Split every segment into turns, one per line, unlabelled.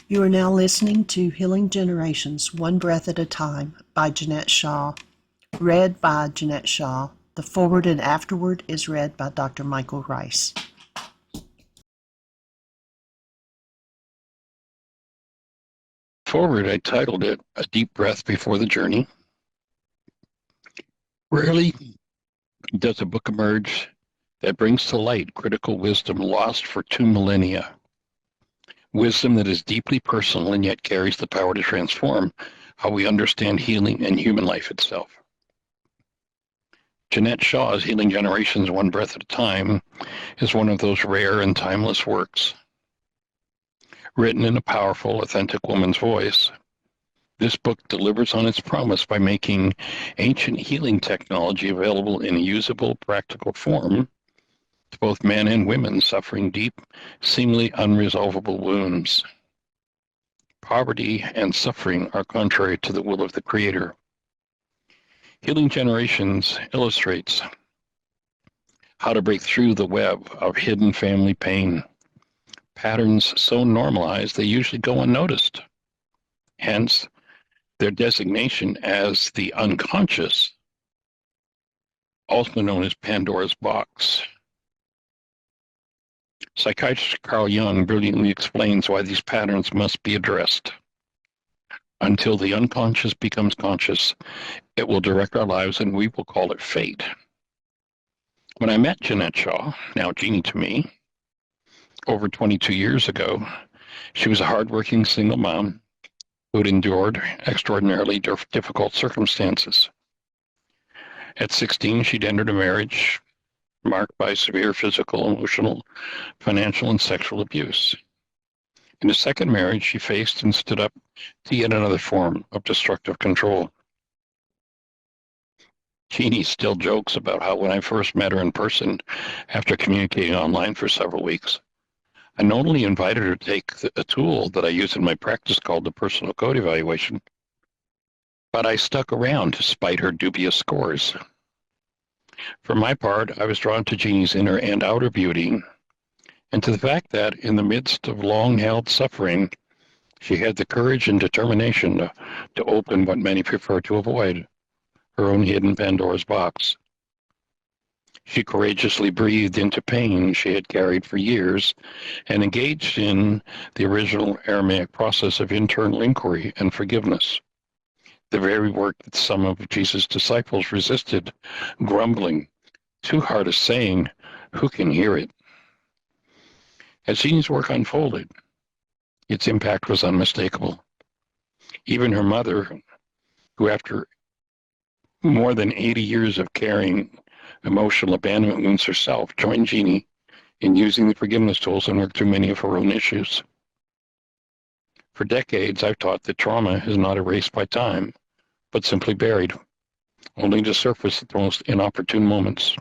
You are now listening to Healing Generations, One Breath at a Time by Jeanette Shaw. Read by Jeanette Shaw. The foreword and afterword is read by Dr. Michael Rice.
Forward, I titled it A Deep Breath Before the Journey. Rarely does a book emerge that brings to light critical wisdom lost for 2 millennia. Wisdom that is deeply personal and yet carries the power to transform how we understand healing and human life itself. Jeanette Shaw's Healing Generations, One Breath at a Time is one of those rare and timeless works. Written in a powerful, authentic woman's voice, this book delivers on its promise by making ancient healing technology available in a usable, practical form to both men and women suffering deep, seemingly unresolvable wounds. Poverty and suffering are contrary to the will of the Creator. Healing Generations illustrates how to break through the web of hidden family pain, patterns so normalized they usually go unnoticed. Hence, their designation as the unconscious, also known as Pandora's box. Psychiatrist Carl Jung brilliantly explains why these patterns must be addressed. Until the unconscious becomes conscious, it will direct our lives, and we will call it fate. When I met Jeanette Shaw, now Jeannie to me, over 22 years ago, she was a hardworking single mom who had endured extraordinarily difficult circumstances. At 16, she'd entered a marriage marked by severe physical, emotional, financial, and sexual abuse. In a second marriage, she faced and stood up to yet another form of destructive control. Jeannie still jokes about how when I first met her in person, after communicating online for several weeks, I not only invited her to take a tool that I use in my practice called the personal code evaluation, but I stuck around despite her dubious scores. For my part, I was drawn to Jeannie's inner and outer beauty, and to the fact that in the midst of long-held suffering, she had the courage and determination to open what many prefer to avoid, her own hidden Pandora's box. She courageously breathed into pain she had carried for years and engaged in the original Aramaic process of internal inquiry and forgiveness, the very work that some of Jesus' disciples resisted, grumbling, "Too hard a saying, who can hear it?" As Jeannie's work unfolded, its impact was unmistakable. Even her mother, who after more than 80 years of carrying emotional abandonment wounds herself, joined Jeannie in using the forgiveness tools and worked through many of her own issues. For decades, I've taught that trauma is not erased by time, but simply buried, only to surface at the most inopportune moments.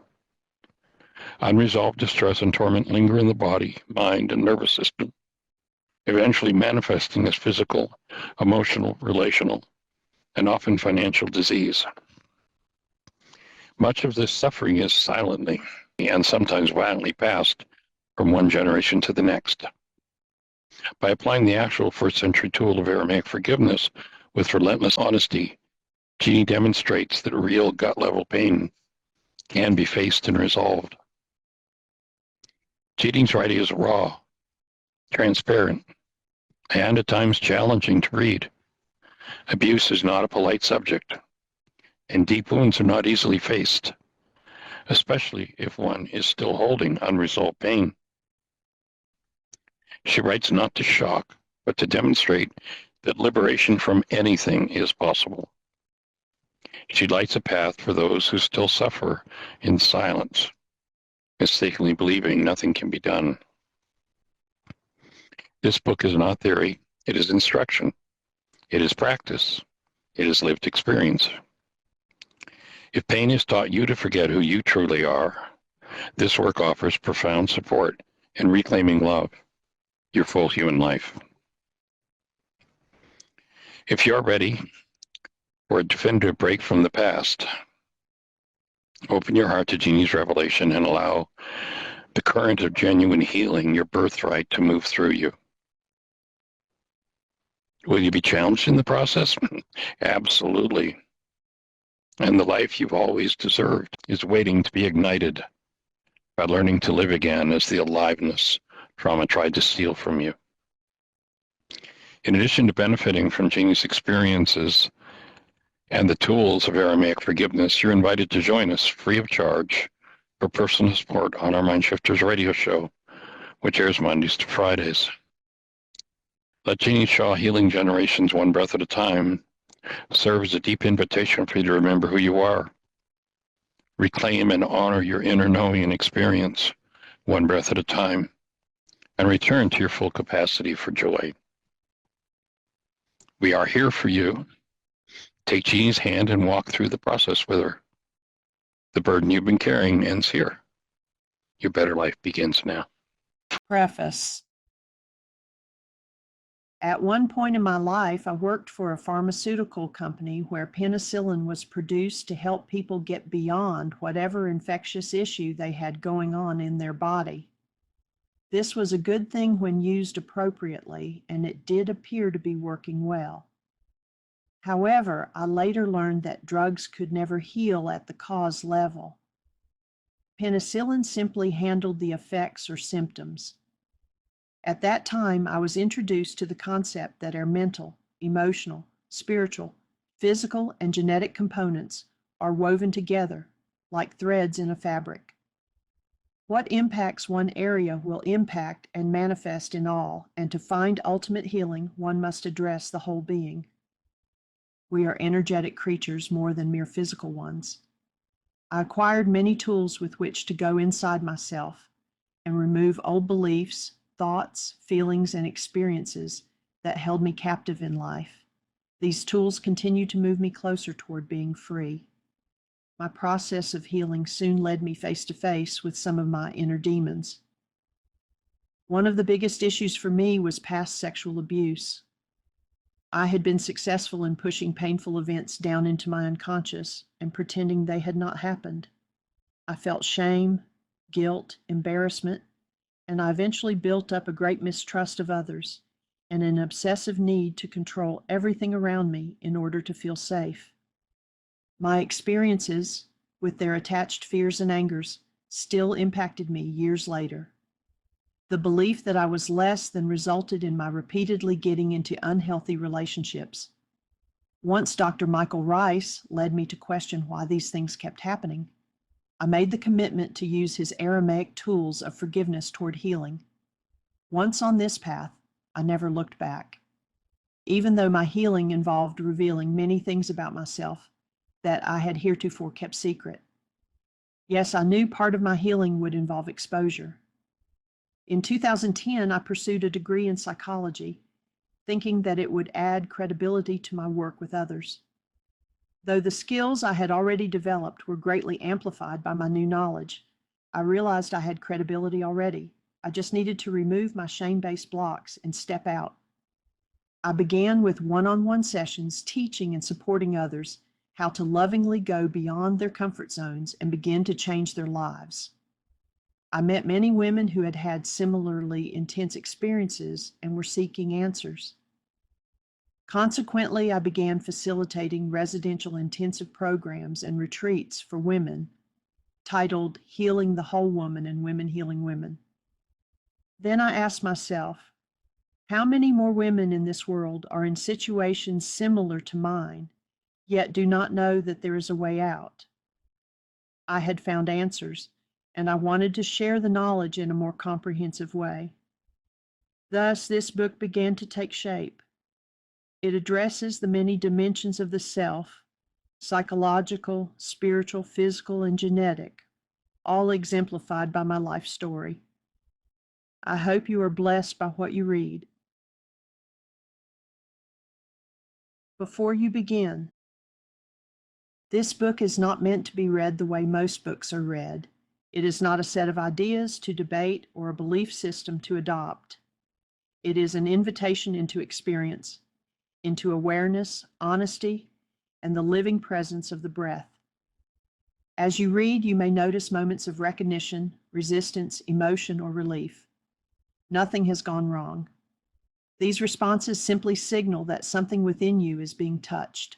Unresolved distress and torment linger in the body, mind, and nervous system, eventually manifesting as physical, emotional, relational, and often financial disease. Much of this suffering is silently and sometimes violently passed from one generation to the next. By applying the actual first-century tool of Aramaic forgiveness with relentless honesty, Jeannie demonstrates that real gut-level pain can be faced and resolved. Jeannie's writing is raw, transparent, and at times challenging to read. Abuse is not a polite subject, and deep wounds are not easily faced, especially if one is still holding unresolved pain. She writes not to shock, but to demonstrate that liberation from anything is possible. She lights a path for those who still suffer in silence, mistakenly believing nothing can be done. This book is not theory, it is instruction, it is practice, it is lived experience. If pain has taught you to forget who you truly are, this work offers profound support in reclaiming love, your full human life. If you're ready for a definitive break from the past, open your heart to Jeannie's revelation and allow the current of genuine healing, your birthright, to move through you. Will you be challenged in the process? Absolutely. And the life you've always deserved is waiting to be ignited by learning to live again as the aliveness trauma tried to steal from you. In addition to benefiting from Jeannie's experiences and the tools of Aramaic forgiveness, you're invited to join us free of charge for personal support on our Mindshifters radio show, which airs Mondays to Fridays. Let Jeannie Shaw Healing Generations One Breath at a Time serve as a deep invitation for you to remember who you are. Reclaim and honor your inner knowing and experience, one breath at a time, and return to your full capacity for joy. We are here for you. Take Jeannie's hand and walk through the process with her. The burden you've been carrying ends here. Your better life begins now.
Preface. At one point in my life, I worked for a pharmaceutical company where penicillin was produced to help people get beyond whatever infectious issue they had going on in their body. This was a good thing when used appropriately, and it did appear to be working well. However, I later learned that drugs could never heal at the cause level. Penicillin simply handled the effects or symptoms. At that time, I was introduced to the concept that our mental, emotional, spiritual, physical, and genetic components are woven together like threads in a fabric. What impacts one area will impact and manifest in all, and to find ultimate healing, one must address the whole being. We are energetic creatures more than mere physical ones. I acquired many tools with which to go inside myself and remove old beliefs, thoughts, feelings, and experiences that held me captive in life. These tools continue to move me closer toward being free. My process of healing soon led me face to face with some of my inner demons. One of the biggest issues for me was past sexual abuse. I had been successful in pushing painful events down into my unconscious and pretending they had not happened. I felt shame, guilt, embarrassment, and I eventually built up a great mistrust of others and an obsessive need to control everything around me in order to feel safe. My experiences, with their attached fears and angers, still impacted me years later. The belief that I was less than resulted in my repeatedly getting into unhealthy relationships. Once Dr. Michael Rice led me to question why these things kept happening. I made the commitment to use his Aramaic tools of forgiveness toward healing. Once on this path, I never looked back. Even though my healing involved revealing many things about myself that I had heretofore kept secret. Yes, I knew part of my healing would involve exposure. In 2010, I pursued a degree in psychology, thinking that it would add credibility to my work with others. Though the skills I had already developed were greatly amplified by my new knowledge, I realized I had credibility already. I just needed to remove my shame-based blocks and step out. I began with one-on-one sessions teaching and supporting others how to lovingly go beyond their comfort zones and begin to change their lives. I met many women who had had similarly intense experiences and were seeking answers. Consequently, I began facilitating residential intensive programs and retreats for women titled Healing the Whole Woman and Women Healing Women. Then I asked myself, how many more women in this world are in situations similar to mine, yet do not know that there is a way out? I had found answers, and I wanted to share the knowledge in a more comprehensive way. Thus, this book began to take shape. It addresses the many dimensions of the self, psychological, spiritual, physical, and genetic, all exemplified by my life story. I hope you are blessed by what you read. Before you begin, this book is not meant to be read the way most books are read. It is not a set of ideas to debate or a belief system to adopt. It is an invitation into experience, into awareness, honesty, and the living presence of the breath. As you read, you may notice moments of recognition, resistance, emotion, or relief. Nothing has gone wrong. These responses simply signal that something within you is being touched.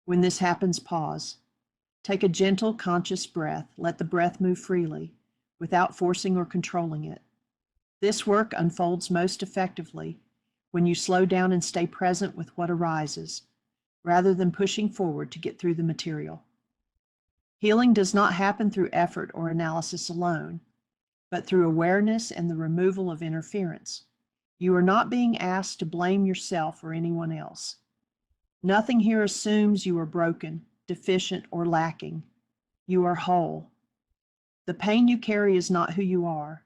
When this happens, pause. Take a gentle, conscious breath. Let the breath move freely, without forcing or controlling it. This work unfolds most effectively when you slow down and stay present with what arises, rather than pushing forward to get through the material. Healing does not happen through effort or analysis alone, but through awareness and the removal of interference. You are not being asked to blame yourself or anyone else. Nothing here assumes you are broken, deficient, or lacking. You are whole. The pain you carry is not who you are.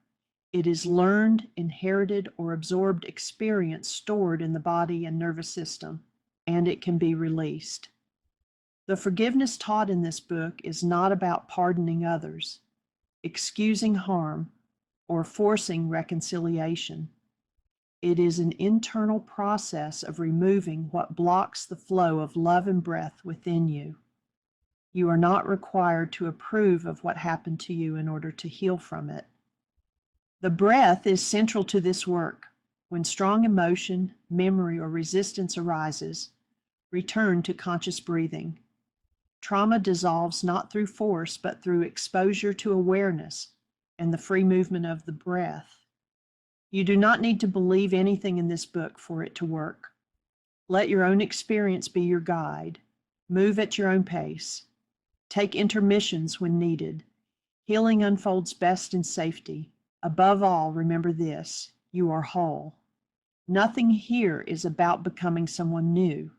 It is learned, inherited, or absorbed experience stored in the body and nervous system, and it can be released. The forgiveness taught in this book is not about pardoning others, excusing harm, or forcing reconciliation. It is an internal process of removing what blocks the flow of love and breath within you. You are not required to approve of what happened to you in order to heal from it. The breath is central to this work. When strong emotion, memory, or resistance arises, return to conscious breathing. Trauma dissolves not through force, but through exposure to awareness and the free movement of the breath. You do not need to believe anything in this book for it to work. Let your own experience be your guide. Move at your own pace. Take intermissions when needed. Healing unfolds best in safety. Above all, remember this: you are whole. Nothing here is about becoming someone new.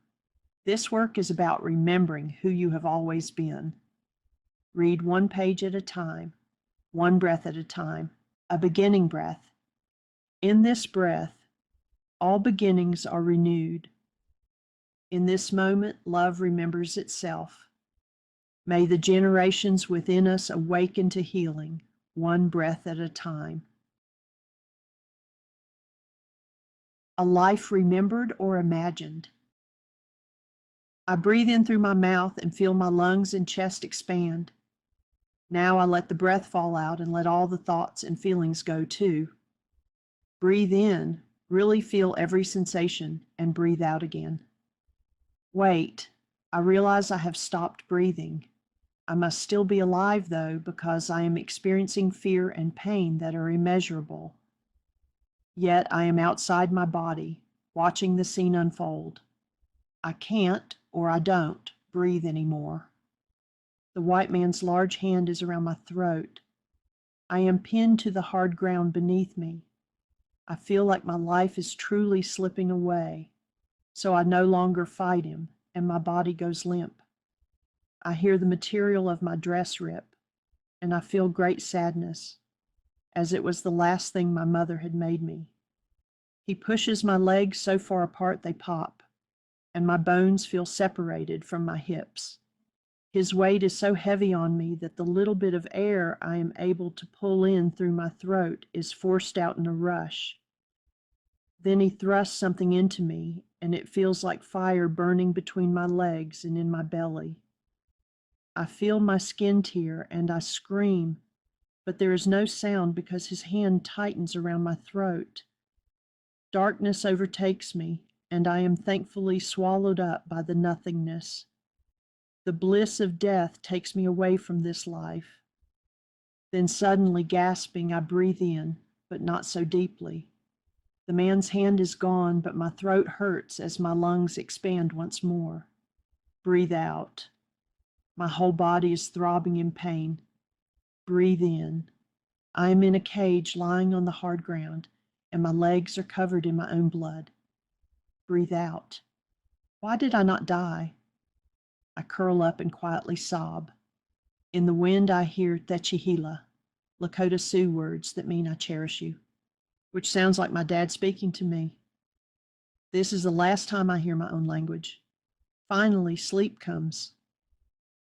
This work is about remembering who you have always been. Read one page at a time, one breath at a time, a beginning breath. In this breath, all beginnings are renewed. In this moment, love remembers itself. May the generations within us awaken to healing, one breath at a time. A life remembered or imagined. I breathe in through my mouth and feel my lungs and chest expand. Now I let the breath fall out and let all the thoughts and feelings go too. Breathe in, really feel every sensation, and breathe out again. Wait, I realize I have stopped breathing. I must still be alive though, because I am experiencing fear and pain that are immeasurable. Yet I am outside my body, watching the scene unfold. I can't, or I don't, breathe anymore. The white man's large hand is around my throat. I am pinned to the hard ground beneath me. I feel like my life is truly slipping away, so I no longer fight him, and my body goes limp. I hear the material of my dress rip, and I feel great sadness, as it was the last thing my mother had made me. He pushes my legs so far apart they pop, and my bones feel separated from my hips. His weight is so heavy on me that the little bit of air I am able to pull in through my throat is forced out in a rush. Then he thrusts something into me, and it feels like fire burning between my legs and in my belly. I feel my skin tear and I scream, but there is no sound because his hand tightens around my throat. Darkness overtakes me, and I am thankfully swallowed up by the nothingness. The bliss of death takes me away from this life. Then suddenly gasping, I breathe in, but not so deeply. The man's hand is gone, but my throat hurts as my lungs expand once more. Breathe out. My whole body is throbbing in pain. Breathe in. I am in a cage lying on the hard ground, and my legs are covered in my own blood. Breathe out. Why did I not die? I curl up and quietly sob. In the wind I hear Techihila, Lakota Sioux words that mean I cherish you, which sounds like my dad speaking to me. This is the last time I hear my own language. Finally, sleep comes.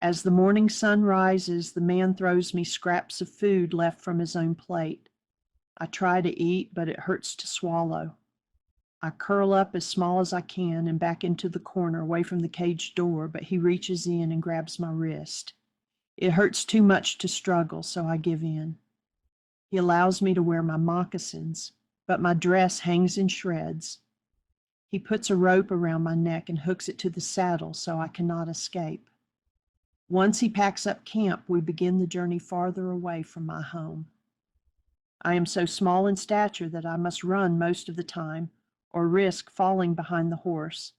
As the morning sun rises, the man throws me scraps of food left from his own plate. I try to eat, but it hurts to swallow. I curl up as small as I can and back into the corner away from the cage door, but he reaches in and grabs my wrist. It hurts too much to struggle, so I give in. He allows me to wear my moccasins, but my dress hangs in shreds. He puts a rope around my neck and hooks it to the saddle so I cannot escape. Once he packs up camp, we begin the journey farther away from my home. I am so small in stature that I must run most of the time or risk falling behind the horse.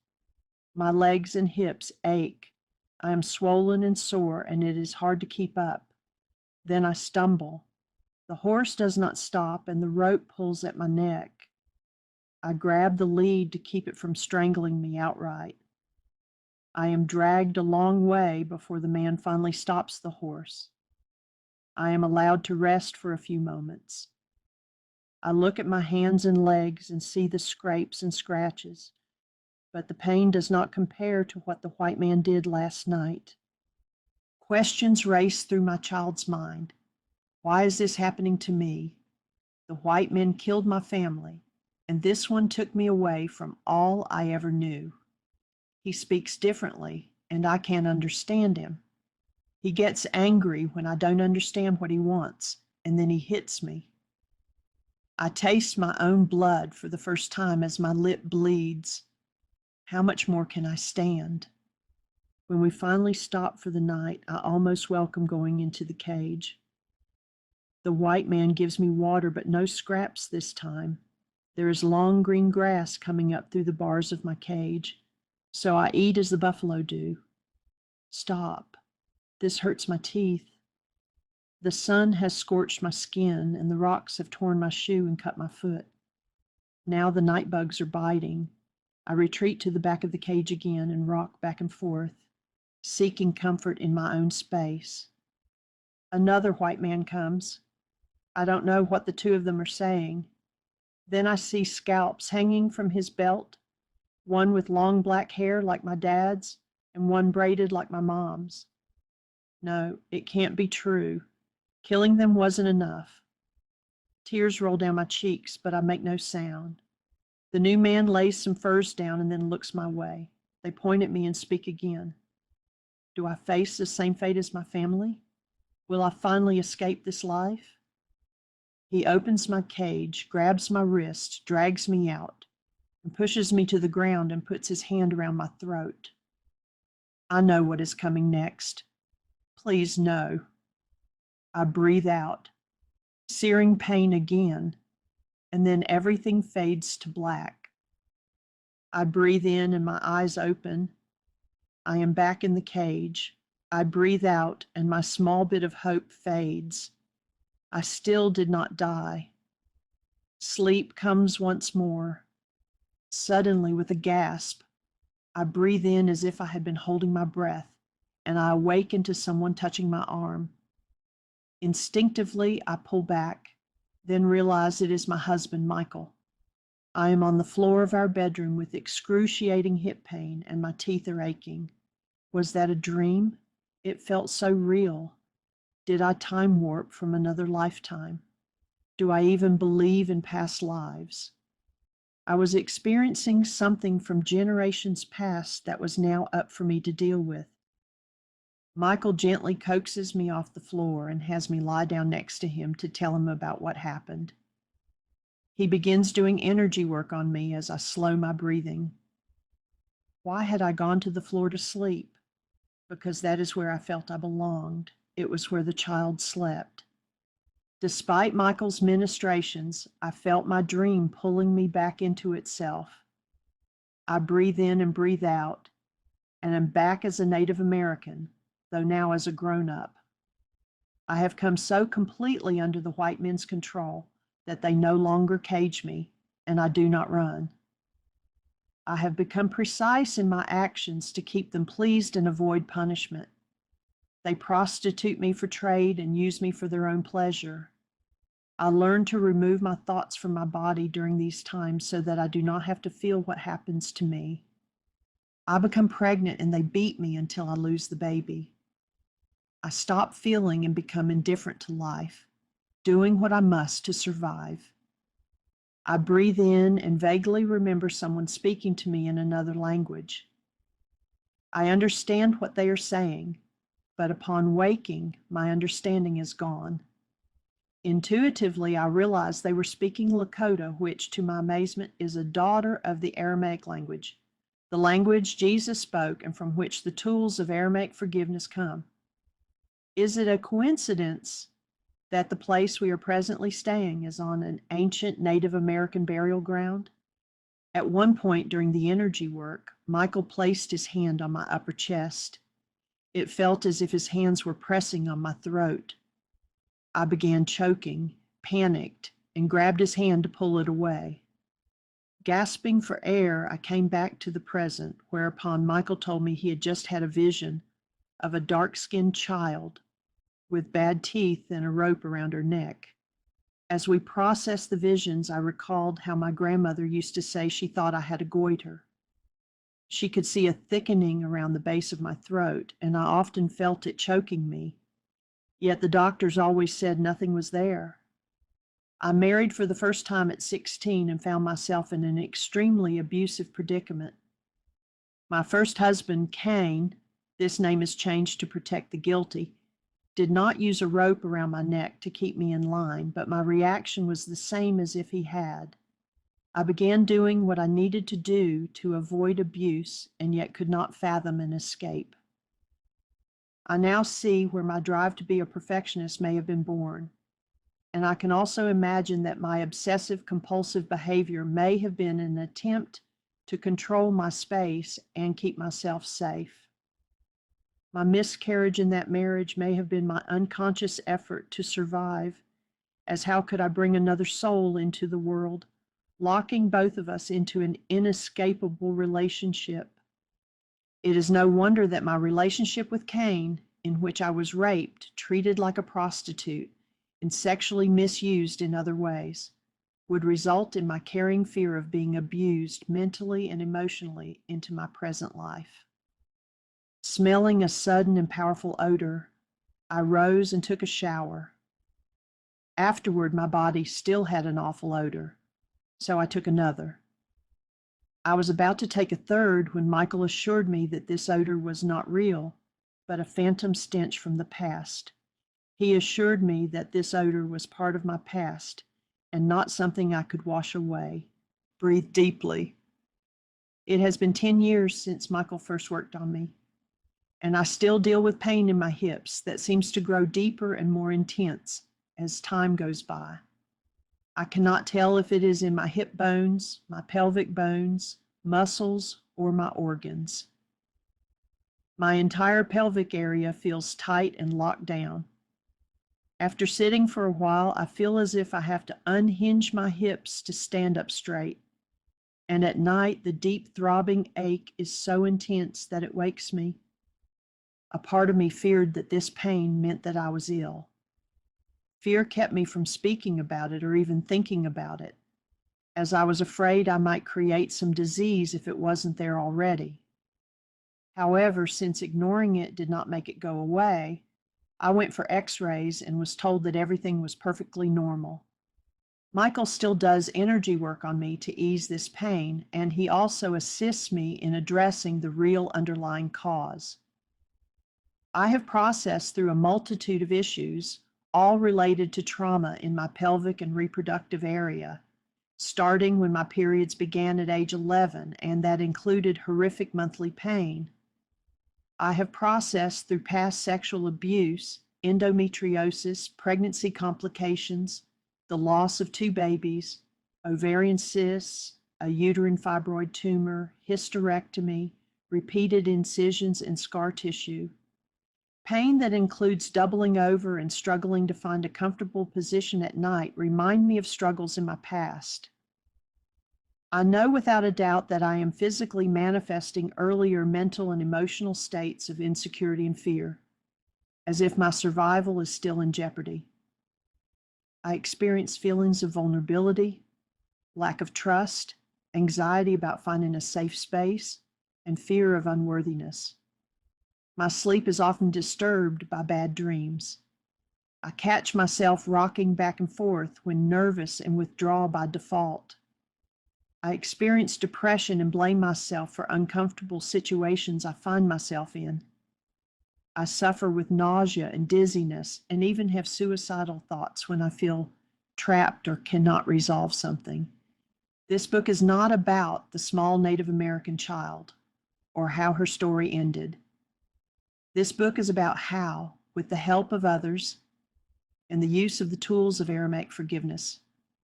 My legs and hips ache. I am swollen and sore, and it is hard to keep up. Then I stumble. The horse does not stop, and the rope pulls at my neck. I grab the lead to keep it from strangling me outright. I am dragged a long way before the man finally stops the horse. I am allowed to rest for a few moments. I look at my hands and legs and see the scrapes and scratches, but the pain does not compare to what the white man did last night. Questions race through my child's mind. Why is this happening to me? The white men killed my family, and this one took me away from all I ever knew. He speaks differently, and I can't understand him. He gets angry when I don't understand what he wants, and then he hits me. I taste my own blood for the first time as my lip bleeds. How much more can I stand? When we finally stop for the night, I almost welcome going into the cage. The white man gives me water, but no scraps this time. There is long green grass coming up through the bars of my cage, so I eat as the buffalo do. Stop. This hurts my teeth. The sun has scorched my skin, and the rocks have torn my shoe and cut my foot. Now the night bugs are biting. I retreat to the back of the cage again and rock back and forth, seeking comfort in my own space. Another white man comes. I don't know what the two of them are saying. Then I see scalps hanging from his belt, one with long black hair like my dad's, and one braided like my mom's. No, it can't be true. Killing them wasn't enough. Tears roll down my cheeks, but I make no sound. The new man lays some furs down and then looks my way. They point at me and speak again. Do I face the same fate as my family? Will I finally escape this life? He opens my cage, grabs my wrist, drags me out, and pushes me to the ground and puts his hand around my throat. I know what is coming next. Please, no. I breathe out, searing pain again, and then everything fades to black. I breathe in and my eyes open. I am back in the cage. I breathe out and my small bit of hope fades. I still did not die. Sleep comes once more. Suddenly, with a gasp, I breathe in as if I had been holding my breath, and I awaken to someone touching my arm. Instinctively, I pull back, then realize it is my husband, Michael. I am on the floor of our bedroom with excruciating hip pain, and my teeth are aching. Was that a dream? It felt so real. Did I time warp from another lifetime? Do I even believe in past lives? I was experiencing something from generations past that was now up for me to deal with. Michael gently coaxes me off the floor and has me lie down next to him to tell him about what happened. He begins doing energy work on me as I slow my breathing. Why had I gone to the floor to sleep? Because that is where I felt I belonged. It was where the child slept. Despite Michael's ministrations, I felt my dream pulling me back into itself. I breathe in and breathe out, and am back as a Native American, though now as a grown-up. I have come so completely under the white men's control that they no longer cage me, and I do not run. I have become precise in my actions to keep them pleased and avoid punishment. They prostitute me for trade and use me for their own pleasure. I learned to remove my thoughts from my body during these times so that I do not have to feel what happens to me. I become pregnant and they beat me until I lose the baby. I stop feeling and become indifferent to life, doing what I must to survive. I breathe in and vaguely remember someone speaking to me in another language. I understand what they are saying, but upon waking, my understanding is gone. Intuitively, I realized they were speaking Lakota, which, to my amazement, is a daughter of the Aramaic language, the language Jesus spoke and from which the tools of Aramaic forgiveness come. Is it a coincidence that the place we are presently staying is on an ancient Native American burial ground? At one point during the energy work, Michael placed his hand on my upper chest. It felt as if his hands were pressing on my throat. I began choking, panicked, and grabbed his hand to pull it away. Gasping for air, I came back to the present, whereupon Michael told me he had just had a vision of a dark-skinned child with bad teeth and a rope around her neck. As we processed the visions, I recalled how my grandmother used to say she thought I had a goiter. She could see a thickening around the base of my throat, and I often felt it choking me. Yet the doctors always said nothing was there. I married for the first time at 16 and found myself in an extremely abusive predicament. My first husband, Cain, this name is changed to protect the guilty, did not use a rope around my neck to keep me in line, but my reaction was the same as if he had. I began doing what I needed to do to avoid abuse and yet could not fathom an escape. I now see where my drive to be a perfectionist may have been born, and I can also imagine that my obsessive-compulsive behavior may have been an attempt to control my space and keep myself safe. My miscarriage in that marriage may have been my unconscious effort to survive, as how could I bring another soul into the world, locking both of us into an inescapable relationship. It is no wonder that my relationship with Cain, in which I was raped, treated like a prostitute, and sexually misused in other ways, would result in my carrying fear of being abused mentally and emotionally into my present life. Smelling a sudden and powerful odor, I rose and took a shower. Afterward, my body still had an awful odor, so I took another. I was about to take a third when Michael assured me that this odor was not real, but a phantom stench from the past. He assured me that this odor was part of my past and not something I could wash away. Breathe deeply. It has been 10 years since Michael first worked on me, and I still deal with pain in my hips that seems to grow deeper and more intense as time goes by. I cannot tell if it is in my hip bones, my pelvic bones, muscles, or my organs. My entire pelvic area feels tight and locked down. After sitting for a while, I feel as if I have to unhinge my hips to stand up straight. And at night, the deep throbbing ache is so intense that it wakes me. A part of me feared that this pain meant that I was ill. Fear kept me from speaking about it or even thinking about it, as I was afraid I might create some disease if it wasn't there already. However, since ignoring it did not make it go away, I went for x-rays and was told that everything was perfectly normal. Michael still does energy work on me to ease this pain, and he also assists me in addressing the real underlying cause. I have processed through a multitude of issues, all related to trauma in my pelvic and reproductive area, starting when my periods began at age 11, and that included horrific monthly pain. I have processed through past sexual abuse, endometriosis, pregnancy complications, the loss of 2 babies, ovarian cysts, a uterine fibroid tumor, hysterectomy, repeated incisions and scar tissue. Pain that includes doubling over and struggling to find a comfortable position at night remind me of struggles in my past. I know without a doubt that I am physically manifesting earlier mental and emotional states of insecurity and fear, as if my survival is still in jeopardy. I experience feelings of vulnerability, lack of trust, anxiety about finding a safe space, and fear of unworthiness. My sleep is often disturbed by bad dreams. I catch myself rocking back and forth when nervous and withdraw by default. I experience depression and blame myself for uncomfortable situations I find myself in. I suffer with nausea and dizziness and even have suicidal thoughts when I feel trapped or cannot resolve something. This book is not about the small Native American child or how her story ended. This book is about how, with the help of others and the use of the tools of Aramaic forgiveness,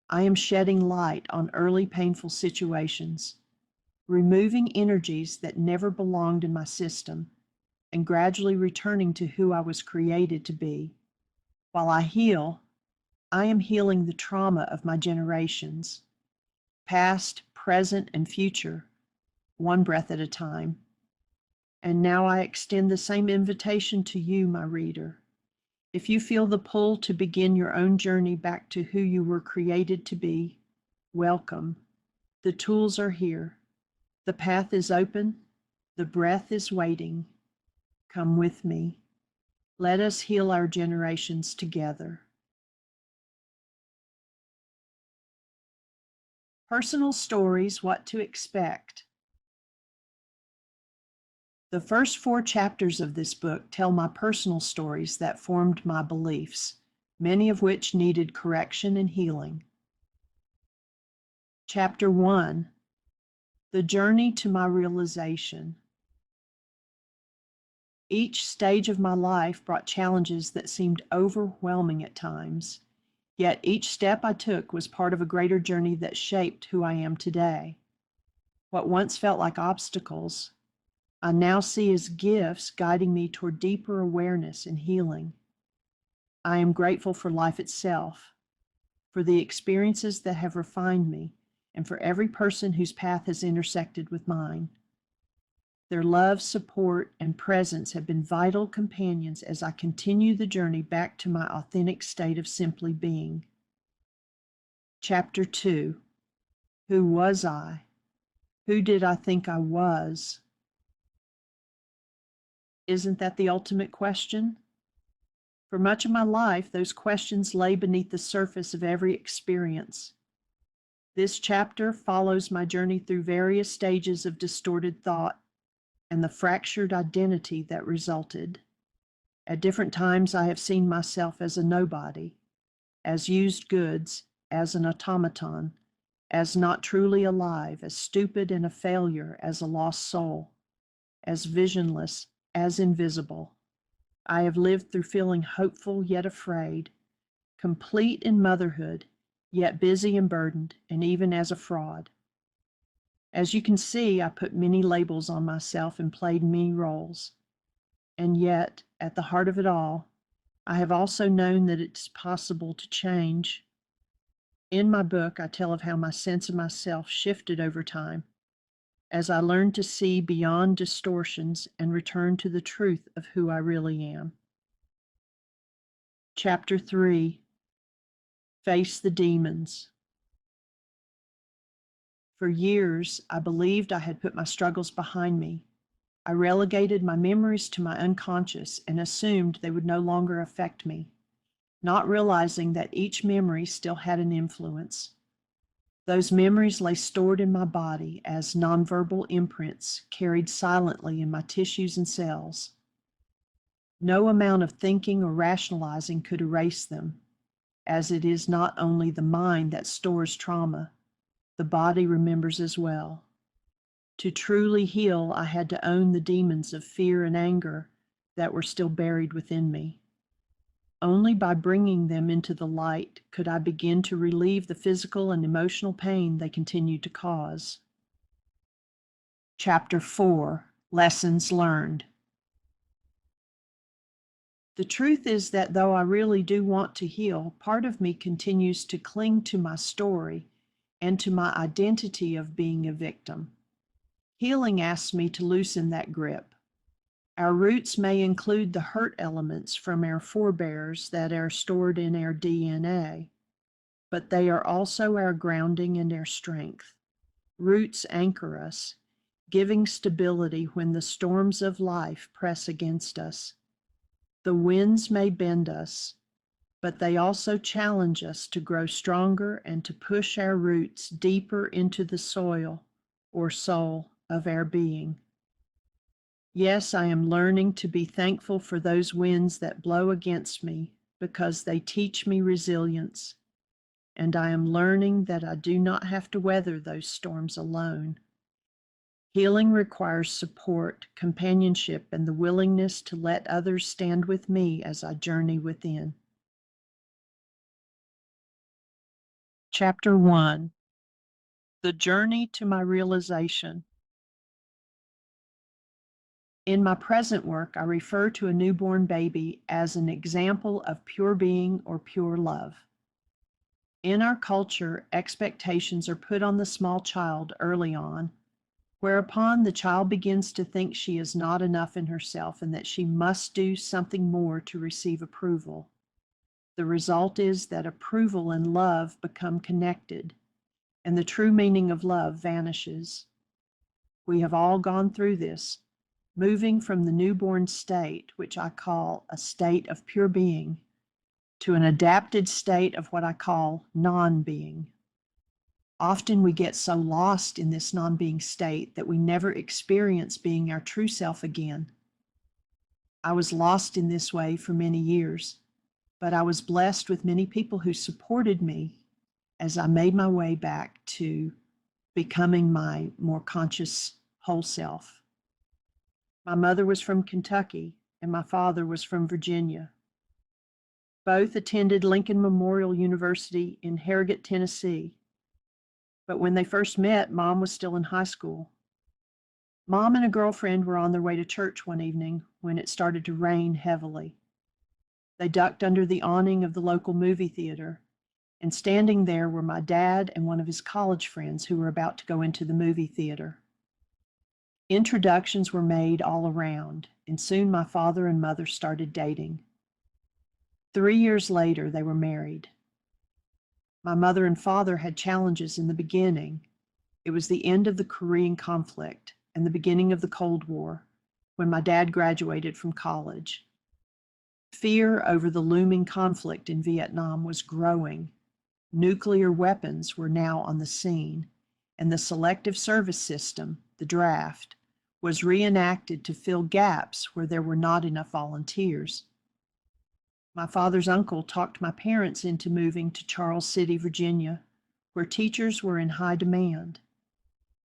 I am shedding light on early painful situations, removing energies that never belonged in my system, and gradually returning to who I was created to be. While I heal, I am healing the trauma of my generations, past, present, and future, one breath at a time. And now I extend the same invitation to you, my reader. If you feel the pull to begin your own journey back to who you were created to be, welcome. The tools are here. The path is open. The breath is waiting. Come with me. Let us heal our generations together. Personal stories, what to expect. The first 4 chapters of this book tell my personal stories that formed my beliefs, many of which needed correction and healing. Chapter 1, The Journey to My Realization. Each stage of my life brought challenges that seemed overwhelming at times, yet each step I took was part of a greater journey that shaped who I am today. What once felt like obstacles, I now see as gifts guiding me toward deeper awareness and healing. I am grateful for life itself, for the experiences that have refined me, and for every person whose path has intersected with mine. Their love, support, and presence have been vital companions as I continue the journey back to my authentic state of simply being. Chapter 2, Who was I? Who did I think I was? Isn't that the ultimate question? For much of my life, those questions lay beneath the surface of every experience. This chapter follows my journey through various stages of distorted thought and the fractured identity that resulted. At different times, I have seen myself as a nobody, as used goods, as an automaton, as not truly alive, as stupid and a failure, as a lost soul, as visionless, as invisible. I have lived through feeling hopeful yet afraid, complete in motherhood, yet busy and burdened, and even as a fraud. As you can see, I put many labels on myself and played many roles. And yet, at the heart of it all, I have also known that it's possible to change. In my book, I tell of how my sense of myself shifted over time as I learned to see beyond distortions and return to the truth of who I really am. Chapter 3, Face the Demons. For years, I believed I had put my struggles behind me. I relegated my memories to my unconscious and assumed they would no longer affect me, not realizing that each memory still had an influence. Those memories lay stored in my body as nonverbal imprints carried silently in my tissues and cells. No amount of thinking or rationalizing could erase them, as it is not only the mind that stores trauma, the body remembers as well. To truly heal, I had to own the demons of fear and anger that were still buried within me. Only by bringing them into the light could I begin to relieve the physical and emotional pain they continued to cause. Chapter 4, Lessons Learned. The truth is that though I really do want to heal, part of me continues to cling to my story and to my identity of being a victim. Healing asks me to loosen that grip. Our roots may include the hurt elements from our forebears that are stored in our DNA, but they are also our grounding and our strength. Roots anchor us, giving stability when the storms of life press against us. The winds may bend us, but they also challenge us to grow stronger and to push our roots deeper into the soil or soul of our being. Yes, I am learning to be thankful for those winds that blow against me because they teach me resilience. And I am learning that I do not have to weather those storms alone. Healing requires support, companionship, and the willingness to let others stand with me as I journey within. Chapter 1: The Journey to My Realization. In my present work, I refer to a newborn baby as an example of pure being or pure love. In our culture, expectations are put on the small child early on, whereupon the child begins to think she is not enough in herself and that she must do something more to receive approval. The result is that approval and love become connected, and the true meaning of love vanishes. We have all gone through this, moving from the newborn state, which I call a state of pure being, to an adapted state of what I call non-being. Often we get so lost in this non-being state that we never experience being our true self again. I was lost in this way for many years, but I was blessed with many people who supported me as I made my way back to becoming my more conscious whole self. My mother was from Kentucky and my father was from Virginia. Both attended Lincoln Memorial University in Harrogate, Tennessee. But when they first met, Mom was still in high school. Mom and a girlfriend were on their way to church one evening when it started to rain heavily. They ducked under the awning of the local movie theater, and standing there were my dad and one of his college friends who were about to go into the movie theater. Introductions were made all around, and soon my father and mother started dating. 3 years later, they were married. My mother and father had challenges in the beginning. It was the end of the Korean conflict and the beginning of the Cold War when my dad graduated from college. Fear over the looming conflict in Vietnam was growing. Nuclear weapons were now on the scene, and the selective service system, the draft, was reenacted to fill gaps where there were not enough volunteers. My father's uncle talked my parents into moving to Charles City, Virginia, where teachers were in high demand.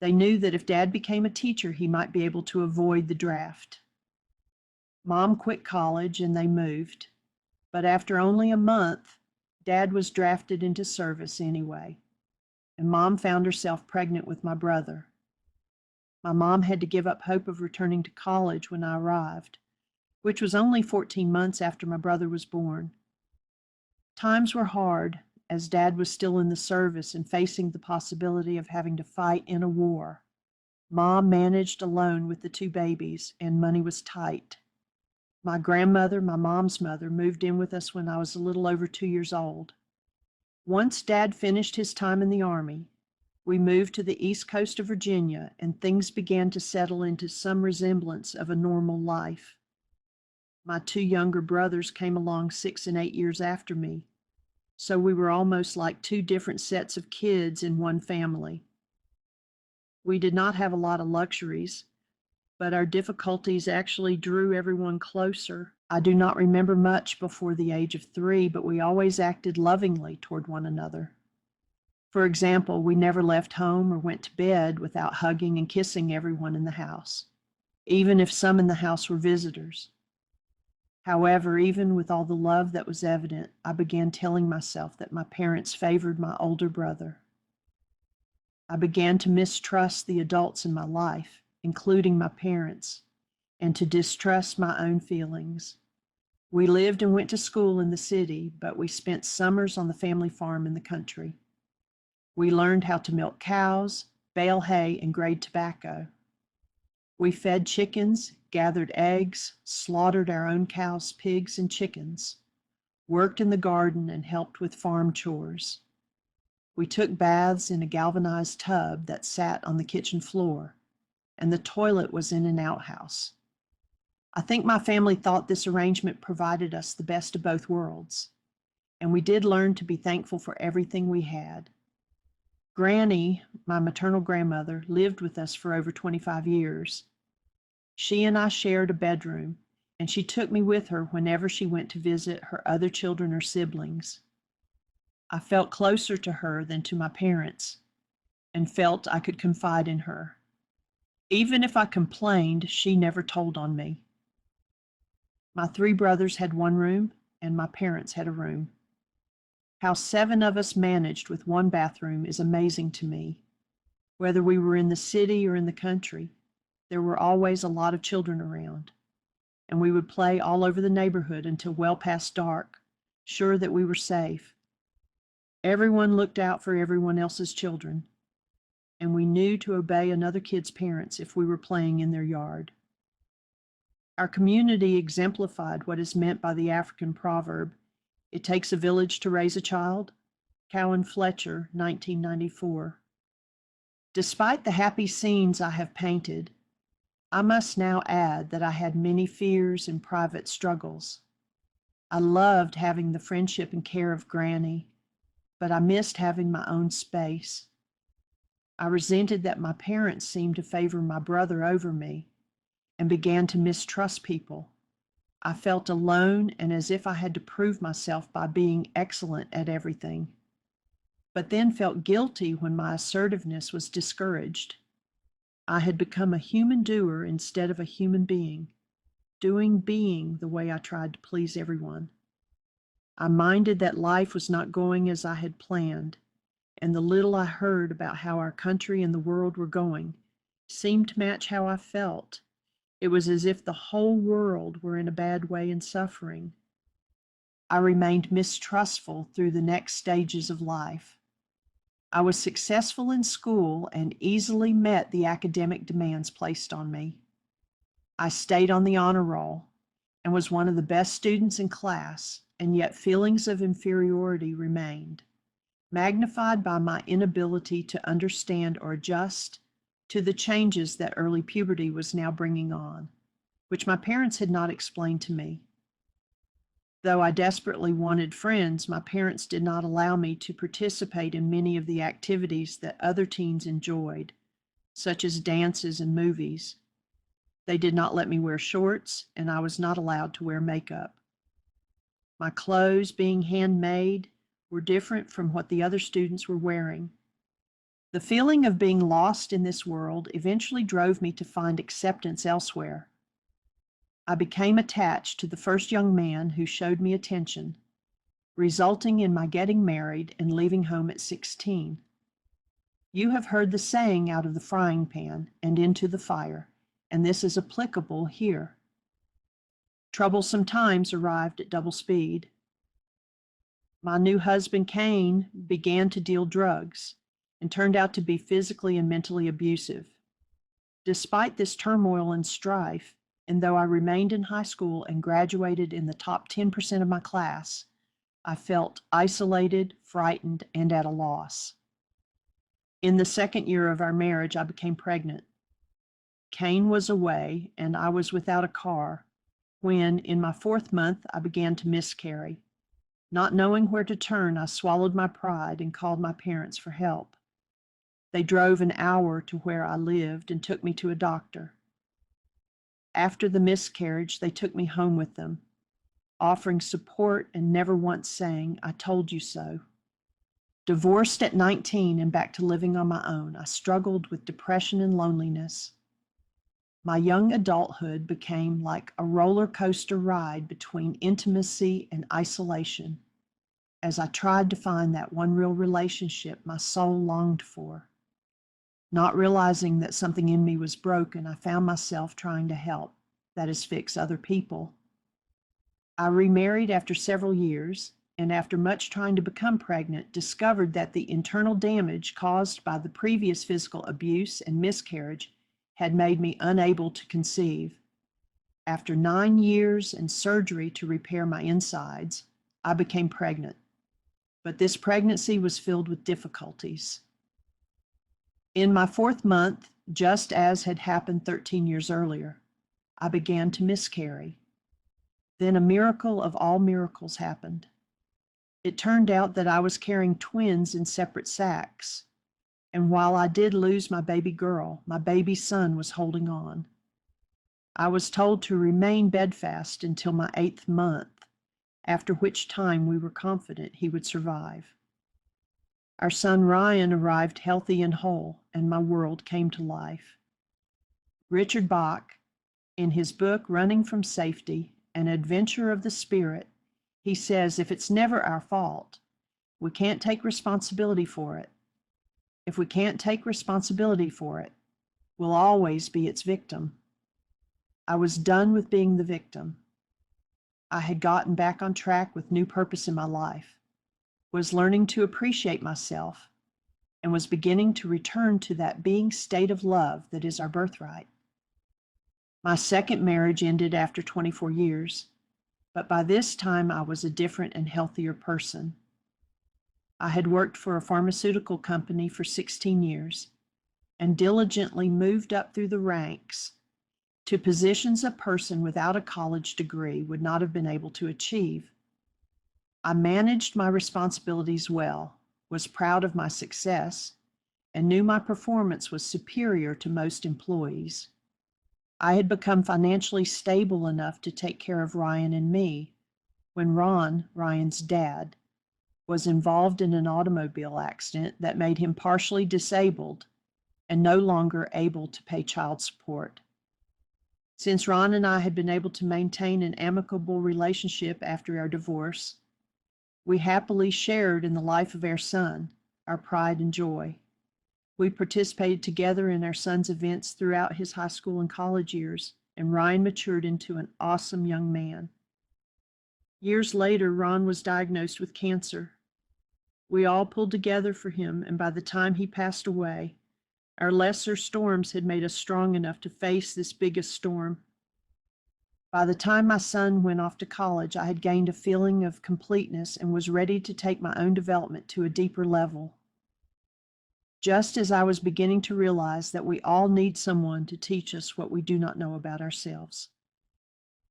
They knew that if Dad became a teacher, he might be able to avoid the draft. Mom quit college and they moved, but after only a month, Dad was drafted into service anyway, and Mom found herself pregnant with my brother. My mom had to give up hope of returning to college when I arrived, which was only 14 months after my brother was born. Times were hard, as Dad was still in the service and facing the possibility of having to fight in a war. Mom managed alone with the 2 babies, and money was tight. My grandmother, my mom's mother, moved in with us when I was a little over 2 years old. Once Dad finished his time in the Army, we moved to the east coast of Virginia, and things began to settle into some resemblance of a normal life. My 2 younger brothers came along 6 and 8 years after me, so we were almost like 2 different sets of kids in one family. We did not have a lot of luxuries, but our difficulties actually drew everyone closer. I do not remember much before the age of 3, but we always acted lovingly toward one another. For example, we never left home or went to bed without hugging and kissing everyone in the house, even if some in the house were visitors. However, even with all the love that was evident, I began telling myself that my parents favored my older brother. I began to mistrust the adults in my life, including my parents, and to distrust my own feelings. We lived and went to school in the city, but we spent summers on the family farm in the country. We learned how to milk cows, bale hay, and grade tobacco. We fed chickens, gathered eggs, slaughtered our own cows, pigs, and chickens, worked in the garden, and helped with farm chores. We took baths in a galvanized tub that sat on the kitchen floor, and the toilet was in an outhouse. I think my family thought this arrangement provided us the best of both worlds, and we did learn to be thankful for everything we had. Granny, my maternal grandmother, lived with us for over 25 years. She and I shared a bedroom, and she took me with her whenever she went to visit her other children or siblings. I felt closer to her than to my parents and felt I could confide in her. Even if I complained, she never told on me. My 3 brothers had one room, and my parents had a room. How 7 of us managed with one bathroom is amazing to me. Whether we were in the city or in the country, there were always a lot of children around, and we would play all over the neighborhood until well past dark, sure that we were safe. Everyone looked out for everyone else's children, and we knew to obey another kid's parents if we were playing in their yard. Our community exemplified what is meant by the African proverb, "It takes a village to raise a child." Cowan Fletcher, 1994. Despite the happy scenes I have painted, I must now add that I had many fears and private struggles. I loved having the friendship and care of Granny, but I missed having my own space. I resented that my parents seemed to favor my brother over me and began to mistrust people. I felt alone and as if I had to prove myself by being excellent at everything, but then felt guilty when my assertiveness was discouraged. I had become a human doer instead of a human being, being the way I tried to please everyone. I minded that life was not going as I had planned, and the little I heard about how our country and the world were going seemed to match how I felt. It was as if the whole world were in a bad way and suffering. I remained mistrustful through the next stages of life. I was successful in school and easily met the academic demands placed on me. I stayed on the honor roll and was one of the best students in class, and yet feelings of inferiority remained, magnified by my inability to understand or adjust to the changes that early puberty was now bringing on, which my parents had not explained to me. Though I desperately wanted friends, my parents did not allow me to participate in many of the activities that other teens enjoyed, such as dances and movies. They did not let me wear shorts, and I was not allowed to wear makeup. My clothes, being handmade, were different from what the other students were wearing. The feeling of being lost in this world eventually drove me to find acceptance elsewhere. I became attached to the first young man who showed me attention, resulting in my getting married and leaving home at 16. You have heard the saying, "out of the frying pan and into the fire," and this is applicable here. Troublesome times arrived at double speed. My new husband, Cain, began to deal drugs and turned out to be physically and mentally abusive. Despite this turmoil and strife, and though I remained in high school and graduated in the top 10% of my class, I felt isolated, frightened, and at a loss. In the second year of our marriage, I became pregnant. Cain was away, and I was without a car when, in my 4th month, I began to miscarry. Not knowing where to turn, I swallowed my pride and called my parents for help. They drove an hour to where I lived and took me to a doctor. After the miscarriage, they took me home with them, offering support and never once saying, "I told you so." Divorced at 19 and back to living on my own, I struggled with depression and loneliness. My young adulthood became like a roller coaster ride between intimacy and isolation as I tried to find that one real relationship my soul longed for. Not realizing that something in me was broken, I found myself trying to help, that is, fix other people. I remarried after several years, and after much trying to become pregnant, discovered that the internal damage caused by the previous physical abuse and miscarriage had made me unable to conceive. After 9 years and surgery to repair my insides, I became pregnant. But this pregnancy was filled with difficulties. In my 4th month, just as had happened 13 years earlier, I began to miscarry. Then a miracle of all miracles happened. It turned out that I was carrying twins in separate sacks, and while I did lose my baby girl, my baby son was holding on. I was told to remain bedfast until my 8th month, after which time we were confident he would survive. Our son Ryan arrived healthy and whole, and my world came to life. Richard Bach, in his book Running from Safety, An Adventure of the Spirit, he says if it's never our fault, we can't take responsibility for it. If we can't take responsibility for it, we'll always be its victim. I was done with being the victim. I had gotten back on track with new purpose in my life, was learning to appreciate myself, and was beginning to return to that being state of love that is our birthright. My second marriage ended after 24 years, but by this time I was a different and healthier person. I had worked for a pharmaceutical company for 16 years and diligently moved up through the ranks to positions a person without a college degree would not have been able to achieve. I managed my responsibilities well, was proud of my success, and knew my performance was superior to most employees. I had become financially stable enough to take care of Ryan and me when Ron, Ryan's dad, was involved in an automobile accident that made him partially disabled and no longer able to pay child support. Since Ron and I had been able to maintain an amicable relationship after our divorce, we happily shared in the life of our son, our pride and joy. We participated together in our son's events throughout his high school and college years, and Ryan matured into an awesome young man. Years later, Ron was diagnosed with cancer. We all pulled together for him, and by the time he passed away, our lesser storms had made us strong enough to face this biggest storm. By the time my son went off to college, I had gained a feeling of completeness and was ready to take my own development to a deeper level. Just as I was beginning to realize that we all need someone to teach us what we do not know about ourselves.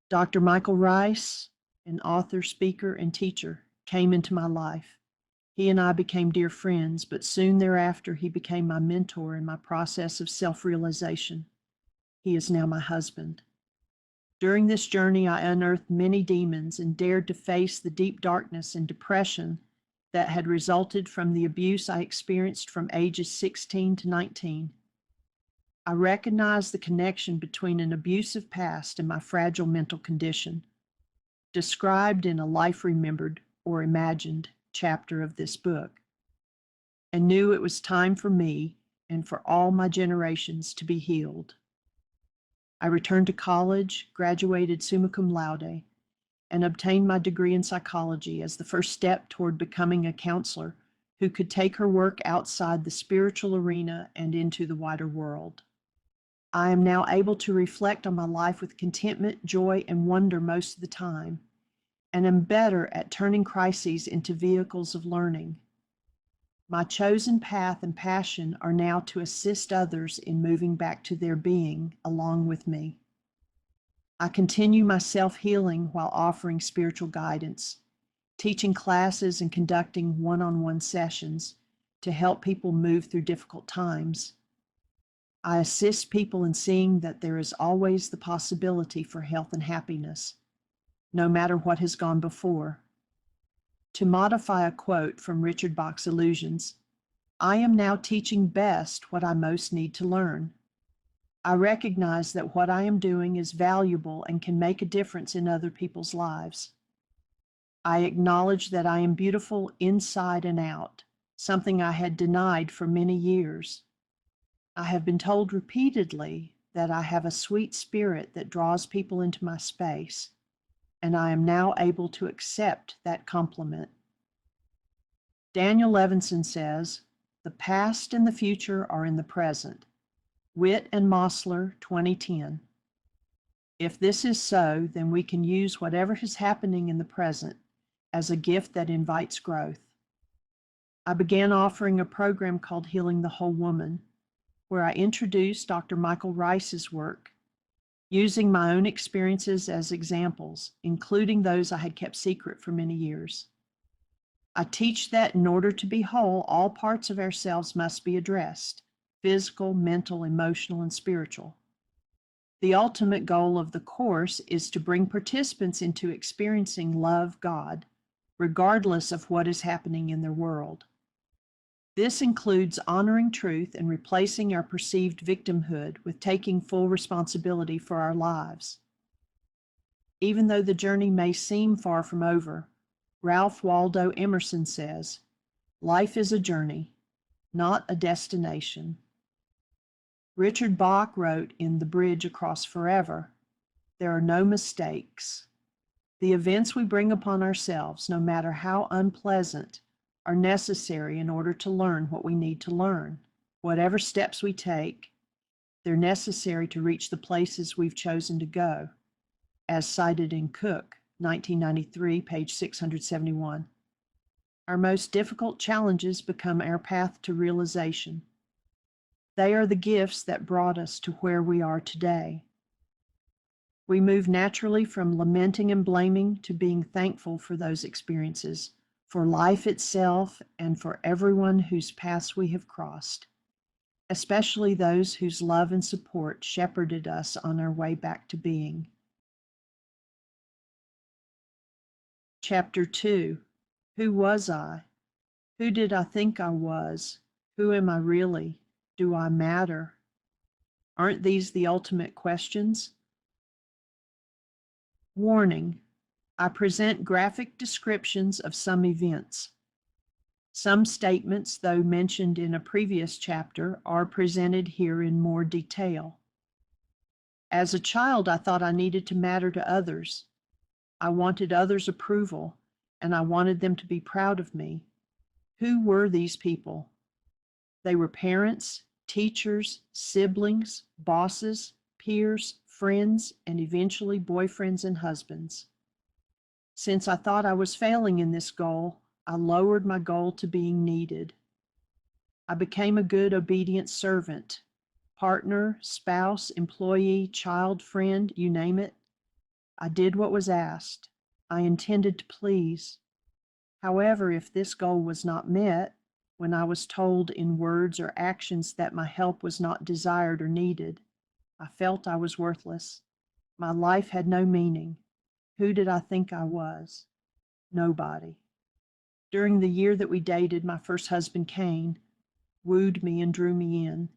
Dr. Michael Rice, an author, speaker, and teacher, came into my life. He and I became dear friends, but soon thereafter he became my mentor in my process of self-realization. He is now my husband. During this journey, I unearthed many demons and dared to face the deep darkness and depression that had resulted from the abuse I experienced from ages 16 to 19. I recognized the connection between an abusive past and my fragile mental condition, described in a life remembered or imagined chapter of this book, and knew it was time for me and for all my generations to be healed. I returned to college, graduated summa cum laude, and obtained my degree in psychology as the first step toward becoming a counselor who could take her work outside the spiritual arena and into the wider world. I am now able to reflect on my life with contentment, joy, and wonder most of the time, and am better at turning crises into vehicles of learning. My chosen path and passion are now to assist others in moving back to their being along with me. I continue my self-healing while offering spiritual guidance, teaching classes and conducting one-on-one sessions to help people move through difficult times. I assist people in seeing that there is always the possibility for health and happiness, no matter what has gone before. To modify a quote from Richard Bach's Illusions, I am now teaching best what I most need to learn. I recognize that what I am doing is valuable and can make a difference in other people's lives. I acknowledge that I am beautiful inside and out, something I had denied for many years. I have been told repeatedly that I have a sweet spirit that draws people into my space, and I am now able to accept that compliment. Daniel Levinson says, "The past and the future are in the present." Witt and Mosler, 2010. If this is so, then we can use whatever is happening in the present as a gift that invites growth. I began offering a program called Healing the Whole Woman, where I introduced Dr. Michael Rice's work, using my own experiences as examples, including those I had kept secret for many years. I teach that in order to be whole, all parts of ourselves must be addressed: physical, mental, emotional, and spiritual. The ultimate goal of the course is to bring participants into experiencing love God, regardless of what is happening in their world. This includes honoring truth and replacing our perceived victimhood with taking full responsibility for our lives. Even though the journey may seem far from over, Ralph Waldo Emerson says, "Life is a journey, not a destination." Richard Bach wrote in The Bridge Across Forever, "There are no mistakes. The events we bring upon ourselves, no matter how unpleasant, are necessary in order to learn what we need to learn. Whatever steps we take, they're necessary to reach the places we've chosen to go," as cited in Cook, 1993, page 671. Our most difficult challenges become our path to realization. They are the gifts that brought us to where we are today. We move naturally from lamenting and blaming to being thankful for those experiences, for life itself, and for everyone whose paths we have crossed, especially those whose love and support shepherded us on our way back to being. Chapter 2. Who was I? Who did I think I was? Who am I really? Do I matter? Aren't these the ultimate questions? Warning: I present graphic descriptions of some events. Some statements, though mentioned in a previous chapter, are presented here in more detail. As a child, I thought I needed to matter to others. I wanted others' approval, and I wanted them to be proud of me. Who were these people? They were parents, teachers, siblings, bosses, peers, friends, and eventually boyfriends and husbands. Since I thought I was failing in this goal, I lowered my goal to being needed. I became a good, obedient servant, partner, spouse, employee, child, friend, you name it. I did what was asked. I intended to please. However, if this goal was not met, when I was told in words or actions that my help was not desired or needed, I felt I was worthless. My life had no meaning. Who did I think I was? Nobody. During the year that we dated, my first husband, Kane, wooed me and drew me in.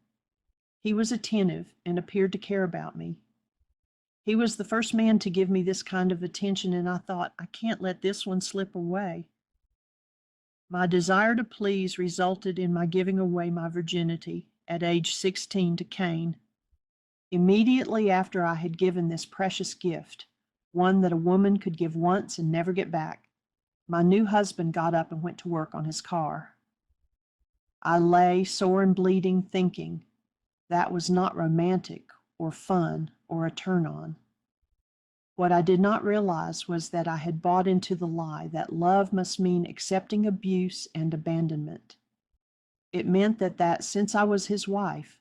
He was attentive and appeared to care about me. He was the first man to give me this kind of attention, and I thought, I can't let this one slip away. My desire to please resulted in my giving away my virginity at age 16 to Kane. Immediately after I had given this precious gift, one that a woman could give once and never get back, my new husband got up and went to work on his car. I lay, sore and bleeding, thinking, that was not romantic or fun or a turn-on. What I did not realize was that I had bought into the lie that love must mean accepting abuse and abandonment. It meant that since I was his wife,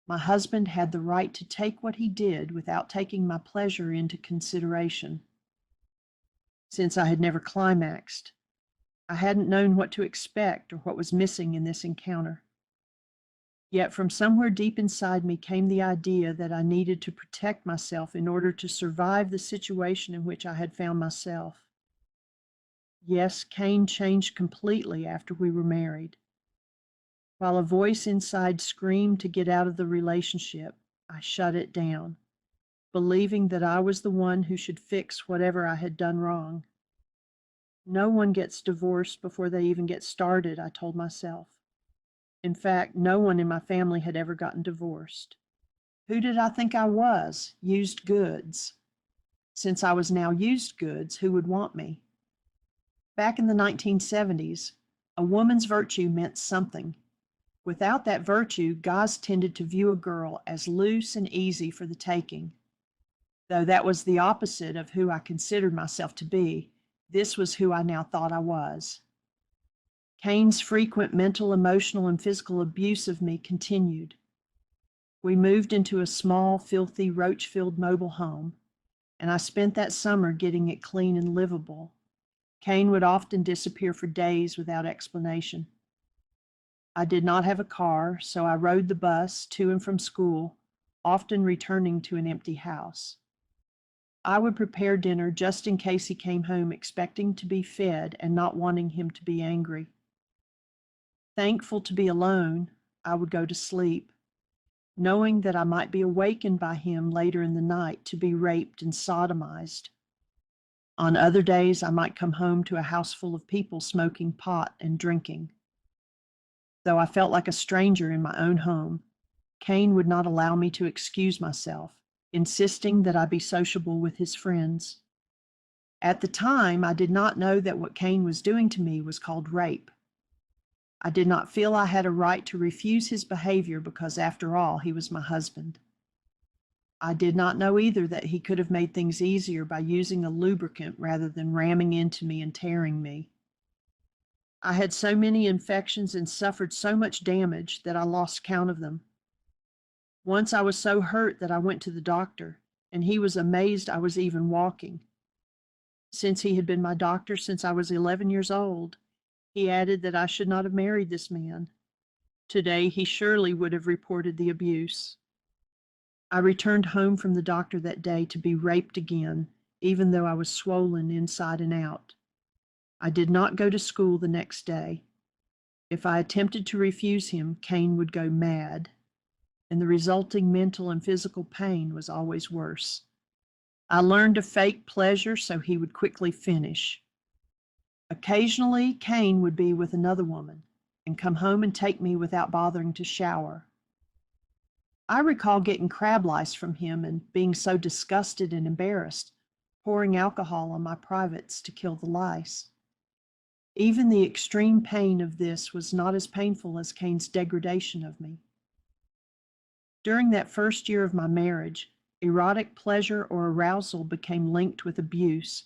my husband had the right to take what he did without taking my pleasure into consideration. Since I had never climaxed, I hadn't known what to expect or what was missing in this encounter. Yet from somewhere deep inside me came the idea that I needed to protect myself in order to survive the situation in which I had found myself. Yes, Kane changed completely after we were married. While a voice inside screamed to get out of the relationship, I shut it down, believing that I was the one who should fix whatever I had done wrong. No one gets divorced before they even get started, I told myself. In fact, no one in my family had ever gotten divorced. Who did I think I was? Used goods. Since I was now used goods, who would want me? Back in the 1970s, a woman's virtue meant something. Without that virtue, guys tended to view a girl as loose and easy for the taking. Though that was the opposite of who I considered myself to be, this was who I now thought I was. Kane's frequent mental, emotional, and physical abuse of me continued. We moved into a small, filthy, roach-filled mobile home, and I spent that summer getting it clean and livable. Kane would often disappear for days without explanation. I did not have a car, so I rode the bus to and from school, often returning to an empty house. I would prepare dinner just in case he came home expecting to be fed and not wanting him to be angry. Thankful to be alone, I would go to sleep, knowing that I might be awakened by him later in the night to be raped and sodomized. On other days, I might come home to a house full of people smoking pot and drinking. Though I felt like a stranger in my own home, Cain would not allow me to excuse myself, insisting that I be sociable with his friends. At the time, I did not know that what Cain was doing to me was called rape. I did not feel I had a right to refuse his behavior because, after all, he was my husband. I did not know either that he could have made things easier by using a lubricant rather than ramming into me and tearing me. I had so many infections and suffered so much damage that I lost count of them. Once I was so hurt that I went to the doctor, and he was amazed I was even walking. Since he had been my doctor since I was 11 years old, he added that I should not have married this man. Today, he surely would have reported the abuse. I returned home from the doctor that day to be raped again, even though I was swollen inside and out. I did not go to school the next day. If I attempted to refuse him, Cain would go mad, and the resulting mental and physical pain was always worse. I learned to fake pleasure so he would quickly finish. Occasionally, Cain would be with another woman and come home and take me without bothering to shower. I recall getting crab lice from him and being so disgusted and embarrassed, pouring alcohol on my privates to kill the lice. Even the extreme pain of this was not as painful as Cain's degradation of me. During that first year of my marriage, erotic pleasure or arousal became linked with abuse.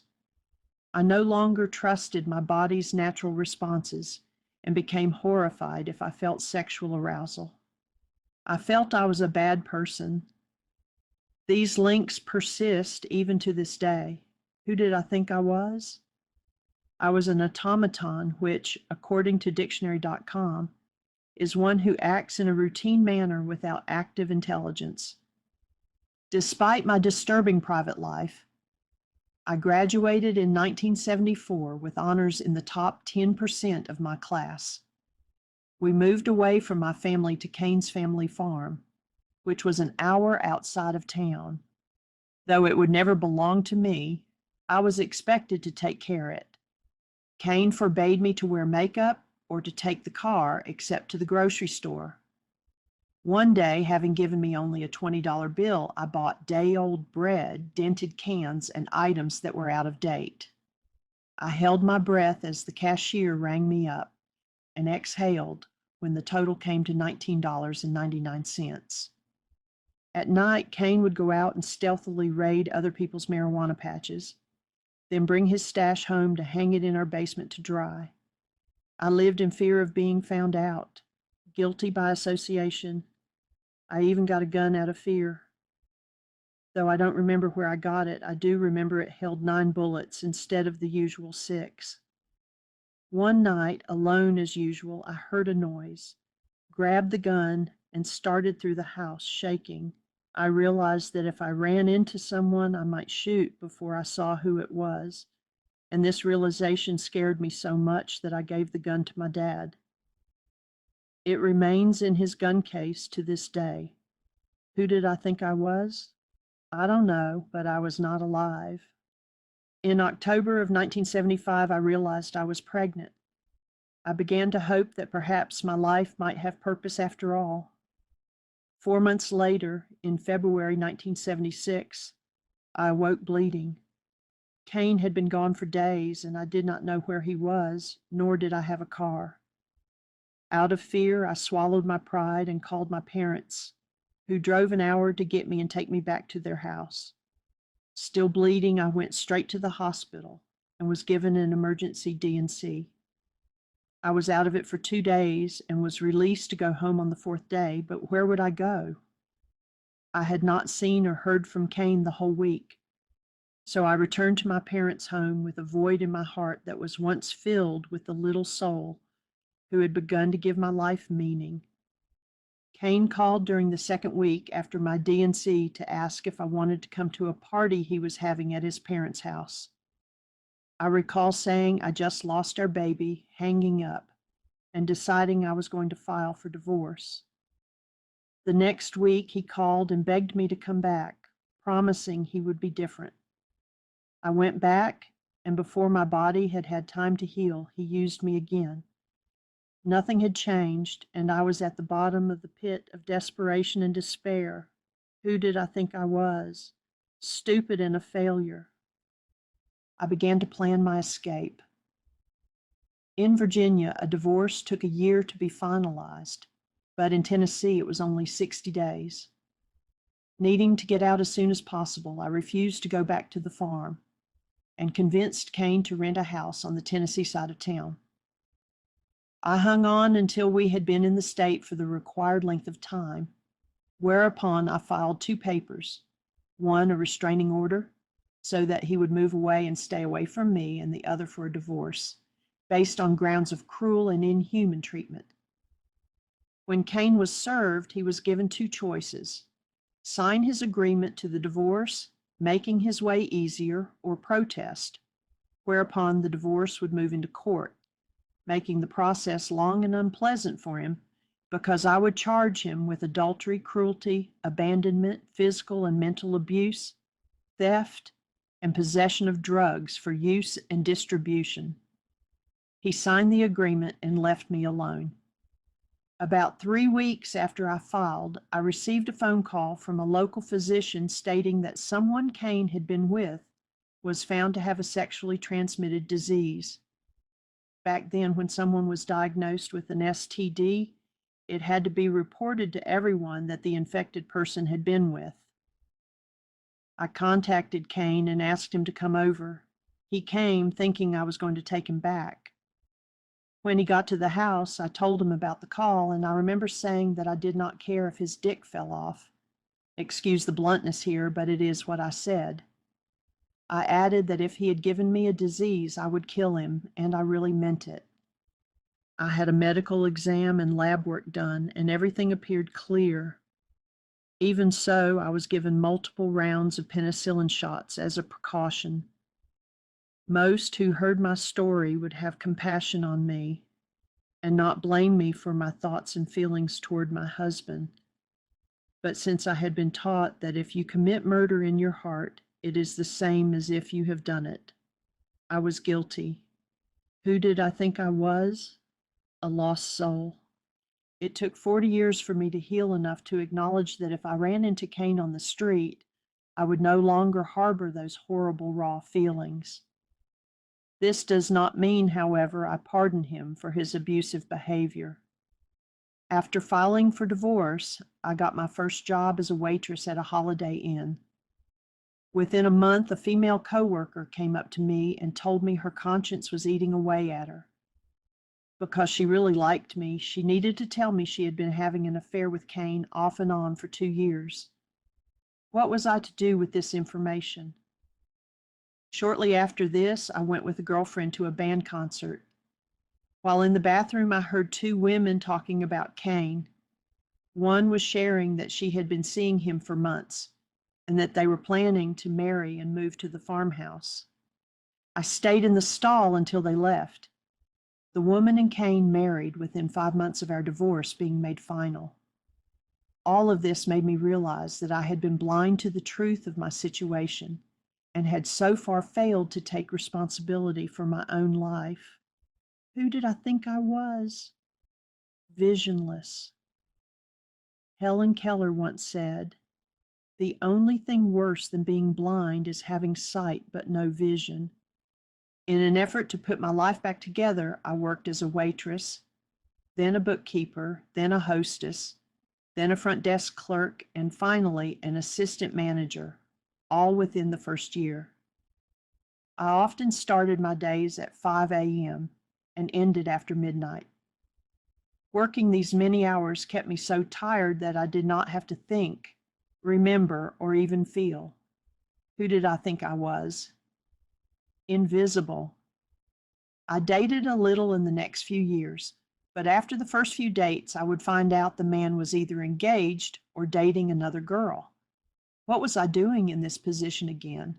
I no longer trusted my body's natural responses and became horrified if I felt sexual arousal. I felt I was a bad person. These links persist even to this day. Who did I think I was? I was an automaton, which, according to dictionary.com, is one who acts in a routine manner without active intelligence. Despite my disturbing private life, I graduated in 1974 with honors in the top 10% of my class. We moved away from my family to Cain's family farm, which was an hour outside of town. Though it would never belong to me, I was expected to take care of it. Cain forbade me to wear makeup or to take the car except to the grocery store. One day, having given me only a $20 bill, I bought day-old bread, dented cans, and items that were out of date. I held my breath as the cashier rang me up and exhaled when the total came to $19.99. At night, Cain would go out and stealthily raid other people's marijuana patches, then bring his stash home to hang it in our basement to dry. I lived in fear of being found out, guilty by association. I even got a gun out of fear. Though I don't remember where I got it, I do remember it held 9 bullets instead of the usual 6. One night, alone as usual, I heard a noise, grabbed the gun, and started through the house, shaking. I realized that if I ran into someone, I might shoot before I saw who it was, and this realization scared me so much that I gave the gun to my dad. It remains in his gun case to this day. Who did I think I was? I don't know, but I was not alive. In October of 1975, I realized I was pregnant. I began to hope that perhaps my life might have purpose after all. 4 months later, in February 1976, I awoke bleeding. Cain had been gone for days, and I did not know where he was, nor did I have a car. Out of fear, I swallowed my pride and called my parents, who drove an hour to get me and take me back to their house. Still bleeding, I went straight to the hospital and was given an emergency D&C. I was out of it for 2 days and was released to go home on the 4th day, but where would I go? I had not seen or heard from Cain the whole week, so I returned to my parents' home with a void in my heart that was once filled with the little soul who had begun to give my life meaning. Kane called during the second week after my D&C to ask if I wanted to come to a party he was having at his parents' house. I recall saying I just lost our baby, hanging up, and deciding I was going to file for divorce. The next week, he called and begged me to come back, promising he would be different. I went back, and before my body had had time to heal, he used me again. Nothing had changed, and I was at the bottom of the pit of desperation and despair. Who did I think I was? Stupid and a failure. I began to plan my escape. In Virginia, a divorce took a year to be finalized, but in Tennessee, it was only 60 days. Needing to get out as soon as possible, I refused to go back to the farm and convinced Kane to rent a house on the Tennessee side of town. I hung on until we had been in the state for the required length of time, whereupon I filed 2 papers, one a restraining order, so that he would move away and stay away from me, and the other for a divorce, based on grounds of cruel and inhuman treatment. When Kane was served, he was given 2 choices: sign his agreement to the divorce, making his way easier, or protest, whereupon the divorce would move into court, making the process long and unpleasant for him because I would charge him with adultery, cruelty, abandonment, physical and mental abuse, theft, and possession of drugs for use and distribution. He signed the agreement and left me alone. About 3 weeks after I filed, I received a phone call from a local physician stating that someone Kane had been with was found to have a sexually transmitted disease. Back then, when someone was diagnosed with an STD, it had to be reported to everyone that the infected person had been with. I contacted Kane and asked him to come over. He came, thinking I was going to take him back. When he got to the house, I told him about the call, and I remember saying that I did not care if his dick fell off. Excuse the bluntness here, but it is what I said. I added that if he had given me a disease, I would kill him, and I really meant it. I had a medical exam and lab work done, and everything appeared clear. Even so, I was given multiple rounds of penicillin shots as a precaution. Most who heard my story would have compassion on me and not blame me for my thoughts and feelings toward my husband. But since I had been taught that if you commit murder in your heart, it is the same as if you have done it, I was guilty. Who did I think I was? A lost soul. It took 40 years for me to heal enough to acknowledge that if I ran into Kane on the street, I would no longer harbor those horrible, raw feelings. This does not mean, however, I pardon him for his abusive behavior. After filing for divorce, I got my first job as a waitress at a Holiday Inn. Within a month, a female coworker came up to me and told me her conscience was eating away at her. Because she really liked me, she needed to tell me she had been having an affair with Kane off and on for 2 years. What was I to do with this information? Shortly after this, I went with a girlfriend to a band concert. While in the bathroom, I heard 2 women talking about Kane. One was sharing that she had been seeing him for months and that they were planning to marry and move to the farmhouse. I stayed in the stall until they left. The woman and Kane married within 5 months of our divorce being made final. All of this made me realize that I had been blind to the truth of my situation and had so far failed to take responsibility for my own life. Who did I think I was? Visionless. Helen Keller once said, "The only thing worse than being blind is having sight but no vision." In an effort to put my life back together, I worked as a waitress, then a bookkeeper, then a hostess, then a front desk clerk, and finally an assistant manager, all within the first year. I often started my days at 5 a.m. and ended after midnight. Working these many hours kept me so tired that I did not have to think, remember, or even feel. Who did I think I was? Invisible. I dated a little in the next few years, But after the first few dates, I would find out the man was either engaged or dating another girl. What was I doing in this position again?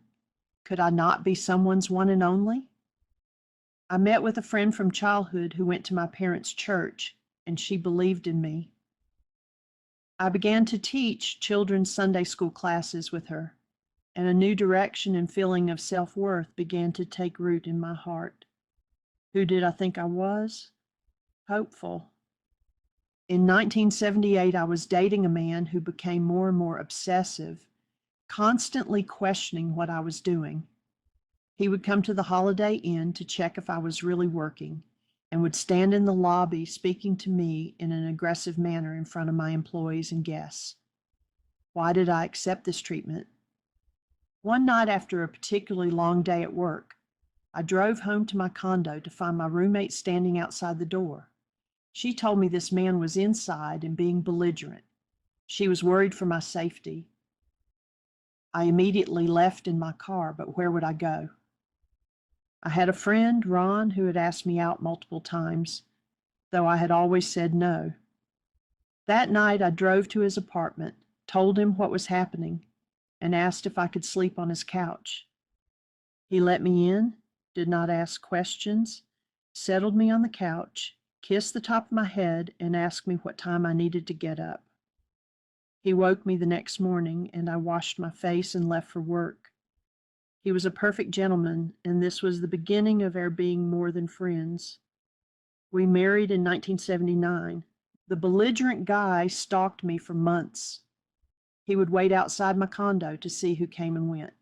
Could I not be someone's one and only? I met with a friend from childhood who went to my parents' church, and she believed in me. I began to teach children's Sunday school classes with her, and a new direction and feeling of self-worth began to take root in my heart. Who did I think I was? Hopeful. In 1978, I was dating a man who became more and more obsessive, constantly questioning what I was doing. He would come to the Holiday Inn to check if I was really working, and would stand in the lobby speaking to me in an aggressive manner in front of my employees and guests. Why did I accept this treatment? One night after a particularly long day at work, I drove home to my condo to find my roommate standing outside the door. She told me this man was inside and being belligerent. She was worried for my safety. I immediately left in my car, but where would I go? I had a friend, Ron, who had asked me out multiple times, though I had always said no. That night I drove to his apartment, told him what was happening, and asked if I could sleep on his couch. He let me in, did not ask questions, settled me on the couch, kissed the top of my head, and asked me what time I needed to get up. He woke me the next morning, and I washed my face and left for work. He was a perfect gentleman, and this was the beginning of our being more than friends. We married in 1979. The belligerent guy stalked me for months. He would wait outside my condo to see who came and went.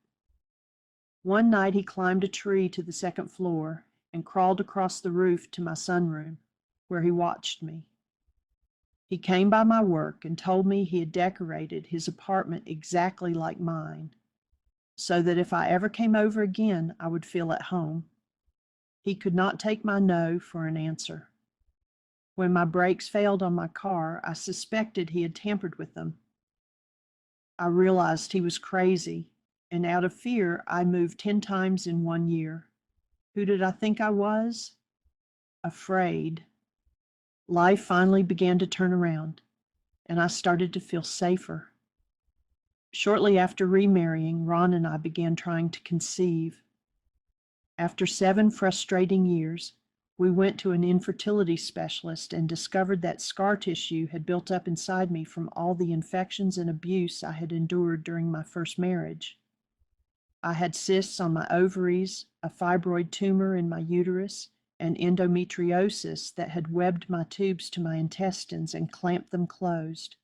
One night he climbed a tree to the second floor and crawled across the roof to my sunroom, where he watched me. He came by my work and told me he had decorated his apartment exactly like mine, so that if I ever came over again, I would feel at home. He could not take my no for an answer. When my brakes failed on my car, I suspected he had tampered with them. I realized he was crazy, and out of fear, I moved 10 times in 1 year. Who did I think I was? Afraid. Life finally began to turn around, and I started to feel safer. Shortly after remarrying, Ron and I began trying to conceive. After 7 frustrating years, we went to an infertility specialist and discovered that scar tissue had built up inside me from all the infections and abuse I had endured during my first marriage. I had cysts on my ovaries, a fibroid tumor in my uterus, and endometriosis that had webbed my tubes to my intestines and clamped them closed.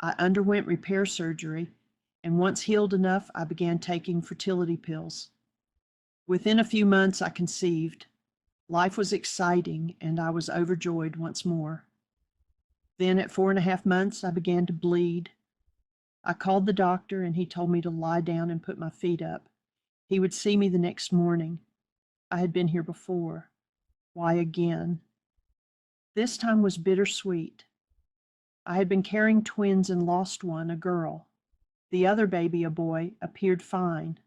I underwent repair surgery, and once healed enough, I began taking fertility pills. Within a few months, I conceived. Life was exciting, and I was overjoyed once more. Then at 4.5 months, I began to bleed. I called the doctor, and he told me to lie down and put my feet up. He would see me the next morning. I had been here before. Why again? This time was bittersweet. I had been carrying twins and lost one, a girl. The other baby, a boy, appeared fine.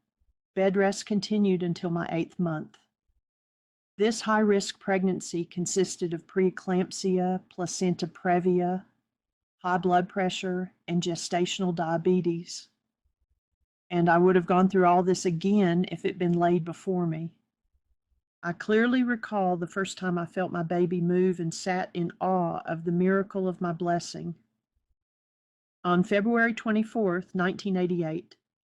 Bed rest continued until my 8th month. This high-risk pregnancy consisted of preeclampsia, placenta previa, high blood pressure, and gestational diabetes. And I would have gone through all this again if it had been laid before me. I clearly recall the first time I felt my baby move and sat in awe of the miracle of my blessing. On February 24th, 1988,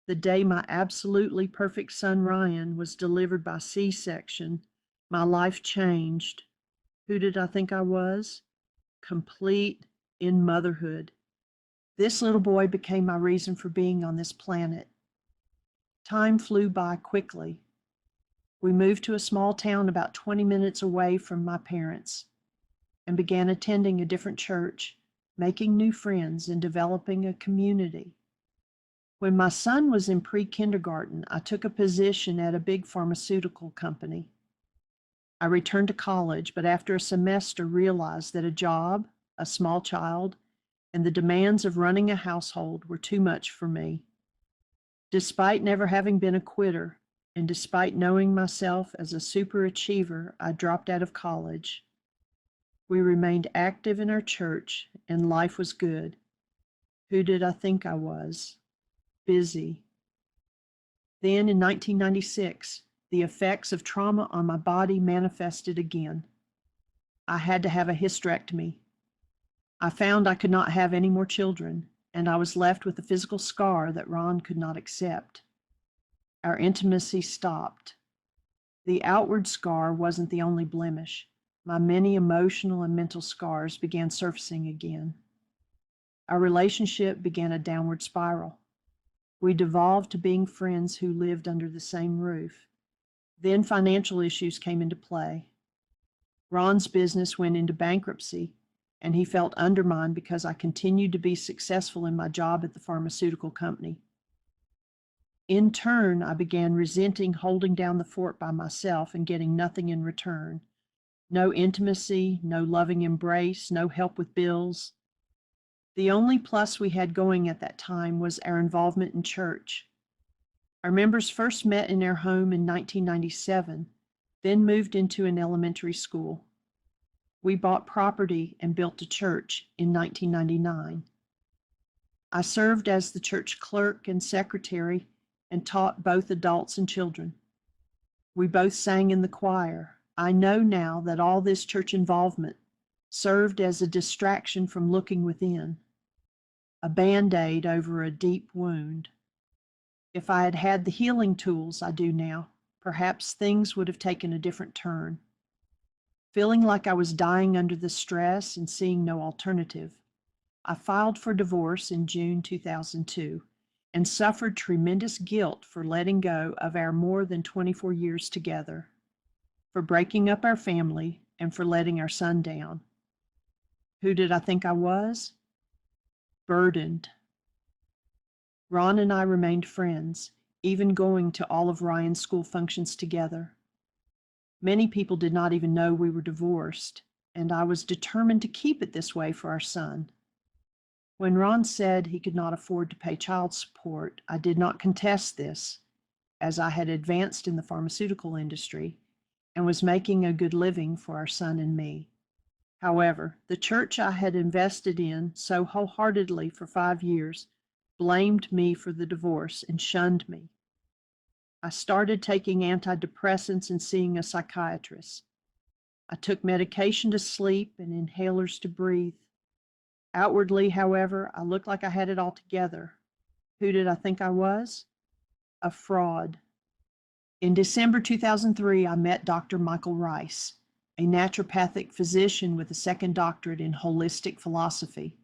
the day my absolutely perfect son Ryan was delivered by C-section, my life changed. Who did I think I was? Complete in motherhood. This little boy became my reason for being on this planet. Time flew by quickly. We moved to a small town about 20 minutes away from my parents and began attending a different church, making new friends, and developing a community. When my son was in pre-kindergarten, I took a position at a big pharmaceutical company. I returned to college, but after a semester realized that a job, a small child, and the demands of running a household were too much for me. Despite never having been a quitter, and despite knowing myself as a superachiever, I dropped out of college. We remained active in our church, and life was good. Who did I think I was? Busy. Then in 1996, the effects of trauma on my body manifested again. I had to have a hysterectomy. I found I could not have any more children, and I was left with a physical scar that Ron could not accept. Our intimacy stopped. The outward scar wasn't the only blemish. My many emotional and mental scars began surfacing again. Our relationship began a downward spiral. We devolved to being friends who lived under the same roof. Then financial issues came into play. Ron's business went into bankruptcy, and he felt undermined because I continued to be successful in my job at the pharmaceutical company. In turn, I began resenting holding down the fort by myself and getting nothing in return. No intimacy, no loving embrace, no help with bills. The only plus we had going at that time was our involvement in church. Our members first met in our home in 1997, then moved into an elementary school. We bought property and built a church in 1999. I served as the church clerk and secretary and taught both adults and children. We both sang in the choir. I know now that all this church involvement served as a distraction from looking within, a Band-Aid over a deep wound. If I had had the healing tools I do now, perhaps things would have taken a different turn. Feeling like I was dying under the stress and seeing no alternative, I filed for divorce in June 2002 and suffered tremendous guilt for letting go of our more than 24 years together, for breaking up our family, and for letting our son down. Who did I think I was? Burdened. Ron and I remained friends, even going to all of Ryan's school functions together. Many people did not even know we were divorced, and I was determined to keep it this way for our son. When Ron said he could not afford to pay child support, I did not contest this, as I had advanced in the pharmaceutical industry and was making a good living for our son and me. However, the church I had invested in so wholeheartedly for 5 years blamed me for the divorce and shunned me. I started taking antidepressants and seeing a psychiatrist. I took medication to sleep and inhalers to breathe. Outwardly, however, I looked like I had it all together. Who did I think I was? A fraud. In December 2003, I met Dr. Michael Rice, a naturopathic physician with a second doctorate in holistic philosophy.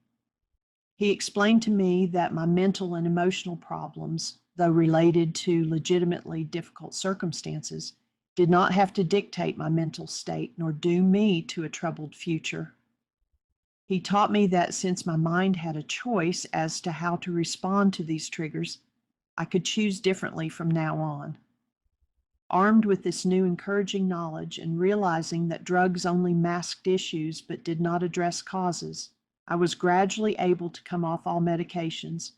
He explained to me that my mental and emotional problems, though related to legitimately difficult circumstances, did not have to dictate my mental state nor doom me to a troubled future. He taught me that since my mind had a choice as to how to respond to these triggers, I could choose differently from now on. Armed with this new encouraging knowledge and realizing that drugs only masked issues but did not address causes, I was gradually able to come off all medications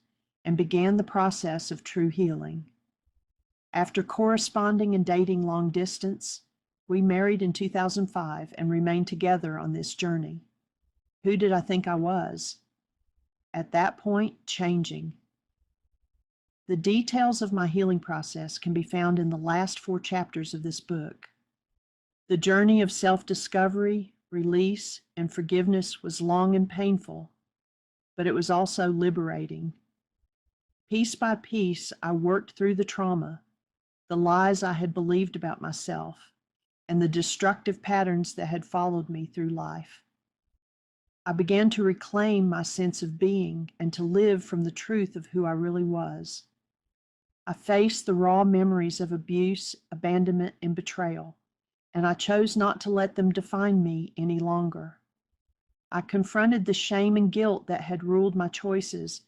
and began the process of true healing. After corresponding and dating long distance, we married in 2005 and remained together on this journey. Who did I think I was? At that point, changing. The details of my healing process can be found in the last 4 chapters of this book. The journey of self-discovery, release, and forgiveness was long and painful, but it was also liberating. Piece by piece, I worked through the trauma, the lies I had believed about myself, and the destructive patterns that had followed me through life. I began to reclaim my sense of being and to live from the truth of who I really was. I faced the raw memories of abuse, abandonment, and betrayal, and I chose not to let them define me any longer. I confronted the shame and guilt that had ruled my choices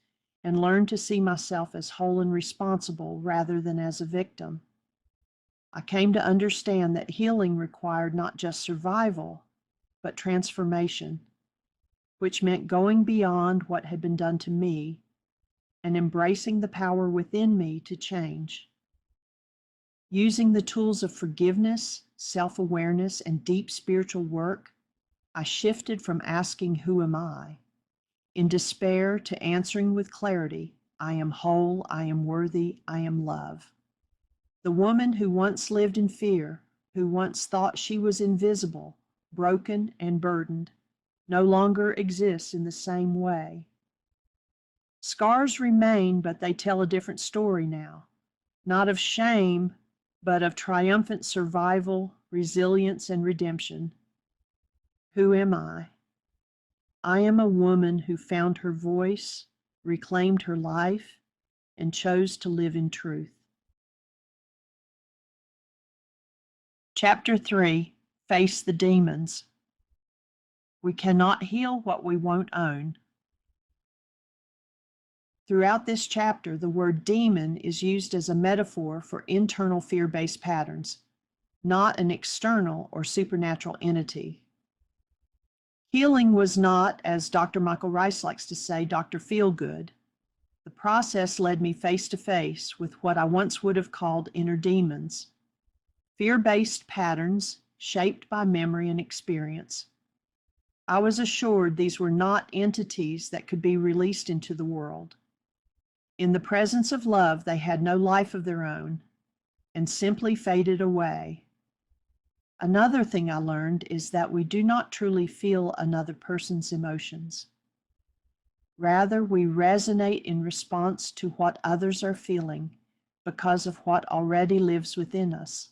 and learned to see myself as whole and responsible rather than as a victim. I came to understand that healing required not just survival, but transformation, which meant going beyond what had been done to me and embracing the power within me to change. Using the tools of forgiveness, self-awareness, and deep spiritual work, I shifted from asking, "Who am I?" in despair to answering with clarity, "I am whole, I am worthy, I am love." The woman who once lived in fear, who once thought she was invisible, broken, and burdened, no longer exists in the same way. Scars remain, but they tell a different story now. Not of shame, but of triumphant survival, resilience, and redemption. Who am I? I am a woman who found her voice, reclaimed her life, and chose to live in truth. Chapter 3, Face the Demons. We cannot heal what we won't own. Throughout this chapter, the word demon is used as a metaphor for internal fear-based patterns, not an external or supernatural entity. Healing was not, as Dr. Michael Rice likes to say, Dr. Feelgood. The process led me face to face with what I once would have called inner demons, fear-based patterns shaped by memory and experience. I was assured these were not entities that could be released into the world. In the presence of love, they had no life of their own and simply faded away. Another thing I learned is that we do not truly feel another person's emotions. Rather, we resonate in response to what others are feeling because of what already lives within us.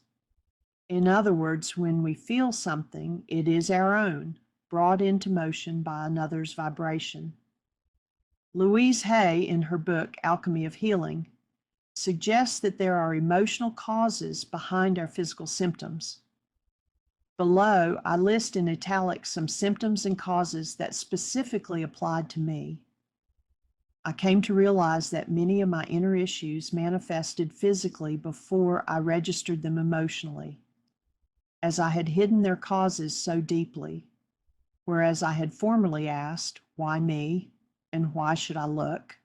In other words, when we feel something, it is our own, brought into motion by another's vibration. Louise Hay, in her book Alchemy of Healing, suggests that there are emotional causes behind our physical symptoms. Below, I list in italics some symptoms and causes that specifically applied to me. I came to realize that many of my inner issues manifested physically before I registered them emotionally, as I had hidden their causes so deeply, whereas I had formerly asked, "Why me?" and "Why should I look?"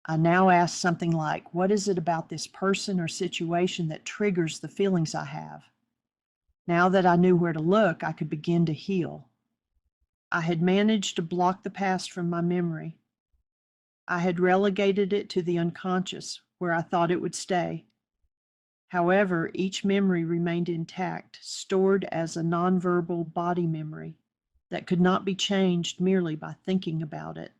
I now ask something like, "What is it about this person or situation that triggers the feelings I have?" Now that I knew where to look, I could begin to heal. I had managed to block the past from my memory. I had relegated it to the unconscious, where I thought it would stay. However, each memory remained intact, stored as a nonverbal body memory that could not be changed merely by thinking about it.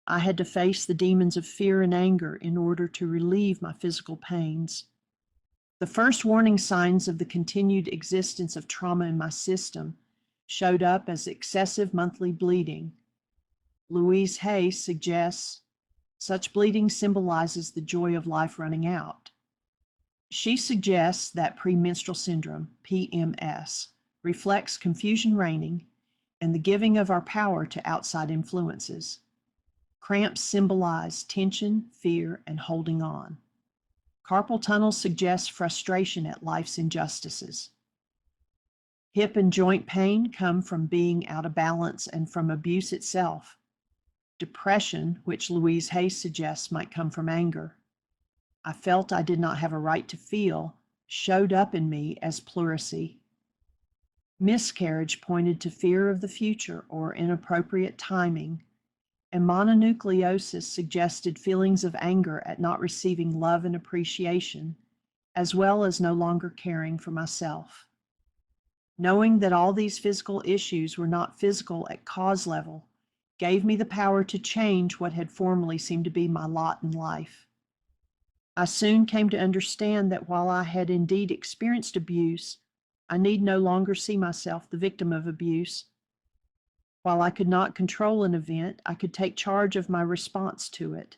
I had to face the demons of fear and anger in order to relieve my physical pains. The first warning signs of the continued existence of trauma in my system showed up as excessive monthly bleeding. Louise Hay suggests such bleeding symbolizes the joy of life running out. She suggests that premenstrual syndrome, PMS, reflects confusion reigning and the giving of our power to outside influences. Cramps symbolize tension, fear, and holding on. Carpal tunnel suggests frustration at life's injustices. Hip and joint pain come from being out of balance and from abuse itself. Depression, which Louise Hay suggests might come from anger. I felt I did not have a right to feel, showed up in me as pleurisy. Miscarriage pointed to fear of the future or inappropriate timing, and mononucleosis suggested feelings of anger at not receiving love and appreciation, as well as no longer caring for myself. Knowing that all these physical issues were not physical at cause level gave me the power to change what had formerly seemed to be my lot in life. I soon came to understand that while I had indeed experienced abuse, I need no longer see myself the victim of abuse. While I could not control an event, I could take charge of my response to it.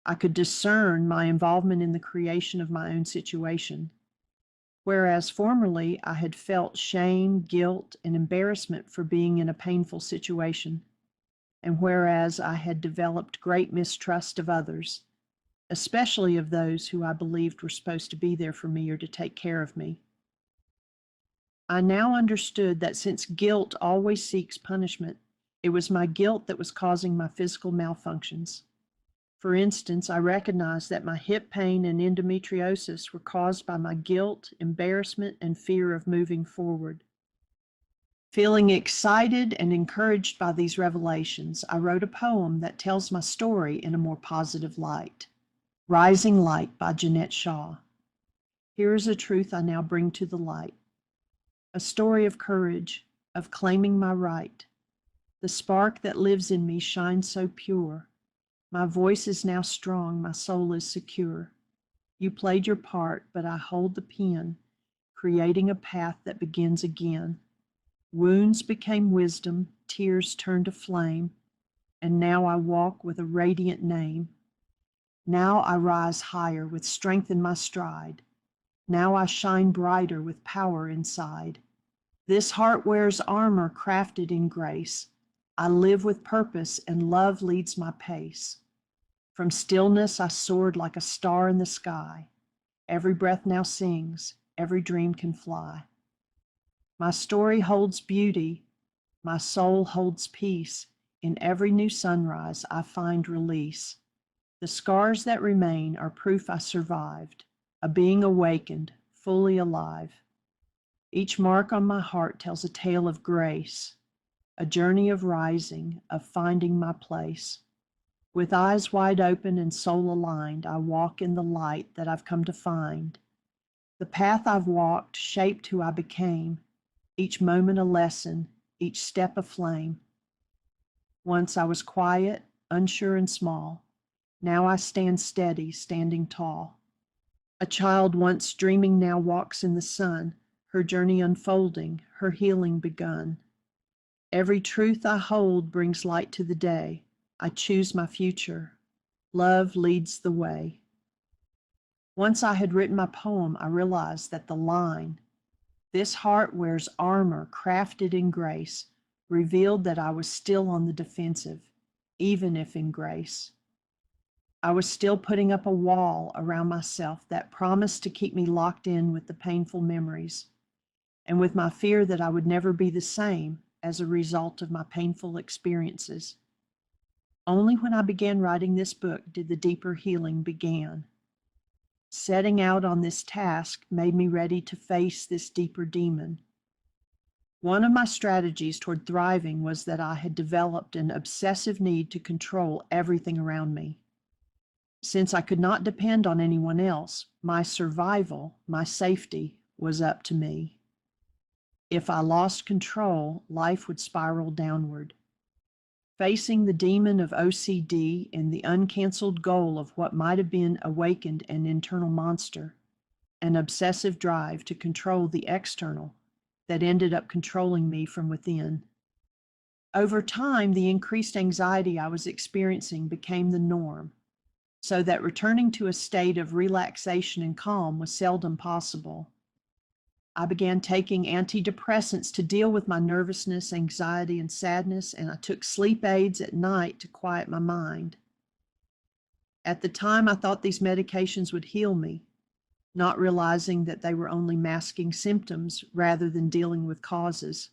I could discern my involvement in the creation of my own situation. Whereas formerly I had felt shame, guilt, and embarrassment for being in a painful situation, and whereas I had developed great mistrust of others, especially of those who I believed were supposed to be there for me or to take care of me. I now understood that since guilt always seeks punishment, it was my guilt that was causing my physical malfunctions. For instance, I recognized that my hip pain and endometriosis were caused by my guilt, embarrassment, and fear of moving forward. Feeling excited and encouraged by these revelations, I wrote a poem that tells my story in a more positive light. Rising Light by Jeanette Shaw. Here is a truth I now bring to the light. A story of courage, of claiming my right. The spark that lives in me shines so pure. My voice is now strong, my soul is secure. You played your part, but I hold the pen, creating a path that begins again. Wounds became wisdom, tears turned to flame, and now I walk with a radiant name. Now I rise higher with strength in my stride. Now I shine brighter with power inside. This heart wears armor crafted in grace. I live with purpose and love leads my pace. From stillness I soared like a star in the sky. Every breath now sings, every dream can fly. My story holds beauty, my soul holds peace. In every new sunrise I find release. The scars that remain are proof I survived, a being awakened, fully alive. Each mark on my heart tells a tale of grace, a journey of rising, of finding my place. With eyes wide open and soul aligned, I walk in the light that I've come to find. The path I've walked shaped who I became, each moment a lesson, each step a flame. Once I was quiet, unsure and small. Now I stand steady, standing tall. A child once dreaming now walks in the sun, her journey unfolding, her healing begun. Every truth I hold brings light to the day. I choose my future. Love leads the way. Once I had written my poem, I realized that the line, "This heart wears armor crafted in grace," revealed that I was still on the defensive, even if in grace. I was still putting up a wall around myself that promised to keep me locked in with the painful memories, and with my fear that I would never be the same as a result of my painful experiences. Only when I began writing this book did the deeper healing begin. Setting out on this task made me ready to face this deeper demon. One of my strategies toward thriving was that I had developed an obsessive need to control everything around me. Since I could not depend on anyone else, my survival, my safety, was up to me. If I lost control, life would spiral downward. Facing the demon of OCD and the uncanceled goal of what might have been awakened an internal monster, an obsessive drive to control the external that ended up controlling me from within. Over time, the increased anxiety I was experiencing became the norm, so that returning to a state of relaxation and calm was seldom possible. I began taking antidepressants to deal with my nervousness, anxiety, and sadness, and I took sleep aids at night to quiet my mind. At the time, I thought these medications would heal me, not realizing that they were only masking symptoms rather than dealing with causes.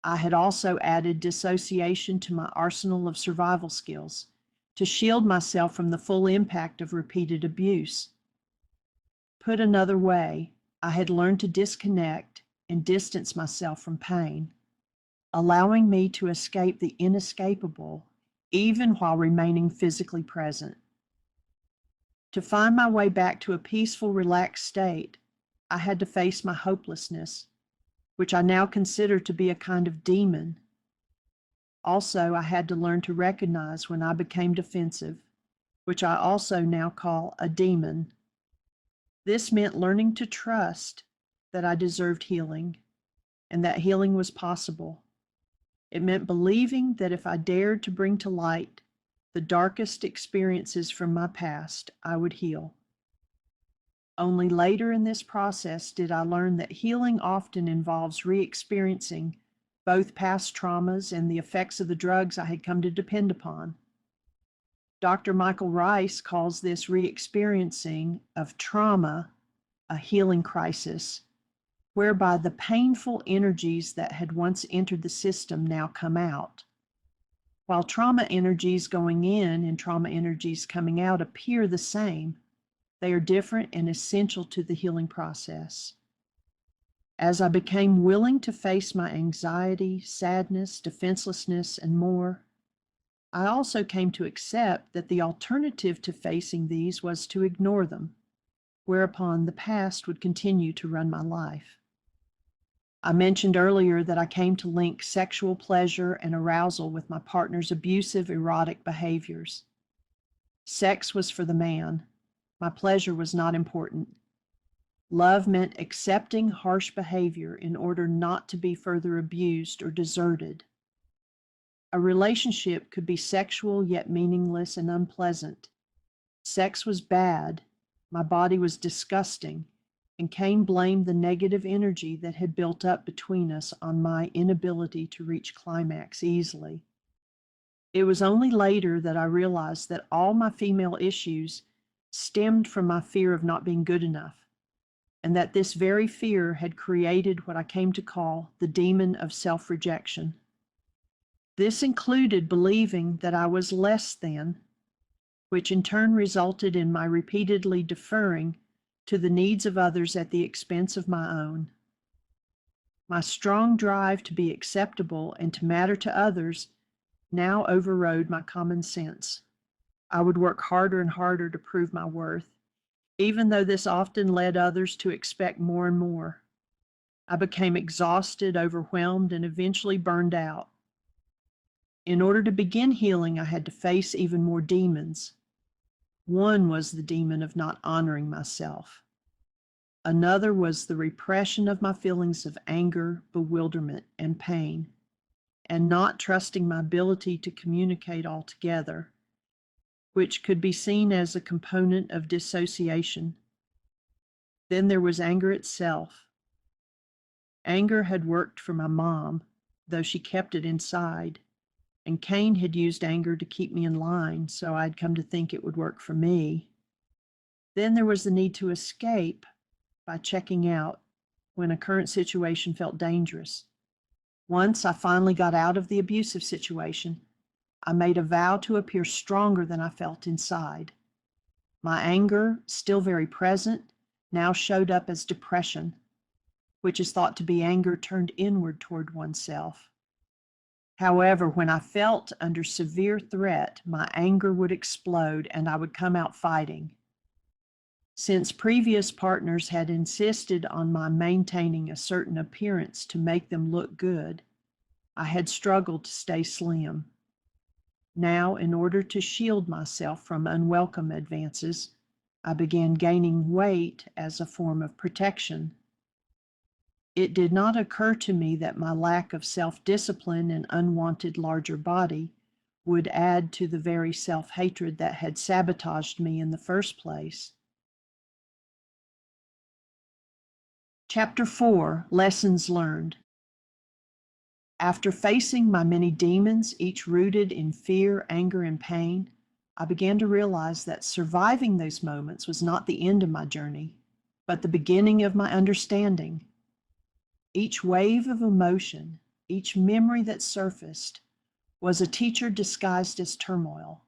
I had also added dissociation to my arsenal of survival skills to shield myself from the full impact of repeated abuse. Put another way, I had learned to disconnect and distance myself from pain, allowing me to escape the inescapable, even while remaining physically present. To find my way back to a peaceful, relaxed state, I had to face my hopelessness, which I now consider to be a kind of demon. Also, I had to learn to recognize when I became defensive, which I also now call a demon. This meant learning to trust that I deserved healing and that healing was possible. It meant believing that if I dared to bring to light the darkest experiences from my past, I would heal. Only later in this process did I learn that healing often involves re-experiencing both past traumas and the effects of the drugs I had come to depend upon. Dr. Michael Rice calls this re-experiencing of trauma a healing crisis, whereby the painful energies that had once entered the system now come out. While trauma energies going in and trauma energies coming out appear the same, they are different and essential to the healing process. As I became willing to face my anxiety, sadness, defenselessness, and more, I also came to accept that the alternative to facing these was to ignore them, whereupon the past would continue to run my life. I mentioned earlier that I came to link sexual pleasure and arousal with my partner's abusive, erotic behaviors. Sex was for the man. My pleasure was not important. Love meant accepting harsh behavior in order not to be further abused or deserted. A relationship could be sexual yet meaningless and unpleasant. Sex was bad, my body was disgusting, and Cain blamed the negative energy that had built up between us on my inability to reach climax easily. It was only later that I realized that all my female issues stemmed from my fear of not being good enough, and that this very fear had created what I came to call the demon of self-rejection. This included believing that I was less than, which in turn resulted in my repeatedly deferring to the needs of others at the expense of my own. My strong drive to be acceptable and to matter to others now overrode my common sense. I would work harder and harder to prove my worth, even though this often led others to expect more and more. I became exhausted, overwhelmed, and eventually burned out. In order to begin healing, I had to face even more demons. One was the demon of not honoring myself. Another was the repression of my feelings of anger, bewilderment, and pain, and not trusting my ability to communicate altogether, which could be seen as a component of dissociation. Then there was anger itself. Anger had worked for my mom, though she kept it inside, and Cain had used anger to keep me in line, so I'd come to think it would work for me. Then there was the need to escape by checking out when a current situation felt dangerous. Once I finally got out of the abusive situation, I made a vow to appear stronger than I felt inside. My anger, still very present, now showed up as depression, which is thought to be anger turned inward toward oneself. However, when I felt under severe threat, my anger would explode and I would come out fighting. Since previous partners had insisted on my maintaining a certain appearance to make them look good, I had struggled to stay slim. Now, in order to shield myself from unwelcome advances, I began gaining weight as a form of protection. It did not occur to me that my lack of self-discipline and unwanted larger body would add to the very self-hatred that had sabotaged me in the first place. Chapter 4, Lessons Learned. After facing my many demons, each rooted in fear, anger, and pain, I began to realize that surviving those moments was not the end of my journey, but the beginning of my understanding. Each wave of emotion, each memory that surfaced, was a teacher disguised as turmoil.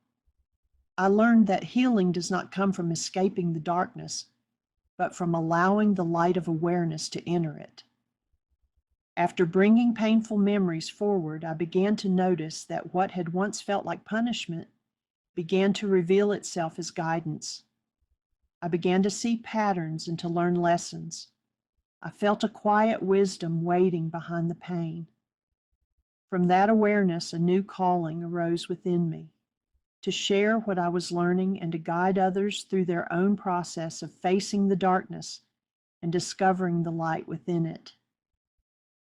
I learned that healing does not come from escaping the darkness, but from allowing the light of awareness to enter it. After bringing painful memories forward, I began to notice that what had once felt like punishment began to reveal itself as guidance. I began to see patterns and to learn lessons. I felt a quiet wisdom waiting behind the pain. From that awareness, a new calling arose within me, to share what I was learning and to guide others through their own process of facing the darkness and discovering the light within it.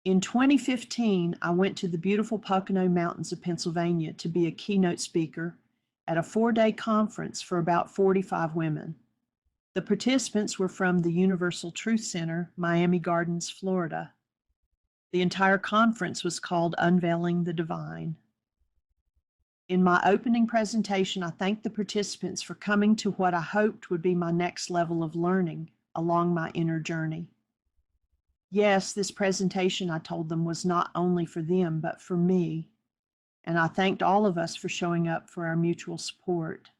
In 2015, I went to the beautiful Pocono Mountains of Pennsylvania to be a keynote speaker at a 4-day conference for about 45 women. The participants were from the Universal Truth Center, Miami Gardens, Florida. The entire conference was called Unveiling the Divine. In my opening presentation, I thanked the participants for coming to what I hoped would be my next level of learning along my inner journey. Yes, this presentation, I told them, was not only for them, but for me, and I thanked all of us for showing up for our mutual support.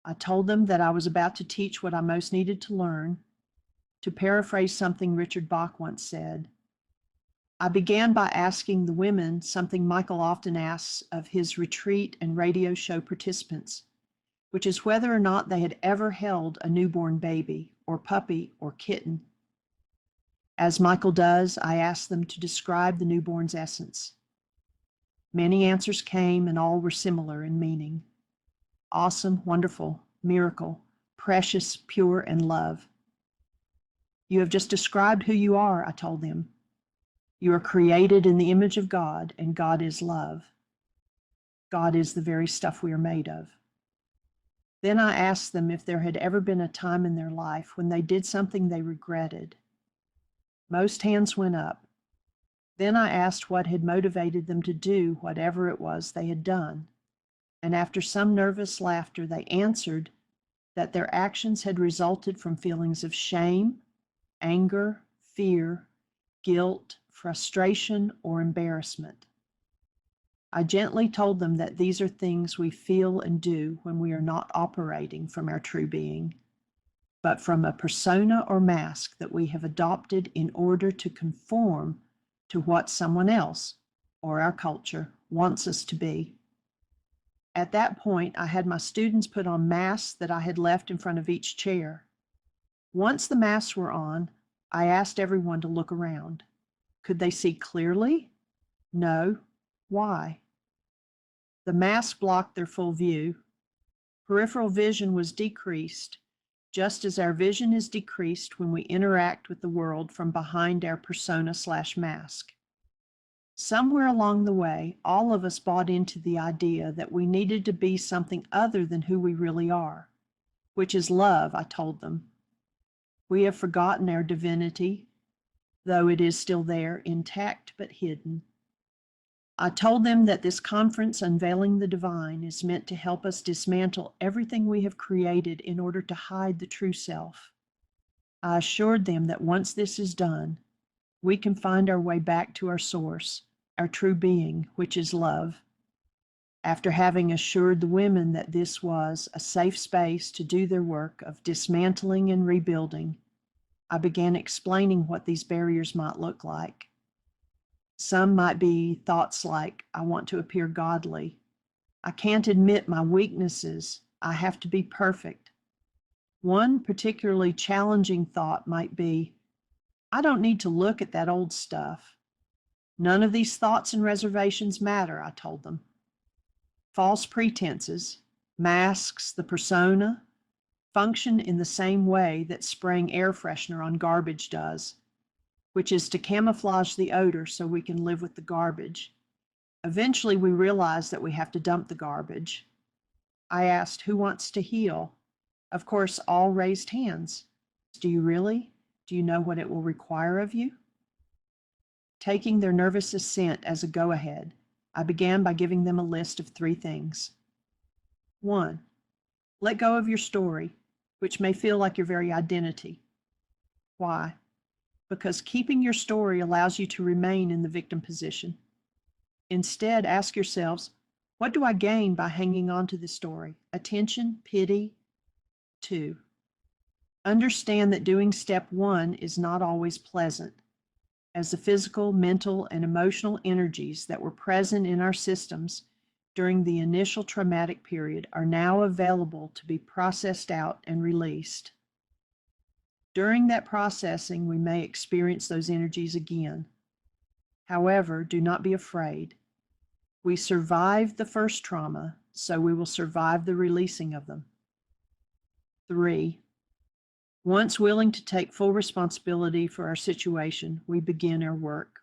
I told them that I was about to teach what I most needed to learn, To paraphrase something Richard Bach once said, I began by asking the women something Michael often asks of his retreat and radio show participants, which is whether or not they had ever held a newborn baby or puppy or kitten. As Michael does, I asked them to describe the newborn's essence. Many answers came, and all were similar in meaning. Awesome, wonderful, miracle, precious, pure, and love. You have just described who you are, I told them. You are created in the image of God, and God is love. God is the very stuff we are made of. Then I asked them if there had ever been a time in their life when they did something they regretted. Most hands went up. Then I asked what had motivated them to do whatever it was they had done. And after some nervous laughter, they answered that their actions had resulted from feelings of shame, anger, fear, guilt, frustration, or embarrassment. I gently told them that these are things we feel and do when we are not operating from our true being, but from a persona or mask that we have adopted in order to conform to what someone else, or our culture, wants us to be. At that point, I had my students put on masks that I had left in front of each chair. Once the masks were on, I asked everyone to look around. Could they see clearly? No. Why? The mask blocked their full view. Peripheral vision was decreased, just as our vision is decreased when we interact with the world from behind our persona/mask. Somewhere along the way, all of us bought into the idea that we needed to be something other than who we really are, which is love, I told them. We have forgotten our divinity, though it is still there, intact but hidden. I told them that this conference, Unveiling the Divine, is meant to help us dismantle everything we have created in order to hide the true self. I assured them that once this is done, we can find our way back to our source, our true being, which is love. After having assured the women that this was a safe space to do their work of dismantling and rebuilding, I began explaining what these barriers might look like. Some might be thoughts like, I want to appear godly. I can't admit my weaknesses. I have to be perfect. One particularly challenging thought might be, I don't need to look at that old stuff. None of these thoughts and reservations matter, I told them. False pretenses, masks, the persona, function in the same way that spraying air freshener on garbage does, which is to camouflage the odor so we can live with the garbage. Eventually, we realize that we have to dump the garbage. I asked, who wants to heal? Of course, all raised hands. Do you really? Do you know what it will require of you? Taking their nervous assent as a go-ahead, I began by giving them a list of 3 things. 1, let go of your story, which may feel like your very identity. Why? Because keeping your story allows you to remain in the victim position. Instead, ask yourselves, what do I gain by hanging on to this story? Attention, pity? 2, understand that doing step 1 is not always pleasant, as the physical, mental, and emotional energies that were present in our systems during the initial traumatic period are now available to be processed out and released. During that processing, we may experience those energies again. However, do not be afraid. We survived the first trauma, so we will survive the releasing of them. 3, once willing to take full responsibility for our situation, we begin our work.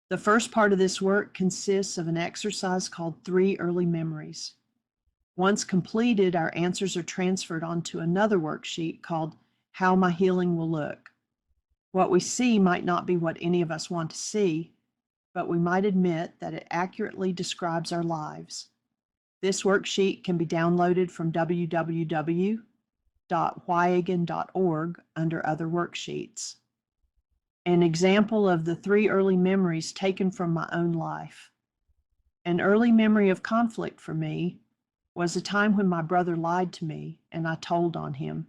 The first part of this work consists of an exercise called 3 early memories. Once completed, our answers are transferred onto another worksheet called How My Healing Will Look. What we see might not be what any of us want to see, but we might admit that it accurately describes our lives. This worksheet can be downloaded from www.whyagan.org under Other Worksheets. An example of the 3 early memories taken from my own life. An early memory of conflict for me was a time when my brother lied to me and I told on him.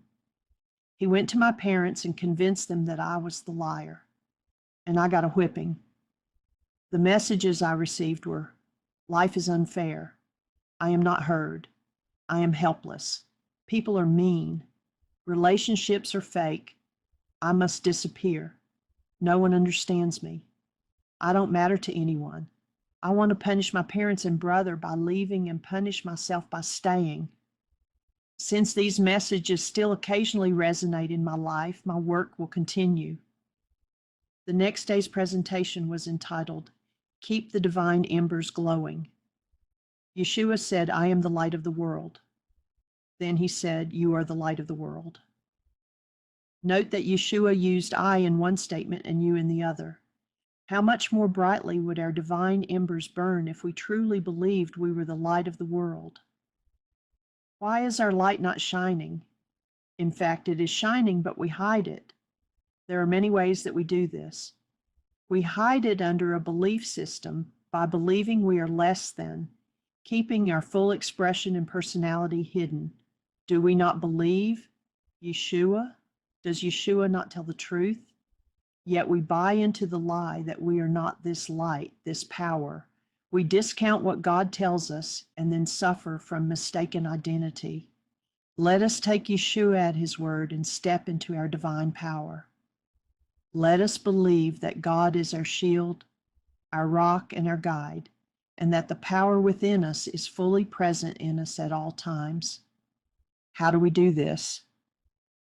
He went to my parents and convinced them that I was the liar, and I got a whipping. The messages I received were, life is unfair. I am not heard. I am helpless. People are mean. Relationships are fake. I must disappear. No one understands me. I don't matter to anyone. I want to punish my parents and brother by leaving and punish myself by staying. Since these messages still occasionally resonate in my life, my work will continue. The next day's presentation was entitled, Keep the Divine Embers Glowing. Yeshua said, I am the light of the world. Then he said, you are the light of the world. Note that Yeshua used I in one statement and you in the other. How much more brightly would our divine embers burn if we truly believed we were the light of the world? Why is our light not shining? In fact, it is shining, but we hide it. There are many ways that we do this. We hide it under a belief system by believing we are less than, keeping our full expression and personality hidden. Do we not believe Yeshua? Does Yeshua not tell the truth? Yet we buy into the lie that we are not this light, this power. We discount what God tells us and then suffer from mistaken identity. Let us take Yeshua at his word and step into our divine power. Let us believe that God is our shield, our rock, and our guide, and that the power within us is fully present in us at all times. How do we do this?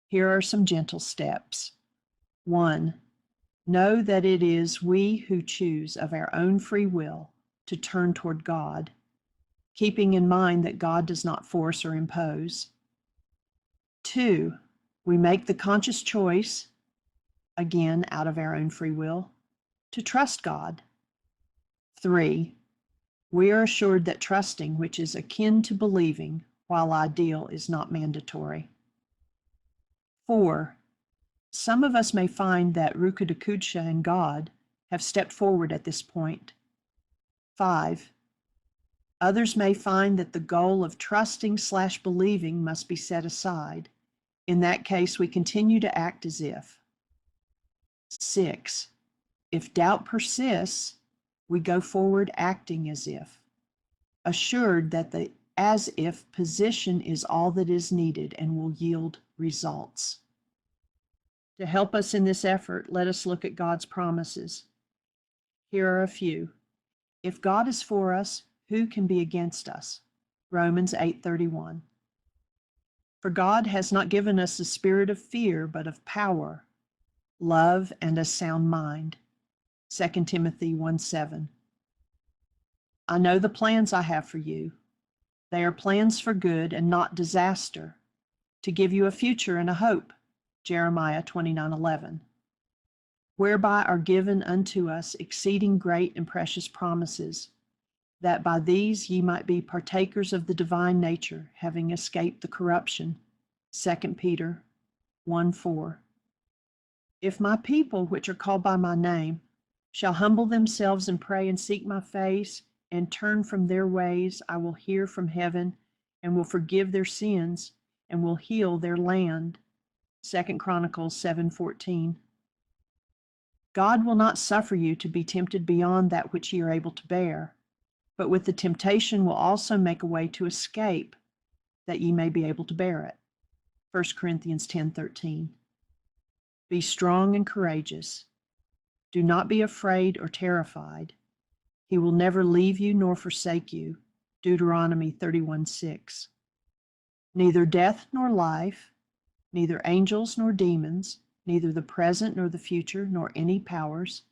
Here are some gentle steps. 1. Know that it is we who choose of our own free will to turn toward God, keeping in mind that God does not force or impose. 2. We make the conscious choice, again out of our own free will, to trust God. 3. We are assured that trusting, which is akin to believing, while ideal, is not mandatory. 4. Some of us may find that Rukudakudsha and God have stepped forward at this point. 5. Others may find that the goal of trusting/believing must be set aside. In that case, we continue to act as if. 6. If doubt persists, we go forward acting as if, assured that the as if position is all that is needed and will yield results. To help us in this effort, let us look at God's promises. Here are a few. If God is for us, who can be against us? Romans 8:31. For God has not given us a spirit of fear, but of power, love, and a sound mind. 2 Timothy 1:7. I know the plans I have for you. They are plans for good and not disaster, to give you a future and a hope. Jeremiah 29:11. Whereby are given unto us exceeding great and precious promises, that by these ye might be partakers of the divine nature, having escaped the corruption. 2 Peter 1:4. If my people, which are called by my name, shall humble themselves and pray and seek my face and turn from their ways, I will hear from heaven and will forgive their sins and will heal their land. 2 Chronicles 7:14. God will not suffer you to be tempted beyond that which ye are able to bear, but with the temptation will also make a way to escape, that ye may be able to bear it. 1 Corinthians 10:13. Be strong and courageous. Do not be afraid or terrified. He will never leave you nor forsake you. Deuteronomy 31:6. Neither death nor life, neither angels nor demons, neither the present nor the future, nor any powers,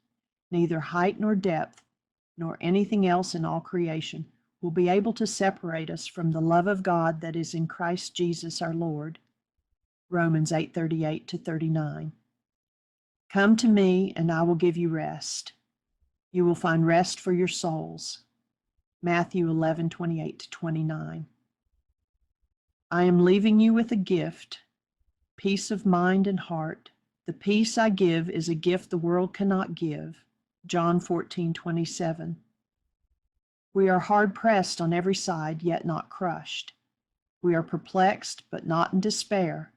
neither height nor depth, nor anything else in all creation will be able to separate us from the love of God that is in Christ Jesus our Lord. Romans 8:38-39. Come to me, and I will give you rest. You will find rest for your souls. Matthew 11:28-29. I am leaving you with a gift, peace of mind and heart. The peace I give is a gift the world cannot give. John 14:27. We are hard pressed on every side, yet not crushed. We are perplexed, but not in despair.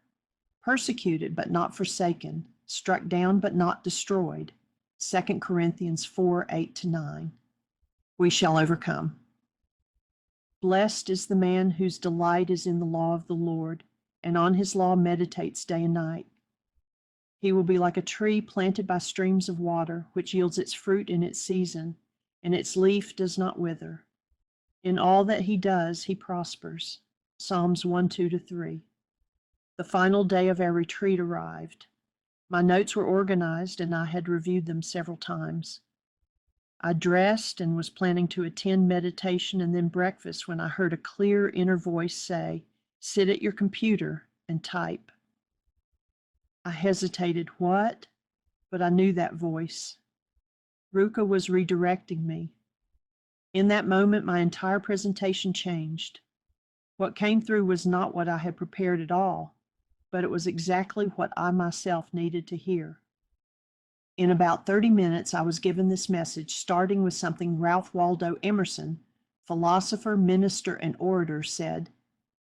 persecuted but not forsaken, struck down but not destroyed. 2 Corinthians 4:8-9. We shall overcome. Blessed is the man whose delight is in the law of the Lord, and on his law meditates day and night. He will be like a tree planted by streams of water, which yields its fruit in its season, and its leaf does not wither. In all that he does, he prospers. Psalms 1:2-3. The final day of our retreat arrived. My notes were organized, and I had reviewed them several times. I dressed and was planning to attend meditation and then breakfast when I heard a clear inner voice say, "Sit at your computer and type." I hesitated, what? But I knew that voice. Ruka was redirecting me. In that moment, my entire presentation changed. What came through was not what I had prepared at all, but it was exactly what I myself needed to hear. In about 30 minutes, I was given this message, starting with something Ralph Waldo Emerson, philosopher, minister, and orator, said,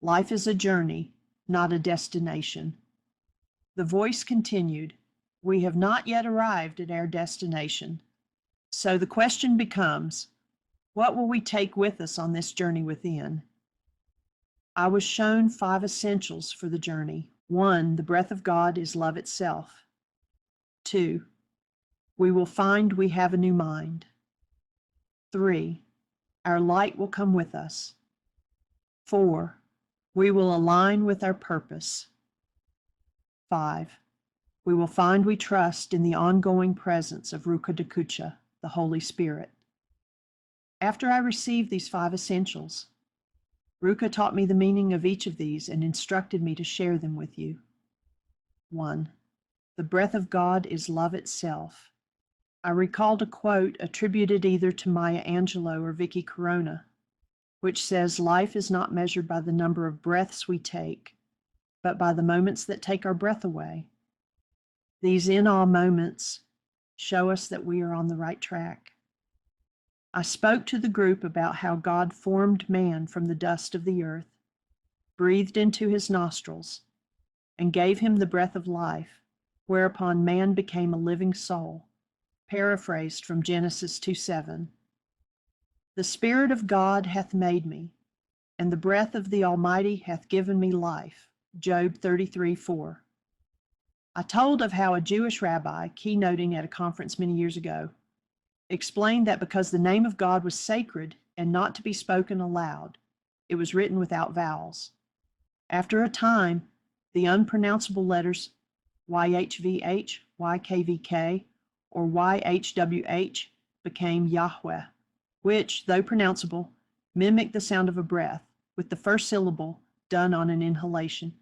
"Life is a journey, not a destination." The voice continued, "We have not yet arrived at our destination. So the question becomes, what will we take with us on this journey within?" I was shown 5 essentials for the journey. 1, the breath of God is love itself. 2, we will find we have a new mind. 3, our light will come with us. 4, we will align with our purpose. 5, we will find we trust in the ongoing presence of Ruka Dakucha, the Holy Spirit. After I received these 5 essentials, Ruka taught me the meaning of each of these and instructed me to share them with you. 1, the breath of God is love itself. I recalled a quote attributed either to Maya Angelou or Vicky Corona, which says, "Life is not measured by the number of breaths we take, but by the moments that take our breath away." These in-awe moments show us that we are on the right track. I spoke to the group about how God formed man from the dust of the earth, breathed into his nostrils, and gave him the breath of life, whereupon man became a living soul, paraphrased from Genesis 2:7. "The Spirit of God hath made me, and the breath of the Almighty hath given me life." Job 33:4. I told of how a Jewish rabbi, keynoting at a conference many years ago, explained that because the name of God was sacred and not to be spoken aloud, it was written without vowels. After a time, the unpronounceable letters YHVH, YKVK, or YHWH became Yahweh, which, though pronounceable, mimicked the sound of a breath, with the first syllable done on an inhalation,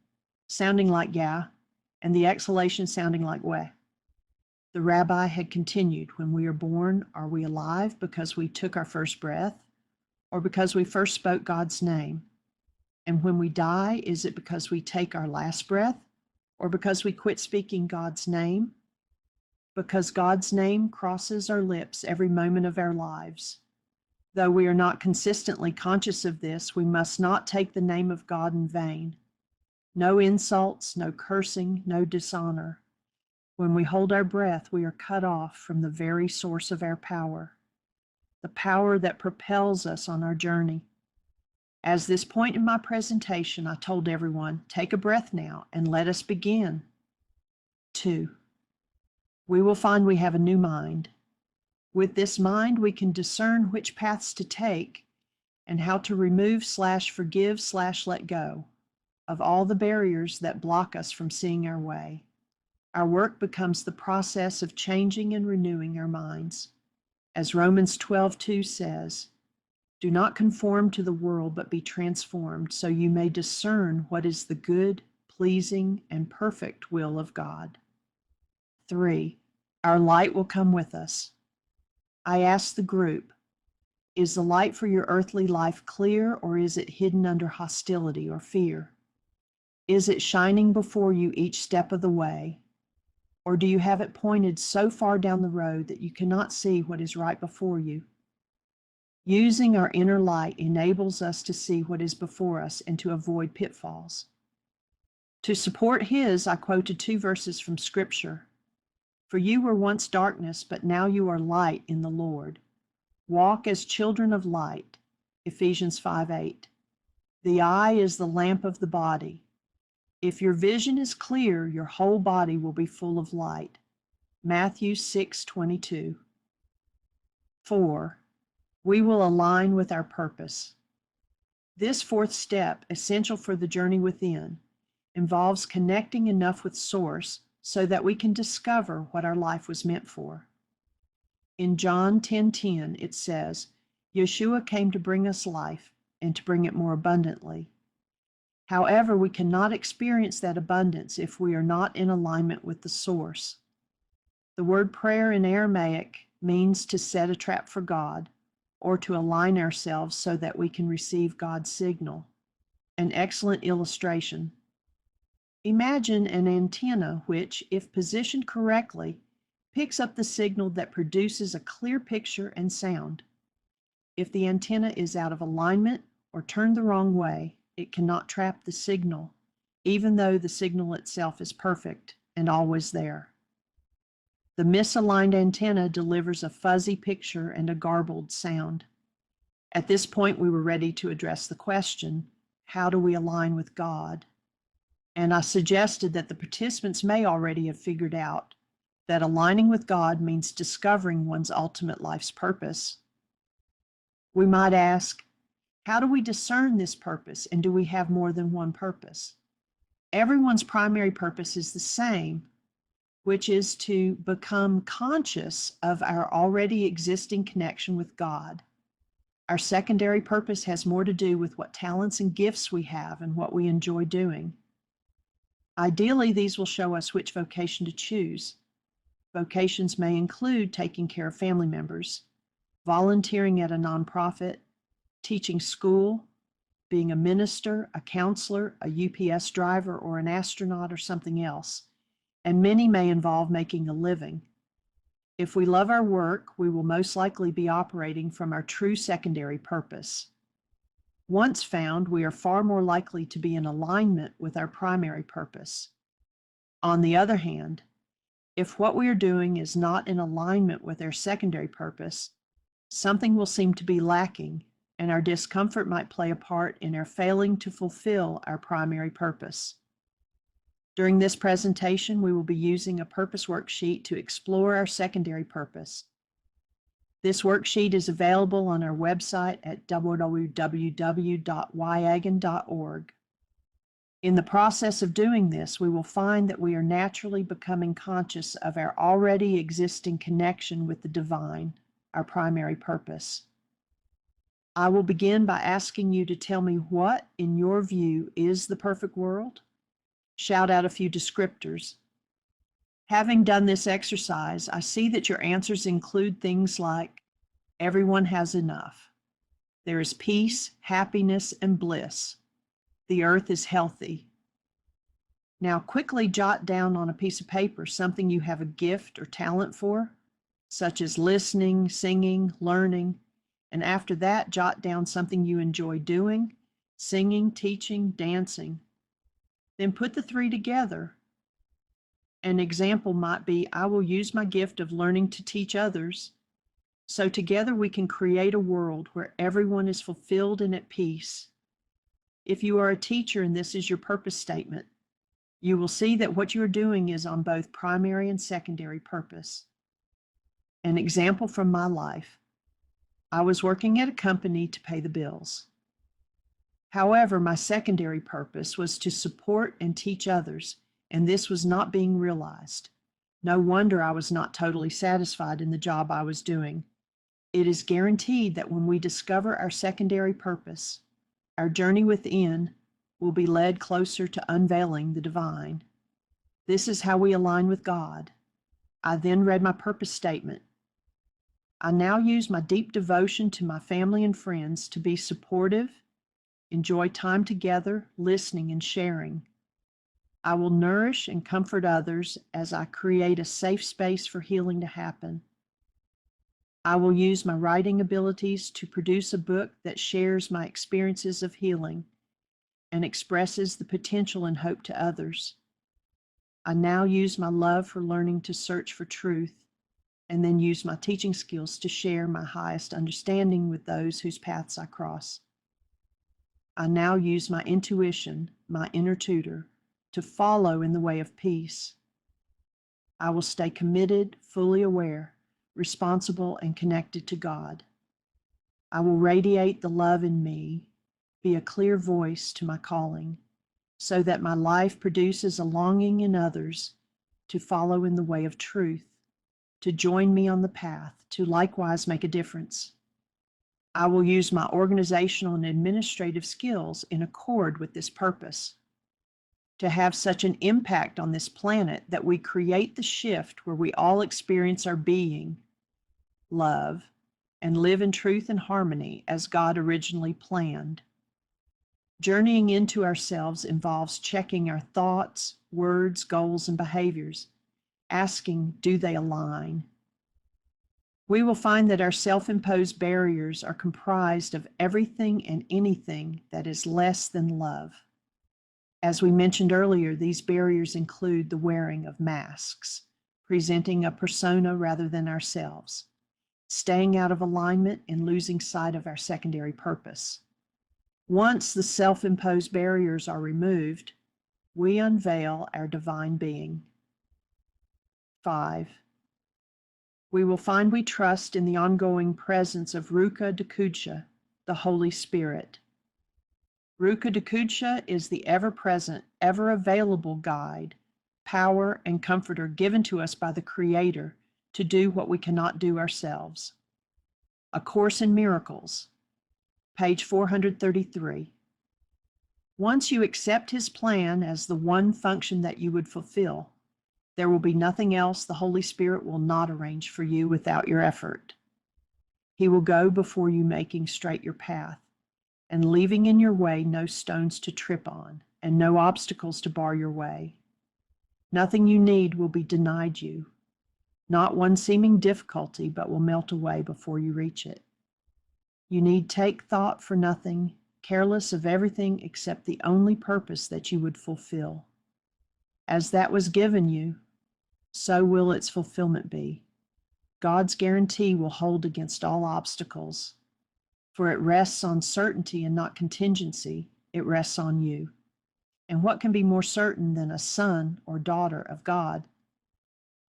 sounding like Yah, and the exhalation sounding like Weh. The rabbi had continued, when we are born, are we alive because we took our first breath, or because we first spoke God's name? And when we die, is it because we take our last breath, or because we quit speaking God's name? Because God's name crosses our lips every moment of our lives. Though we are not consistently conscious of this, we must not take the name of God in vain. No insults, no cursing, no dishonor. When we hold our breath, we are cut off from the very source of our power, the power that propels us on our journey. As this point in my presentation, I told everyone, take a breath now and let us begin. 2, we will find we have a new mind. With this mind, we can discern which paths to take and how to remove/forgive/let go of all the barriers that block us from seeing our way. Our work becomes the process of changing and renewing our minds. As Romans 12:2 says, "Do not conform to the world, but be transformed, so you may discern what is the good, pleasing, and perfect will of God." 3, our light will come with us. I asked the group, is the light for your earthly life clear, or is it hidden under hostility or fear? Is it shining before you each step of the way? Or do you have it pointed so far down the road that you cannot see what is right before you? Using our inner light enables us to see what is before us and to avoid pitfalls. To support his, I quoted 2 verses from Scripture. For you were once darkness, but now you are light in the Lord. Walk as children of light. Ephesians 5:8. The eye is the lamp of the body. If your vision is clear, your whole body will be full of light. Matthew 6:22. 4. We will align with our purpose. This 4th step, essential for the journey within, involves connecting enough with Source so that we can discover what our life was meant for. In John 10:10, it says, Yeshua came to bring us life and to bring it more abundantly. However, we cannot experience that abundance if we are not in alignment with the Source. The word prayer in Aramaic means to set a trap for God or to align ourselves so that we can receive God's signal. An excellent illustration. Imagine an antenna which, if positioned correctly, picks up the signal that produces a clear picture and sound. If the antenna is out of alignment or turned the wrong way, it cannot trap the signal, even though the signal itself is perfect and always there. The misaligned antenna delivers a fuzzy picture and a garbled sound. At this point, we were ready to address the question, how do we align with God? And I suggested that the participants may already have figured out that aligning with God means discovering one's ultimate life's purpose. We might ask, how do we discern this purpose, and do we have more than one purpose? Everyone's primary purpose is the same, which is to become conscious of our already existing connection with God. Our secondary purpose has more to do with what talents and gifts we have and what we enjoy doing. Ideally, these will show us which vocation to choose. Vocations may include taking care of family members, volunteering at a nonprofit, teaching school, being a minister, a counselor, a UPS driver, or an astronaut, or something else. And many may involve making a living. If we love our work, we will most likely be operating from our true secondary purpose. Once found, we are far more likely to be in alignment with our primary purpose. On the other hand, if what we are doing is not in alignment with our secondary purpose, something will seem to be lacking, and our discomfort might play a part in our failing to fulfill our primary purpose. During this presentation, we will be using a purpose worksheet to explore our secondary purpose. This worksheet is available on our website at www.wyagan.org. In the process of doing this, we will find that we are naturally becoming conscious of our already existing connection with the divine, our primary purpose. I will begin by asking you to tell me what, in your view, is the perfect world. Shout out a few descriptors. Having done this exercise, I see that your answers include things like everyone has enough. There is peace, happiness, and bliss. The earth is healthy. Now quickly jot down on a piece of paper something you have a gift or talent for, such as listening, singing, learning, and after that jot down something you enjoy doing, singing, teaching, dancing. Then put the 3 together. An example might be, I will use my gift of learning to teach others. So together we can create a world where everyone is fulfilled and at peace. If you are a teacher and this is your purpose statement, you will see that what you are doing is on both primary and secondary purpose. An example from my life. I was working at a company to pay the bills. However, my secondary purpose was to support and teach others, and this was not being realized. No wonder I was not totally satisfied in the job I was doing. It is guaranteed that when we discover our secondary purpose, our journey within will be led closer to unveiling the divine. This is how we align with God. I then read my purpose statement. I now use my deep devotion to my family and friends to be supportive, enjoy time together, listening and sharing. I will nourish and comfort others as I create a safe space for healing to happen. I will use my writing abilities to produce a book that shares my experiences of healing. and expresses the potential and hope to others. I now use my love for learning to search for truth and then use my teaching skills to share my highest understanding with those whose paths I cross. I now use my intuition, my inner tutor, to follow in the way of peace. I will stay committed, fully aware, responsible, and connected to God. I will radiate the love in me, be a clear voice to my calling, so that my life produces a longing in others to follow in the way of truth, to join me on the path, to likewise make a difference. I will use my organizational and administrative skills in accord with this purpose, to have such an impact on this planet that we create the shift where we all experience our being, love, and live in truth and harmony as God originally planned. Journeying into ourselves involves checking our thoughts, words, goals, and behaviors, asking, do they align? We will find that our self-imposed barriers are comprised of everything and anything that is less than love. As we mentioned earlier, these barriers include the wearing of masks, presenting a persona rather than ourselves, staying out of alignment and losing sight of our secondary purpose. Once the self-imposed barriers are removed, we unveil our divine being. 5. We will find we trust in the ongoing presence of Ruka Dakudsha, the Holy Spirit. Ruka Dakudsha is the ever-present, ever-available guide, power, and comforter given to us by the Creator to do what we cannot do ourselves. A Course in Miracles, page 433. Once you accept His plan as the one function that you would fulfill, there will be nothing else the Holy Spirit will not arrange for you without your effort. He will go before you, making straight your path, and leaving in your way no stones to trip on, and no obstacles to bar your way. Nothing you need will be denied you, not one seeming difficulty, but will melt away before you reach it. You need take thought for nothing, careless of everything except the only purpose that you would fulfill. As that was given you, so will its fulfillment be. God's guarantee will hold against all obstacles, for it rests on certainty and not contingency. It rests on you. And what can be more certain than a son or daughter of God?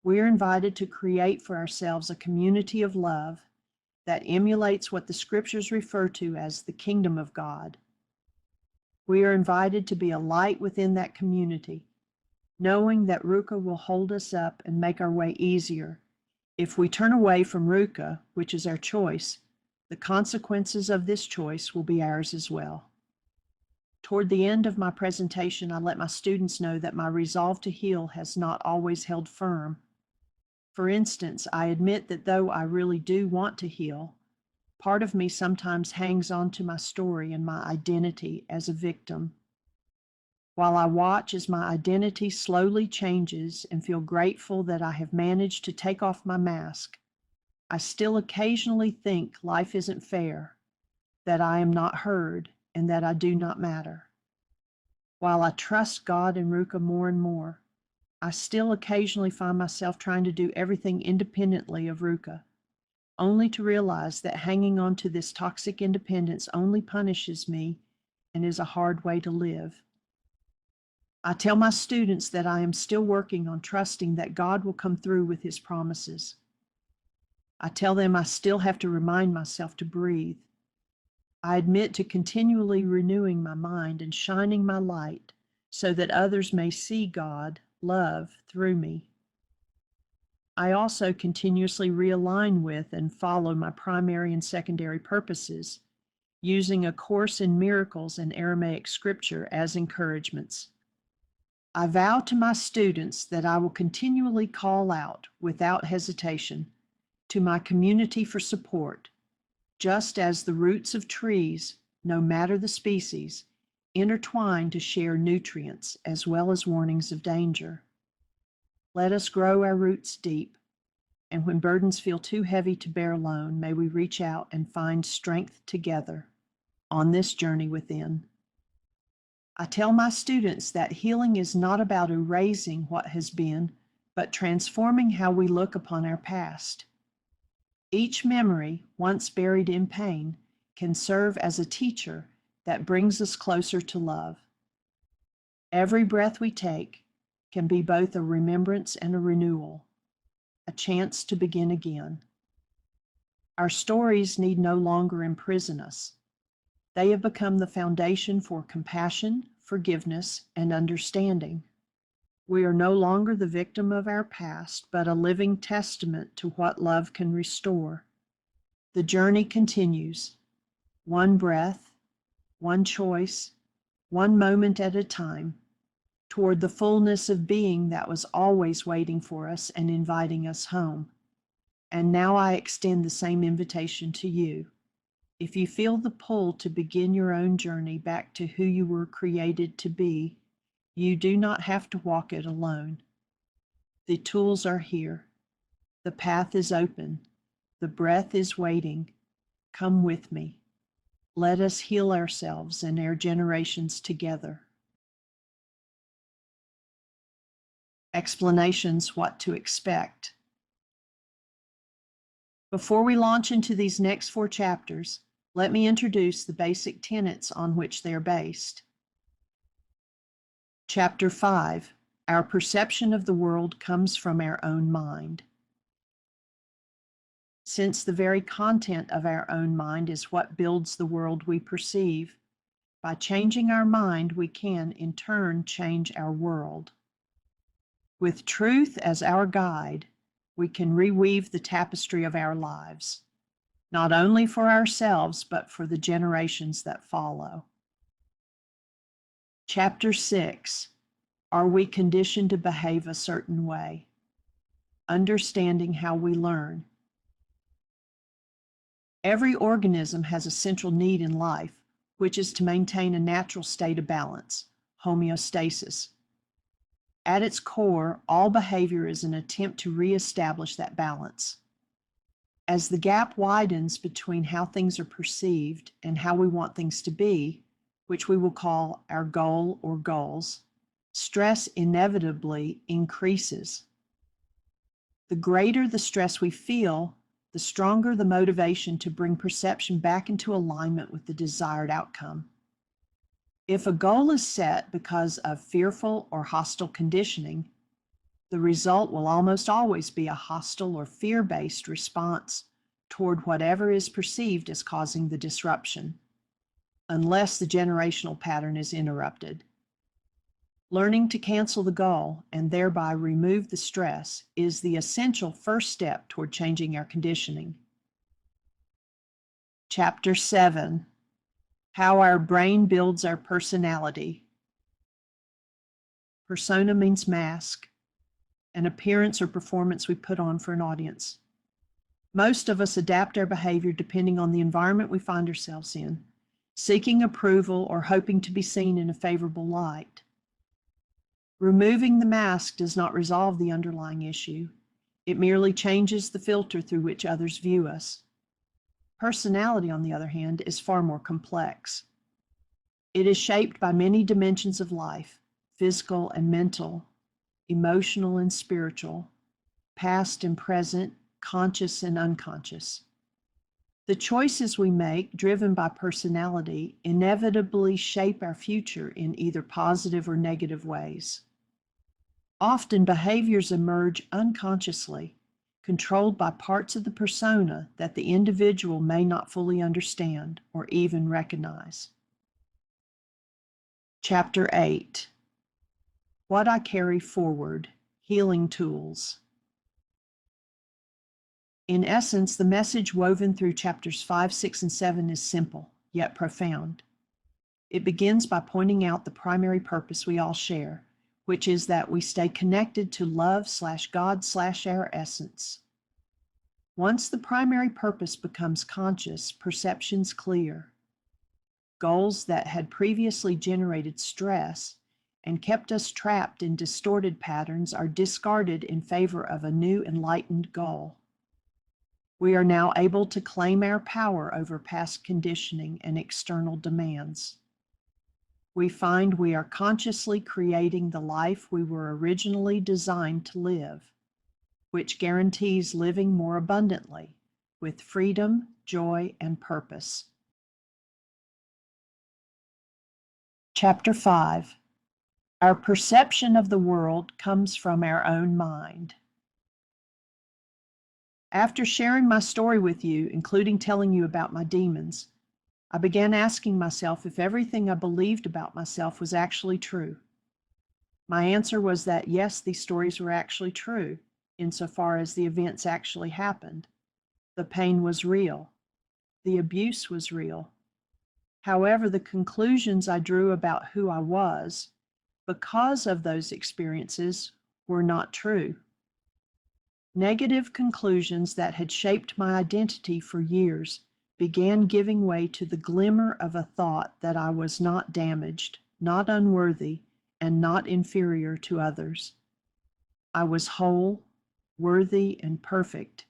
We are invited to create for ourselves a community of love that emulates what the scriptures refer to as the kingdom of God. We are invited to be a light within that community, knowing that Ruka will hold us up and make our way easier. If we turn away from Ruka, which is our choice, the consequences of this choice will be ours as well. Toward the end of my presentation, I let my students know that my resolve to heal has not always held firm. For instance, I admit that though I really do want to heal, part of me sometimes hangs on to my story and my identity as a victim. While I watch as my identity slowly changes and feel grateful that I have managed to take off my mask, I still occasionally think life isn't fair, that I am not heard, and that I do not matter. While I trust God and Ruka more and more, I still occasionally find myself trying to do everything independently of Ruka, only to realize that hanging on to this toxic independence only punishes me and is a hard way to live. I tell my students that I am still working on trusting that God will come through with His promises. I tell them I still have to remind myself to breathe. I admit to continually renewing my mind and shining my light so that others may see God, love, through me. I also continuously realign with and follow my primary and secondary purposes, using A Course in Miracles and Aramaic scripture as encouragements. I vow to my students that I will continually call out, without hesitation, to my community for support, just as the roots of trees, no matter the species, intertwine to share nutrients as well as warnings of danger. Let us grow our roots deep, and when burdens feel too heavy to bear alone, may we reach out and find strength together on this journey within. I tell my students that healing is not about erasing what has been, but transforming how we look upon our past. Each memory, once buried in pain, can serve as a teacher that brings us closer to love. Every breath we take can be both a remembrance and a renewal, a chance to begin again. Our stories need no longer imprison us. They have become the foundation for compassion, forgiveness, and understanding. We are no longer the victim of our past, but a living testament to what love can restore. The journey continues, one breath, one choice, one moment at a time, toward the fullness of being that was always waiting for us and inviting us home. And now I extend the same invitation to you. If you feel the pull to begin your own journey back to who you were created to be, you do not have to walk it alone. The tools are here. The path is open. The breath is waiting. Come with me. Let us heal ourselves and our generations together. Explanations: what to expect. Before we launch into these next 4 chapters, let me introduce the basic tenets on which they are based. Chapter 5, our perception of the world comes from our own mind. Since the very content of our own mind is what builds the world we perceive, by changing our mind, we can, in turn, change our world. With truth as our guide, we can reweave the tapestry of our lives, not only for ourselves, but for the generations that follow. Chapter 6, are we conditioned to behave a certain way? Understanding how we learn. Every organism has a central need in life, which is to maintain a natural state of balance, homeostasis. At its core, all behavior is an attempt to reestablish that balance. As the gap widens between how things are perceived and how we want things to be, which we will call our goal or goals, stress inevitably increases. The greater the stress we feel, the stronger the motivation to bring perception back into alignment with the desired outcome. If a goal is set because of fearful or hostile conditioning, the result will almost always be a hostile or fear-based response toward whatever is perceived as causing the disruption, unless the generational pattern is interrupted. Learning to cancel the goal and thereby remove the stress is the essential first step toward changing our conditioning. Chapter 7, how our brain builds our personality. Persona means mask, an appearance or performance we put on for an audience. Most of us adapt our behavior depending on the environment we find ourselves in, seeking approval or hoping to be seen in a favorable light. Removing the mask does not resolve the underlying issue. It merely changes the filter through which others view us. Personality, on the other hand, is far more complex. It is shaped by many dimensions of life, physical and mental, emotional and spiritual, past and present, conscious and unconscious. The choices we make, driven by personality, inevitably shape our future in either positive or negative ways. Often behaviors emerge unconsciously, controlled by parts of the persona that the individual may not fully understand or even recognize. Chapter 8, what I carry forward, healing tools. In essence, the message woven through chapters 5, 6, and 7 is simple, yet profound. It begins by pointing out the primary purpose we all share, which is that we stay connected to love/God/our essence. Once the primary purpose becomes conscious, perceptions clear. Goals that had previously generated stress and kept us trapped in distorted patterns are discarded in favor of a new enlightened goal. We are now able to claim our power over past conditioning and external demands. we find we are consciously creating the life we were originally designed to live, which guarantees living more abundantly with freedom, joy, and purpose. Chapter 5. Our perception of the world comes from our own mind. After sharing my story with you, including telling you about my demons, I began asking myself if everything I believed about myself was actually true. My answer was that yes, these stories were actually true, insofar as the events actually happened. The pain was real. The abuse was real. However, the conclusions I drew about who I was, because of those experiences, were not true. Negative conclusions that had shaped my identity for years began giving way to the glimmer of a thought that I was not damaged, not unworthy, and not inferior to others. I was whole, worthy, and perfect,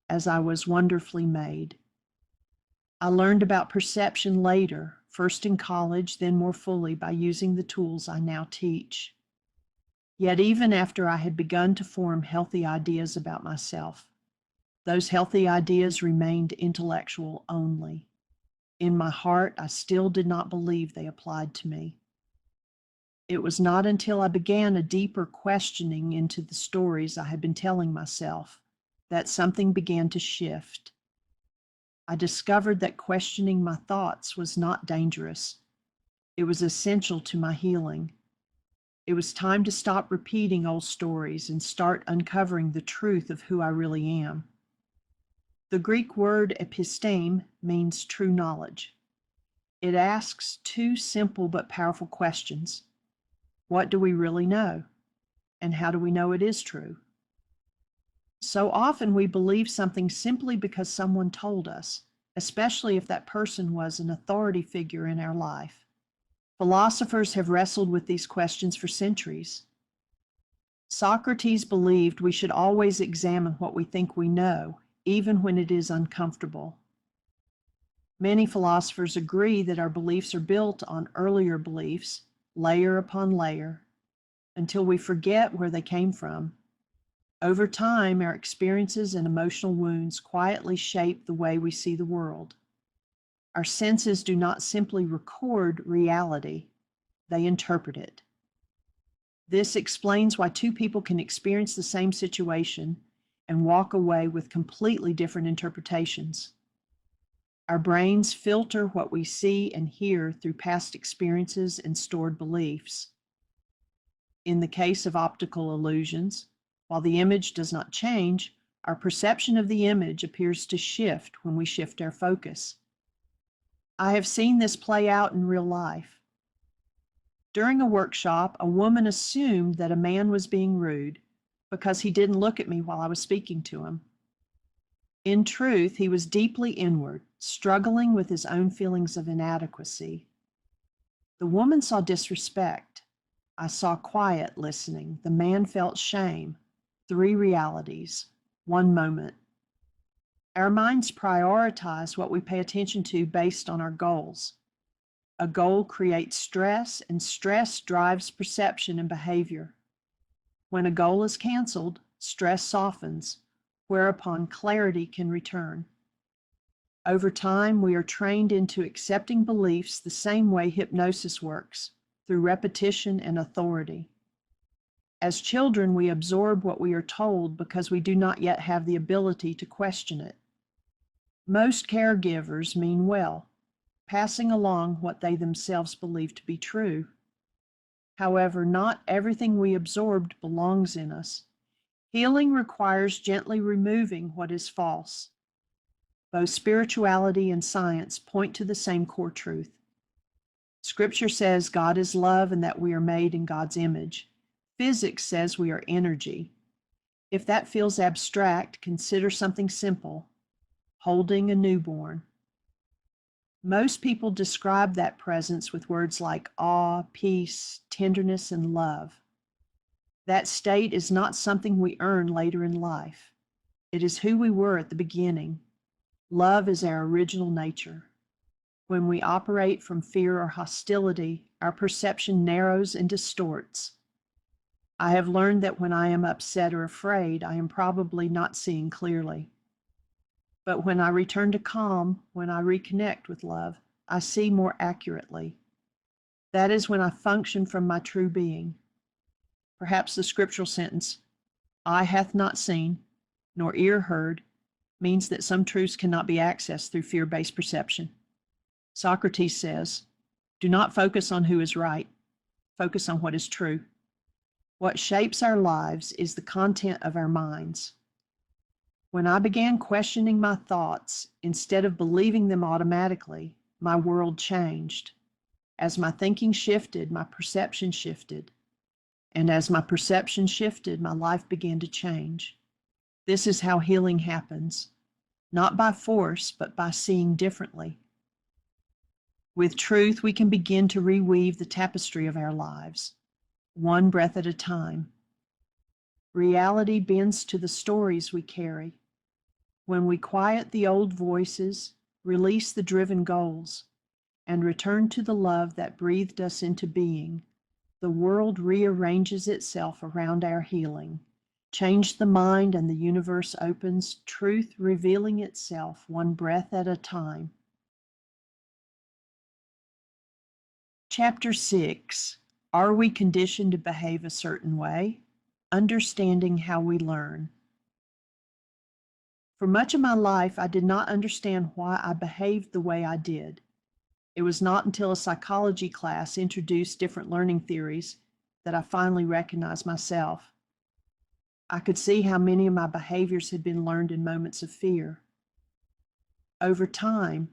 as I was wonderfully made. I learned about perception later, first in college, then more fully by using the tools I now teach. Yet even after I had begun to form healthy ideas about myself, those healthy ideas remained intellectual only. In my heart, I still did not believe they applied to me. It was not until I began a deeper questioning into the stories I had been telling myself that something began to shift. I discovered that questioning my thoughts was not dangerous. It was essential to my healing. It was time to stop repeating old stories and start uncovering the truth of who I really am. The Greek word episteme means true knowledge. It asks two simple but powerful questions. What do we really know? And how do we know it is true? So often we believe something simply because someone told us, especially if that person was an authority figure in our life. Philosophers have wrestled with these questions for centuries. Socrates believed we should always examine what we think we know, even when it is uncomfortable. Many philosophers agree that our beliefs are built on earlier beliefs, layer upon layer, until we forget where they came from. Over time, our experiences and emotional wounds quietly shape the way we see the world. Our senses do not simply record reality, they interpret it. This explains why two people can experience the same situation and walk away with completely different interpretations. Our brains filter what we see and hear through past experiences and stored beliefs. In the case of optical illusions, while the image does not change, our perception of the image appears to shift when we shift our focus. I have seen this play out in real life. During a workshop, a woman assumed that a man was being rude because he didn't look at me while I was speaking to him. In truth, he was deeply inward, struggling with his own feelings of inadequacy. The woman saw disrespect. I saw quiet listening. The man felt shame. 3 realities, 1 moment. Our minds prioritize what we pay attention to based on our goals. A goal creates stress, and stress drives perception and behavior. When a goal is canceled, stress softens, whereupon clarity can return. Over time, we are trained into accepting beliefs the same way hypnosis works, through repetition and authority. As children, we absorb what we are told because we do not yet have the ability to question it. Most caregivers mean well, passing along what they themselves believe to be true. However, not everything we absorbed belongs in us. Healing requires gently removing what is false. Both spirituality and science point to the same core truth. Scripture says God is love and that we are made in God's image. Physics says we are energy. If that feels abstract, consider something simple: holding a newborn. Most people describe that presence with words like awe, peace, tenderness, and love. That state is not something we earn later in life. It is who we were at the beginning. Love is our original nature. When we operate from fear or hostility, our perception narrows and distorts. I have learned that when I am upset or afraid, I am probably not seeing clearly. But when I return to calm, when I reconnect with love, I see more accurately. That is when I function from my true being. Perhaps the scriptural sentence, "Eye hath not seen, nor ear heard," means that some truths cannot be accessed through fear-based perception. Socrates says, "Do not focus on who is right, focus on what is true." What shapes our lives is the content of our minds. When I began questioning my thoughts instead of believing them automatically, my world changed. As my thinking shifted, my perception shifted. And as my perception shifted, my life began to change. This is how healing happens, not by force, but by seeing differently. With truth, we can begin to reweave the tapestry of our lives, one breath at a time. Reality bends to the stories we carry. When we quiet the old voices, release the driven goals, and return to the love that breathed us into being, the world rearranges itself around our healing. Change the mind and the universe opens, truth revealing itself one breath at a time. Chapter 6. Are we conditioned to behave a certain way? Understanding how we learn. For much of my life, I did not understand why I behaved the way I did. It was not until a psychology class introduced different learning theories that I finally recognized myself. I could see how many of my behaviors had been learned in moments of fear. Over time,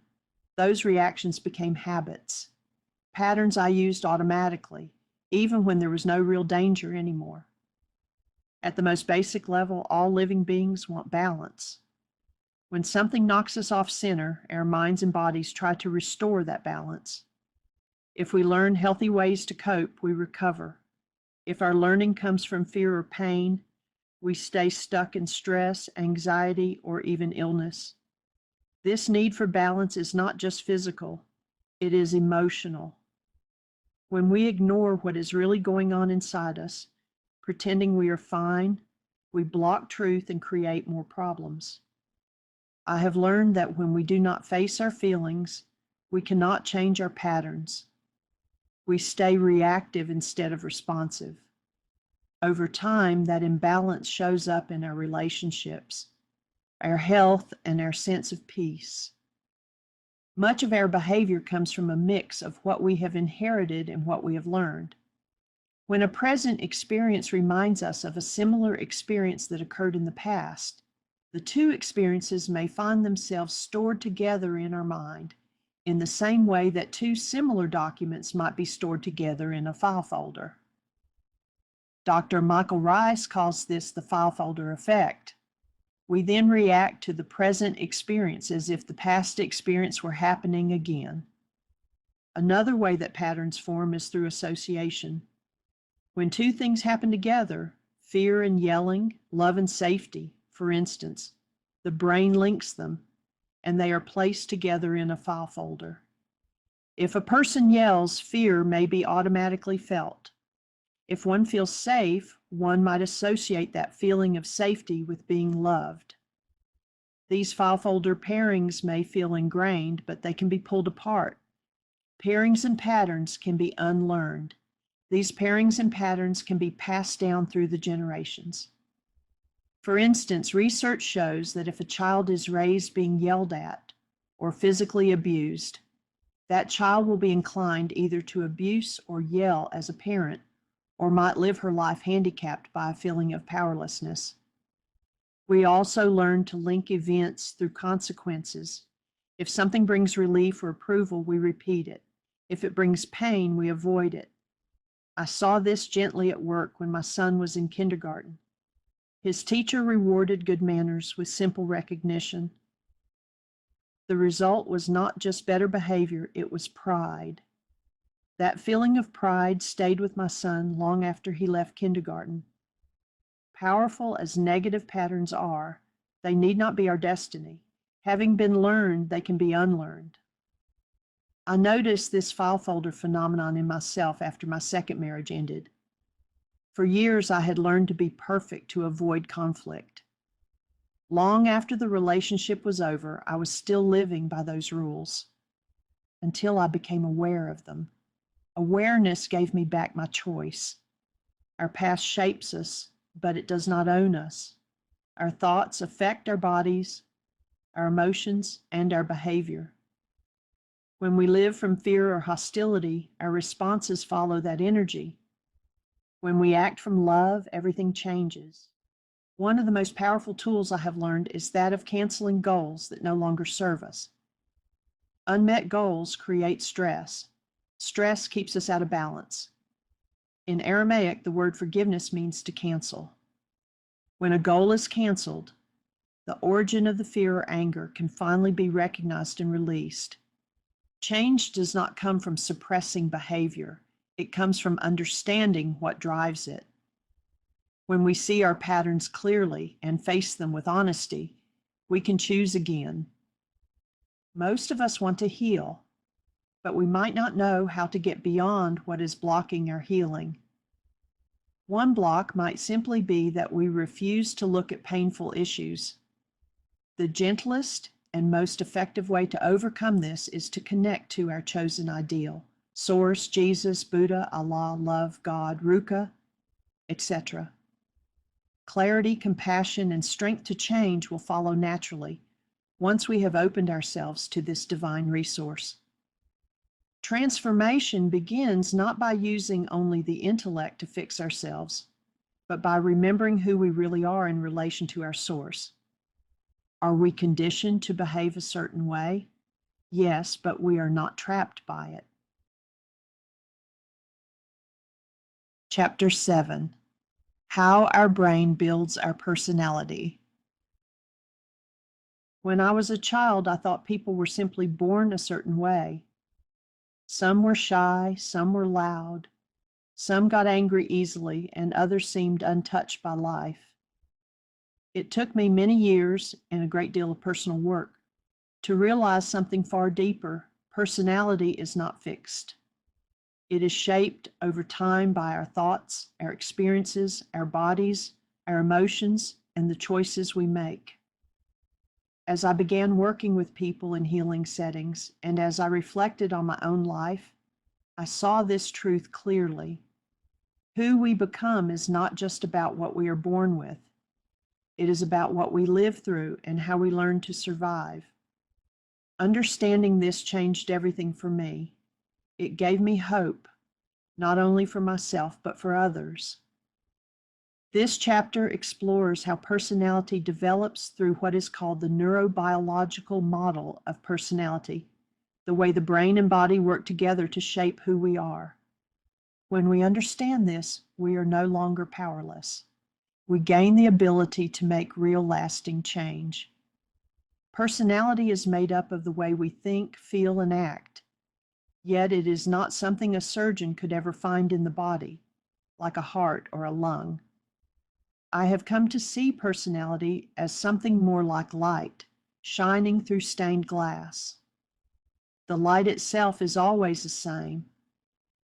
those reactions became habits, patterns I used automatically, even when there was no real danger anymore. At the most basic level, all living beings want balance. When something knocks us off center, our minds and bodies try to restore that balance. If we learn healthy ways to cope, we recover. If our learning comes from fear or pain, we stay stuck in stress, anxiety, or even illness. This need for balance is not just physical, it is emotional. When we ignore what is really going on inside us, pretending we are fine, we block truth and create more problems. I have learned that when we do not face our feelings, we cannot change our patterns. We stay reactive instead of responsive. Over time, that imbalance shows up in our relationships, our health, and our sense of peace. Much of our behavior comes from a mix of what we have inherited and what we have learned. When a present experience reminds us of a similar experience that occurred in the past, the two experiences may find themselves stored together in our mind in the same way that two similar documents might be stored together in a file folder. Dr. Michael Rice calls this the file folder effect. We then react to the present experience as if the past experience were happening again. Another way that patterns form is through association. When two things happen together, fear and yelling, love and safety, for instance, the brain links them, and they are placed together in a file folder. If a person yells, fear may be automatically felt. If one feels safe, one might associate that feeling of safety with being loved. These file folder pairings may feel ingrained, but they can be pulled apart. Pairings and patterns can be unlearned. These pairings and patterns can be passed down through the generations. For instance, research shows that if a child is raised being yelled at or physically abused, that child will be inclined either to abuse or yell as a parent, or might live her life handicapped by a feeling of powerlessness. We also learn to link events through consequences. If something brings relief or approval, we repeat it. If it brings pain, we avoid it. I saw this gently at work when my son was in kindergarten. His teacher rewarded good manners with simple recognition. The result was not just better behavior, it was pride. That feeling of pride stayed with my son long after he left kindergarten. Powerful as negative patterns are, they need not be our destiny. Having been learned, they can be unlearned. I noticed this file folder phenomenon in myself after my second marriage ended. For years, I had learned to be perfect to avoid conflict. Long after the relationship was over, I was still living by those rules until I became aware of them. Awareness gave me back my choice. Our past shapes us, but it does not own us. Our thoughts affect our bodies, our emotions, and our behavior. When we live from fear or hostility, our responses follow that energy. When we act from love, everything changes. One of the most powerful tools I have learned is that of canceling goals that no longer serve us. Unmet goals create stress. Stress keeps us out of balance. In Aramaic, the word forgiveness means to cancel. When a goal is canceled, the origin of the fear or anger can finally be recognized and released. Change does not come from suppressing behavior. It comes from understanding what drives it. When we see our patterns clearly and face them with honesty, we can choose again. Most of us want to heal, but we might not know how to get beyond what is blocking our healing. One block might simply be that we refuse to look at painful issues. The gentlest and most effective way to overcome this is to connect to our chosen ideal: Source, Jesus, Buddha, Allah, love, God, Ruka, etc. Clarity, compassion, and strength to change will follow naturally once we have opened ourselves to this divine resource. Transformation begins not by using only the intellect to fix ourselves, but by remembering who we really are in relation to our source. Are we conditioned to behave a certain way? Yes, but we are not trapped by it. Chapter 7: How Our Brain Builds Our Personality. When I was a child, I thought people were simply born a certain way. Some were shy, some were loud, some got angry easily, and others seemed untouched by life. It took me many years and a great deal of personal work to realize something far deeper. Personality is not fixed. It is shaped over time by our thoughts, our experiences, our bodies, our emotions, and the choices we make. As I began working with people in healing settings, and as I reflected on my own life, I saw this truth clearly. Who we become is not just about what we are born with. It is about what we live through and how we learn to survive. Understanding this changed everything for me. It gave me hope, not only for myself, but for others. This chapter explores how personality develops through what is called the neurobiological model of personality, the way the brain and body work together to shape who we are. When we understand this, we are no longer powerless. We gain the ability to make real lasting change. Personality is made up of the way we think, feel, and act. Yet it is not something a surgeon could ever find in the body, like a heart or a lung. I have come to see personality as something more like light, shining through stained glass. The light itself is always the same,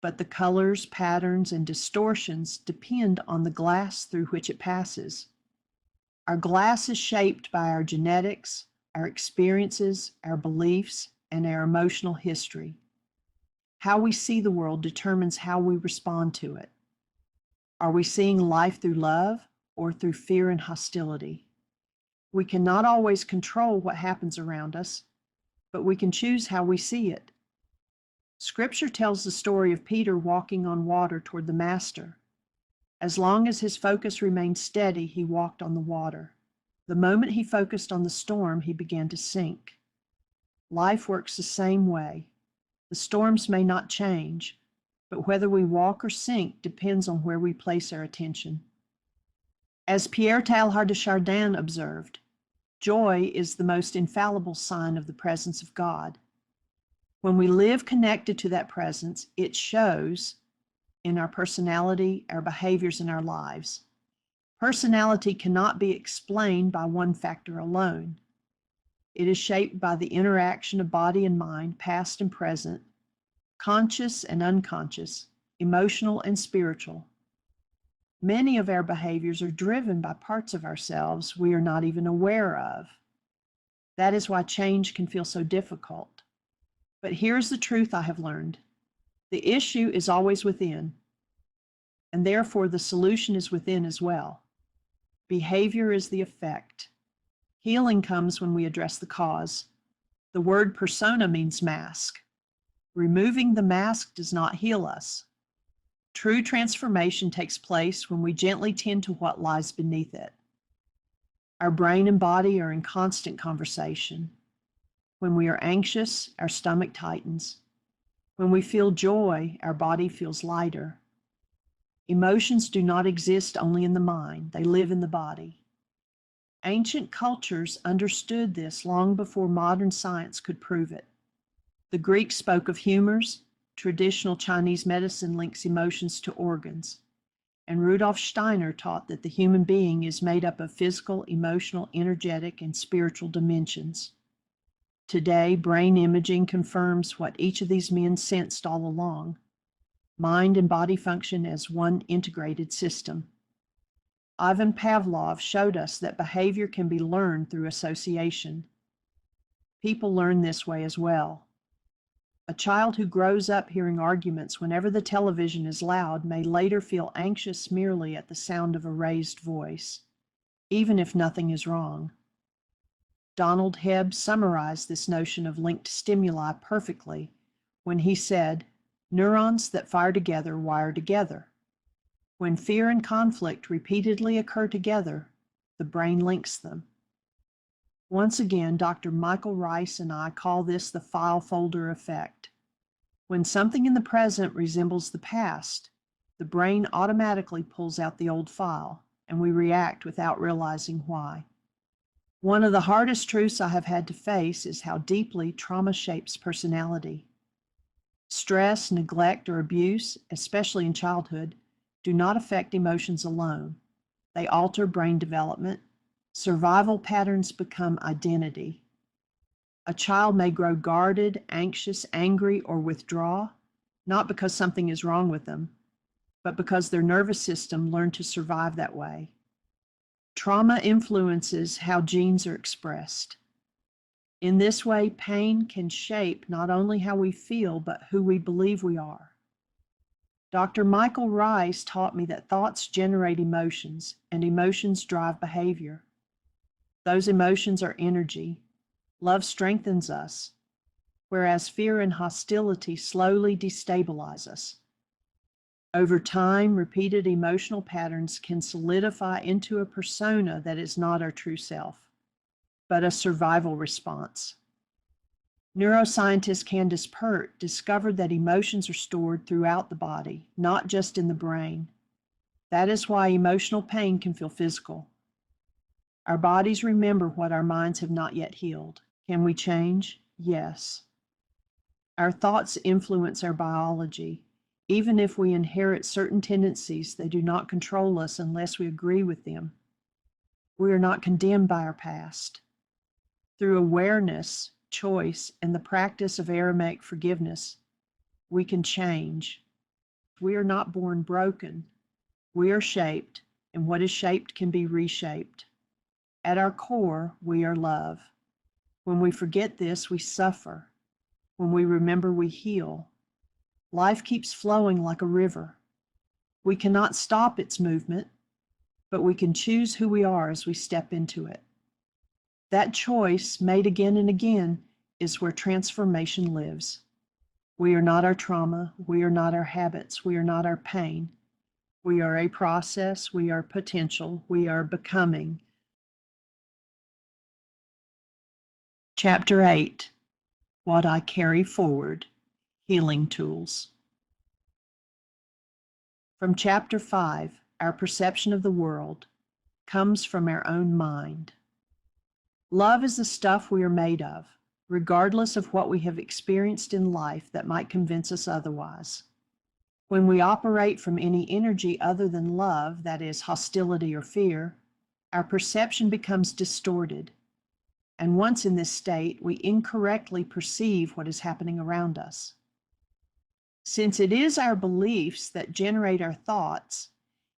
but the colors, patterns, and distortions depend on the glass through which it passes. Our glass is shaped by our genetics, our experiences, our beliefs, and our emotional history. How we see the world determines how we respond to it. Are we seeing life through love or through fear and hostility? We cannot always control what happens around us, but we can choose how we see it. Scripture tells the story of Peter walking on water toward the Master. As long as his focus remained steady, he walked on the water. The moment he focused on the storm, he began to sink. Life works the same way. The storms may not change, but whether we walk or sink depends on where we place our attention. As Pierre Teilhard de Chardin observed, joy is the most infallible sign of the presence of God. When we live connected to that presence, it shows in our personality, our behaviors, and our lives. Personality cannot be explained by one factor alone. It is shaped by the interaction of body and mind, past and present, conscious and unconscious, emotional and spiritual. Many of our behaviors are driven by parts of ourselves we are not even aware of. That is why change can feel so difficult. But here's the truth I have learned. The issue is always within, and therefore the solution is within as well. Behavior is the effect. Healing comes when we address the cause. The word persona means mask. Removing the mask does not heal us. True transformation takes place when we gently tend to what lies beneath it. Our brain and body are in constant conversation. When we are anxious, our stomach tightens. When we feel joy, our body feels lighter. Emotions do not exist only in the mind, they live in the body. Ancient cultures understood this long before modern science could prove it. The Greeks spoke of humors, traditional Chinese medicine links emotions to organs, and Rudolf Steiner taught that the human being is made up of physical, emotional, energetic, and spiritual dimensions. Today, brain imaging confirms what each of these men sensed all along. Mind and body function as one integrated system. Ivan Pavlov showed us that behavior can be learned through association. People learn this way as well. A child who grows up hearing arguments whenever the television is loud may later feel anxious merely at the sound of a raised voice, even if nothing is wrong. Donald Hebb summarized this notion of linked stimuli perfectly when he said, "Neurons that fire together wire together. When fear and conflict repeatedly occur together, the brain links them." Once again, Dr. Michael Rice and I call this the file folder effect. When something in the present resembles the past, the brain automatically pulls out the old file, and we react without realizing why. One of the hardest truths I have had to face is how deeply trauma shapes personality. Stress, neglect, or abuse, especially in childhood, do not affect emotions alone. They alter brain development. Survival patterns become identity. A child may grow guarded, anxious, angry, or withdraw, not because something is wrong with them, but because their nervous system learned to survive that way. Trauma influences how genes are expressed. In this way, pain can shape not only how we feel, but who we believe we are. Dr. Michael Rice taught me that thoughts generate emotions, and emotions drive behavior. Those emotions are energy. Love strengthens us, whereas fear and hostility slowly destabilize us. Over time, repeated emotional patterns can solidify into a persona that is not our true self, but a survival response. Neuroscientist Candace Pert discovered that emotions are stored throughout the body, not just in the brain. That is why emotional pain can feel physical. Our bodies remember what our minds have not yet healed. Can we change? Yes. Our thoughts influence our biology. Even if we inherit certain tendencies, they do not control us unless we agree with them. We are not condemned by our past. Through awareness, choice, and the practice of Aramaic forgiveness, we can change. We are not born broken. We are shaped, and what is shaped can be reshaped. At our core, we are love. When we forget this, we suffer. When we remember, we heal. Life keeps flowing like a river. We cannot stop its movement, but we can choose who we are as we step into it. That choice, made again and again, is where transformation lives. We are not our trauma. We are not our habits. We are not our pain. We are a process. We are potential. We are becoming. Chapter 8, What I Carry Forward, Healing Tools. From Chapter 5, Our Perception of the World, comes from our own mind. Love is the stuff we are made of, regardless of what we have experienced in life that might convince us otherwise. When we operate from any energy other than love, that is, hostility or fear, our perception becomes distorted. And once in this state, we incorrectly perceive what is happening around us. Since it is our beliefs that generate our thoughts,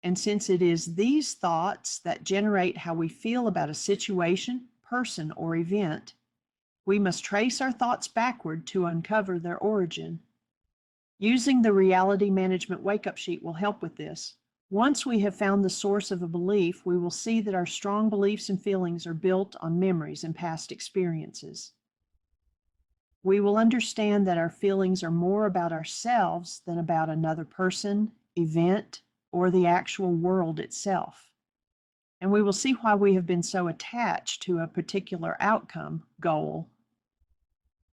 and since it is these thoughts that generate how we feel about a situation, person, or event, we must trace our thoughts backward to uncover their origin. Using the reality management wake-up sheet will help with this. Once we have found the source of a belief, we will see that our strong beliefs and feelings are built on memories and past experiences. We will understand that our feelings are more about ourselves than about another person, event, or the actual world itself. And we will see why we have been so attached to a particular outcome, goal.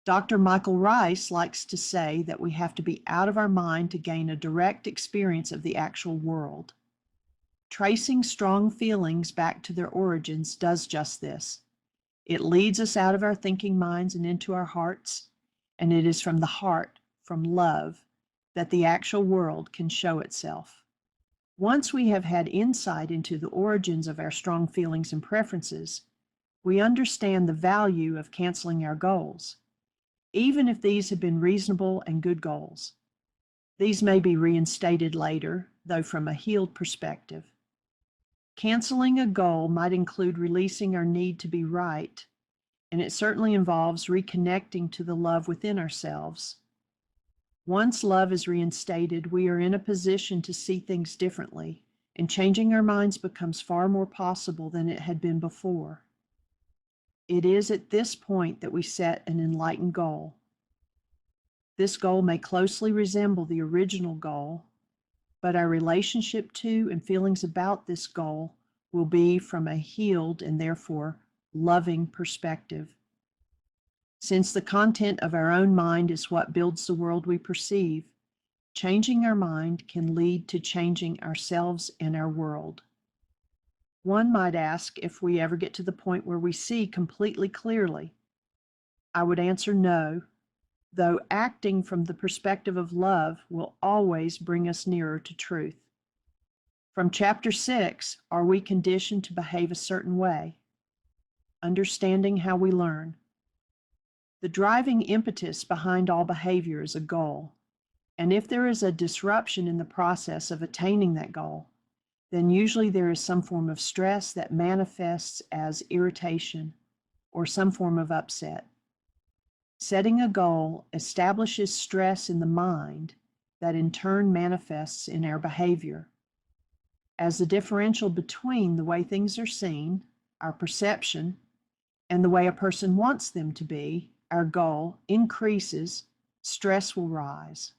Dr. Michael Rice likes to say that we have to be out of our mind to gain a direct experience of the actual world. Tracing strong feelings back to their origins does just this. It leads us out of our thinking minds and into our hearts, and it is from the heart, from love, that the actual world can show itself. Once we have had insight into the origins of our strong feelings and preferences, we understand the value of canceling our goals, even if these have been reasonable and good goals. These may be reinstated later, though from a healed perspective. Canceling a goal might include releasing our need to be right, and it certainly involves reconnecting to the love within ourselves. Once love is reinstated, we are in a position to see things differently, and changing our minds becomes far more possible than it had been before. It is at this point that we set an enlightened goal. This goal may closely resemble the original goal, but our relationship to and feelings about this goal will be from a healed and therefore loving perspective. Since the content of our own mind is what builds the world we perceive, changing our mind can lead to changing ourselves and our world. One might ask if we ever get to the point where we see completely clearly. I would answer no, though acting from the perspective of love will always bring us nearer to truth. From Chapter 6, are we conditioned to behave a certain way? Understanding how we learn. The driving impetus behind all behavior is a goal, and if there is a disruption in the process of attaining that goal, then usually there is some form of stress that manifests as irritation or some form of upset. Setting a goal establishes stress in the mind that in turn manifests in our behavior. As the differential between the way things are seen, our perception, and the way a person wants them to be, our goal, increases, stress will rise.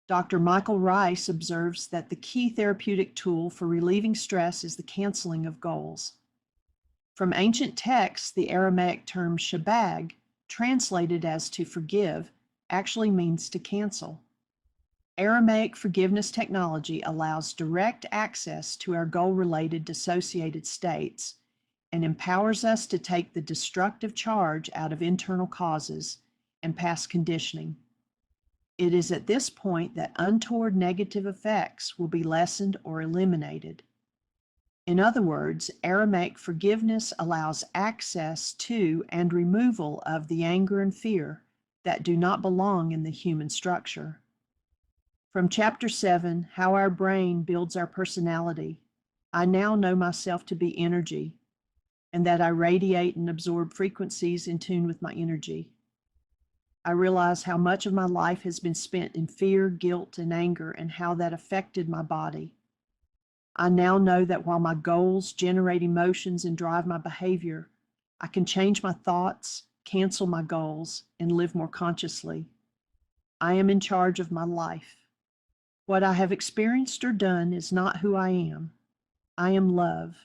Dr. Michael Rice observes that the key therapeutic tool for relieving stress is the canceling of goals. From ancient texts, the Aramaic term shabag, translated as to forgive, actually means to cancel. Aramaic forgiveness technology allows direct access to our goal-related dissociated states and empowers us to take the destructive charge out of internal causes and past conditioning. It is at this point that untoward negative effects will be lessened or eliminated. In other words, Aramaic forgiveness allows access to and removal of the anger and fear that do not belong in the human structure. From Chapter 7, How Our Brain Builds Our Personality, I now know myself to be energy, and that I radiate and absorb frequencies in tune with my energy. I realize how much of my life has been spent in fear, guilt, and anger, and how that affected my body. I now know that while my goals generate emotions and drive my behavior, I can change my thoughts, cancel my goals, and live more consciously. I am in charge of my life. What I have experienced or done is not who I am. I am love,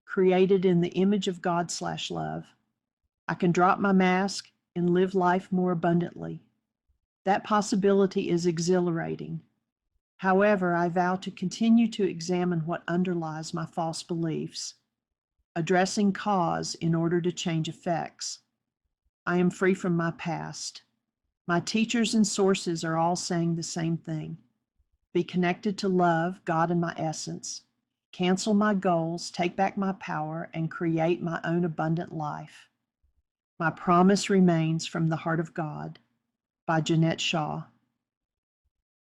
created in the image of God/love. I can drop my mask and live life more abundantly. That possibility is exhilarating. However, I vow to continue to examine what underlies my false beliefs, addressing cause in order to change effects. I am free from my past. My teachers and sources are all saying the same thing. Be connected to love, God, and my essence. Cancel my goals, take back my power, and create my own abundant life. My promise remains from the Heart of God by Jeanette Shaw.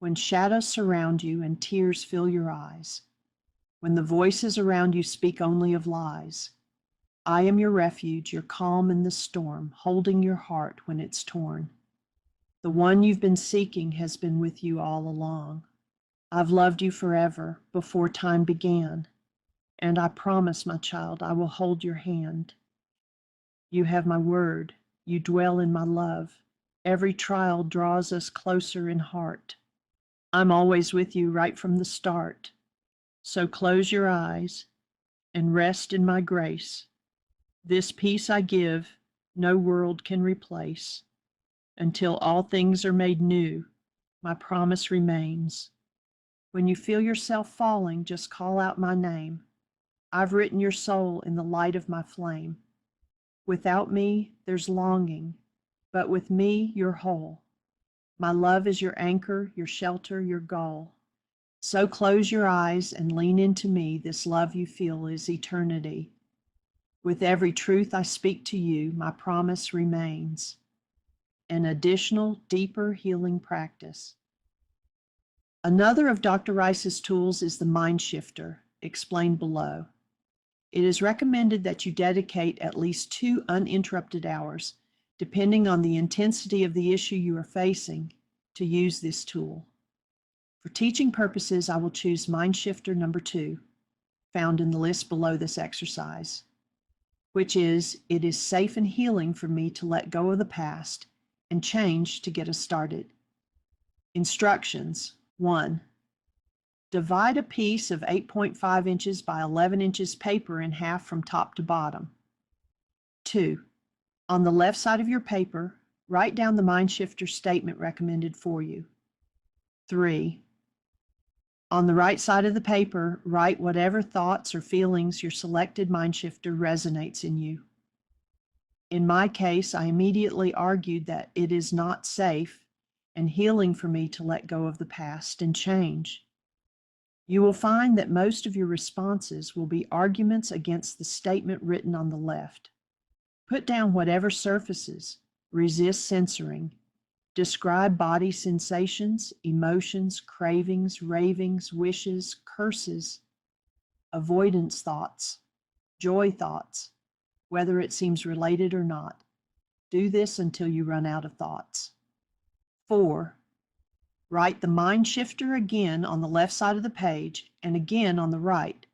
when shadows surround you and tears fill your eyes, when the voices around you speak only of lies. I am your refuge, your calm in the storm, holding your heart when it's torn. The one you've been seeking has been with you all along. I've loved you forever, before time began, and I promise, my child, I will hold your hand. You have my word, you dwell in my love. Every trial draws us closer in heart. I'm always with you right from the start. So close your eyes and rest in my grace. This peace I give, no world can replace. Until all things are made new, my promise remains. When you feel yourself falling, just call out my name. I've written your soul in the light of my flame. Without me, there's longing, but with me, you're whole. My love is your anchor, your shelter, your goal. So close your eyes and lean into me. This love you feel is eternity. With every truth I speak to you, my promise remains. An additional, deeper healing practice. Another of Dr. Rice's tools is the Mind Shifter, explained below. It is recommended that you dedicate at least 2 uninterrupted hours, depending on the intensity of the issue you are facing, to use this tool. For teaching purposes, I will choose Mind Shifter number 2, found in the list below this exercise, which is, it is safe and healing for me to let go of the past and change to get us started. Instructions. 1. Divide a piece of 8.5 inches by 11 inches paper in half from top to bottom. 2. On the left side of your paper, write down the Mind Shifter statement recommended for you. 3. On the right side of the paper, write whatever thoughts or feelings your selected Mind Shifter resonates in you. In my case, I immediately argued that it is not safe and healing for me to let go of the past and change. You will find that most of your responses will be arguments against the statement written on the left. Put down whatever surfaces, resist censoring. Describe body sensations, emotions, cravings, ravings, wishes, curses, avoidance thoughts, joy thoughts, whether it seems related or not. Do this until you run out of thoughts. 4. Write the Mind Shifter again on the left side of the page and again on the right.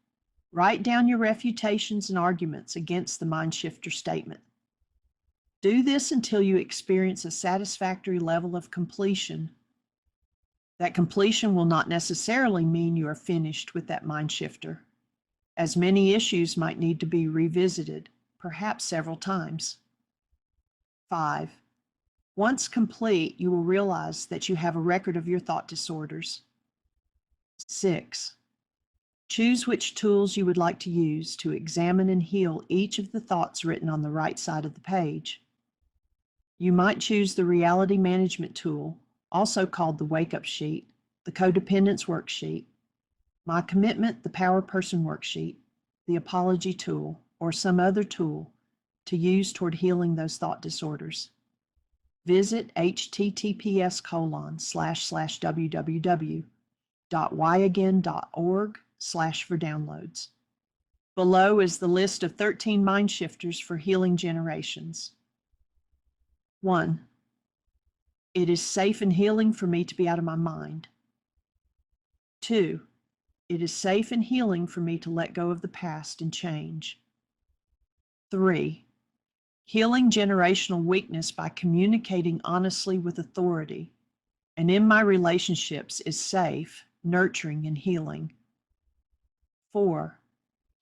Write down your refutations and arguments against the Mind Shifter statement. Do this until you experience a satisfactory level of completion. That completion will not necessarily mean you are finished with that Mind Shifter, as many issues might need to be revisited, perhaps several times. 5. Once complete, you will realize that you have a record of your thought disorders. 6. Choose which tools you would like to use to examine and heal each of the thoughts written on the right side of the page. You might choose the Reality Management tool, also called the Wake Up Sheet, the Codependence Worksheet, My Commitment, the Power Person Worksheet, the Apology tool, or some other tool to use toward healing those thought disorders. Visit https://www.whyagain.org/for-downloads. Below is the list of 13 Mind Shifters for healing generations. 1. It is safe and healing for me to be out of my mind. 2. It is safe and healing for me to let go of the past and change. 3. Healing generational weakness by communicating honestly with authority, and in my relationships is safe, nurturing, and healing. 4.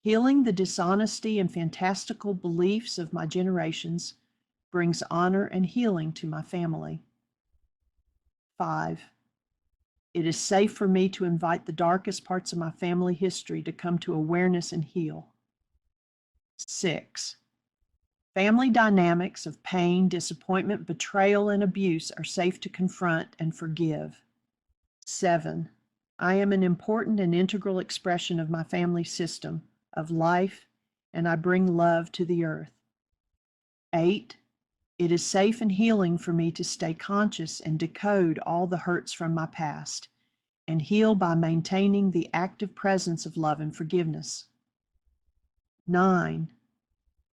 Healing the dishonesty and fantastical beliefs of my generations brings honor and healing to my family. 5. It is safe for me to invite the darkest parts of my family history to come to awareness and heal. 6. Family dynamics of pain, disappointment, betrayal, and abuse are safe to confront and forgive. 7. I am an important and integral expression of my family system of life, and I bring love to the earth. 8. It is safe and healing for me to stay conscious and decode all the hurts from my past and heal by maintaining the active presence of love and forgiveness. 9.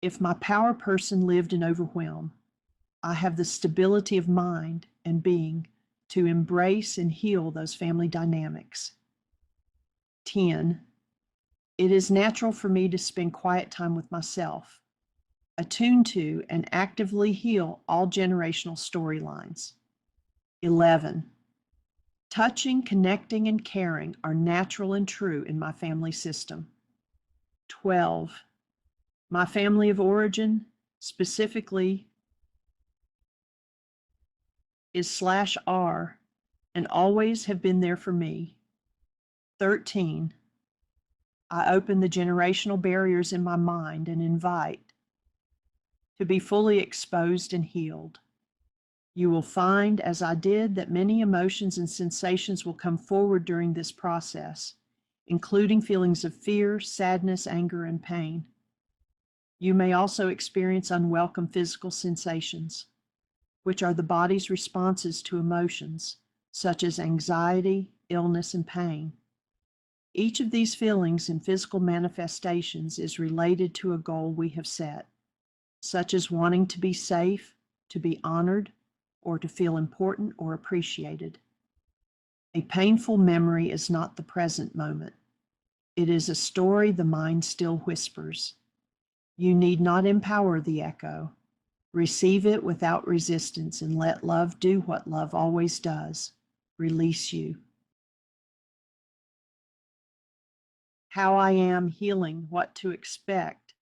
If my power person lived in overwhelm, I have the stability of mind and being to embrace and heal those family dynamics. 10. It is natural for me to spend quiet time with myself, attuned to and actively heal all generational storylines. 11. Touching, connecting, and caring are natural and true in my family system. 12. My family of origin, specifically, is /R and always have been there for me. 13. I open the generational barriers in my mind and invite to be fully exposed and healed. You will find, as I did, that many emotions and sensations will come forward during this process, including feelings of fear, sadness, anger, and pain. You may also experience unwelcome physical sensations, which are the body's responses to emotions, such as anxiety, illness, and pain. Each of these feelings and physical manifestations is related to a goal we have set, such as wanting to be safe, to be honored, or to feel important or appreciated. A painful memory is not the present moment. It is a story the mind still whispers. You need not empower the echo. Receive it without resistance and let love do what love always does, release you. How I am healing, what to expect.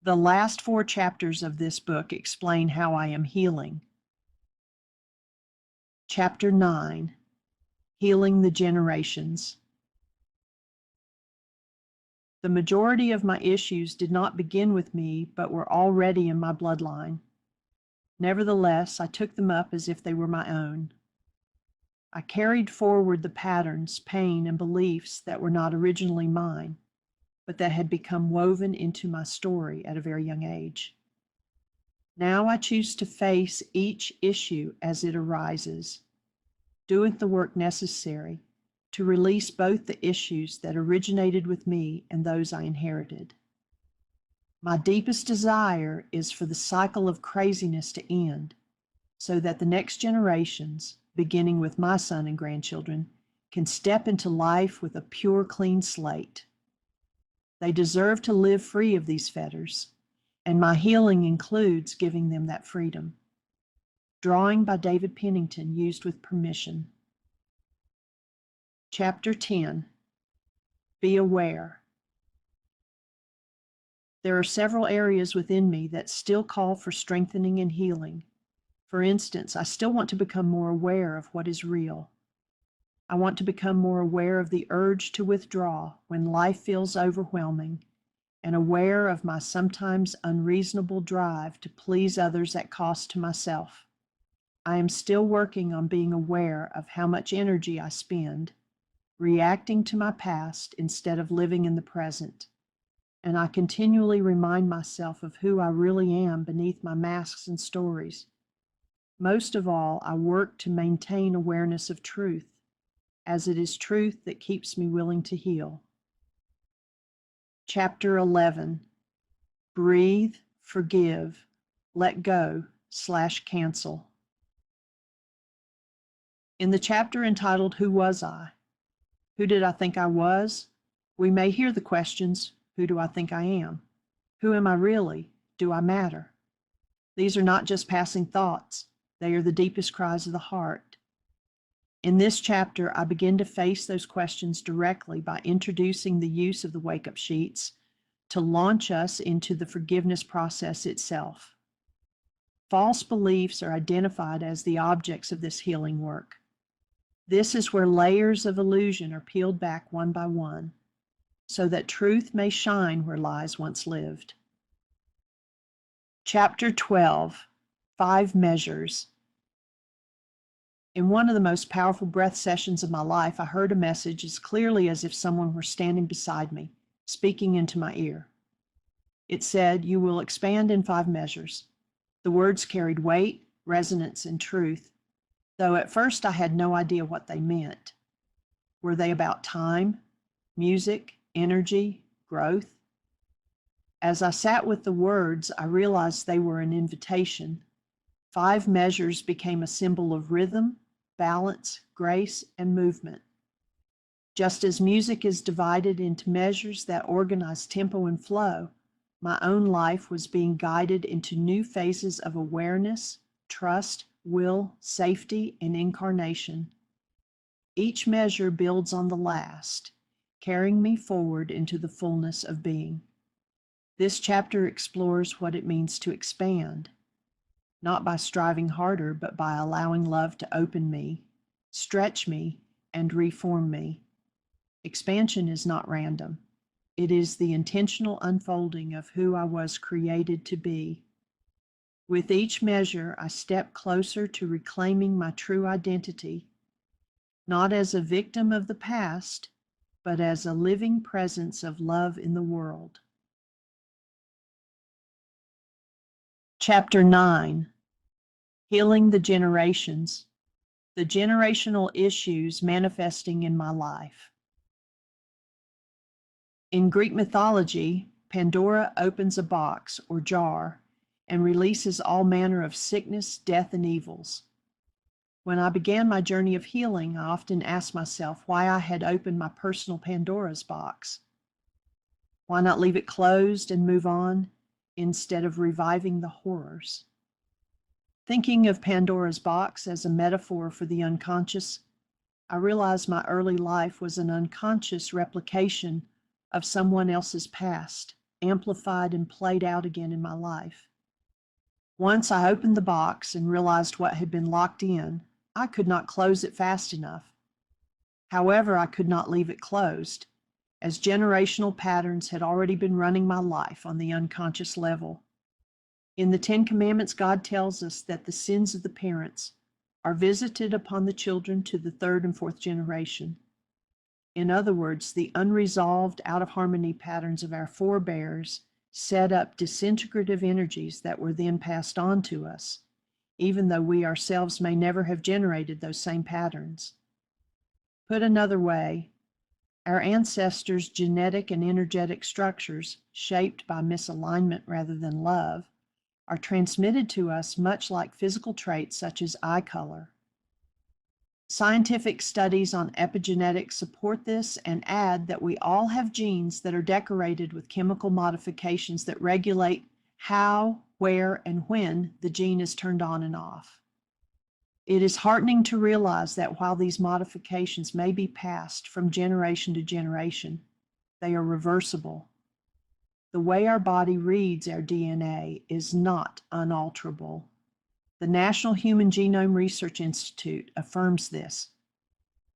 The last 4 chapters of this book explain how I am healing. Chapter 9, Healing the Generations. The majority of my issues did not begin with me, but were already in my bloodline. Nevertheless, I took them up as if they were my own. I carried forward the patterns, pain, and beliefs that were not originally mine, but that had become woven into my story at a very young age. Now I choose to face each issue as it arises, doing the work necessary to release both the issues that originated with me and those I inherited. My deepest desire is for the cycle of craziness to end, so that the next generations, beginning with my son and grandchildren, can step into life with a pure, clean slate. They deserve to live free of these fetters, and my healing includes giving them that freedom. Drawing by David Pennington, used with permission. Chapter 10, Be Aware. There are several areas within me that still call for strengthening and healing. For instance, I still want to become more aware of what is real. I want to become more aware of the urge to withdraw when life feels overwhelming, and aware of my sometimes unreasonable drive to please others at cost to myself. I am still working on being aware of how much energy I spend reacting to my past instead of living in the present, and I continually remind myself of who I really am beneath my masks and stories. Most of all, I work to maintain awareness of truth, as it is truth that keeps me willing to heal. Chapter 11, Breathe, Forgive, Let Go/Cancel. In the chapter entitled, Who Was I? Who did I think I was? We may hear the questions, who do I think I am? Who am I really? Do I matter? These are not just passing thoughts. They are the deepest cries of the heart. In this chapter, I begin to face those questions directly by introducing the use of the wake-up sheets to launch us into the forgiveness process itself. False beliefs are identified as the objects of this healing work. This is where layers of illusion are peeled back one by one, so that truth may shine where lies once lived. Chapter 12, 5 Measures. In one of the most powerful breath sessions of my life, I heard a message as clearly as if someone were standing beside me, speaking into my ear. It said, "You will expand in 5 measures." The words carried weight, resonance, and truth. though at first I had no idea what they meant. Were they about time, music, energy, growth? As I sat with the words, I realized they were an invitation. 5 measures became a symbol of rhythm, balance, grace, and movement. Just as music is divided into measures that organize tempo and flow, my own life was being guided into new phases of awareness, trust, will, safety, and incarnation. Each measure builds on the last, carrying me forward into the fullness of being. This chapter explores what it means to expand, not by striving harder, but by allowing love to open me, stretch me, and reform me. Expansion is not random. It is the intentional unfolding of who I was created to be. With each measure, I step closer to reclaiming my true identity, not as a victim of the past, but as a living presence of love in the world. Chapter 9, Healing the Generations, the generational issues manifesting in my life. In Greek mythology, Pandora opens a box or jar and releases all manner of sickness, death, and evils. When I began my journey of healing, I often asked myself why I had opened my personal Pandora's box. Why not leave it closed and move on instead of reviving the horrors? Thinking of Pandora's box as a metaphor for the unconscious, I realized my early life was an unconscious replication of someone else's past, amplified and played out again in my life. Once I opened the box and realized what had been locked in, I could not close it fast enough. However, I could not leave it closed, as generational patterns had already been running my life on the unconscious level. In the Ten Commandments, God tells us that the sins of the parents are visited upon the children to the 3rd and 4th generation. In other words, the unresolved, out of harmony patterns of our forebears set up disintegrative energies that were then passed on to us, even though we ourselves may never have generated those same patterns. Put another way, our ancestors' genetic and energetic structures, shaped by misalignment rather than love, are transmitted to us much like physical traits such as eye color. Scientific studies on epigenetics support this and add that we all have genes that are decorated with chemical modifications that regulate how, where, and when the gene is turned on and off. It is heartening to realize that while these modifications may be passed from generation to generation, they are reversible. The way our body reads our DNA is not unalterable. The National Human Genome Research Institute affirms this.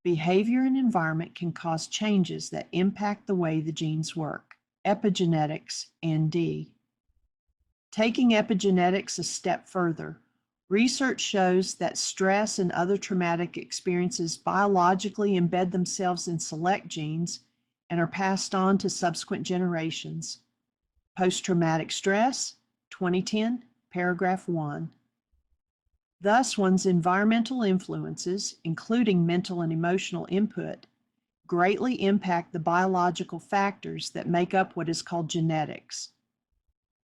Behavior and environment can cause changes that impact the way the genes work. Epigenetics, ND. Taking epigenetics a step further, research shows that stress and other traumatic experiences biologically embed themselves in select genes and are passed on to subsequent generations. Post-traumatic stress, 2010, paragraph 1. Thus, one's environmental influences, including mental and emotional input, greatly impact the biological factors that make up what is called genetics.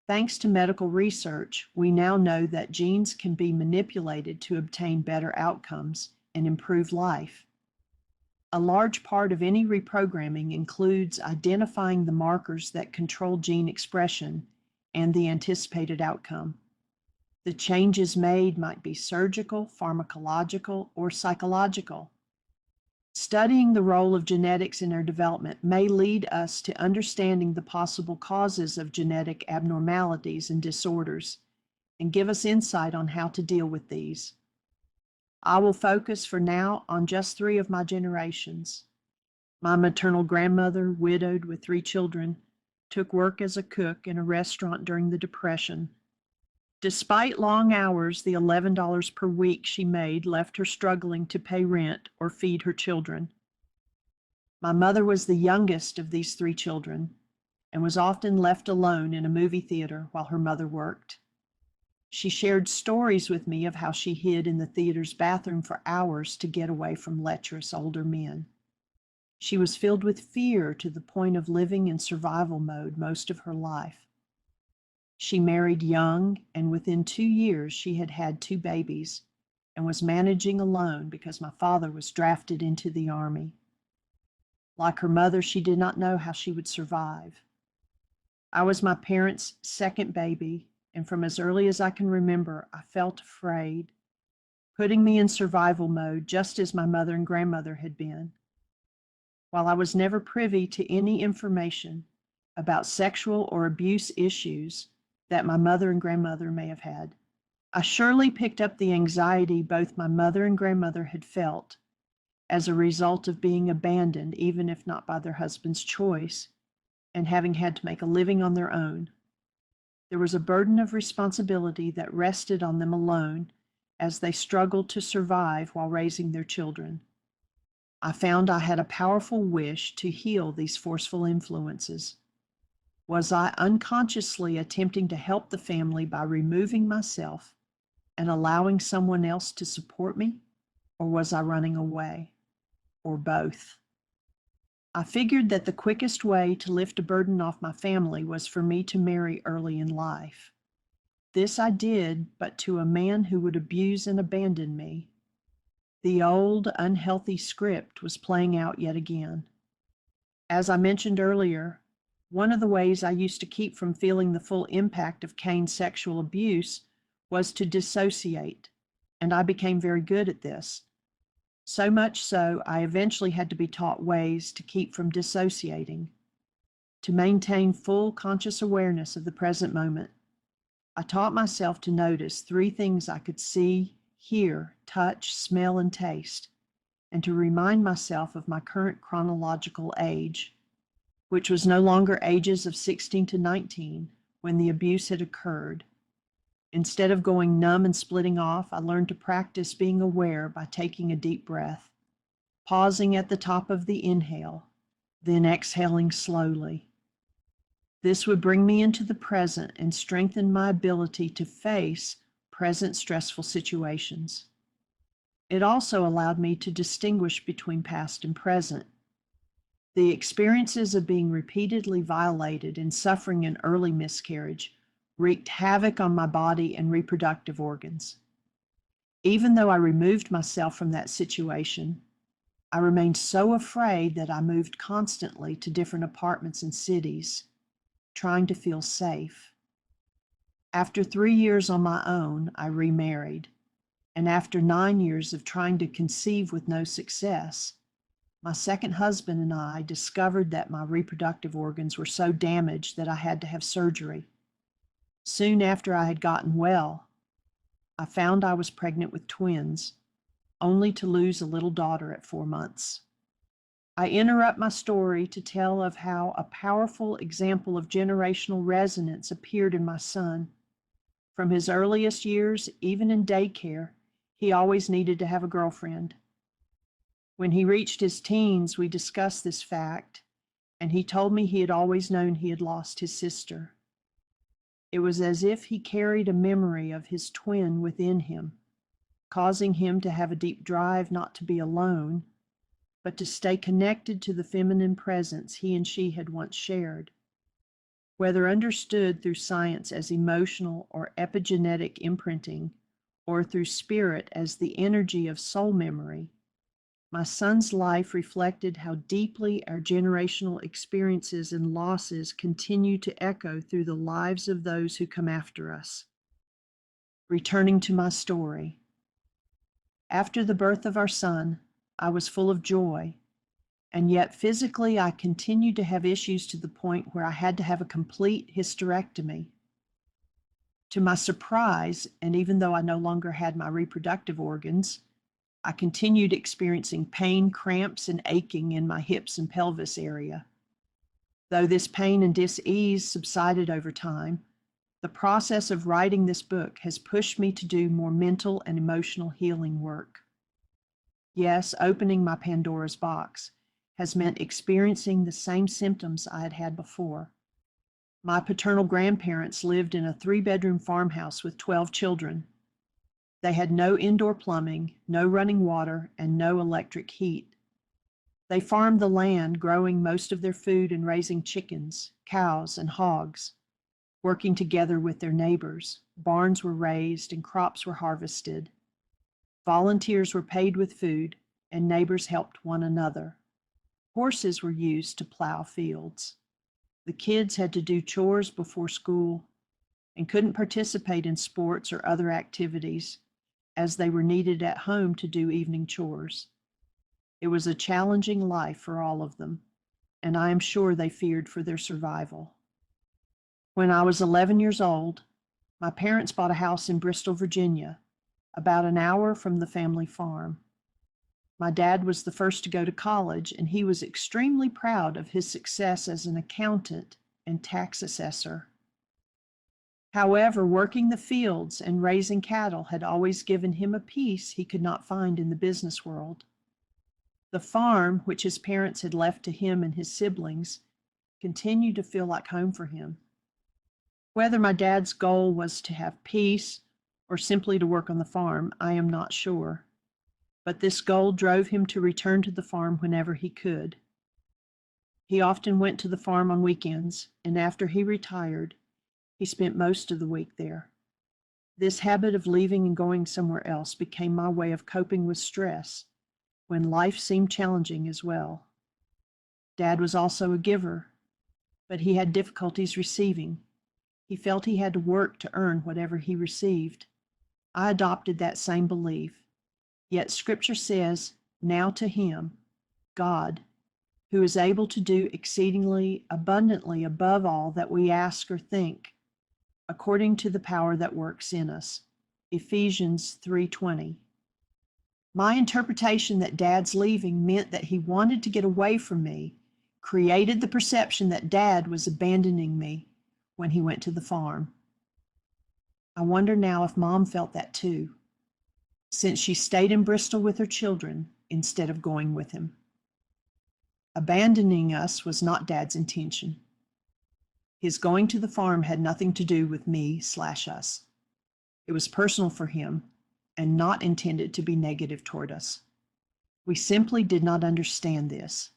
Thanks to medical research, we now know that genes can be manipulated to obtain better outcomes and improve life. A large part of any reprogramming includes identifying the markers that control gene expression and the anticipated outcome. The changes made might be surgical, pharmacological, or psychological. Studying the role of genetics in our development may lead us to understanding the possible causes of genetic abnormalities and disorders, and give us insight on how to deal with these. I will focus for now on just 3 of my generations. My maternal grandmother, widowed with 3 children, took work as a cook in a restaurant during the Depression. Despite long hours, the $11 per week she made left her struggling to pay rent or feed her children. My mother was the youngest of these 3 children and was often left alone in a movie theater while her mother worked. She shared stories with me of how she hid in the theater's bathroom for hours to get away from lecherous older men. She was filled with fear to the point of living in survival mode most of her life. She married young, and within 2 years she had had 2 babies and was managing alone because my father was drafted into the Army. Like her mother, she did not know how she would survive. I was my parents' second baby, and from as early as I can remember, I felt afraid, putting me in survival mode just as my mother and grandmother had been. While I was never privy to any information about sexual or abuse issues that my mother and grandmother may have had, I surely picked up the anxiety both my mother and grandmother had felt as a result of being abandoned, even if not by their husband's choice, and having had to make a living on their own. There was a burden of responsibility that rested on them alone as they struggled to survive while raising their children. I found I had a powerful wish to heal these forceful influences. Was I unconsciously attempting to help the family by removing myself and allowing someone else to support me, or was I running away, or both? I figured that the quickest way to lift a burden off my family was for me to marry early in life. This I did, but to a man who would abuse and abandon me. The old, unhealthy script was playing out yet again. As I mentioned earlier, one of the ways I used to keep from feeling the full impact of Cain's sexual abuse was to dissociate, and I became very good at this. So much so, I eventually had to be taught ways to keep from dissociating. To maintain full conscious awareness of the present moment, I taught myself to notice 3 things I could see, hear, touch, smell, and taste, and to remind myself of my current chronological age, which was no longer ages of 16 to 19 when the abuse had occurred. Instead of going numb and splitting off, I learned to practice being aware by taking a deep breath, pausing at the top of the inhale, then exhaling slowly. This would bring me into the present and strengthen my ability to face present stressful situations. It also allowed me to distinguish between past and present. The experiences of being repeatedly violated and suffering an early miscarriage wreaked havoc on my body and reproductive organs. Even though I removed myself from that situation, I remained so afraid that I moved constantly to different apartments and cities, trying to feel safe. After 3 years on my own, I remarried, and after 9 years of trying to conceive with no success, my second husband and I discovered that my reproductive organs were so damaged that I had to have surgery. Soon after I had gotten well, I found I was pregnant with twins, only to lose a little daughter at 4 months. I interrupt my story to tell of how a powerful example of generational resonance appeared in my son. From his earliest years, even in daycare, he always needed to have a girlfriend. When he reached his teens, we discussed this fact, and he told me he had always known he had lost his sister. It was as if he carried a memory of his twin within him, causing him to have a deep drive not to be alone, but to stay connected to the feminine presence he and she had once shared. Whether understood through science as emotional or epigenetic imprinting, or through spirit as the energy of soul memory, my son's life reflected how deeply our generational experiences and losses continue to echo through the lives of those who come after us. Returning to my story. After the birth of our son, I was full of joy, and yet physically I continued to have issues to the point where I had to have a complete hysterectomy. To my surprise, and even though I no longer had my reproductive organs, I continued experiencing pain, cramps, and aching in my hips and pelvis area. Though this pain and dis-ease subsided over time, the process of writing this book has pushed me to do more mental and emotional healing work. Yes, opening my Pandora's box has meant experiencing the same symptoms I had had before. My paternal grandparents lived in a 3-bedroom farmhouse with 12 children. They had no indoor plumbing, no running water, and no electric heat. They farmed the land, growing most of their food and raising chickens, cows, and hogs, working together with their neighbors. Barns were raised and crops were harvested. Volunteers were paid with food, and neighbors helped one another. Horses were used to plow fields. The kids had to do chores before school and couldn't participate in sports or other activities as they were needed at home to do evening chores. It was a challenging life for all of them, and I am sure they feared for their survival. When I was 11 years old, my parents bought a house in Bristol, Virginia, about an hour from the family farm. My dad was the first to go to college, and he was extremely proud of his success as an accountant and tax assessor. However, working the fields and raising cattle had always given him a peace he could not find in the business world. The farm, which his parents had left to him and his siblings, continued to feel like home for him. Whether my dad's goal was to have peace or simply to work on the farm, I am not sure. But this goal drove him to return to the farm whenever he could. He often went to the farm on weekends, and after he retired, he spent most of the week there. This habit of leaving and going somewhere else became my way of coping with stress when life seemed challenging as well. Dad was also a giver, but he had difficulties receiving. He felt he had to work to earn whatever he received. I adopted that same belief. Yet Scripture says, "Now to him, God, who is able to do exceedingly abundantly above all that we ask or think, according to the power that works in us." Ephesians 3:20. My interpretation that Dad's leaving meant that he wanted to get away from me created the perception that Dad was abandoning me when he went to the farm. I wonder now if Mom felt that too, since she stayed in Bristol with her children instead of going with him. Abandoning us was not Dad's intention. His going to the farm had nothing to do with me/us. It was personal for him and not intended to be negative toward us. We simply did not understand this.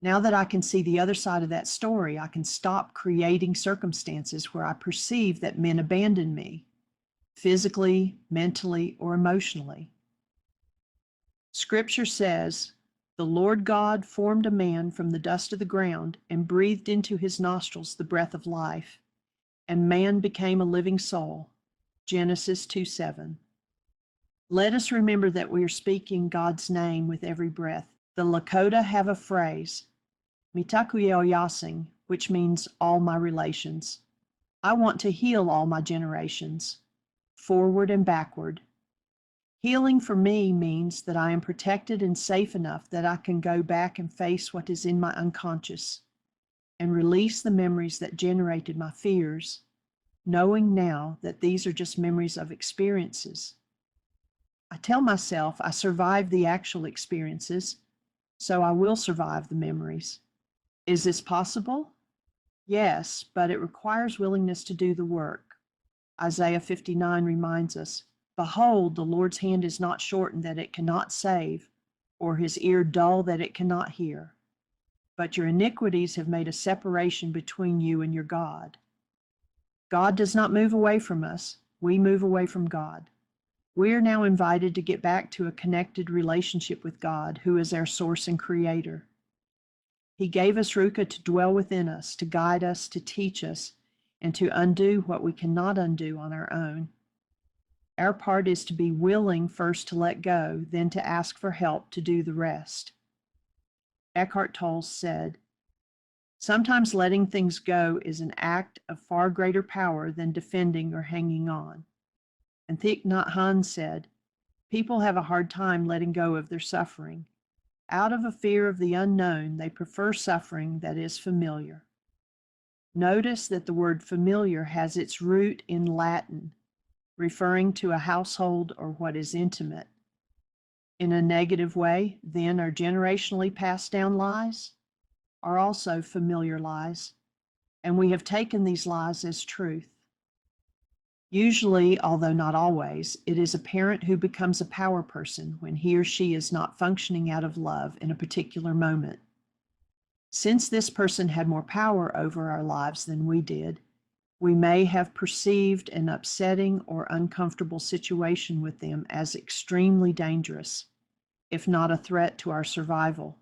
Now that I can see the other side of that story, I can stop creating circumstances where I perceive that men abandon me, physically, mentally, or emotionally. Scripture says, "The Lord God formed a man from the dust of the ground and breathed into his nostrils the breath of life, and man became a living soul." Genesis 2:7. Let us remember that we are speaking God's name with every breath. The Lakota have a phrase, "Mitakuye Yasing," which means all my relations. I want to heal all my generations, forward and backward. Healing for me means that I am protected and safe enough that I can go back and face what is in my unconscious and release the memories that generated my fears, knowing now that these are just memories of experiences. I tell myself I survived the actual experiences, so I will survive the memories. Is this possible? Yes, but it requires willingness to do the work. Isaiah 59 reminds us, "Behold, the Lord's hand is not shortened that it cannot save, or his ear dull that it cannot hear. But your iniquities have made a separation between you and your God." God does not move away from us. We move away from God. We are now invited to get back to a connected relationship with God, who is our source and creator. He gave us Ruka to dwell within us, to guide us, to teach us, and to undo what we cannot undo on our own. Our part is to be willing first to let go, then to ask for help to do the rest. Eckhart Tolle said, "Sometimes letting things go is an act of far greater power than defending or hanging on." And Thich Nhat Hanh said, "People have a hard time letting go of their suffering. Out of a fear of the unknown, they prefer suffering that is familiar." Notice that the word familiar has its root in Latin, referring to a household or what is intimate. In a negative way, then, are generationally passed down lies are also familiar lies. and we have taken these lies as truth. Usually, although not always, it is a parent who becomes a power person when he or she is not functioning out of love in a particular moment. Since this person had more power over our lives than we did, we may have perceived an upsetting or uncomfortable situation with them as extremely dangerous, if not a threat to our survival.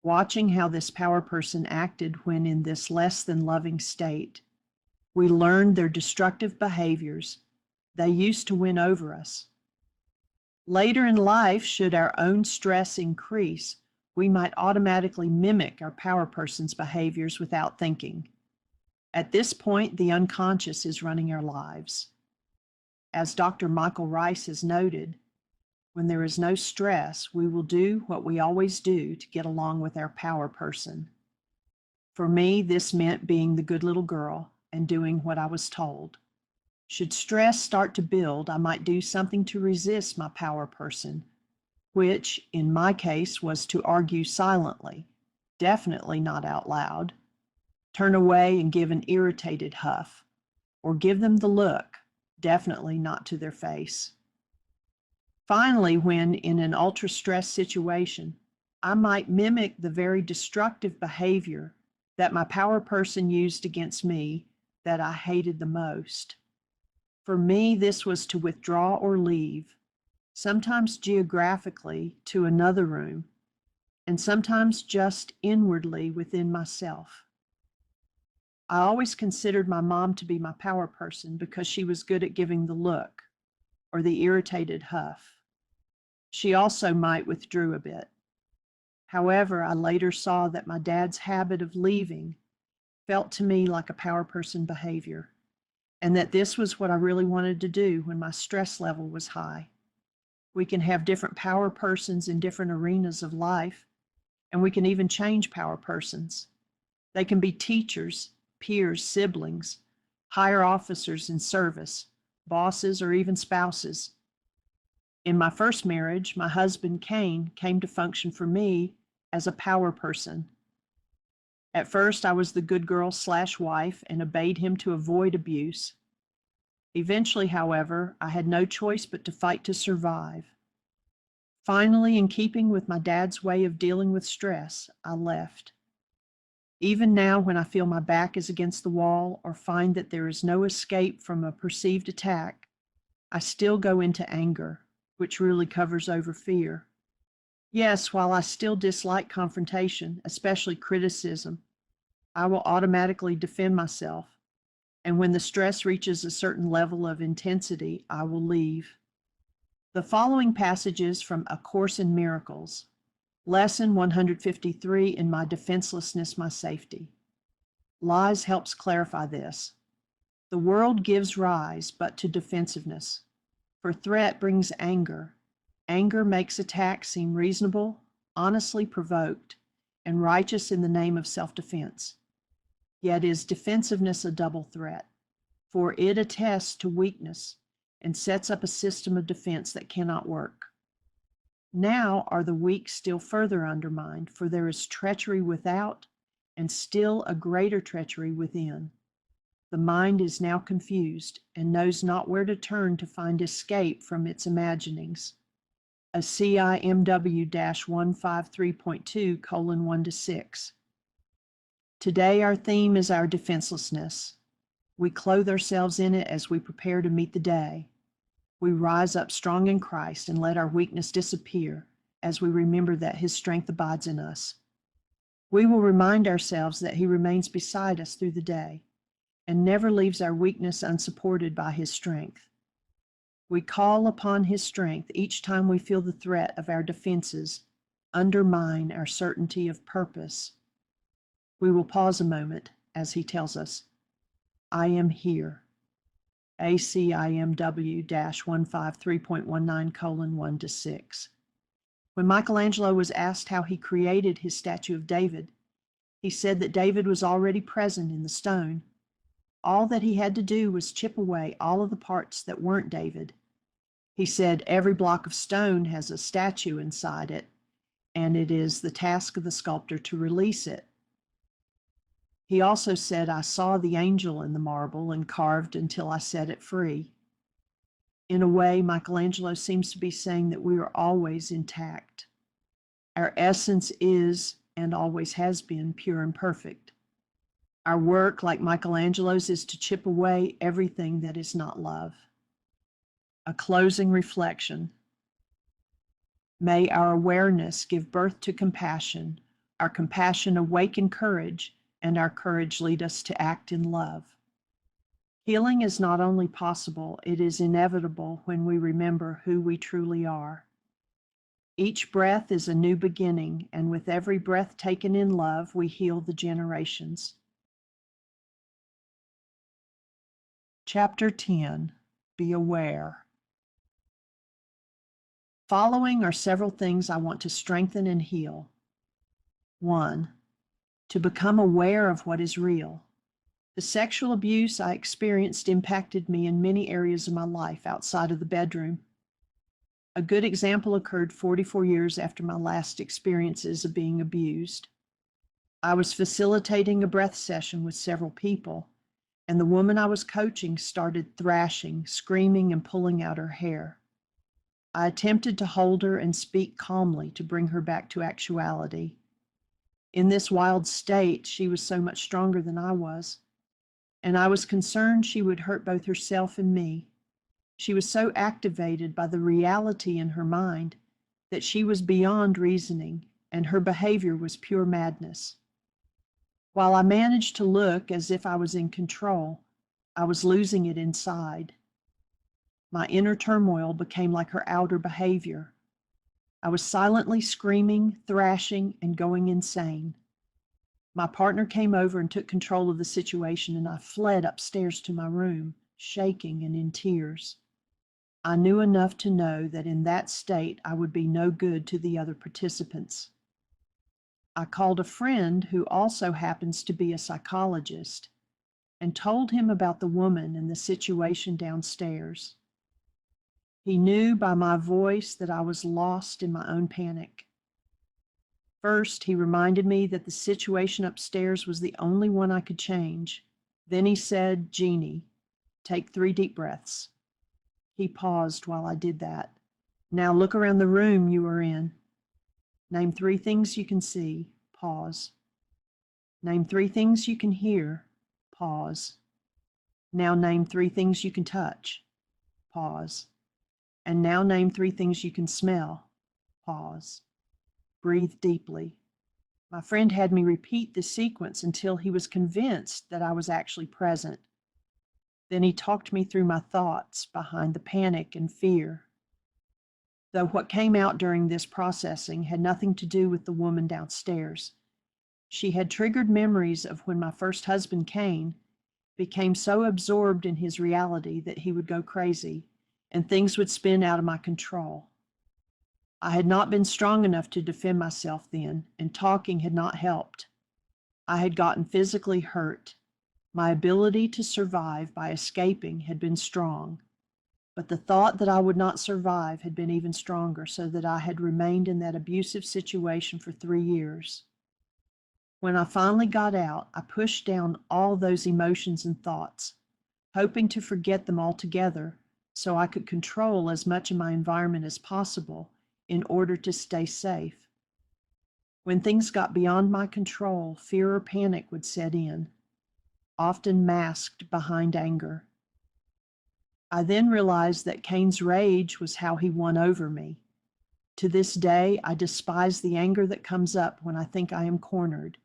Watching how this power person acted when in this less than loving state, we learned their destructive behaviors they used to win over us. Later in life, should our own stress increase, we might automatically mimic our power person's behaviors without thinking. At this point, the unconscious is running our lives. As Dr. Michael Rice has noted, when there is no stress, we will do what we always do to get along with our power person. For me, this meant being the good little girl and doing what I was told. Should stress start to build, I might do something to resist my power person, which, in my case, was to argue silently, definitely not out loud, turn away and give an irritated huff, or give them the look, definitely not to their face. Finally, when in an ultra-stress situation, I might mimic the very destructive behavior that my power person used against me that I hated the most. For me, this was to withdraw or leave, sometimes geographically to another room, and sometimes just inwardly within myself. I always considered my mom to be my power person because she was good at giving the look or the irritated huff. She also might withdraw a bit. However, I later saw that my dad's habit of leaving felt to me like a power person behavior, and that this was what I really wanted to do when my stress level was high. We can have different power persons in different arenas of life, and we can even change power persons. They can be teachers, peers, siblings, higher officers in service, bosses, or even spouses. In my first marriage, my husband, Cain, came to function for me as a power person. At first, I was the good girl / wife and obeyed him to avoid abuse. Eventually, however, I had no choice but to fight to survive. Finally, in keeping with my dad's way of dealing with stress, I left. Even now, when I feel my back is against the wall or find that there is no escape from a perceived attack, I still go into anger, which really covers over fear. Yes, while I still dislike confrontation, especially criticism, I will automatically defend myself, and when the stress reaches a certain level of intensity, I will leave. The following passages from A Course in Miracles, Lesson 153 in My Defenselessness, My Safety. Lies helps clarify this. The world gives rise but to defensiveness. For threat brings anger. Anger makes attack seem reasonable, honestly provoked, and righteous in the name of self-defense. Yet is defensiveness a double threat? For it attests to weakness and sets up a system of defense that cannot work. Now are the weak still further undermined, for there is treachery without and still a greater treachery within. The mind is now confused and knows not where to turn to find escape from its imaginings. A CIMW-153.2:1-6. Today our theme is our defenselessness. We clothe ourselves in it as we prepare to meet the day. We rise up strong in Christ and let our weakness disappear as we remember that His strength abides in us. We will remind ourselves that He remains beside us through the day and never leaves our weakness unsupported by His strength. We call upon His strength each time we feel the threat of our defenses undermine our certainty of purpose. We will pause a moment as He tells us, I am here. ACIMW-153.19:1-6. When Michelangelo was asked how he created his statue of David, he said that David was already present in the stone. All that he had to do was chip away all of the parts that weren't David. He said every block of stone has a statue inside it, and it is the task of the sculptor to release it. He also said, I saw the angel in the marble and carved until I set it free. In a way, Michelangelo seems to be saying that we are always intact. Our essence is and always has been pure and perfect. Our work, like Michelangelo's, is to chip away everything that is not love. A closing reflection. May our awareness give birth to compassion, our compassion awaken courage, and our courage lead us to act in love. Healing is not only possible, it is inevitable when we remember who we truly are. Each breath is a new beginning, and with every breath taken in love, we heal the generations. Chapter 10. Be aware. Following are several things I want to strengthen and heal. 1. To become aware of what is real. The sexual abuse I experienced impacted me in many areas of my life outside of the bedroom. A good example occurred 44 years after my last experiences of being abused. I was facilitating a breath session with several people, and the woman I was coaching started thrashing, screaming, and pulling out her hair. I attempted to hold her and speak calmly to bring her back to actuality. In this wild state, she was so much stronger than I was, and I was concerned she would hurt both herself and me. She was so activated by the reality in her mind that she was beyond reasoning, and her behavior was pure madness. While I managed to look as if I was in control, I was losing it inside. My inner turmoil became like her outer behavior. I was silently screaming, thrashing, and going insane. My partner came over and took control of the situation, and I fled upstairs to my room, shaking and in tears. I knew enough to know that in that state I would be no good to the other participants. I called a friend who also happens to be a psychologist and told him about the woman and the situation downstairs. He knew by my voice that I was lost in my own panic. First, he reminded me that the situation upstairs was the only one I could change. Then he said, Jeannie, take 3 deep breaths. He paused while I did that. Now look around the room you are in. Name 3 things you can see. Pause. Name 3 things you can hear. Pause. Now name 3 things you can touch. Pause. And now name 3 things you can smell. Pause. Breathe deeply. My friend had me repeat the sequence until he was convinced that I was actually present. Then he talked me through my thoughts behind the panic and fear. Though what came out during this processing had nothing to do with the woman downstairs. She had triggered memories of when my first husband, Cain, became so absorbed in his reality that he would go crazy and things would spin out of my control. I had not been strong enough to defend myself then, and talking had not helped. I had gotten physically hurt. My ability to survive by escaping had been strong, but the thought that I would not survive had been even stronger, so that I had remained in that abusive situation for 3 years. When I finally got out, I pushed down all those emotions and thoughts, hoping to forget them altogether so I could control as much of my environment as possible in order to stay safe. When things got beyond my control, fear or panic would set in, often masked behind anger. I then realized that Cain's rage was how he won over me. To this day, I despise the anger that comes up when I think I am cornered.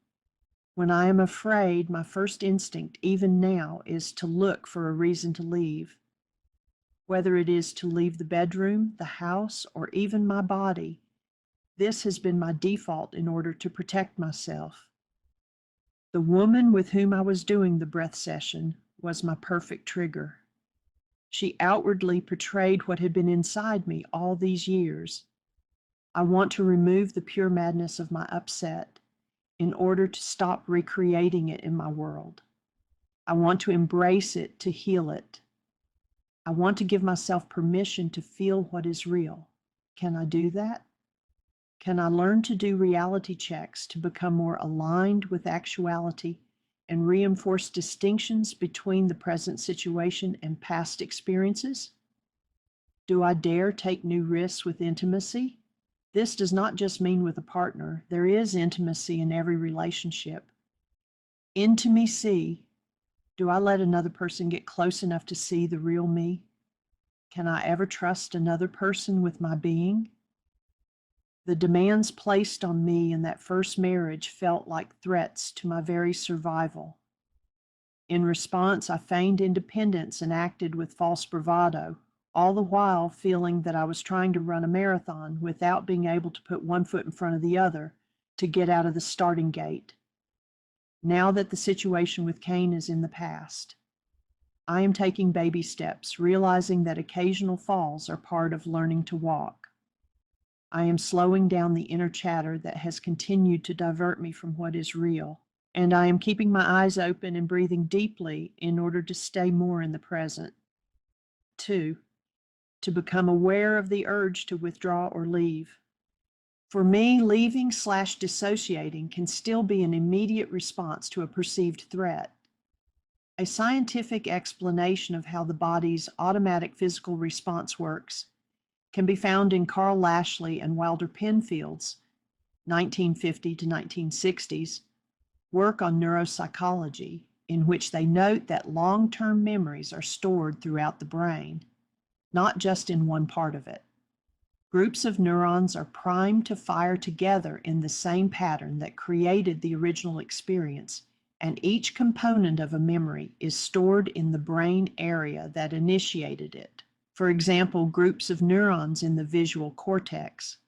When I am afraid, my first instinct, even now, is to look for a reason to leave. Whether it is to leave the bedroom, the house, or even my body, this has been my default in order to protect myself. The woman with whom I was doing the breath session was my perfect trigger. She outwardly portrayed what had been inside me all these years. I want to remove the pure madness of my upset in order to stop recreating it in my world. I want to embrace it to heal it. I want to give myself permission to feel what is real. Can I do that? Can I learn to do reality checks to become more aligned with actuality and reinforce distinctions between the present situation and past experiences? Do I dare take new risks with intimacy? This does not just mean with a partner. There is intimacy in every relationship. Intimacy. Do I let another person get close enough to see the real me? Can I ever trust another person with my being? The demands placed on me in that first marriage felt like threats to my very survival. In response, I feigned independence and acted with false bravado, all the while feeling that I was trying to run a marathon without being able to put one foot in front of the other to get out of the starting gate. Now that the situation with Cain is in the past, I am taking baby steps, realizing that occasional falls are part of learning to walk. I am slowing down the inner chatter that has continued to divert me from what is real, and I am keeping my eyes open and breathing deeply in order to stay more in the present. 2. To become aware of the urge to withdraw or leave. For me, leaving/dissociating can still be an immediate response to a perceived threat. A scientific explanation of how the body's automatic physical response works can be found in Carl Lashley and Wilder Penfield's 1950 to 1960s work on neuropsychology, in which they note that long-term memories are stored throughout the brain, not just in one part of it. Groups of neurons are primed to fire together in the same pattern that created the original experience, and each component of a memory is stored in the brain area that initiated it. For example, groups of neurons in the visual cortex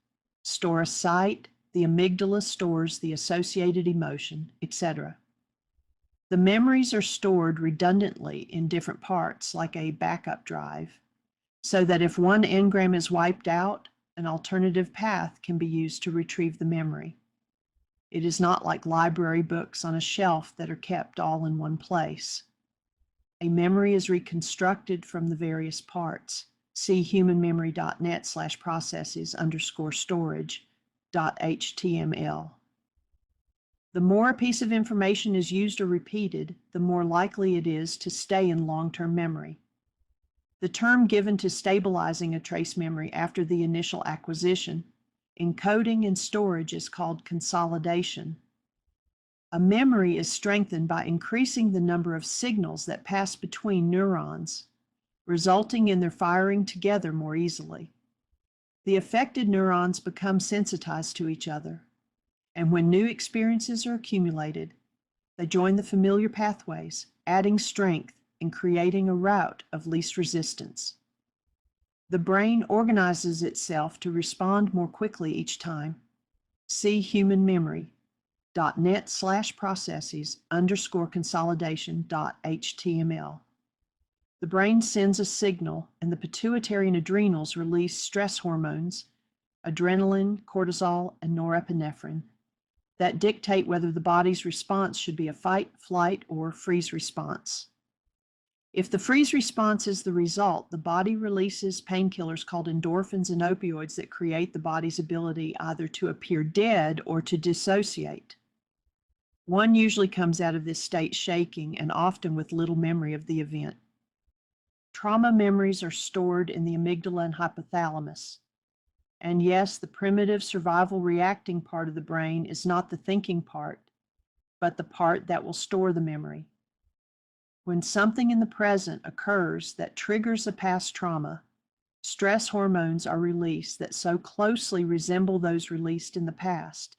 store a sight, the amygdala stores the associated emotion, etc. The memories are stored redundantly in different parts, like a backup drive, so that if one engram is wiped out, an alternative path can be used to retrieve the memory. It is not like library books on a shelf that are kept all in one place. A memory is reconstructed from the various parts. See humanmemory.net/processes_storage.html. The more a piece of information is used or repeated, the more likely it is to stay in long-term memory. The term given to stabilizing a trace memory after the initial acquisition, encoding and storage is called consolidation. A memory is strengthened by increasing the number of signals that pass between neurons, resulting in their firing together more easily. The affected neurons become sensitized to each other, and when new experiences are accumulated, they join the familiar pathways, adding strength and creating a route of least resistance. The brain organizes itself to respond more quickly each time. See humanmemory.net/processes_consolidation.html. The brain sends a signal, and the pituitary and adrenals release stress hormones, adrenaline, cortisol, and norepinephrine, that dictate whether the body's response should be a fight, flight, or freeze response. If the freeze response is the result, the body releases painkillers called endorphins and opioids that create the body's ability either to appear dead or to dissociate. One usually comes out of this state shaking and often with little memory of the event. Trauma memories are stored in the amygdala and hypothalamus. And yes, the primitive survival reacting part of the brain is not the thinking part, but the part that will store the memory. When something in the present occurs that triggers a past trauma, stress hormones are released that so closely resemble those released in the past,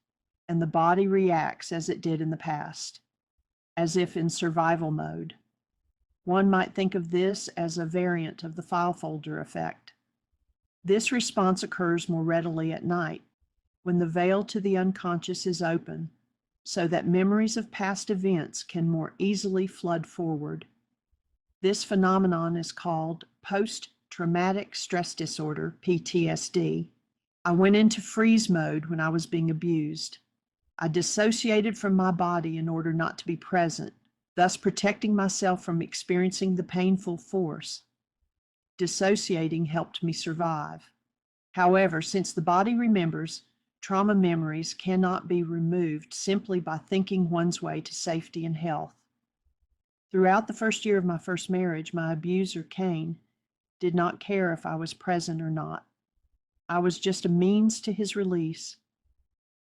and the body reacts as it did in the past, as if in survival mode. One might think of this as a variant of the file folder effect. This response occurs more readily at night, when the veil to the unconscious is open, so that memories of past events can more easily flood forward. This phenomenon is called post-traumatic stress disorder, PTSD. I went into freeze mode when I was being abused. I dissociated from my body in order not to be present, thus protecting myself from experiencing the painful force. Dissociating helped me survive. However, since the body remembers, trauma memories cannot be removed simply by thinking one's way to safety and health. Throughout the first year of my first marriage, my abuser, Cain, did not care if I was present or not. I was just a means to his release.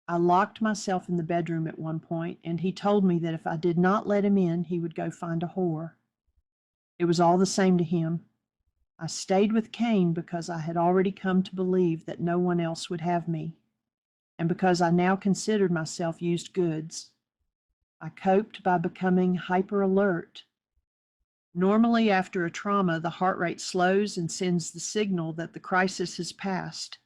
I locked myself in the bedroom at one point, and he told me that if I did not let him in, he would go find a whore. It was all the same to him. I stayed with Cain because I had already come to believe that no one else would have me, and because I now considered myself used goods. I coped by becoming hyper alert. Normally, after a trauma, the heart rate slows and sends the signal that the crisis has passed.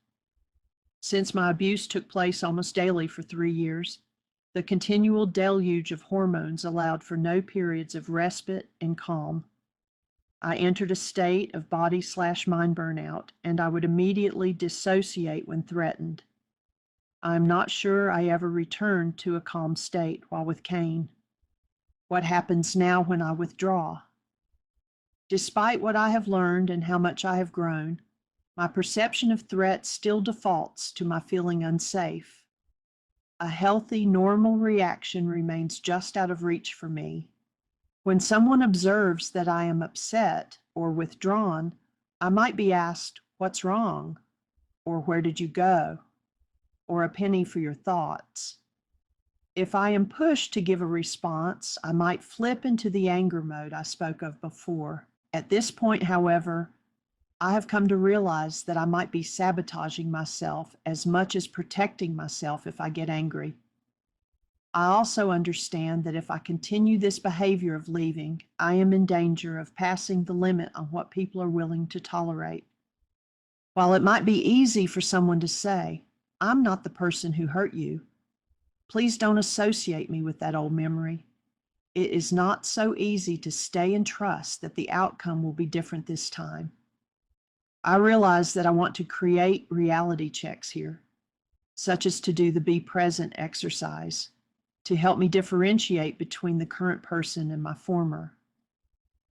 Since my abuse took place almost daily for 3 years, the continual deluge of hormones allowed for no periods of respite and calm. I entered a state of body/mind burnout, and I would immediately dissociate when threatened. I am not sure I ever returned to a calm state while with Cain. What happens now when I withdraw? Despite what I have learned and how much I have grown, my perception of threat still defaults to my feeling unsafe. A healthy, normal reaction remains just out of reach for me. When someone observes that I am upset or withdrawn, I might be asked, "What's wrong?" or "Where did you go?" or "A penny for your thoughts." If I am pushed to give a response, I might flip into the anger mode I spoke of before. At this point, however, I have come to realize that I might be sabotaging myself as much as protecting myself if I get angry. I also understand that if I continue this behavior of leaving, I am in danger of passing the limit on what people are willing to tolerate. While it might be easy for someone to say, "I'm not the person who hurt you," please don't associate me with that old memory. It is not so easy to stay and trust that the outcome will be different this time. I realize that I want to create reality checks here, such as to do the be present exercise, to help me differentiate between the current person and my former.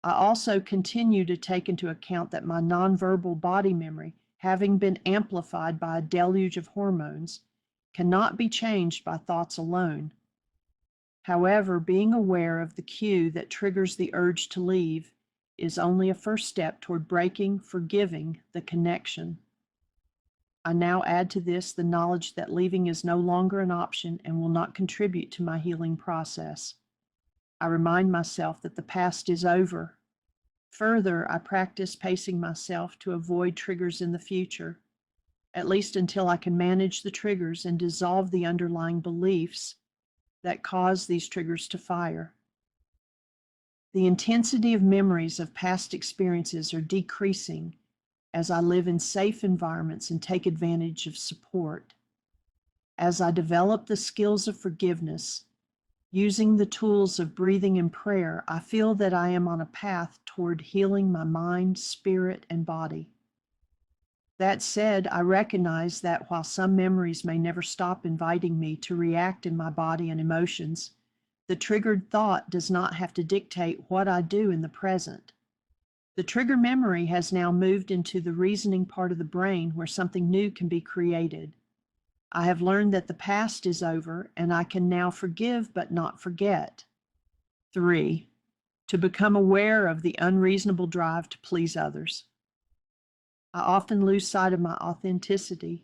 I also continue to take into account that my nonverbal body memory, having been amplified by a deluge of hormones, cannot be changed by thoughts alone. However, being aware of the cue that triggers the urge to leave is only a first step toward breaking, forgiving the connection. I now add to this the knowledge that leaving is no longer an option and will not contribute to my healing process. I remind myself that the past is over. Further, I practice pacing myself to avoid triggers in the future, at least until I can manage the triggers and dissolve the underlying beliefs that cause these triggers to fire. The intensity of memories of past experiences are decreasing as I live in safe environments and take advantage of support. As I develop the skills of forgiveness, using the tools of breathing and prayer, I feel that I am on a path toward healing my mind, spirit, and body. That said, I recognize that while some memories may never stop inviting me to react in my body and emotions, the triggered thought does not have to dictate what I do in the present. The trigger memory has now moved into the reasoning part of the brain where something new can be created. I have learned that the past is over and I can now forgive but not forget. 3. To become aware of the unreasonable drive to please others. I often lose sight of my authenticity,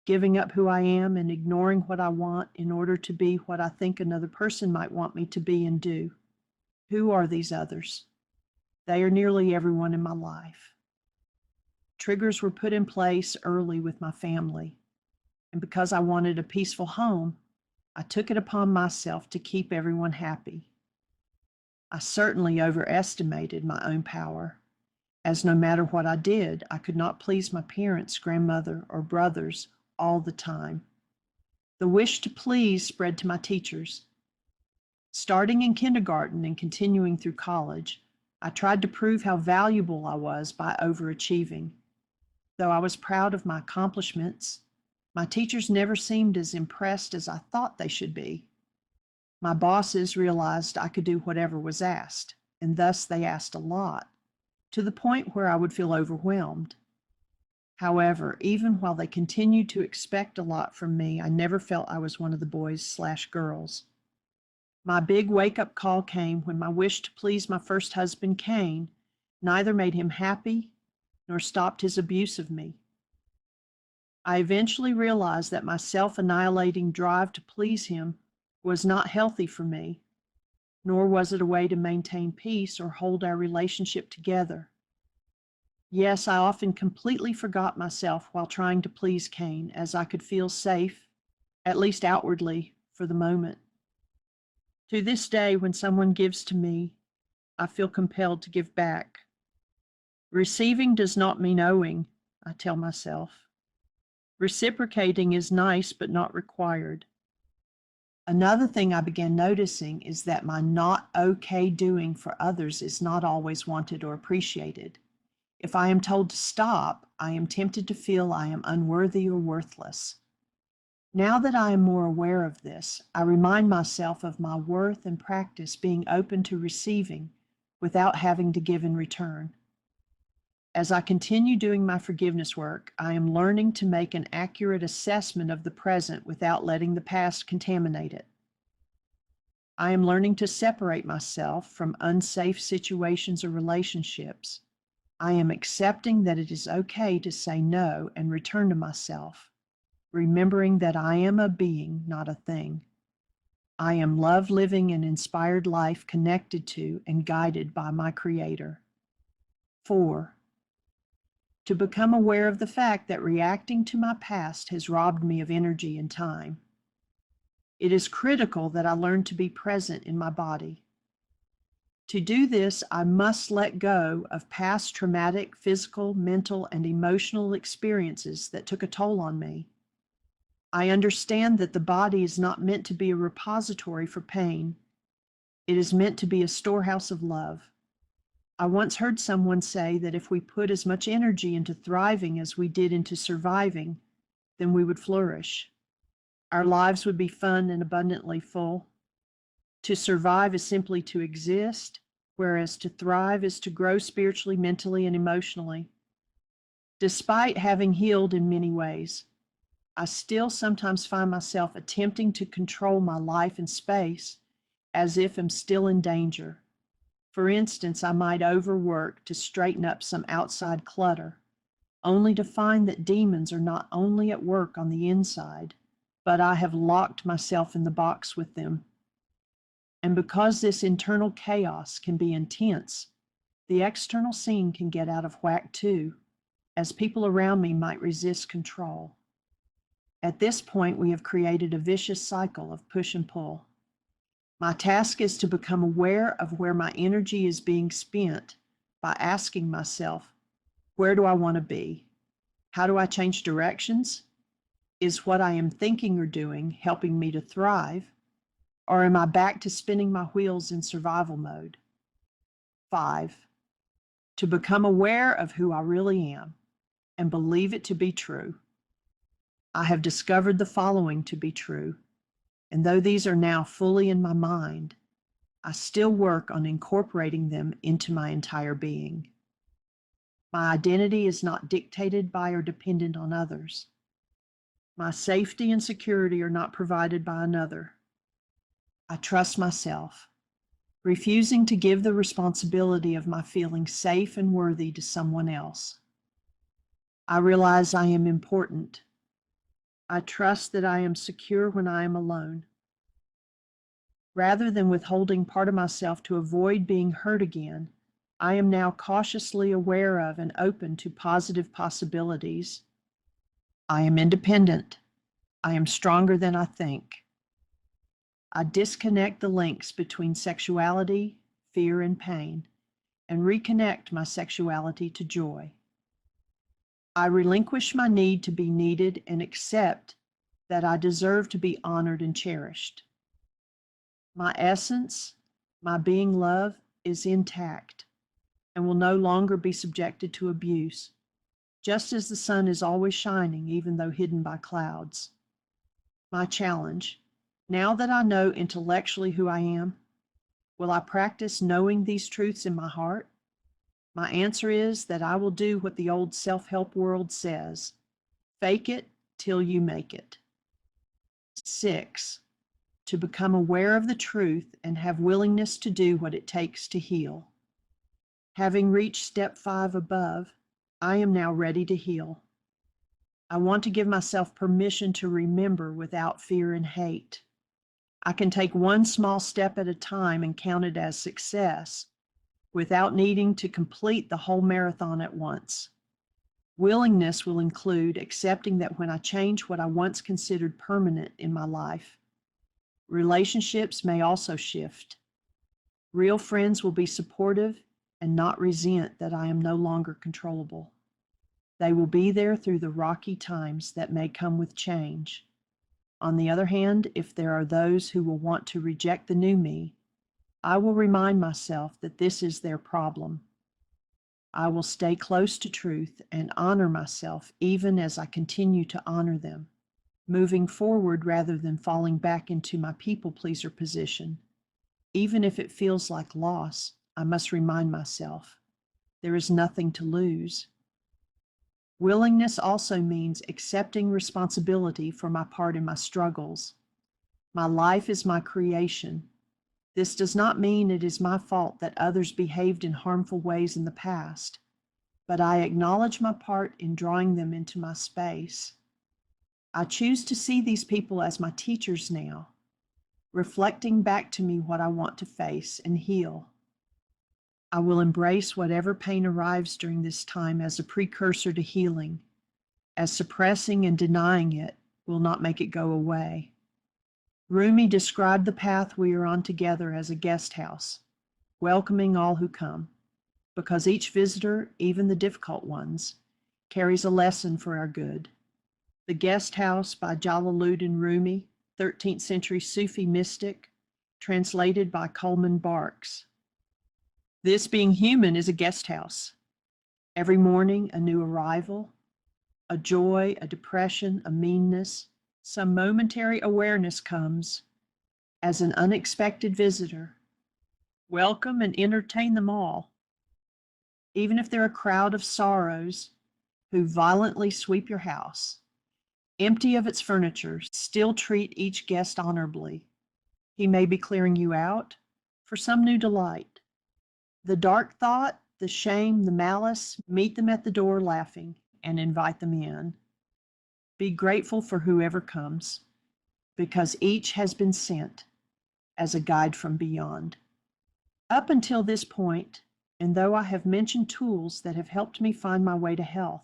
giving up who I am and ignoring what I want in order to be what I think another person might want me to be and do. Who are these others? They are nearly everyone in my life. Triggers were put in place early with my family, and because I wanted a peaceful home, I took it upon myself to keep everyone happy. I certainly overestimated my own power, as no matter what I did, I could not please my parents, grandmother, or brothers all the time. The wish to please spread to my teachers. Starting in kindergarten and continuing through college, I tried to prove how valuable I was by overachieving. Though I was proud of my accomplishments, my teachers never seemed as impressed as I thought they should be. My bosses realized I could do whatever was asked, and thus they asked a lot, to the point where I would feel overwhelmed. However, even while they continued to expect a lot from me, I never felt I was one of the boys/girls. My big wake-up call came when my wish to please my first husband, Cain, neither made him happy nor stopped his abuse of me. I eventually realized that my self-annihilating drive to please him was not healthy for me, nor was it a way to maintain peace or hold our relationship together. Yes, I often completely forgot myself while trying to please Cain, as I could feel safe, at least outwardly, for the moment. To this day, when someone gives to me, I feel compelled to give back. Receiving does not mean owing, I tell myself. Reciprocating is nice, but not required. Another thing I began noticing is that my not okay doing for others is not always wanted or appreciated. If I am told to stop, I am tempted to feel I am unworthy or worthless. Now that I am more aware of this, I remind myself of my worth and practice being open to receiving without having to give in return. As I continue doing my forgiveness work, I am learning to make an accurate assessment of the present without letting the past contaminate it. I am learning to separate myself from unsafe situations or relationships. I am accepting that it is okay to say no and return to myself, remembering that I am a being, not a thing. I am love living an inspired life connected to and guided by my Creator. 4. To become aware of the fact that reacting to my past has robbed me of energy and time. It is critical that I learn to be present in my body. To do this, I must let go of past traumatic physical, mental, and emotional experiences that took a toll on me. I understand that the body is not meant to be a repository for pain. It is meant to be a storehouse of love. I once heard someone say that if we put as much energy into thriving as we did into surviving, then we would flourish. Our lives would be fun and abundantly full. To survive is simply to exist, whereas to thrive is to grow spiritually, mentally, and emotionally. Despite having healed in many ways, I still sometimes find myself attempting to control my life and space as if I'm still in danger. For instance, I might overwork to straighten up some outside clutter, only to find that demons are not only at work on the inside, but I have locked myself in the box with them. And because this internal chaos can be intense, the external scene can get out of whack too, as people around me might resist control. At this point, we have created a vicious cycle of push and pull. My task is to become aware of where my energy is being spent by asking myself, where do I want to be? How do I change directions? Is what I am thinking or doing helping me to thrive? Or am I back to spinning my wheels in survival mode? 5. To become aware of who I really am and believe it to be true. I have discovered the following to be true. And though these are now fully in my mind, I still work on incorporating them into my entire being. My identity is not dictated by or dependent on others. My safety and security are not provided by another. I trust myself, refusing to give the responsibility of my feeling safe and worthy to someone else. I realize I am important. I trust that I am secure when I am alone. Rather than withholding part of myself to avoid being hurt again, I am now cautiously aware of and open to positive possibilities. I am independent. I am stronger than I think. I disconnect the links between sexuality, fear, and pain, and reconnect my sexuality to joy. I relinquish my need to be needed and accept that I deserve to be honored and cherished. My essence, my being love, is intact and will no longer be subjected to abuse, just as the sun is always shining even though hidden by clouds. My challenge, now that I know intellectually who I am, will I practice knowing these truths in my heart? My answer is that I will do what the old self-help world says: fake it till you make it. 6. to become aware of the truth and have willingness to do what it takes to heal. Having reached step 5 above, I am now ready to heal. I want to give myself permission to remember without fear and hate. I can take one small step at a time and count it as success without needing to complete the whole marathon at once. Willingness will include accepting that when I change what I once considered permanent in my life, relationships may also shift. Real friends will be supportive and not resent that I am no longer controllable. They will be there through the rocky times that may come with change. On the other hand, if there are those who will want to reject the new me, I will remind myself that this is their problem. I will stay close to truth and honor myself even as I continue to honor them, moving forward rather than falling back into my people pleaser position. Even if it feels like loss, I must remind myself there is nothing to lose. Willingness also means accepting responsibility for my part in my struggles. My life is my creation. This does not mean it is my fault that others behaved in harmful ways in the past, but I acknowledge my part in drawing them into my space. I choose to see these people as my teachers now, reflecting back to me what I want to face and heal. I will embrace whatever pain arrives during this time as a precursor to healing, as suppressing and denying it will not make it go away. Rumi described the path we are on together as a guest house, welcoming all who come, because each visitor, even the difficult ones, carries a lesson for our good. The Guest House by Jalaluddin Rumi, 13th century Sufi mystic, translated by Coleman Barks. This being human is a guest house. Every morning, a new arrival, a joy, a depression, a meanness, some momentary awareness comes as an unexpected visitor. Welcome and entertain them all. Even if they're a crowd of sorrows who violently sweep your house, empty of its furniture, still treat each guest honorably. He may be clearing you out for some new delight. The dark thought, the shame, the malice, meet them at the door laughing and invite them in. Be grateful for whoever comes, because each has been sent as a guide from beyond. Up until this point, and though I have mentioned tools that have helped me find my way to health,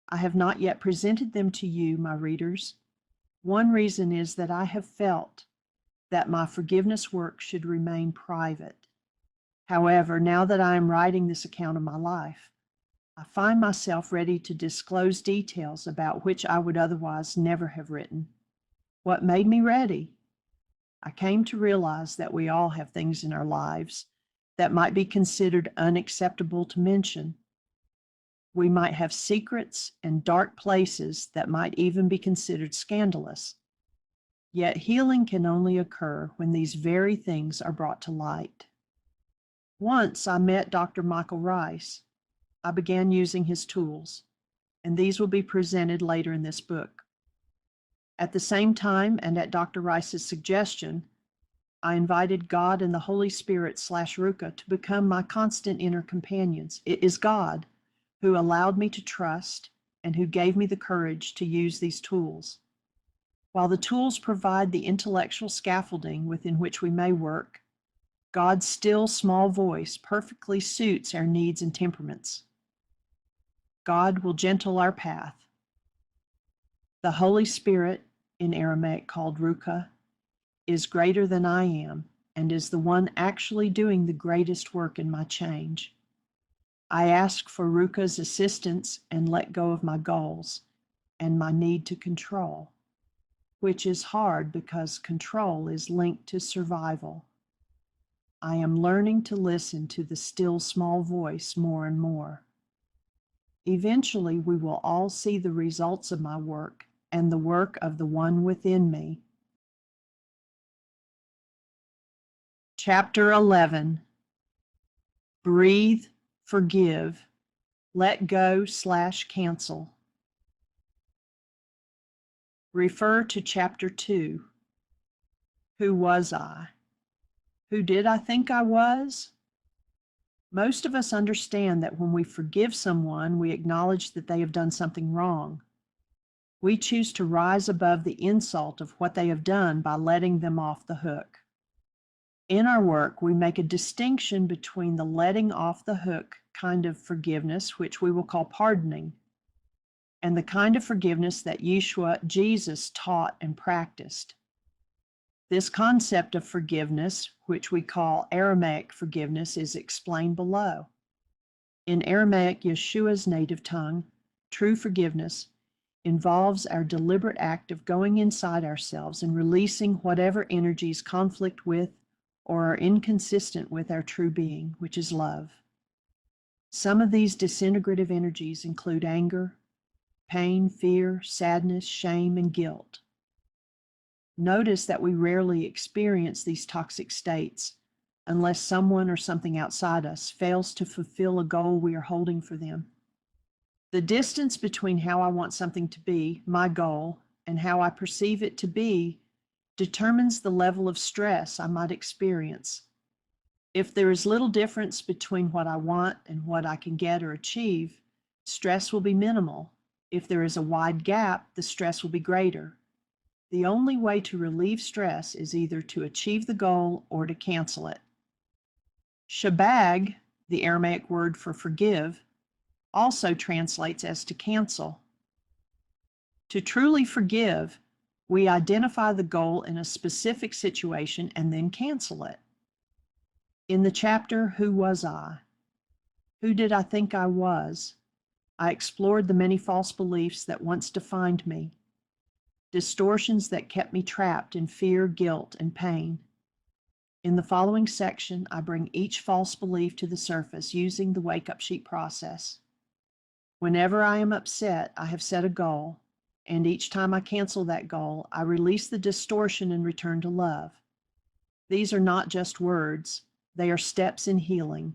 I have not yet presented them to you, my readers. One reason is that I have felt that my forgiveness work should remain private. However, now that I am writing this account of my life, I find myself ready to disclose details about which I would otherwise never have written. What made me ready? I came to realize that we all have things in our lives that might be considered unacceptable to mention. We might have secrets and dark places that might even be considered scandalous. Yet healing can only occur when these very things are brought to light. Once I met Dr. Michael Rice. I began using his tools, and these will be presented later in this book. At the same time, and at Dr. Rice's suggestion, I invited God and the Holy Spirit / Ruka to become my constant inner companions. It is God who allowed me to trust and who gave me the courage to use these tools. While the tools provide the intellectual scaffolding within which we may work, God's still small voice perfectly suits our needs and temperaments. God will gentle our path. The Holy Spirit, in Aramaic called Ruka, is greater than I am and is the one actually doing the greatest work in my change. I ask for Ruka's assistance and let go of my goals and my need to control, which is hard because control is linked to survival. I am learning to listen to the still small voice more and more. Eventually, we will all see the results of my work and the work of the one within me. Chapter 11. Breathe, forgive, let go / cancel. Refer to Chapter 2. Who was I? Who did I think I was? Most of us understand that when we forgive someone, we acknowledge that they have done something wrong. We choose to rise above the insult of what they have done by letting them off the hook. In our work, we make a distinction between the letting off the hook kind of forgiveness, which we will call pardoning, and the kind of forgiveness that Yeshua, Jesus, taught and practiced. This concept of forgiveness, which we call Aramaic forgiveness, is explained below. In Aramaic, Yeshua's native tongue, true forgiveness involves our deliberate act of going inside ourselves and releasing whatever energies conflict with or are inconsistent with our true being, which is love. Some of these disintegrative energies include anger, pain, fear, sadness, shame, and guilt. Notice that we rarely experience these toxic states unless someone or something outside us fails to fulfill a goal we are holding for them. The distance between how I want something to be, my goal, and how I perceive it to be determines the level of stress I might experience. If there is little difference between what I want and what I can get or achieve, stress will be minimal. If there is a wide gap, the stress will be greater. The only way to relieve stress is either to achieve the goal or to cancel it. Shabag, the Aramaic word for forgive, also translates as to cancel. To truly forgive, we identify the goal in a specific situation and then cancel it. In the chapter, Who Was I? Who did I think I was? I explored the many false beliefs that once defined me, distortions that kept me trapped in fear, guilt, and pain. In the following section, I bring each false belief to the surface using the wake-up sheet process. Whenever I am upset, I have set a goal, and each time I cancel that goal, I release the distortion and return to love. These are not just words, they are steps in healing.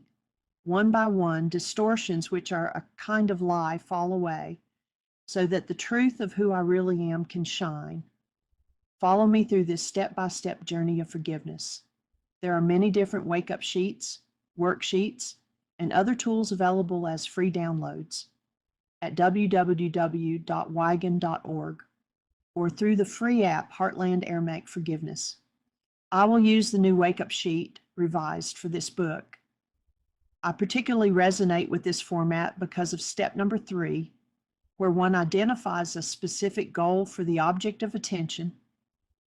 One by one, distortions which are a kind of lie fall away, so that the truth of who I really am can shine. Follow me through this step-by-step journey of forgiveness. There are many different wake-up sheets, worksheets, and other tools available as free downloads at www.wigan.org or through the free app Heartland Aramaic Forgiveness. I will use the new wake-up sheet, revised, for this book. I particularly resonate with this format because of step number 3, where one identifies a specific goal for the object of attention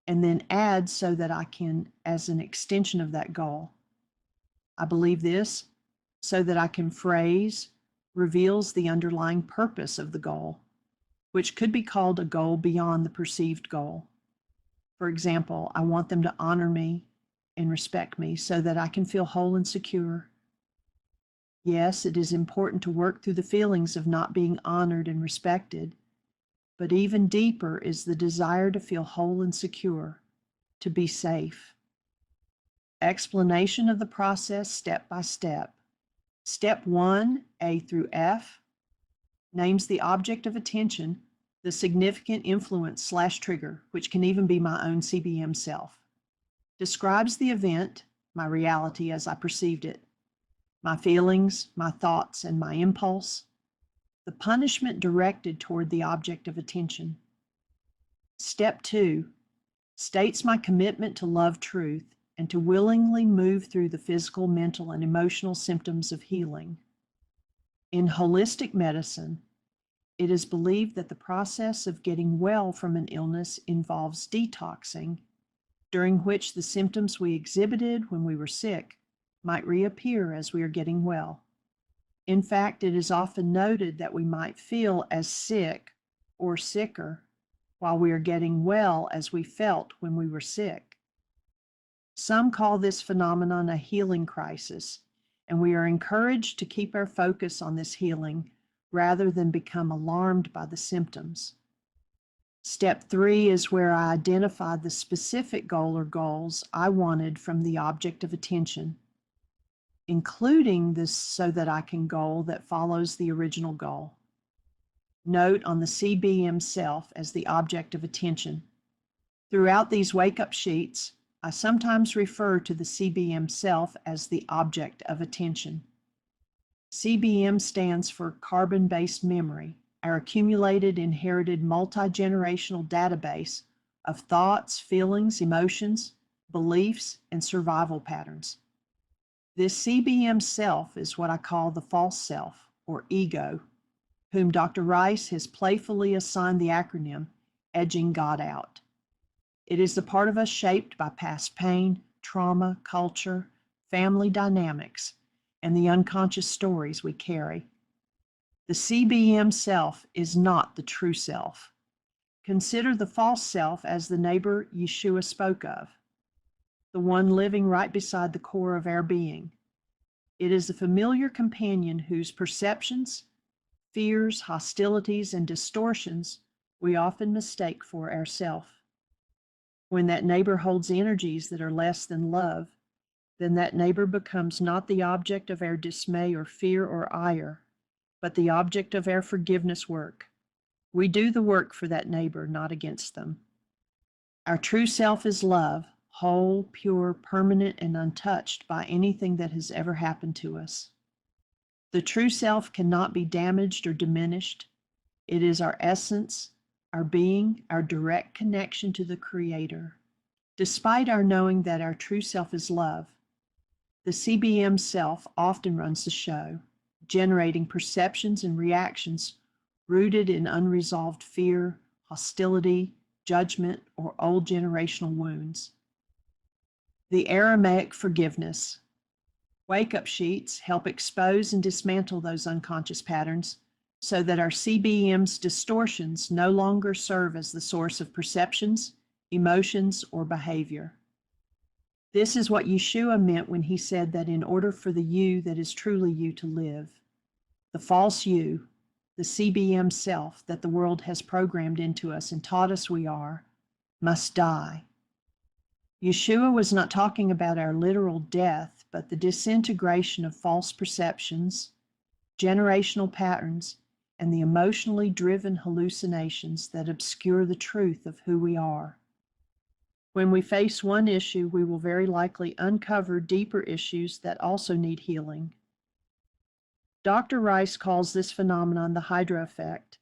and then adds so that I can, as an extension of that goal. I believe this so that I can phrase reveals the underlying purpose of the goal, which could be called a goal beyond the perceived goal. For example, I want them to honor me and respect me so that I can feel whole and secure. Yes, it is important to work through the feelings of not being honored and respected, but even deeper is the desire to feel whole and secure, to be safe. Explanation of the process step by step. Step 1, A through F, names the object of attention, the significant influence/trigger, which can even be my own CBM self. Describes the event, my reality as I perceived it, my feelings, my thoughts, and my impulse, the punishment directed toward the object of attention. Step 2, states my commitment to love truth and to willingly move through the physical, mental, and emotional symptoms of healing. In holistic medicine, it is believed that the process of getting well from an illness involves detoxing, during which the symptoms we exhibited when we were sick might reappear as we are getting well. In fact, it is often noted that we might feel as sick or sicker while we are getting well as we felt when we were sick. Some call this phenomenon a healing crisis, and we are encouraged to keep our focus on this healing rather than become alarmed by the symptoms. Step 3 is where I identified the specific goal or goals I wanted from the object of attention, including this so that I can goal that follows the original goal. Note on the CBM self as the object of attention. Throughout these wake-up sheets, I sometimes refer to the CBM self as the object of attention. CBM stands for carbon-based memory, our accumulated, inherited, multi-generational database of thoughts, feelings, emotions, beliefs, and survival patterns. This CBM self is what I call the false self, or ego, whom Dr. Rice has playfully assigned the acronym Edging God Out. It is the part of us shaped by past pain, trauma, culture, family dynamics, and the unconscious stories we carry. The CBM self is not the true self. Consider the false self as the neighbor Yeshua spoke of, the one living right beside the core of our being. It is the familiar companion whose perceptions, fears, hostilities, and distortions we often mistake for ourself. When that neighbor holds energies that are less than love, then that neighbor becomes not the object of our dismay or fear or ire, but the object of our forgiveness work. We do the work for that neighbor, not against them. Our true self is love, whole, pure, permanent, and untouched by anything that has ever happened to us. The true self cannot be damaged or diminished. It is our essence, our being, our direct connection to the Creator. Despite our knowing that our true self is love, the CBM self often runs the show, generating perceptions and reactions rooted in unresolved fear, hostility, judgment, or old generational wounds. The Aramaic forgiveness. Wake-up sheets help expose and dismantle those unconscious patterns so that our CBM's distortions no longer serve as the source of perceptions, emotions, or behavior. This is what Yeshua meant when he said that in order for the you that is truly you to live, the false you, the CBM self that the world has programmed into us and taught us we are, must die. Yeshua was not talking about our literal death, but the disintegration of false perceptions, generational patterns, and the emotionally driven hallucinations that obscure the truth of who we are. When we face one issue, we will very likely uncover deeper issues that also need healing. Dr. Rice calls this phenomenon the Hydra effect.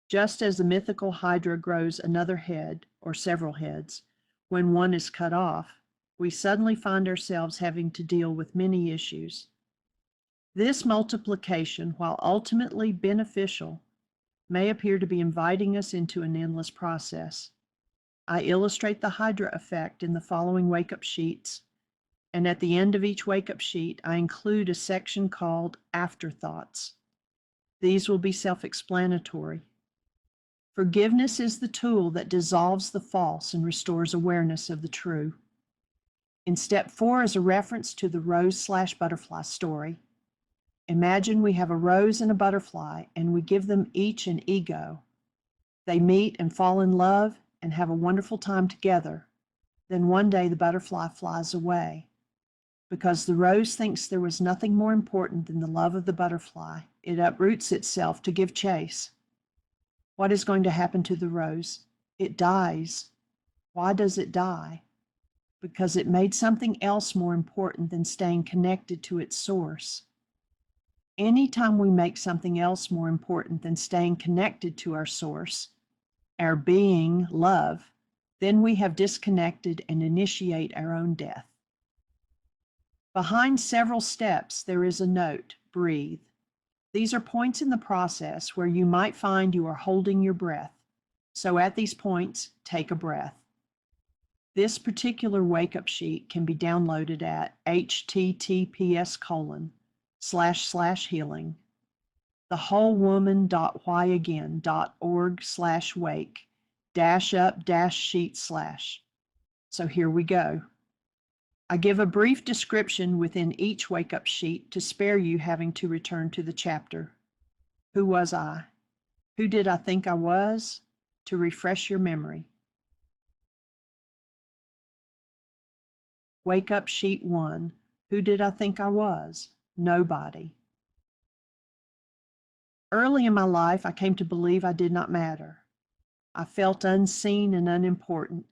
Just as the mythical Hydra grows another head, or several heads, when one is cut off, we suddenly find ourselves having to deal with many issues. This multiplication, while ultimately beneficial, may appear to be inviting us into an endless process. I illustrate the Hydra effect in the following wake-up sheets, and at the end of each wake-up sheet, I include a section called Afterthoughts. These will be self-explanatory. Forgiveness is the tool that dissolves the false and restores awareness of the true. In step 4 is a reference to the rose/butterfly story. Imagine we have a rose and a butterfly, and we give them each an ego. They meet and fall in love and have a wonderful time together. Then one day the butterfly flies away. Because the rose thinks there was nothing more important than the love of the butterfly, it uproots itself to give chase. What is going to happen to the rose? It dies. Why does it die? Because it made something else more important than staying connected to its source. Anytime we make something else more important than staying connected to our source, our being, love, then we have disconnected and initiate our own death. Behind several steps, there is a note, breathe. These are points in the process where you might find you are holding your breath. So at these points, take a breath. This particular wake-up sheet can be downloaded at https://healing, thewholewoman.whyagain.org/wake-up-sheet/. So here we go. I give a brief description within each wake-up sheet to spare you having to return to the chapter. Who was I? Who did I think I was? To refresh your memory. Wake-up sheet 1. Who did I think I was? Nobody. Early in my life, I came to believe I did not matter. I felt unseen and unimportant.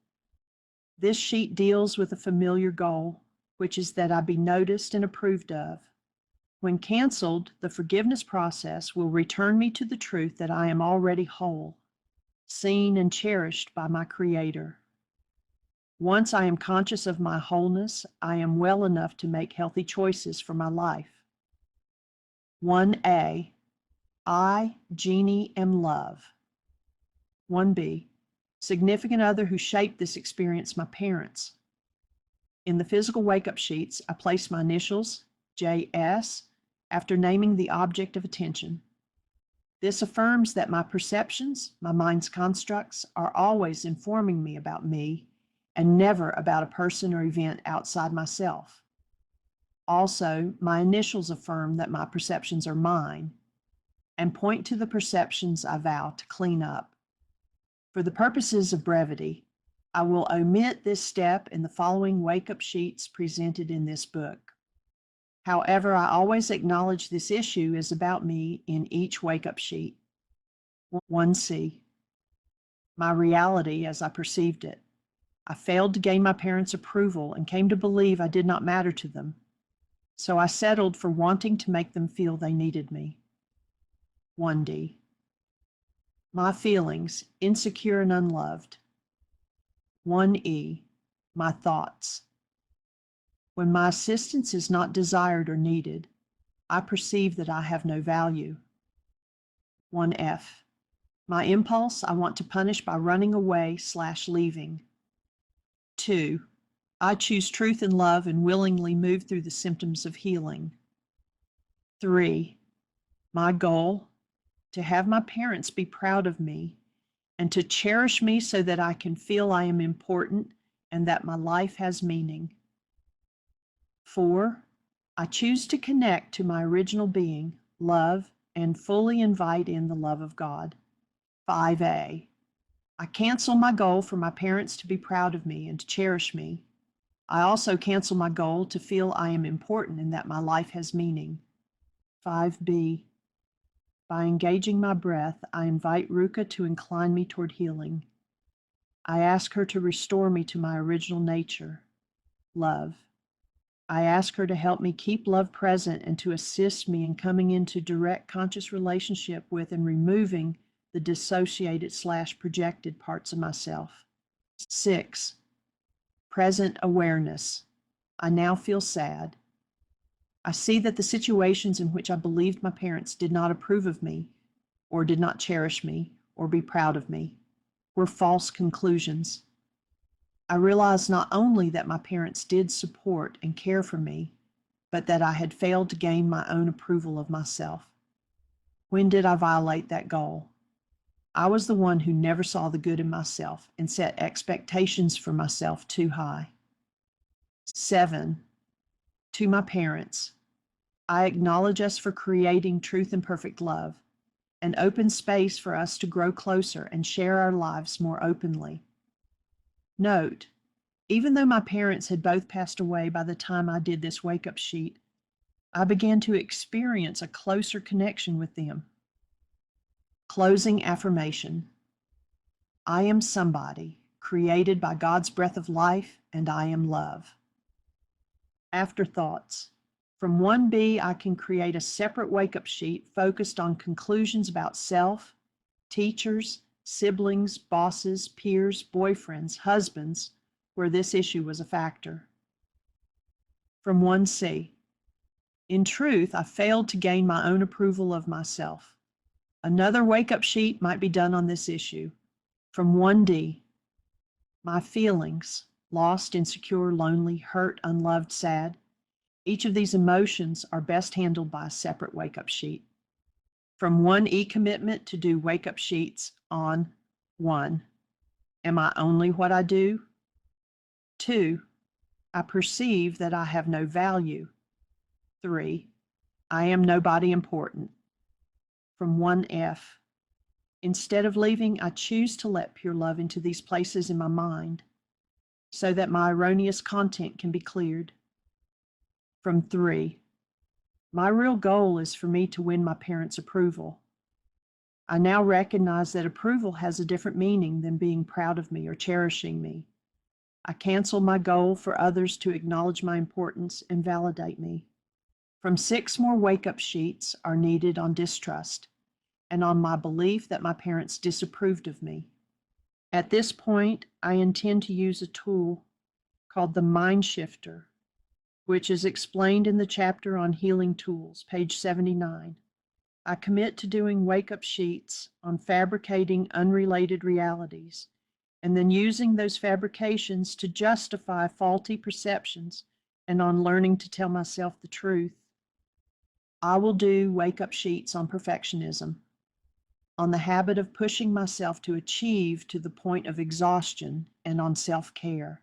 This sheet deals with a familiar goal, which is that I be noticed and approved of. When canceled, the forgiveness process will return me to the truth that I am already whole, seen and cherished by my Creator. Once I am conscious of my wholeness, I am well enough to make healthy choices for my life. 1A, I, Jeannie, am love. 1B, significant other who shaped this experience, my parents. In the physical wake-up sheets, I place my initials, JS, after naming the object of attention. This affirms that my perceptions, my mind's constructs, are always informing me about me and never about a person or event outside myself. Also, my initials affirm that my perceptions are mine and point to the perceptions I vow to clean up. For the purposes of brevity, I will omit this step in the following wake-up sheets presented in this book. However, I always acknowledge this issue is about me in each wake-up sheet. 1C, my reality as I perceived it. I failed to gain my parents' approval and came to believe I did not matter to them. So I settled for wanting to make them feel they needed me. 1D, my feelings, insecure and unloved. 1E, my thoughts. When my assistance is not desired or needed, I perceive that I have no value. 1F, my impulse, I want to punish by running away/leaving. 2, I choose truth and love and willingly move through the symptoms of healing. 3, my goal, to have my parents be proud of me and to cherish me so that I can feel I am important and that my life has meaning. 4, I choose to connect to my original being, love, and fully invite in the love of God. 5A, I cancel my goal for my parents to be proud of me and to cherish me. I also cancel my goal to feel I am important and that my life has meaning. 5B, by engaging my breath, I invite Ruka to incline me toward healing. I ask her to restore me to my original nature, love. I ask her to help me keep love present and to assist me in coming into direct conscious relationship with and removing the dissociated/projected parts of myself. 6, present awareness. I now feel sad. I see that the situations in which I believed my parents did not approve of me, or did not cherish me, or be proud of me, were false conclusions. I realized not only that my parents did support and care for me, but that I had failed to gain my own approval of myself. When did I violate that goal? I was the one who never saw the good in myself and set expectations for myself too high. 7, to my parents, I acknowledge us for creating truth and perfect love, and open space for us to grow closer and share our lives more openly. Note, even though my parents had both passed away by the time I did this wake-up sheet, I began to experience a closer connection with them. Closing affirmation. I am somebody created by God's breath of life, and I am love. Afterthoughts. From 1B, I can create a separate wake-up sheet focused on conclusions about self, teachers, siblings, bosses, peers, boyfriends, husbands, where this issue was a factor. From 1C, in truth, I failed to gain my own approval of myself. Another wake-up sheet might be done on this issue. From 1D, my feelings, lost, insecure, lonely, hurt, unloved, sad. Each of these emotions are best handled by a separate wake-up sheet. From 1E commitment to do wake-up sheets on 1, am I only what I do? 2, I perceive that I have no value. 3, I am nobody important. From 1F, instead of leaving, I choose to let pure love into these places in my mind so that my erroneous content can be cleared. From 3, my real goal is for me to win my parents' approval. I now recognize that approval has a different meaning than being proud of me or cherishing me. I cancel my goal for others to acknowledge my importance and validate me. From 6 more wake-up sheets are needed on distrust and on my belief that my parents disapproved of me. At this point, I intend to use a tool called the Mind Shifter, which is explained in the chapter on healing tools, page 79. I commit to doing wake-up sheets on fabricating unrelated realities and then using those fabrications to justify faulty perceptions and on learning to tell myself the truth. I will do wake-up sheets on perfectionism, on the habit of pushing myself to achieve to the point of exhaustion, and on self-care.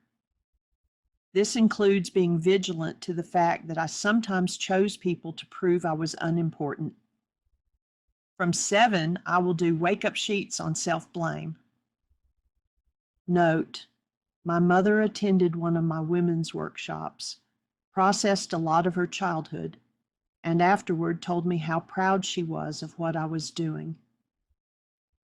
This includes being vigilant to the fact that I sometimes chose people to prove I was unimportant. From 7, I will do wake-up sheets on self-blame. Note, my mother attended one of my women's workshops, processed a lot of her childhood, and afterward told me how proud she was of what I was doing.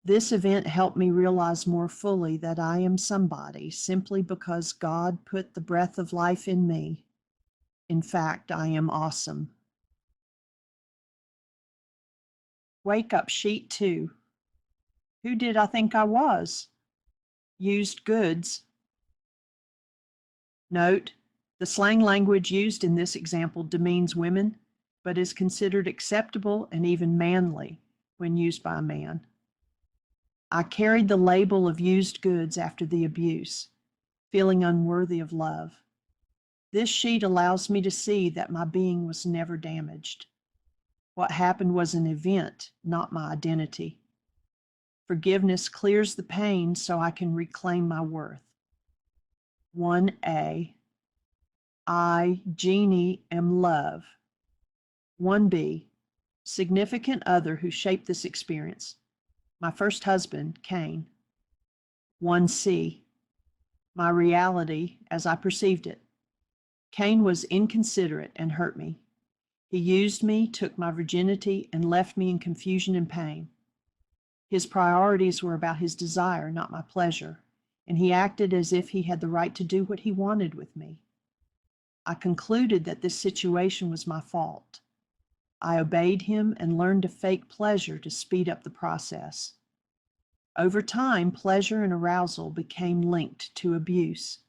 This event helped me realize more fully that I am somebody simply because God put the breath of life in me. In fact, I am awesome. Wake up sheet 2. Who did I think I was? Used goods. Note, the slang language used in this example demeans women, but is considered acceptable and even manly when used by a man. I carried the label of used goods after the abuse, feeling unworthy of love. This sheet allows me to see that my being was never damaged. What happened was an event, not my identity. Forgiveness clears the pain so I can reclaim my worth. 1A, I, Jeannie, am love. 1B, significant other who shaped this experience. My first husband, Cain. 1C, my reality as I perceived it. Cain was inconsiderate and hurt me. He used me, took my virginity, and left me in confusion and pain. His priorities were about his desire, not my pleasure, and he acted as if he had the right to do what he wanted with me. I concluded that this situation was my fault. I obeyed him and learned to fake pleasure to speed up the process. Over time, pleasure and arousal became linked to abuse.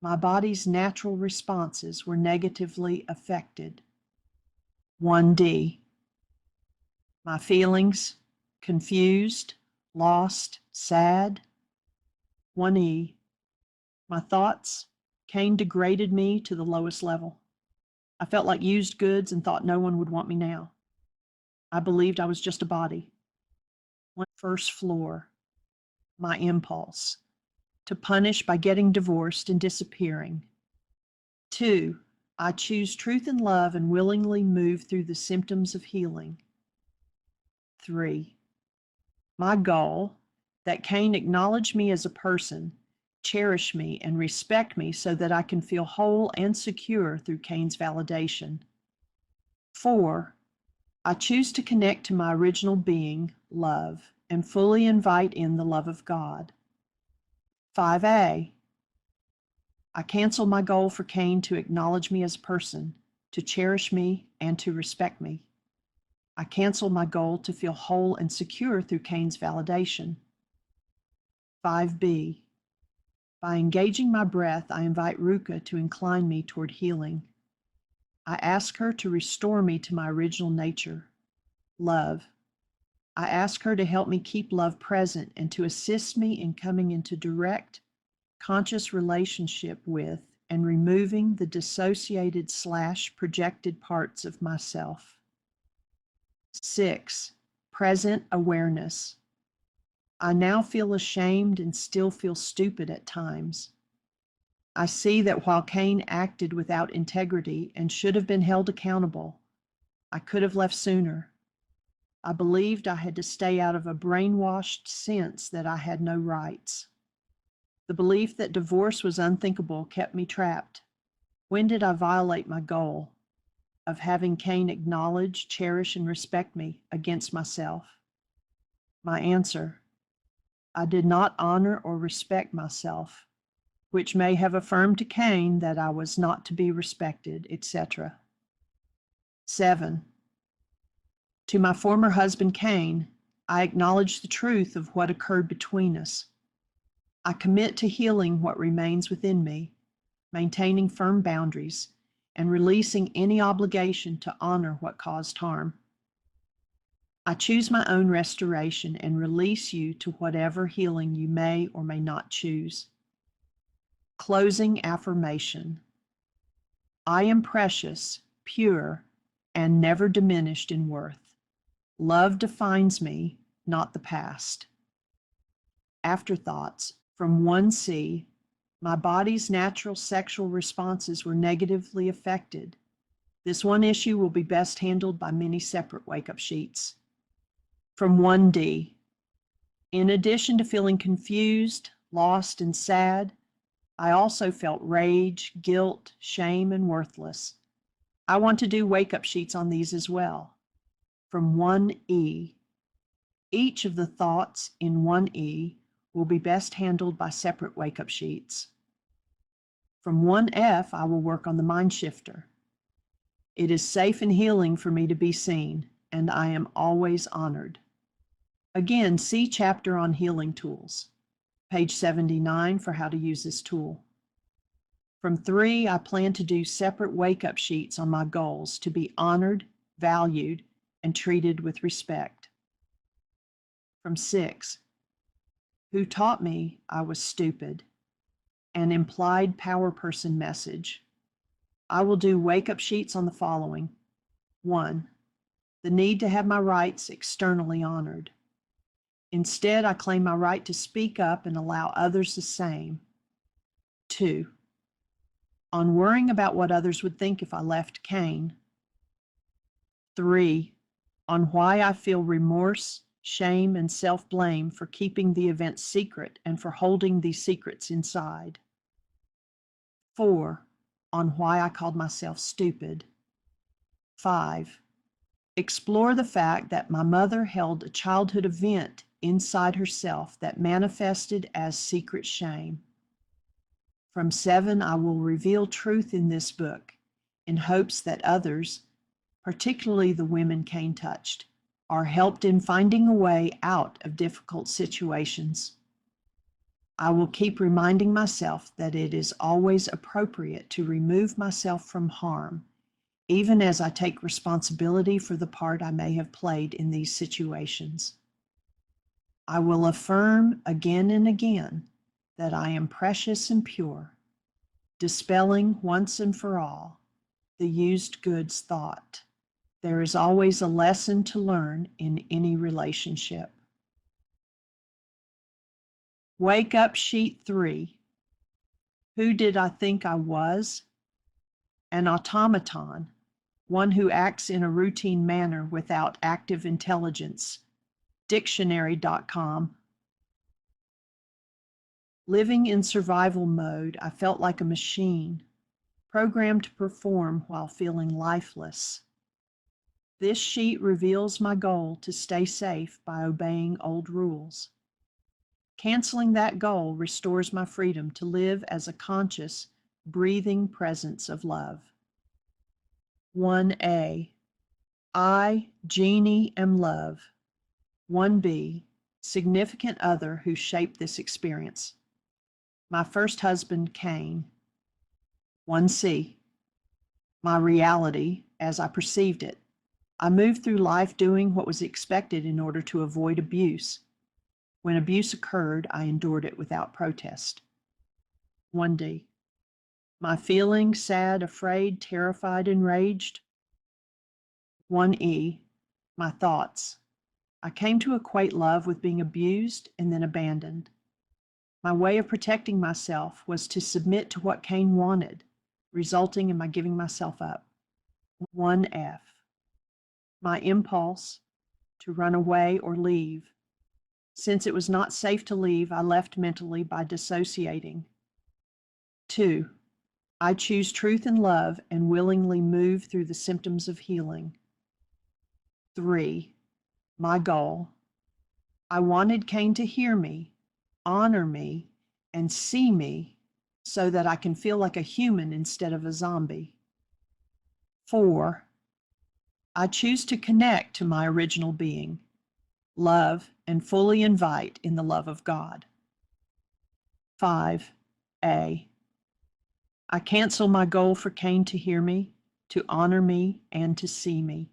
My body's natural responses were negatively affected. 1D, my feelings, confused, lost, sad. 1E, my thoughts, Cain degraded me to the lowest level. I felt like used goods and thought no one would want me now. I believed I was just a body. 1st floor, my impulse, to punish by getting divorced and disappearing. 2, I choose truth and love and willingly move through the symptoms of healing. 3, my goal, that Cain acknowledge me as a person, cherish me, and respect me so that I can feel whole and secure through Cain's validation. 4, I choose to connect to my original being, love, and fully invite in the love of God. 5A, I cancel my goal for Cain to acknowledge me as a person, to cherish me, and to respect me. I cancel my goal to feel whole and secure through Cain's validation. 5B, by engaging my breath, I invite Ruka to incline me toward healing. I ask her to restore me to my original nature, love. I ask her to help me keep love present and to assist me in coming into direct, conscious relationship with and removing the dissociated / projected parts of myself. 6, present awareness. I now feel ashamed and still feel stupid at times. I see that while Cain acted without integrity and should have been held accountable, I could have left sooner. I believed I had to stay out of a brainwashed sense that I had no rights. The belief that divorce was unthinkable kept me trapped. When did I violate my goal of having Cain acknowledge, cherish, and respect me against myself? My answer, I did not honor or respect myself. which may have affirmed to Cain that I was not to be respected, etc. 7. To my former husband Cain, I acknowledge the truth of what occurred between us. I commit to healing what remains within me, maintaining firm boundaries, and releasing any obligation to honor what caused harm. I choose my own restoration and release you to whatever healing you may or may not choose. Closing affirmation. I am precious, pure, and never diminished in worth. Love defines me, not the past. Afterthoughts from 1C. My body's natural sexual responses were negatively affected. This one issue will be best handled by many separate wake-up sheets. From 1D. In addition to feeling confused, lost, and sad, I also felt rage, guilt, shame, and worthless. I want to do wake-up sheets on these as well. From 1E. Each of the thoughts in 1E will be best handled by separate wake-up sheets. From 1F, I will work on the mind shifter. It is safe and healing for me to be seen, and I am always honored. Again, see chapter on healing tools, page 79 for how to use this tool. From 3, I plan to do separate wake-up sheets on my goals to be honored, valued, and treated with respect. From 6, who taught me I was stupid? An implied power person message. I will do wake-up sheets on the following. 1, the need to have my rights externally honored. Instead, I claim my right to speak up and allow others the same. 2, on worrying about what others would think if I left Cain. 3, on why I feel remorse, shame, and self-blame for keeping the event secret and for holding these secrets inside. 4, on why I called myself stupid. 5, explore the fact that my mother held a childhood event inside herself that manifested as secret shame. From 7, I will reveal truth in this book in hopes that others, particularly the women Cain touched, are helped in finding a way out of difficult situations. I will keep reminding myself that it is always appropriate to remove myself from harm, even as I take responsibility for the part I may have played in these situations. I will affirm again and again that I am precious and pure, dispelling once and for all the used goods thought. There is always a lesson to learn in any relationship. Wake up sheet 3. Who did I think I was? An automaton, one who acts in a routine manner without active intelligence. Dictionary.com. Living in survival mode, I felt like a machine, programmed to perform while feeling lifeless. This sheet reveals my goal to stay safe by obeying old rules. Canceling that goal restores my freedom to live as a conscious, breathing presence of love. 1A. I, Jeannie, am love. 1B. Significant other who shaped this experience. My first husband, Cain. 1C. My reality as I perceived it. I moved through life doing what was expected in order to avoid abuse. When abuse occurred, I endured it without protest. 1D. My feelings, sad, afraid, terrified, enraged. 1E. My thoughts. I came to equate love with being abused and then abandoned. My way of protecting myself was to submit to what Cain wanted, resulting in my giving myself up. 1F. My impulse to run away or leave. Since it was not safe to leave, I left mentally by dissociating. 2. I choose truth and love and willingly move through the symptoms of healing. 3. My goal. I wanted Cain to hear me, honor me, and see me so that I can feel like a human instead of a zombie. 4, I choose to connect to my original being, love, and fully invite in the love of God. 5A, I cancel my goal for Cain to hear me, to honor me, and to see me.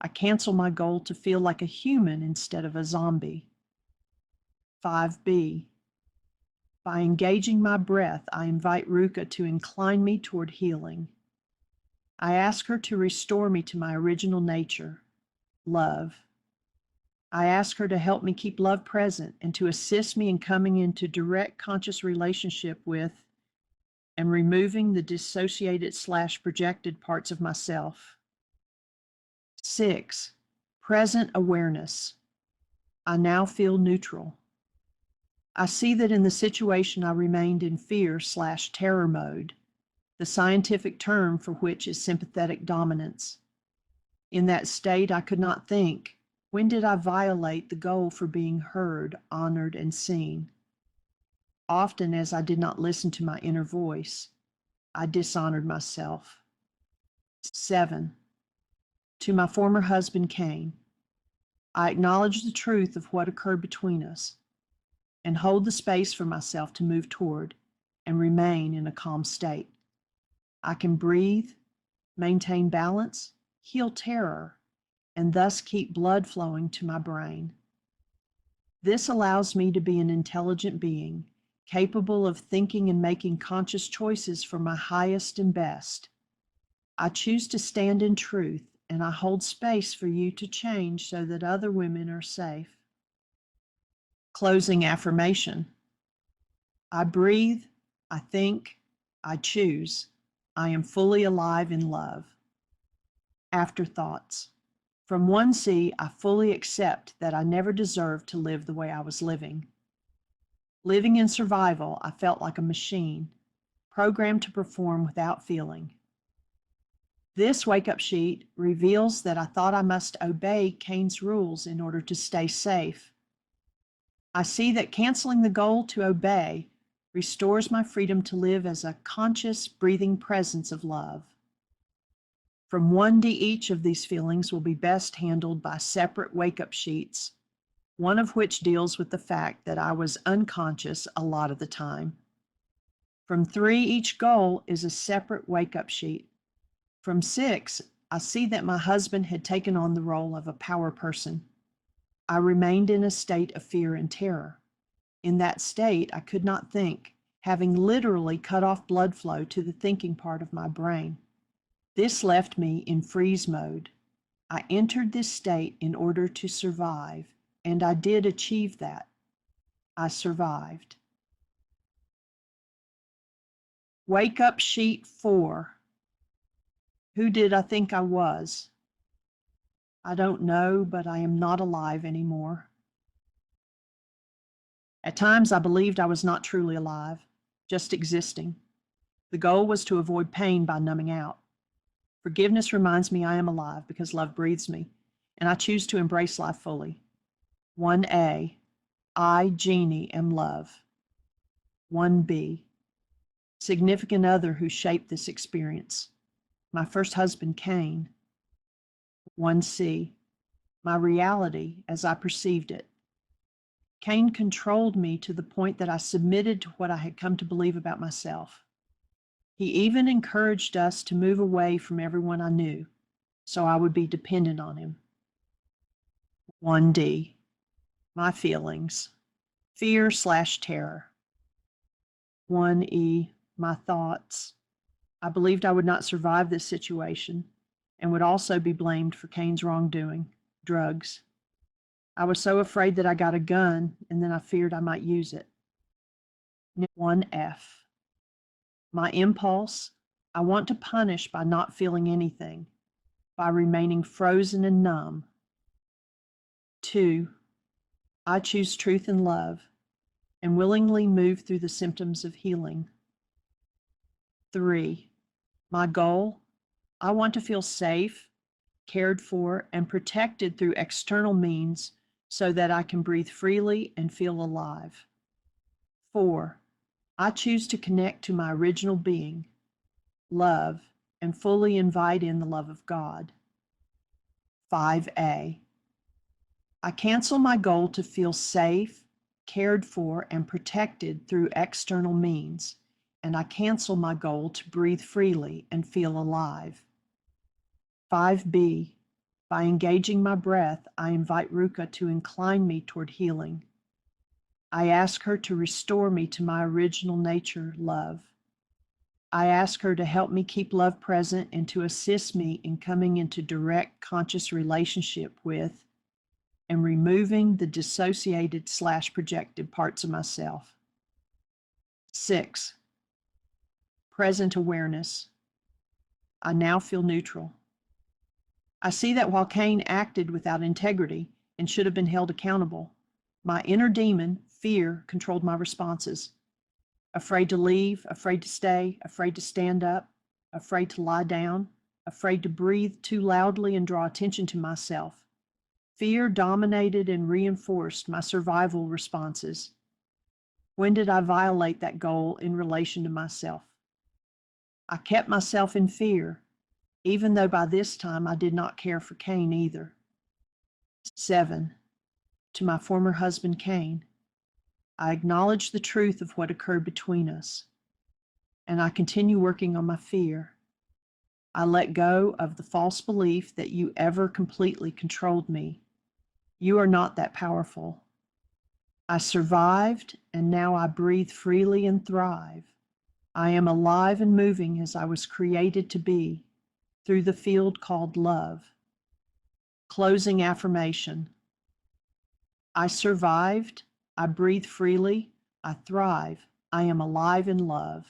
I cancel my goal to feel like a human instead of a zombie. 5B, by engaging my breath, I invite Ruka to incline me toward healing. I ask her to restore me to my original nature, love. I ask her to help me keep love present and to assist me in coming into direct conscious relationship with and removing the dissociated/projected parts of myself. 6, present awareness. I now feel neutral. I see that in the situation I remained in fear/terror mode, the scientific term for which is sympathetic dominance. In that state, I could not think, when did I violate the goal for being heard, honored, and seen? Often, as I did not listen to my inner voice, I dishonored myself. 7, to my former husband, Cain, I acknowledge the truth of what occurred between us and hold the space for myself to move toward and remain in a calm state. I can breathe, maintain balance, heal terror, and thus keep blood flowing to my brain. This allows me to be an intelligent being, capable of thinking and making conscious choices for my highest and best. I choose to stand in truth, and I hold space for you to change so that other women are safe. Closing affirmation. I breathe, I think, I choose. I am fully alive in love. Afterthoughts. From 1C, I fully accept that I never deserved to live the way I was living. Living in survival, I felt like a machine, programmed to perform without feeling. This wake-up sheet reveals that I thought I must obey Cain's rules in order to stay safe. I see that canceling the goal to obey restores my freedom to live as a conscious, breathing presence of love. From 1D, each of these feelings will be best handled by separate wake-up sheets, one of which deals with the fact that I was unconscious a lot of the time. From 3, each goal is a separate wake-up sheet. From 6, I see that my husband had taken on the role of a power person. I remained in a state of fear and terror. In that state, I could not think, having literally cut off blood flow to the thinking part of my brain. This left me in freeze mode. I entered this state in order to survive, and I did achieve that. I survived. Wake up sheet 4. Who did I think I was? I don't know, but I am not alive anymore. At times I believed I was not truly alive, just existing. The goal was to avoid pain by numbing out. Forgiveness reminds me I am alive because love breathes me, and I choose to embrace life fully. 1A, I, Jeannie, am love. 1B, significant other who shaped this experience. My first husband, Cain. 1C, my reality as I perceived it. Cain controlled me to the point that I submitted to what I had come to believe about myself. He even encouraged us to move away from everyone I knew, so I would be dependent on him. 1D, my feelings, fear/terror. 1E, my thoughts. I believed I would not survive this situation and would also be blamed for Cain's wrongdoing, drugs. I was so afraid that I got a gun, and then I feared I might use it. 1F, my impulse, I want to punish by not feeling anything, by remaining frozen and numb. 2, I choose truth and love and willingly move through the symptoms of healing. 3, my goal, I want to feel safe, cared for, and protected through external means so that I can breathe freely and feel alive. 4, I choose to connect to my original being, love, and fully invite in the love of God. 5A. I cancel my goal to feel safe, cared for, and protected through external means, and I cancel my goal to breathe freely and feel alive. 5B. By engaging my breath, I invite Ruka to incline me toward healing. I ask her to restore me to my original nature, love. I ask her to help me keep love present and to assist me in coming into direct conscious relationship with and removing the dissociated/projected parts of myself. 6. Present awareness. I now feel neutral. I see that while Cain acted without integrity and should have been held accountable, my inner demon, fear, controlled my responses. Afraid to leave, afraid to stay, afraid to stand up, afraid to lie down, afraid to breathe too loudly and draw attention to myself. Fear dominated and reinforced my survival responses. When did I violate that goal in relation to myself? I kept myself in fear, even though by this time I did not care for Cain either. 7. To my former husband, Cain, I acknowledge the truth of what occurred between us, and I continue working on my fear. I let go of the false belief that you ever completely controlled me. You are not that powerful. I survived, and now I breathe freely and thrive. I am alive and moving as I was created to be, through the field called love. Closing affirmation. I survived, I breathe freely, I thrive, I am alive in love.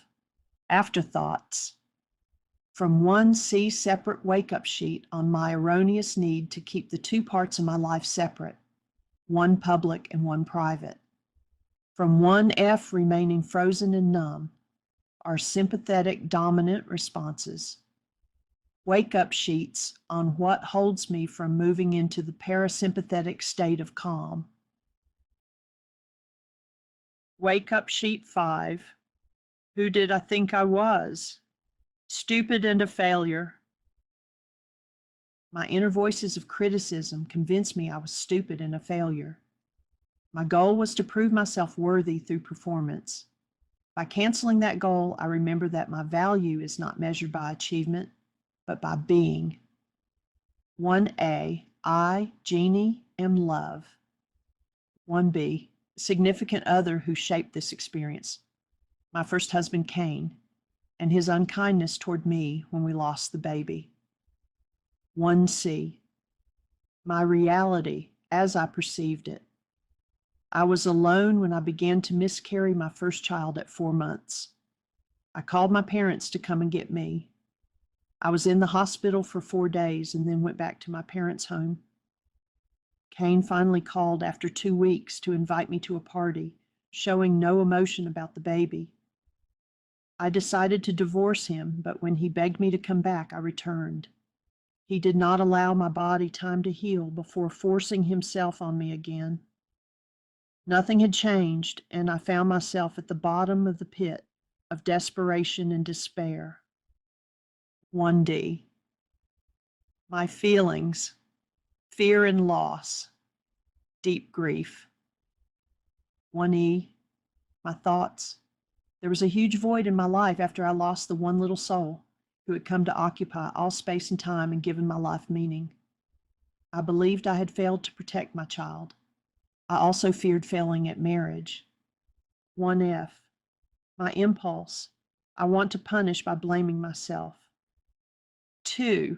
Afterthoughts. From one C separate wake-up sheet on my erroneous need to keep the two parts of my life separate, one public and one private. From one F remaining frozen and numb, are sympathetic dominant responses. Wake-up sheets on what holds me from moving into the parasympathetic state of calm. Wake-up sheet 5. Who did I think I was? Stupid and a failure. My inner voices of criticism convinced me I was stupid and a failure. My goal was to prove myself worthy through performance. By canceling that goal, I remember that my value is not measured by achievement, but by being. 1A, I, Jeannie, am love. 1B, significant other who shaped this experience. My first husband, Cain, and his unkindness toward me when we lost the baby. 1C, my reality as I perceived it. I was alone when I began to miscarry my first child at 4 months. I called my parents to come and get me. I was in the hospital for 4 days and then went back to my parents' home. Cain finally called after 2 weeks to invite me to a party, showing no emotion about the baby. I decided to divorce him, but when he begged me to come back, I returned. He did not allow my body time to heal before forcing himself on me again. Nothing had changed, and I found myself at the bottom of the pit of desperation and despair. 1D. My feelings, fear and loss, deep grief. 1E. My thoughts. There was a huge void in my life after I lost the one little soul who had come to occupy all space and time and given my life meaning. I believed I had failed to protect my child. I also feared failing at marriage. 1F. My impulse. I want to punish by blaming myself. 2.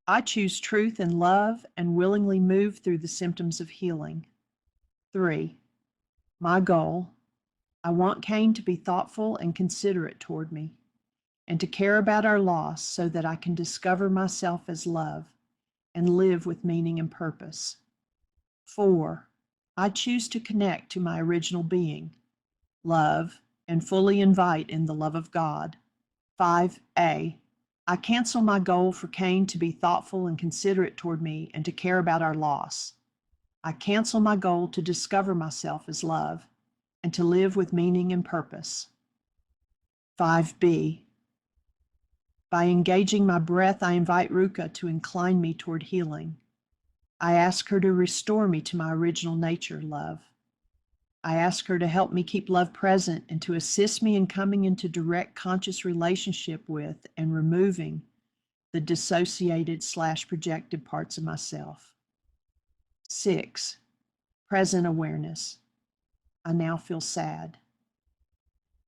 I choose truth and love and willingly move through the symptoms of healing. 3. My goal. I want Cain to be thoughtful and considerate toward me, and to care about our loss so that I can discover myself as love and live with meaning and purpose. 4. I choose to connect to my original being, love, and fully invite in the love of God. 5A. I cancel my goal for Cain to be thoughtful and considerate toward me and to care about our loss. I cancel my goal to discover myself as love and to live with meaning and purpose. 5B. By engaging my breath, I invite Ruka to incline me toward healing. I ask her to restore me to my original nature, love. I ask her to help me keep love present and to assist me in coming into direct conscious relationship with and removing the dissociated/projected parts of myself. 6. Present awareness. I now feel sad.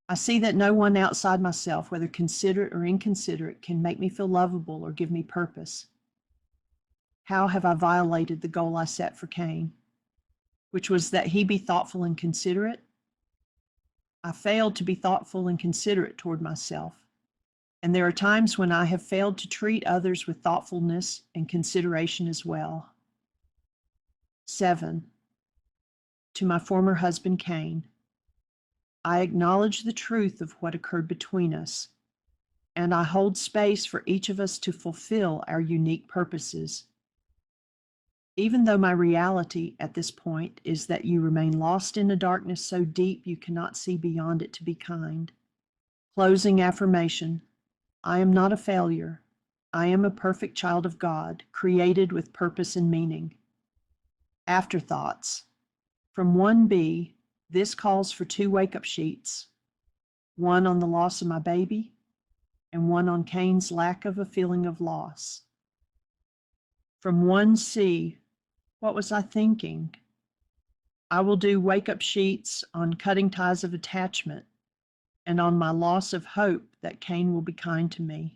I see that no one outside myself, whether considerate or inconsiderate, can make me feel lovable or give me purpose. How have I violated the goal I set for Cain, which was that he be thoughtful and considerate? I failed to be thoughtful and considerate toward myself, and there are times when I have failed to treat others with thoughtfulness and consideration as well. 7. To my former husband, Cain, I acknowledge the truth of what occurred between us, and I hold space for each of us to fulfill our unique purposes. Even though my reality at this point is that you remain lost in a darkness so deep you cannot see beyond it to be kind. Closing affirmation. I am not a failure. I am a perfect child of God, created with purpose and meaning. Afterthoughts. From 1B, this calls for 2 wake-up sheets, one on the loss of my baby and one on Cain's lack of a feeling of loss. From 1C, what was I thinking? I will do wake-up sheets on cutting ties of attachment and on my loss of hope that Cain will be kind to me.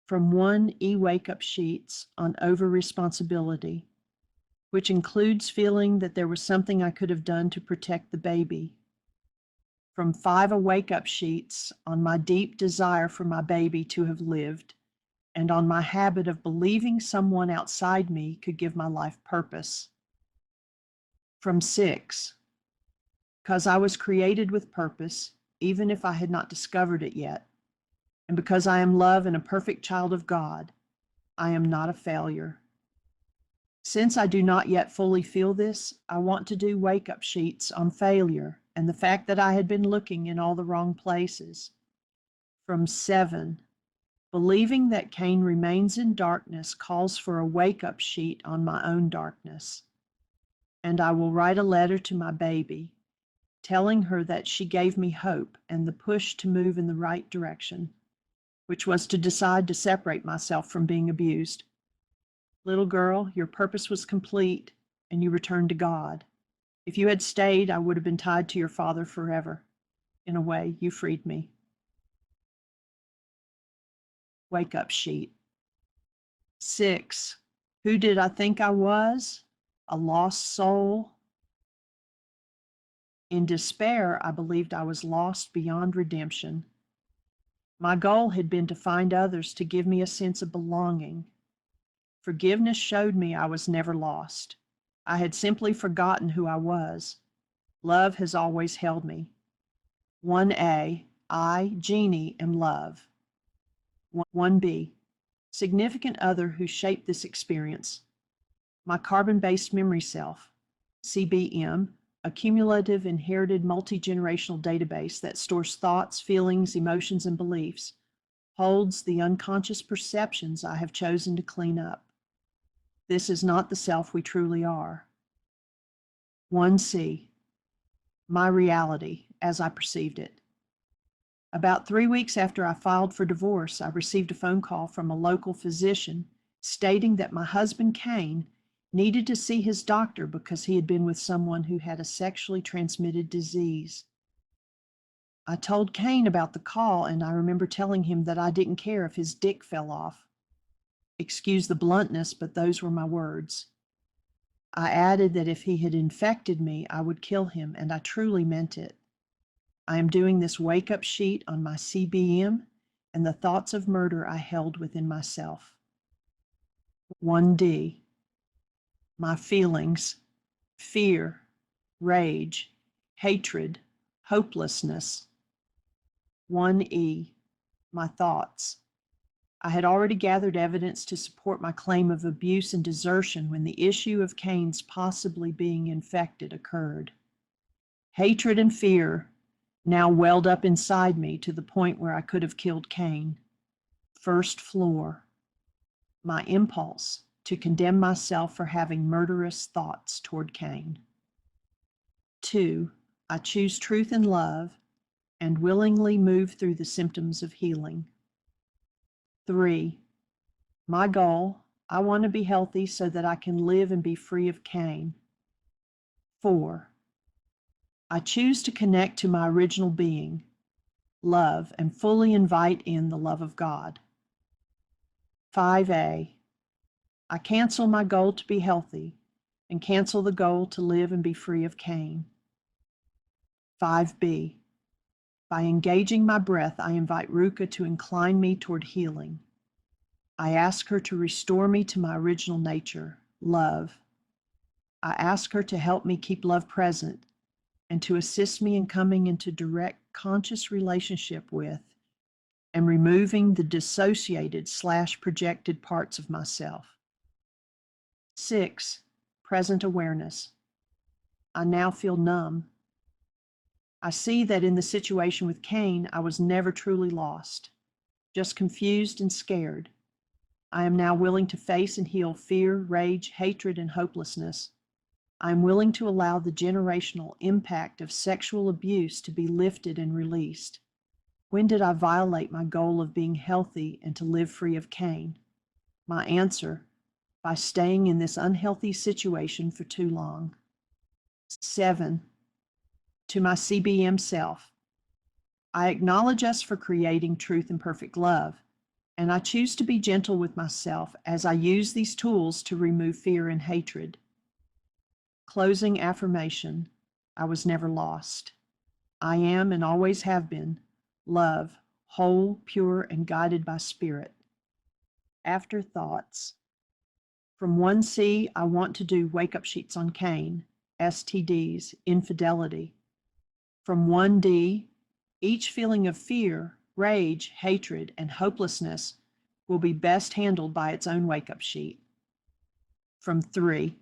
From 1E wake-up sheets on over-responsibility, which includes feeling that there was something I could have done to protect the baby. From 5 wake-up sheets on my deep desire for my baby to have lived, and on my habit of believing someone outside me could give my life purpose. From 6, because I was created with purpose, even if I had not discovered it yet, and because I am love and a perfect child of God, I am not a failure. Since I do not yet fully feel this, I want to do wake-up sheets on failure and the fact that I had been looking in all the wrong places. From 7, believing that Cain remains in darkness calls for a wake-up sheet on my own darkness. And I will write a letter to my baby, telling her that she gave me hope and the push to move in the right direction, which was to decide to separate myself from being abused. Little girl, your purpose was complete, and you returned to God. If you had stayed, I would have been tied to your father forever. In a way, you freed me. Wake-up sheet. 6. Who did I think I was? A lost soul? In despair, I believed I was lost beyond redemption. My goal had been to find others to give me a sense of belonging. Forgiveness showed me I was never lost. I had simply forgotten who I was. Love has always held me. 1A, I, Jeannie, am love. 1B, significant other who shaped this experience. My carbon-based memory self, CBM, a cumulative inherited multi-generational database that stores thoughts, feelings, emotions, and beliefs, holds the unconscious perceptions I have chosen to clean up. This is not the self we truly are. 1C, my reality as I perceived it. About 3 weeks after I filed for divorce, I received a phone call from a local physician stating that my husband, Cain, needed to see his doctor because he had been with someone who had a sexually transmitted disease. I told Cain about the call, and I remember telling him that I didn't care if his dick fell off. Excuse the bluntness, but those were my words. I added that if he had infected me, I would kill him, and I truly meant it. I am doing this wake-up sheet on my CBM and the thoughts of murder I held within myself. 1D, my feelings, fear, rage, hatred, hopelessness. 1E, my thoughts. I had already gathered evidence to support my claim of abuse and desertion when the issue of Cain's possibly being infected occurred. Hatred and fear now welled up inside me to the point where I could have killed Cain. First floor. My impulse to condemn myself for having murderous thoughts toward Cain. 2. I choose truth and love and willingly move through the symptoms of healing. 3. My goal, I want to be healthy so that I can live and be free of Cain. 4. I choose to connect to my original being, love, and fully invite in the love of God. 5A. I cancel my goal to be healthy and cancel the goal to live and be free of Cain. 5B. By engaging my breath, I invite Ruka to incline me toward healing. I ask her to restore me to my original nature, love. I ask her to help me keep love present and to assist me in coming into direct conscious relationship with and removing the dissociated/projected parts of myself. 6. Present awareness. I now feel numb. I see that in the situation with Cain, I was never truly lost, just confused and scared. I am now willing to face and heal fear, rage, hatred, and hopelessness. I am willing to allow the generational impact of sexual abuse to be lifted and released. When did I violate my goal of being healthy and to live free of Cain? My answer, by staying in this unhealthy situation for too long. 7. To my CBM self, I acknowledge us for creating truth and perfect love, and I choose to be gentle with myself as I use these tools to remove fear and hatred. Closing affirmation, I was never lost. I am and always have been love, whole, pure, and guided by spirit. Afterthoughts. From 1C, I want to do wake-up sheets on Cain, STDs, infidelity. From 1D, each feeling of fear, rage, hatred, and hopelessness will be best handled by its own wake-up sheet. From 3,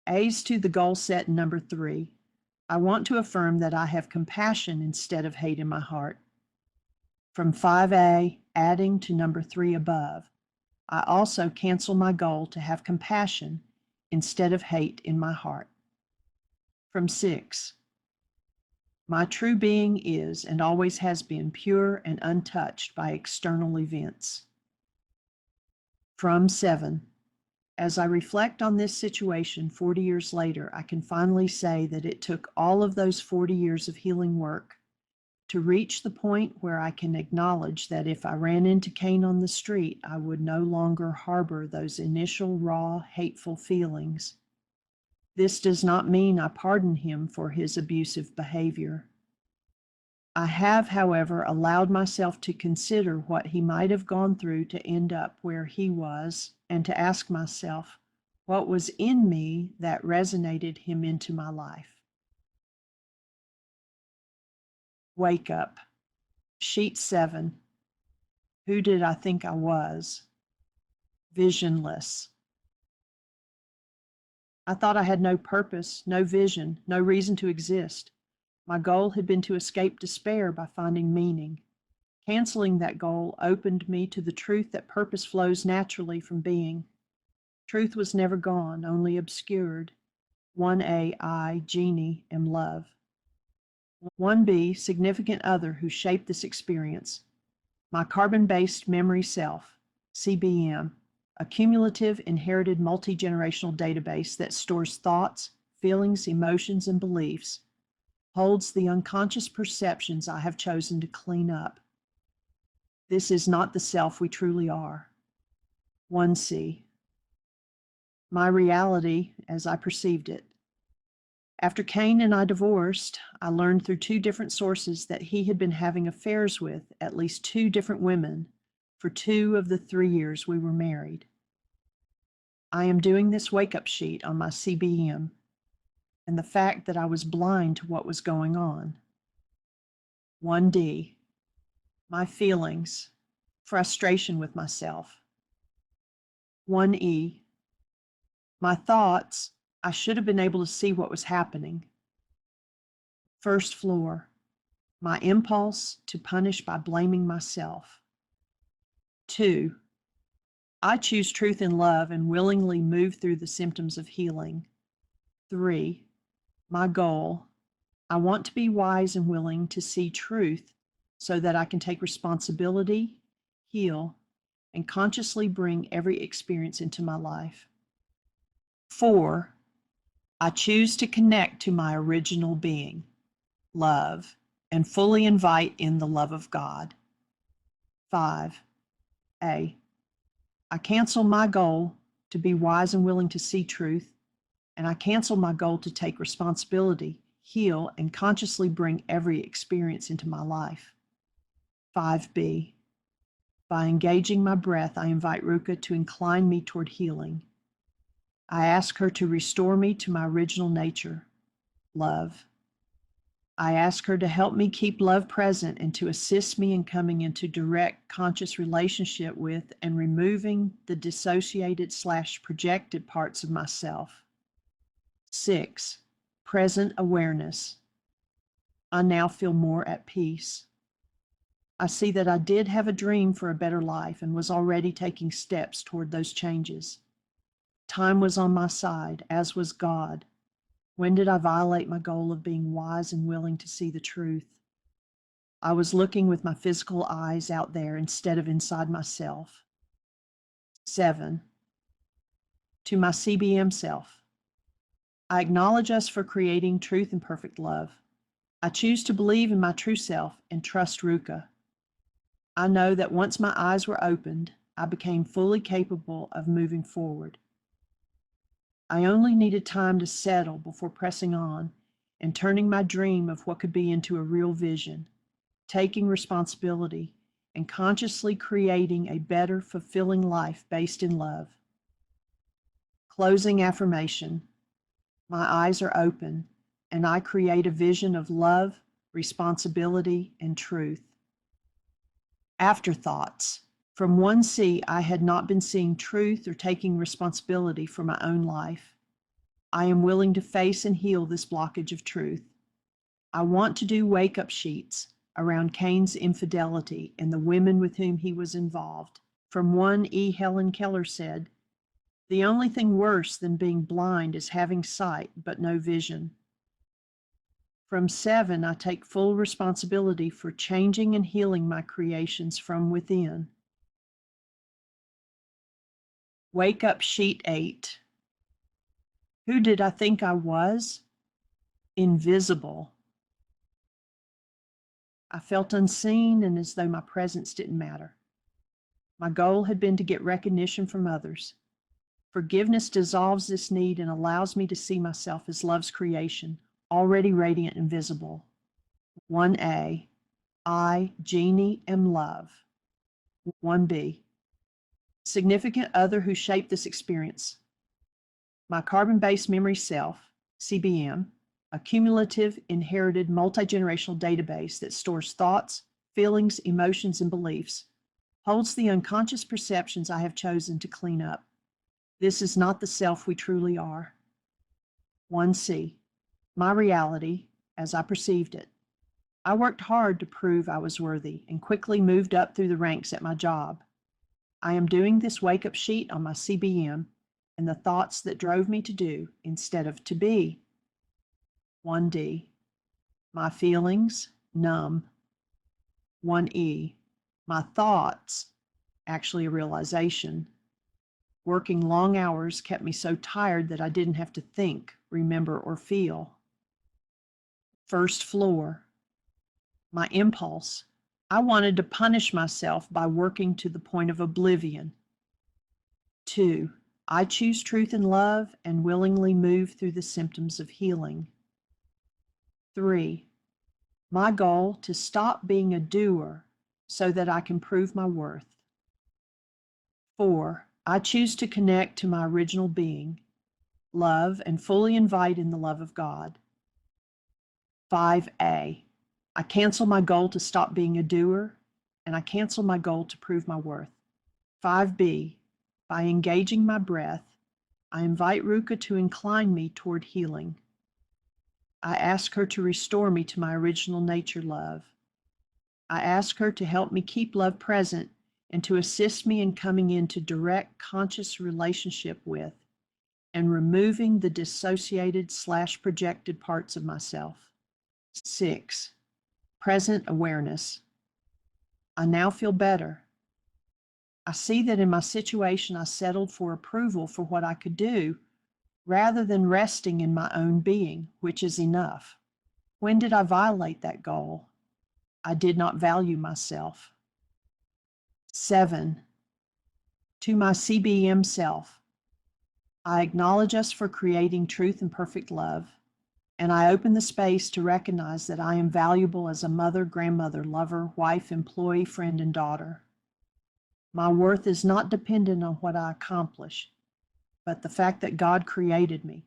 A's to the goal set in number 3, I want to affirm that I have compassion instead of hate in my heart. From 5A, adding to number 3 above, I also cancel my goal to have compassion instead of hate in my heart. From 6, my true being is and always has been pure and untouched by external events. From 7, as I reflect on this situation 40 years later, I can finally say that it took all of those 40 years of healing work to reach the point where I can acknowledge that if I ran into Cain on the street, I would no longer harbor those initial raw, hateful feelings. This does not mean I pardon him for his abusive behavior. I have, however, allowed myself to consider what he might have gone through to end up where he was, and to ask myself, what was in me that resonated him into my life? Wake up. Sheet 7. Who did I think I was? Visionless. I thought I had no purpose, no vision, no reason to exist. My goal had been to escape despair by finding meaning. Canceling that goal opened me to the truth that purpose flows naturally from being. Truth was never gone, only obscured. 1A, I, Jeannie, am love. 1B, significant other who shaped this experience. My carbon-based memory self, CBM, a cumulative inherited multi-generational database that stores thoughts, feelings, emotions, and beliefs, holds the unconscious perceptions I have chosen to clean up. This is not the self we truly are. 1C. My reality as I perceived it. After Cain and I divorced, I learned through 2 different sources that he had been having affairs with at least 2 different women for 2 of the 3 years we were married. I am doing this wake-up sheet on my CBM and the fact that I was blind to what was going on. 1D. My feelings, frustration with myself. 1E. My thoughts, I should have been able to see what was happening. First floor, my impulse to punish by blaming myself. 2, I choose truth and love and willingly move through the symptoms of healing. 3, my goal, I want to be wise and willing to see truth so that I can take responsibility, heal, and consciously bring every experience into my life. 4, I choose to connect to my original being, love, and fully invite in the love of God. 5, I cancel my goal to be wise and willing to see truth, and I cancel my goal to take responsibility, heal, and consciously bring every experience into my life. 5B, by engaging my breath, I invite Ruka to incline me toward healing. I ask her to restore me to my original nature, love. I ask her to help me keep love present and to assist me in coming into direct conscious relationship with and removing the dissociated/projected parts of myself. 6, present awareness. I now feel more at peace. I see that I did have a dream for a better life and was already taking steps toward those changes. Time was on my side, as was God. When did I violate my goal of being wise and willing to see the truth? I was looking with my physical eyes out there instead of inside myself. 7, to my CBM self. I acknowledge us for creating truth and perfect love. I choose to believe in my true self and trust Ruka. I know that once my eyes were opened, I became fully capable of moving forward. I only needed time to settle before pressing on and turning my dream of what could be into a real vision, taking responsibility, and consciously creating a better, fulfilling life based in love. Closing affirmation. My eyes are open, and I create a vision of love, responsibility, and truth. Afterthoughts. From 1C, I had not been seeing truth or taking responsibility for my own life. I am willing to face and heal this blockage of truth. I want to do wake-up sheets around Cain's infidelity and the women with whom he was involved. From 1E, Helen Keller said, "The only thing worse than being blind is having sight but no vision." From 7, I take full responsibility for changing and healing my creations from within. Wake up sheet 8. Who did I think I was? Invisible. I felt unseen and as though my presence didn't matter. My goal had been to get recognition from others. Forgiveness dissolves this need and allows me to see myself as love's creation, already radiant and visible. 1A, I, Jeannie, am love. 1B, significant other who shaped this experience. My carbon-based memory self, CBM, a cumulative, inherited, multi-generational database that stores thoughts, feelings, emotions, and beliefs, holds the unconscious perceptions I have chosen to clean up. This is not the self we truly are. 1C, my reality as I perceived it. I worked hard to prove I was worthy and quickly moved up through the ranks at my job. I am doing this wake-up sheet on my CBM and the thoughts that drove me to do instead of to be. 1D, my feelings, numb. 1E, my thoughts, actually a realization. Working long hours kept me so tired that I didn't have to think, remember, or feel. First floor, my impulse. I wanted to punish myself by working to the point of oblivion. 2, I choose truth and love and willingly move through the symptoms of healing. 3, my goal to stop being a doer so that I can prove my worth. 4, I choose to connect to my original being, love, and fully invite in the love of God. 5A, I cancel my goal to stop being a doer, and I cancel my goal to prove my worth. 5B, by engaging my breath, I invite Ruka to incline me toward healing. I ask her to restore me to my original nature, love. I ask her to help me keep love present and to assist me in coming into direct conscious relationship with and removing the dissociated/projected parts of myself. 6. Present awareness. I now feel better. I see that in my situation I settled for approval for what I could do rather than resting in my own being, which is enough. When did I violate that goal? I did not value myself. 7. To my CBM self, I acknowledge us for creating truth and perfect love, and I open the space to recognize that I am valuable as a mother, grandmother, lover, wife, employee, friend, and daughter. My worth is not dependent on what I accomplish, but the fact that God created me.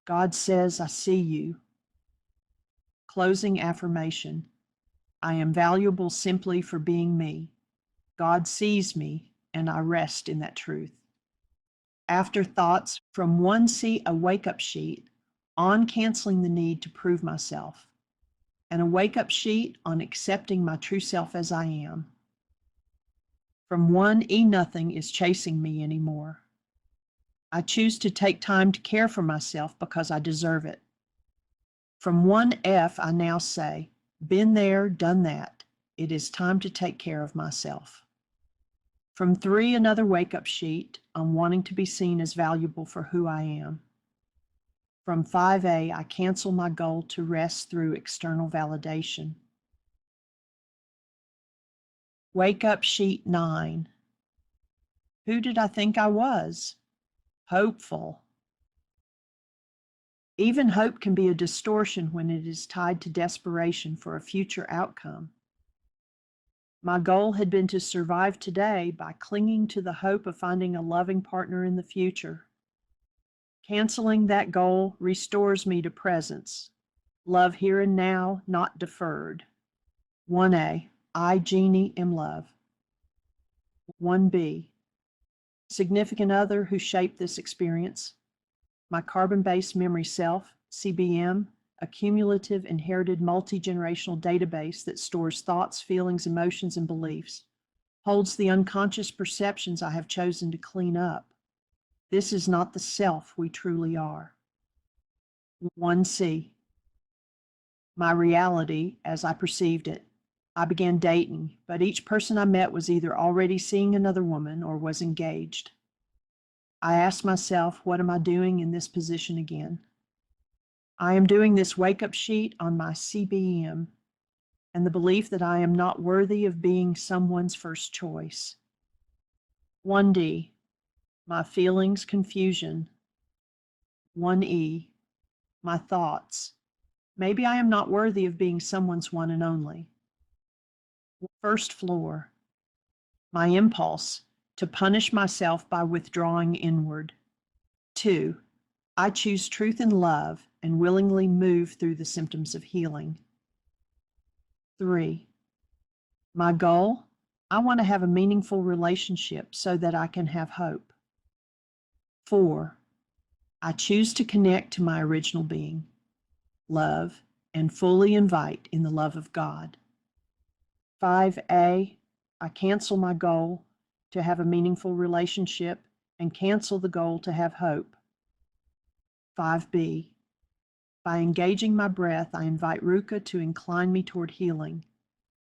God says, I see you. Closing affirmation. I am valuable simply for being me. God sees me, and I rest in that truth. Afterthoughts from 1C, a wake-up sheet on canceling the need to prove myself, and a wake-up sheet on accepting my true self as I am. From 1E, nothing is chasing me anymore. I choose to take time to care for myself because I deserve it. From 1F, I now say, been there, done that. It is time to take care of myself. From 3, another wake-up sheet on wanting to be seen as valuable for who I am. From 5A, I cancel my goal to rest through external validation. Wake-up sheet 9. Who did I think I was? Hopeful. Even hope can be a distortion when it is tied to desperation for a future outcome. My goal had been to survive today by clinging to the hope of finding a loving partner in the future. Canceling that goal restores me to presence, love here and now, not deferred. 1A, I, Jeannie, am love. 1B, significant other who shaped this experience. My carbon-based memory self, CBM, a cumulative inherited multi-generational database that stores thoughts, feelings, emotions, and beliefs, holds the unconscious perceptions I have chosen to clean up. This is not the self we truly are. 1C, my reality as I perceived it. I began dating, but each person I met was either already seeing another woman or was engaged. I asked myself, what am I doing in this position again? I am doing this wake-up sheet on my CBM and the belief that I am not worthy of being someone's first choice. 1D, my feelings, confusion. 1E, my thoughts. Maybe I am not worthy of being someone's one and only. First floor, my impulse to punish myself by withdrawing inward. 2, I choose truth and love and willingly move through the symptoms of healing. 3, my goal, I want to have a meaningful relationship so that I can have hope. 4, I choose to connect to my original being, love, and fully invite in the love of God. 5A, I cancel my goal to have a meaningful relationship and cancel the goal to have hope. 5B, by engaging my breath, I invite Ruka to incline me toward healing.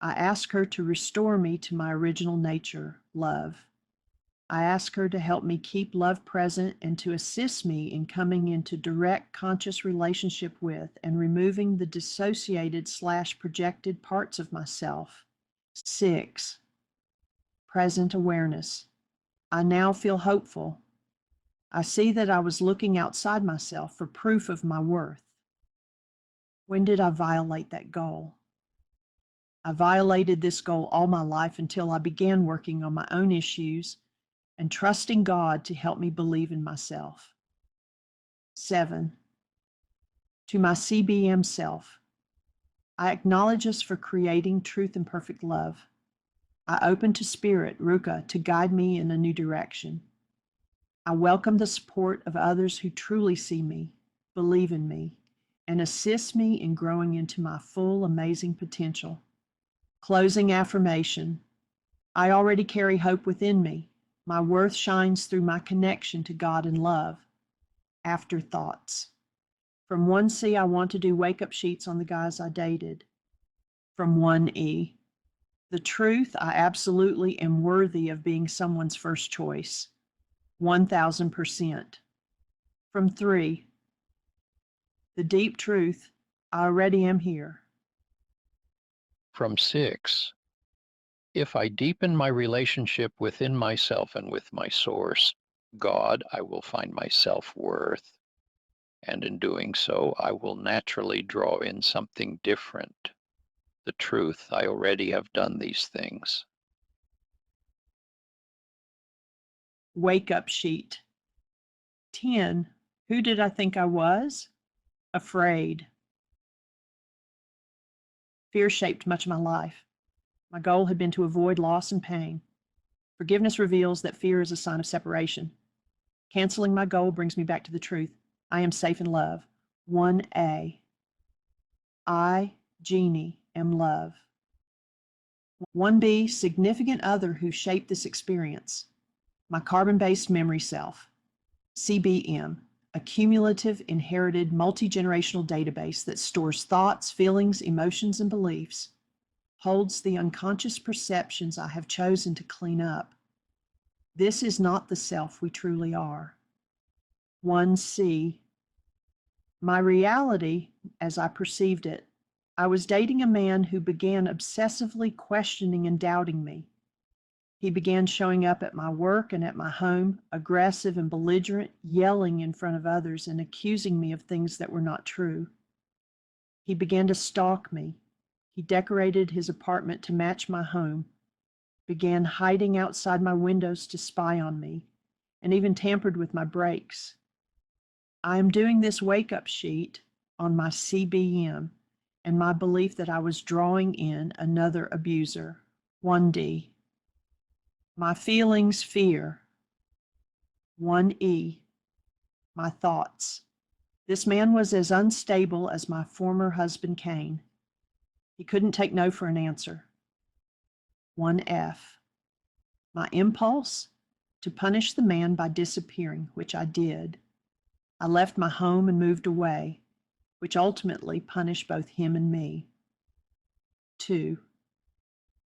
I ask her to restore me to my original nature, love. I ask her to help me keep love present and to assist me in coming into direct conscious relationship with and removing the dissociated/projected parts of myself. 6, present awareness. I now feel hopeful. I see that I was looking outside myself for proof of my worth. When did I violate that goal? I violated this goal all my life until I began working on my own issues and trusting God to help me believe in myself. 7, to my CBM self, I acknowledge us for creating truth and perfect love. I open to Spirit, Ruka, to guide me in a new direction. I welcome the support of others who truly see me, believe in me, and assist me in growing into my full amazing potential. Closing affirmation. I already carry hope within me. My worth shines through my connection to God and love. Afterthoughts. From 1C, I want to do wake-up sheets on the guys I dated. From 1E. The truth, I absolutely am worthy of being someone's first choice. 1000%. From 3. The deep truth, I already am here.
From 6, if I deepen my relationship within myself and with my source, God, I will find my self-worth. And in doing so, I will naturally draw in something different. The truth, I already have done these things.
Wake-up sheet. 10. Who did I think I was? Afraid. Fear shaped much of my life. My goal had been to avoid loss and pain. Forgiveness reveals that fear is a sign of separation. Canceling my goal brings me back to the truth. I am safe in love. 1A. I, Jeannie, am love. 1B. Significant other who shaped this experience. My carbon-based memory self. CBM. A cumulative, inherited, multi-generational database that stores thoughts, feelings, emotions, and beliefs, holds the unconscious perceptions I have chosen to clean up. This is not the self we truly are. 1C. My reality, as I perceived it, I was dating a man who began obsessively questioning and doubting me. He began showing up at my work and at my home, aggressive and belligerent, yelling in front of others and accusing me of things that were not true. He began to stalk me. He decorated his apartment to match my home, began hiding outside my windows to spy on me, and even tampered with my brakes. I am doing this wake-up sheet on my CBM and my belief that I was drawing in another abuser. 1D. My feelings, fear. 1E. My thoughts. This man was as unstable as my former husband, Cain. He couldn't take no for an answer. 1F. My impulse? To punish the man by disappearing, which I did. I left my home and moved away, which ultimately punished both him and me. 2.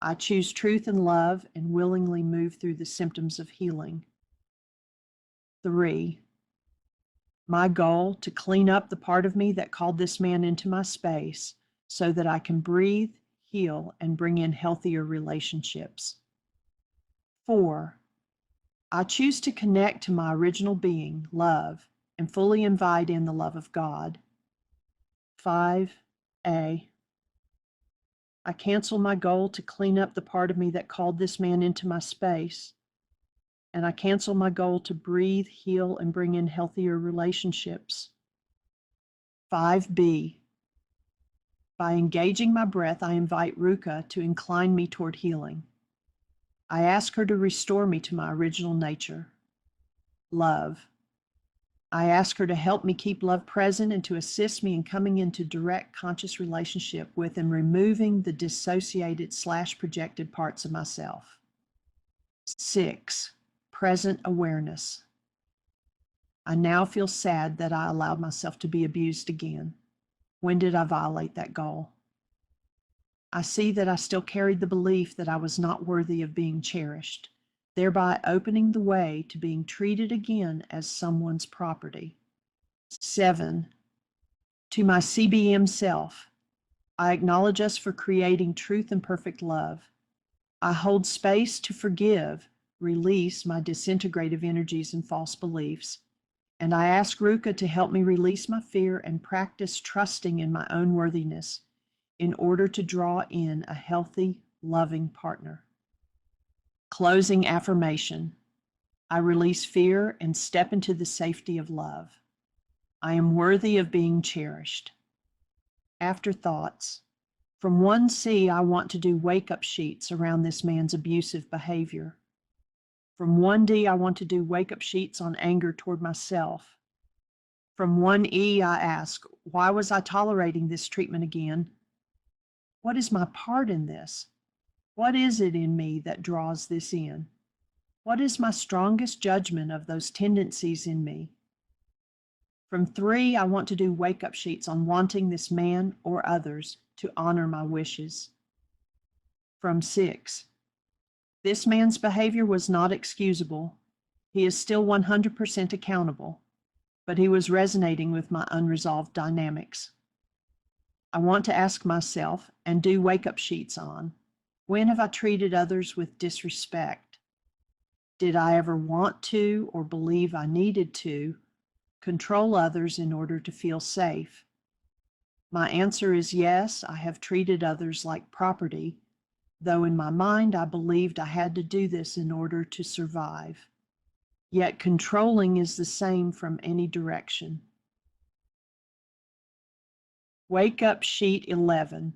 I choose truth and love and willingly move through the symptoms of healing. 3. My goal, to clean up the part of me that called this man into my space so that I can breathe, heal, and bring in healthier relationships. 4. I choose to connect to my original being, love, and fully invite in the love of God. 5A. I cancel my goal to clean up the part of me that called this man into my space. And I cancel my goal to breathe, heal, and bring in healthier relationships. 5B. By engaging my breath, I invite Ruka to incline me toward healing. I ask her to restore me to my original nature, love. I ask her to help me keep love present and to assist me in coming into direct conscious relationship with and removing the dissociated/projected parts of myself. 6. Present awareness. I now feel sad that I allowed myself to be abused again. When did I violate that goal? I see that I still carried the belief that I was not worthy of being cherished, thereby opening the way to being treated again as someone's property. 7. To my CBM self, I acknowledge us for creating truth and perfect love. I hold space to forgive, release my disintegrative energies and false beliefs, and I ask Ruka to help me release my fear and practice trusting in my own worthiness in order to draw in a healthy, loving partner. Closing affirmation. I release fear and step into the safety of love. I am worthy of being cherished. Afterthoughts. From 1C, I want to do wake-up sheets around this man's abusive behavior. From 1D, I want to do wake-up sheets on anger toward myself. From 1E, I ask, why was I tolerating this treatment again? What is my part in this? What is it in me that draws this in? What is my strongest judgment of those tendencies in me? From 3, I want to do wake-up sheets on wanting this man or others to honor my wishes. From 6, this man's behavior was not excusable. He is still 100% accountable, but he was resonating with my unresolved dynamics. I want to ask myself and do wake-up sheets on, when have I treated others with disrespect? Did I ever want to or believe I needed to control others in order to feel safe? My answer is yes, I have treated others like property, though in my mind I believed I had to do this in order to survive. Yet controlling is the same from any direction. Wake up sheet 11.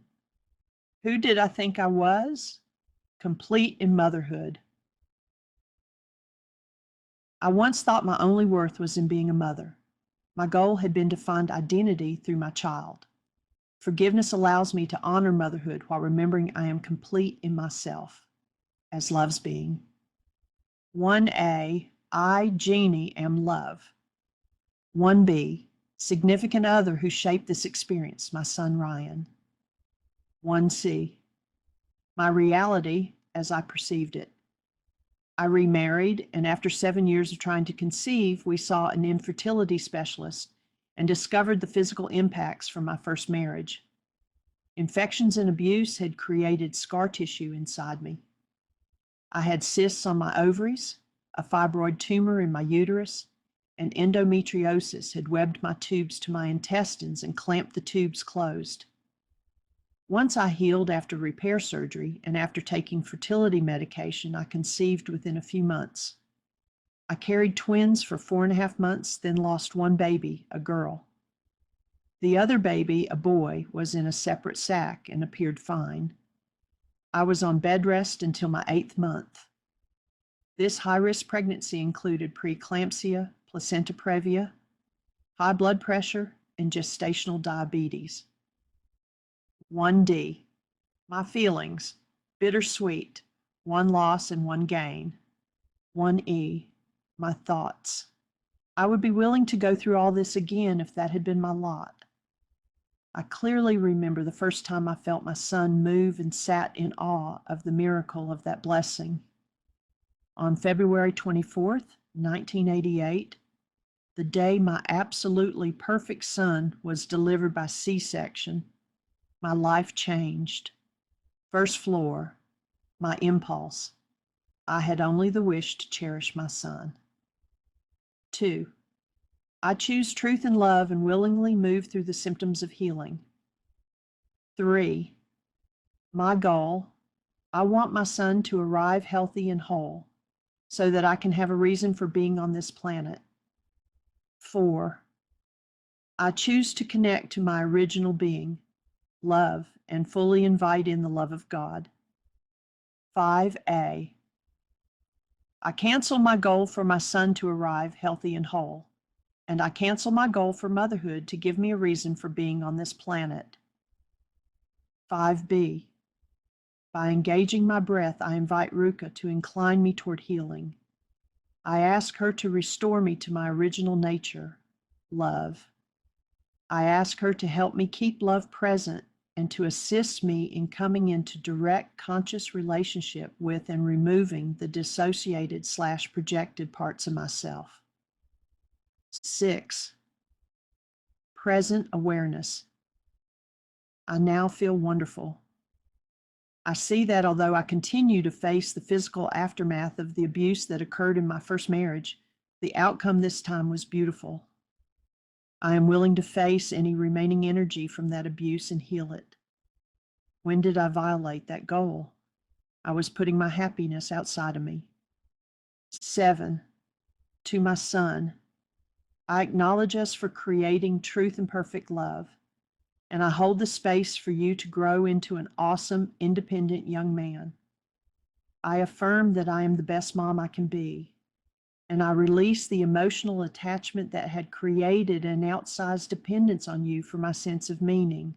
Who did I think I was? Complete in motherhood. I once thought my only worth was in being a mother. My goal had been to find identity through my child. Forgiveness allows me to honor motherhood while remembering I am complete in myself, as love's being. 1A, I, Jeannie, am love. 1B, significant other who shaped this experience, my son Ryan. 1C, my reality as I perceived it. I remarried, and after 7 years of trying to conceive, we saw an infertility specialist and discovered the physical impacts from my first marriage. Infections and abuse had created scar tissue inside me. I had cysts on my ovaries, a fibroid tumor in my uterus, and endometriosis had webbed my tubes to my intestines and clamped the tubes closed. Once I healed after repair surgery and after taking fertility medication, I conceived within a few months. I carried twins for 4.5 months, then lost one baby, a girl. The other baby, a boy, was in a separate sac and appeared fine. I was on bed rest until my 8th month. This high-risk pregnancy included preeclampsia, placenta previa, high blood pressure, and gestational diabetes. 1D, my feelings, bittersweet, one loss and one gain. 1E, my thoughts. I would be willing to go through all this again if that had been my lot. I clearly remember the first time I felt my son move and sat in awe of the miracle of that blessing. On February 24th, 1988, the day my absolutely perfect son was delivered by C-section, my life changed. First floor, my impulse. I had only the wish to cherish my son. 2. I choose truth and love and willingly move through the symptoms of healing. 3. My goal. I want my son to arrive healthy and whole so that I can have a reason for being on this planet. 4. I choose to connect to my original being, love, and fully invite in the love of God. 5A. I cancel my goal for my son to arrive healthy and whole, and I cancel my goal for motherhood to give me a reason for being on this planet. 5B. By engaging my breath, I invite Ruka to incline me toward healing. I ask her to restore me to my original nature, love. I ask her to help me keep love present and to assist me in coming into direct conscious relationship with and removing the dissociated/projected parts of myself. 6. Present awareness. I now feel wonderful. I see that although I continue to face the physical aftermath of the abuse that occurred in my first marriage, the outcome this time was beautiful. I am willing to face any remaining energy from that abuse and heal it. When did I violate that goal? I was putting my happiness outside of me. 7. To my son, I acknowledge us for creating truth and perfect love, and I hold the space for you to grow into an awesome, independent young man. I affirm that I am the best mom I can be. and I release the emotional attachment that had created an outsized dependence on you for my sense of meaning.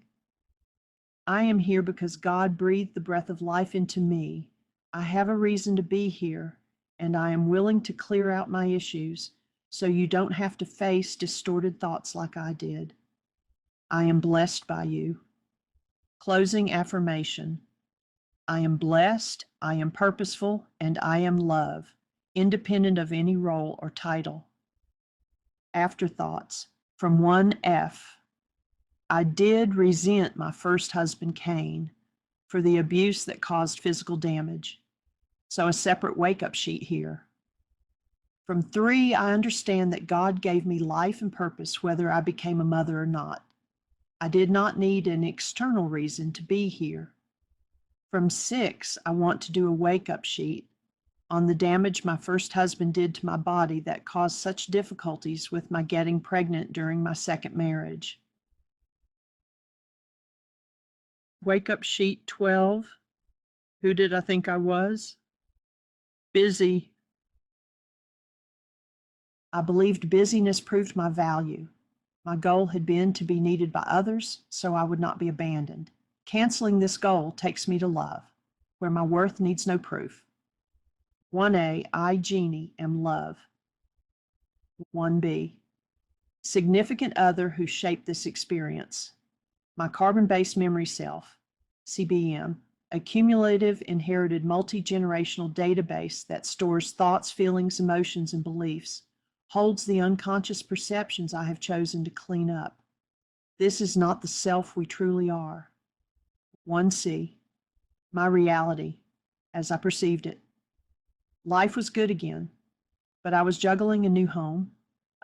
I am here because God breathed the breath of life into me. I have a reason to be here, and I am willing to clear out my issues so you don't have to face distorted thoughts like I did. I am blessed by you. Closing affirmation. I am blessed, I am purposeful, and I am love, independent of any role or title. Afterthoughts from 1F. I did resent my first husband, Cain, for the abuse that caused physical damage. So a separate wake-up sheet here. From 3, I understand that God gave me life and purpose whether I became a mother or not. I did not need an external reason to be here. From 6, I want to do a wake-up sheet on the damage my first husband did to my body that caused such difficulties with my getting pregnant during my second marriage. Wake-up sheet 12. Who did I think I was? Busy. I believed busyness proved my value. My goal had been to be needed by others, so I would not be abandoned. Canceling this goal takes me to love, where my worth needs no proof. 1A, I, Jeannie, am love. 1B, significant other who shaped this experience. My carbon-based memory self, CBM, a cumulative inherited multi-generational database that stores thoughts, feelings, emotions, and beliefs, holds the unconscious perceptions I have chosen to clean up. This is not the self we truly are. 1C, my reality, as I perceived it. Life was good again, but I was juggling a new home,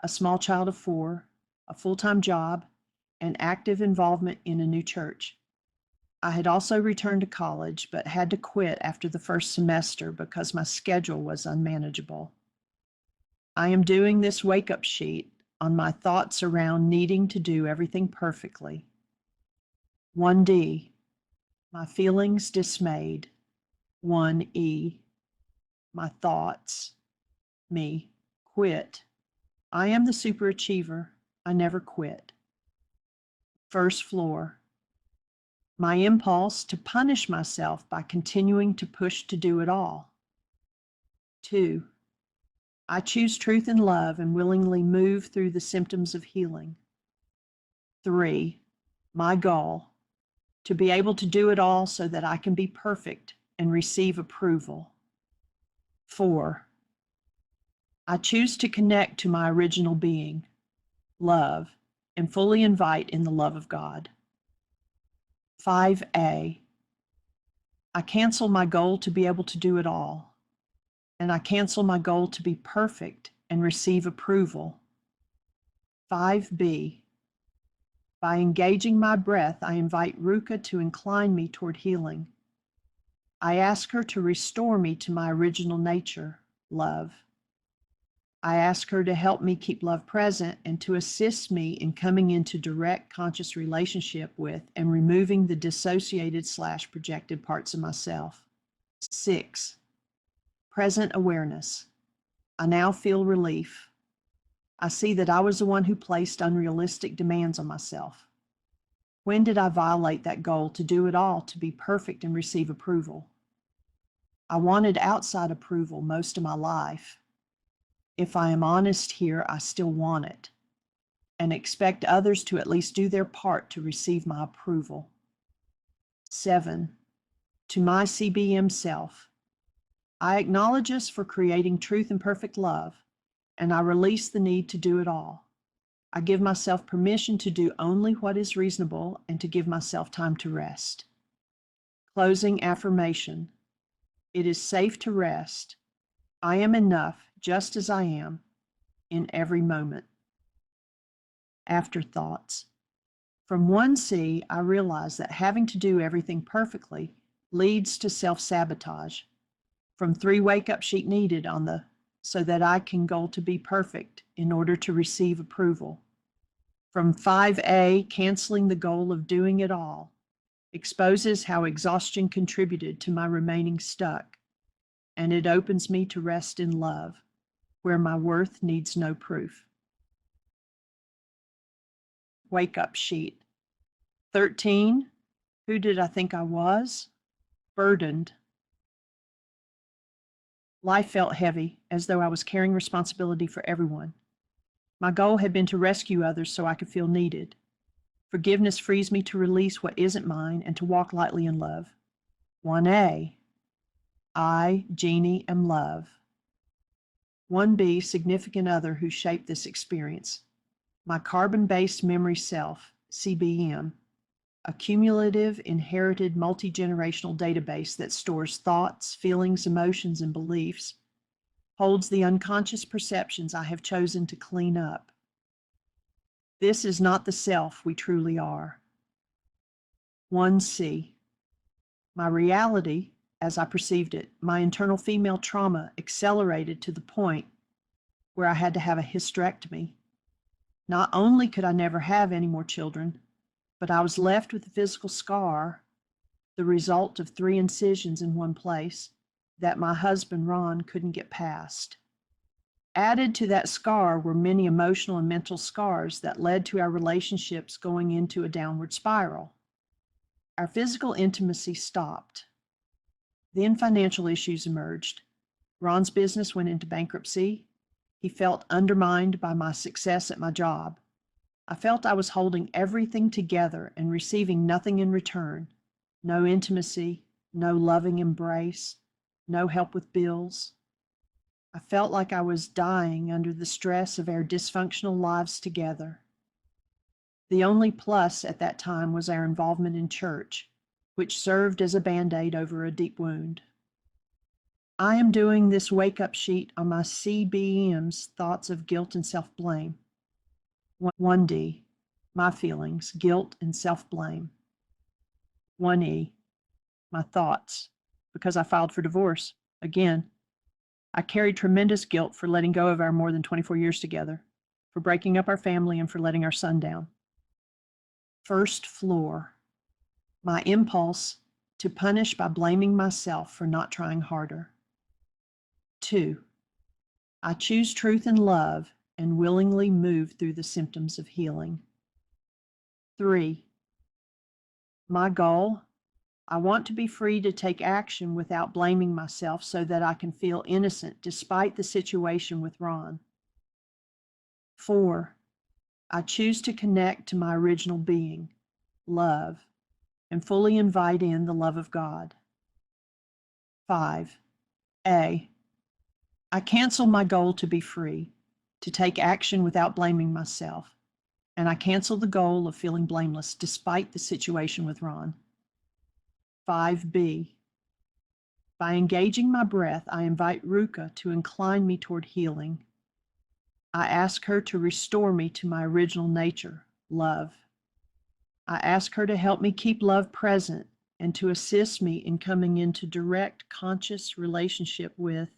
a small child of 4, a full-time job, and active involvement in a new church. I had also returned to college, but had to quit after the first semester because my schedule was unmanageable. I am doing this wake-up sheet on my thoughts around needing to do everything perfectly. 1D, my feelings dismayed. 1E, my thoughts, me, quit. I am the superachiever. I never quit. First floor, my impulse to punish myself by continuing to push to do it all. 2, I choose truth and love and willingly move through the symptoms of healing. 3, my goal, to be able to do it all so that I can be perfect and receive approval. 4, I choose to connect to my original being, love, and fully invite in the love of God. 5A, I cancel my goal to be able to do it all, and I cancel my goal to be perfect and receive approval. 5B, by engaging my breath, I invite Ruka to incline me toward healing. I ask her to restore me to my original nature, love. I ask her to help me keep love present and to assist me in coming into direct conscious relationship with and removing the dissociated/projected parts of myself. 6, present awareness. I now feel relief. I see that I was the one who placed unrealistic demands on myself. When did I violate that goal to do it all, to be perfect and receive approval? I wanted outside approval most of my life. If I am honest here, I still want it, and expect others to at least do their part to receive my approval. 7, to my CBM self, I acknowledge us for creating truth and perfect love, and I release the need to do it all. I give myself permission to do only what is reasonable and to give myself time to rest. Closing affirmation. It is safe to rest. I am enough just as I am in every moment. Afterthoughts. From 1C, I realize that having to do everything perfectly leads to self-sabotage. From 3, wake-up sheet needed on the so that I can go to be perfect in order to receive approval. From 5A, canceling the goal of doing it all exposes how exhaustion contributed to my remaining stuck, and it opens me to rest in love, where my worth needs no proof. Wake up sheet. 13. Who did I think I was? Burdened. Life felt heavy, as though I was carrying responsibility for everyone. My goal had been to rescue others so I could feel needed. Forgiveness frees me to release what isn't mine and to walk lightly in love. 1A. I, Jeannie, am love. 1B. Significant other who shaped this experience. My carbon-based memory self, CBM, a cumulative, inherited, multi-generational database that stores thoughts, feelings, emotions, and beliefs, holds the unconscious perceptions I have chosen to clean up. This is not the self we truly are. 1C. My reality, as I perceived it, my internal female trauma accelerated to the point where I had to have a hysterectomy. Not only could I never have any more children, but I was left with a physical scar, the result of 3 incisions in one place, that my husband, Ron, couldn't get past. Added to that scar were many emotional and mental scars that led to our relationships going into a downward spiral. Our physical intimacy stopped. Then financial issues emerged. Ron's business went into bankruptcy. He felt undermined by my success at my job. I felt I was holding everything together and receiving nothing in return. No intimacy, no loving embrace, no help with bills. I felt like I was dying under the stress of our dysfunctional lives together. The only plus at that time was our involvement in church, which served as a Band-Aid over a deep wound. I am doing this wake-up sheet on my CBM's thoughts of guilt and self-blame. 1D, my feelings, guilt and self-blame. 1E, my thoughts, because I filed for divorce. Again, I carried tremendous guilt for letting go of our more than 24 years together, for breaking up our family, and for letting our son down. First floor, my impulse to punish by blaming myself for not trying harder. 2, I choose truth and love and willingly move through the symptoms of healing. 3, my goal, I want to be free to take action without blaming myself so that I can feel innocent despite the situation with Ron. 4, I choose to connect to my original being, love, and fully invite in the love of God. 5A, I cancel my goal to be free, to take action without blaming myself, and I cancel the goal of feeling blameless despite the situation with Ron. 5B, by engaging my breath, I invite Ruka to incline me toward healing. I ask her to restore me to my original nature, love. I ask her to help me keep love present and to assist me in coming into direct conscious relationship with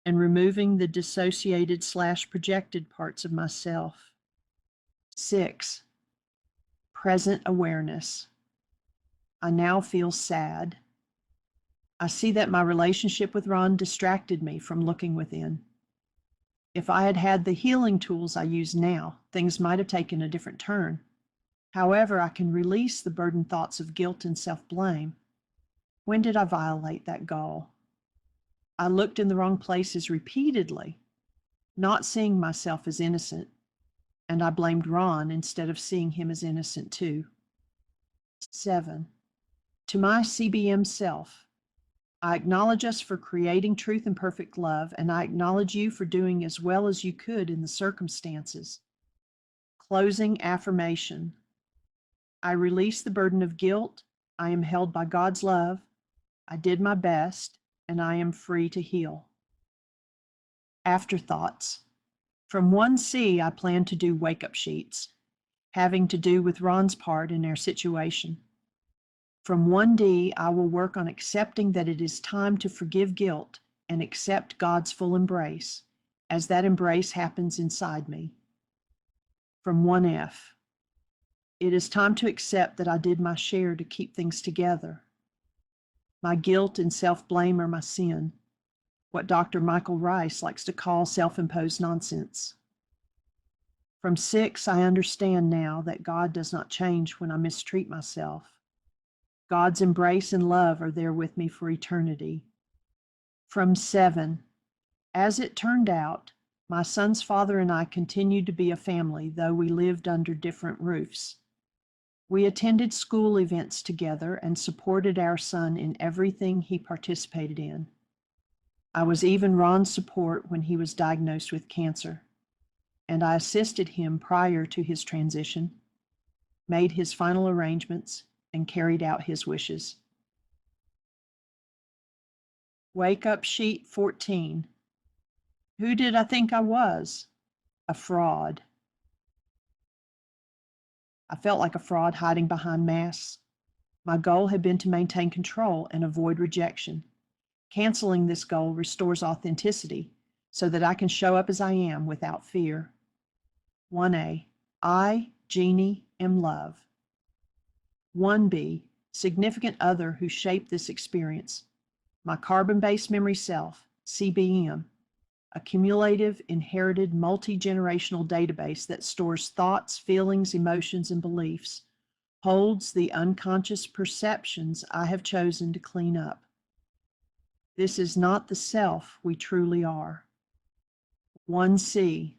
and removing the dissociated/projected parts of myself. 6, present awareness. I now feel sad. I see that my relationship with Ron distracted me from looking within. If I had had the healing tools I use now, things might have taken a different turn. However, I can release the burdened thoughts of guilt and self-blame. When did I violate that goal? I looked in the wrong places repeatedly, not seeing myself as innocent, and I blamed Ron instead of seeing him as innocent too. 7, to my CBM self, I acknowledge us for creating truth and perfect love, and I acknowledge you for doing as well as you could in the circumstances. Closing affirmation. I release the burden of guilt. I am held by God's love. I did my best, and I am free to heal. Afterthoughts. From 1C, I plan to do wake-up sheets, having to do with Ron's part in our situation. From 1D, I will work on accepting that it is time to forgive guilt and accept God's full embrace, as that embrace happens inside me. From 1F, it is time to accept that I did my share to keep things together. My guilt and self-blame are my sin. what Dr. Michael Rice likes to call self-imposed nonsense. From 6, I understand now that God does not change when I mistreat myself. God's embrace and love are there with me for eternity. From 7, as it turned out, my son's father and I continued to be a family, though we lived under different roofs. We attended school events together and supported our son in everything he participated in. I was even Ron's support when he was diagnosed with cancer, and I assisted him prior to his transition, made his final arrangements, and carried out his wishes. Wake up sheet 14. Who did I think I was? A fraud. I felt like a fraud hiding behind masks. My goal had been to maintain control and avoid rejection. Canceling this goal restores authenticity so that I can show up as I am without fear. 1A, I, Jeannie, am love. 1B, significant other who shaped this experience. My carbon-based memory self, CBM, a cumulative, inherited, multi-generational database that stores thoughts, feelings, emotions, and beliefs, holds the unconscious perceptions I have chosen to clean up. This is not the self we truly are. 1C,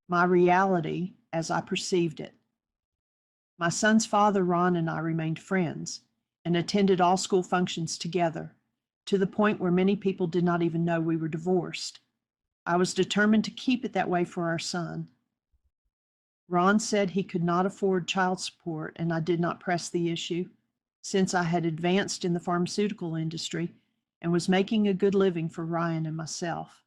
my reality as I perceived it. My son's father, Ron, and I remained friends and attended all school functions together, to the point where many people did not even know we were divorced. I was determined to keep it that way for our son. Ron said he could not afford child support, and I did not press the issue, since I had advanced in the pharmaceutical industry and was making a good living for Ryan and myself.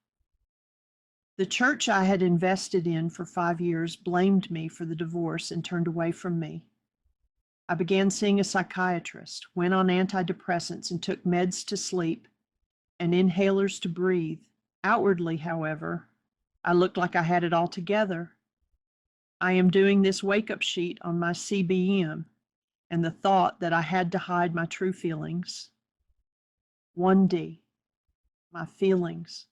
The church I had invested in for 5 years blamed me for the divorce and turned away from me. I began seeing a psychiatrist, went on antidepressants, and took meds to sleep and inhalers to breathe. Outwardly, however, I looked like I had it all together. I am doing this wake-up sheet on my CBM and the thought that I had to hide my true feelings. 1D, my feelings,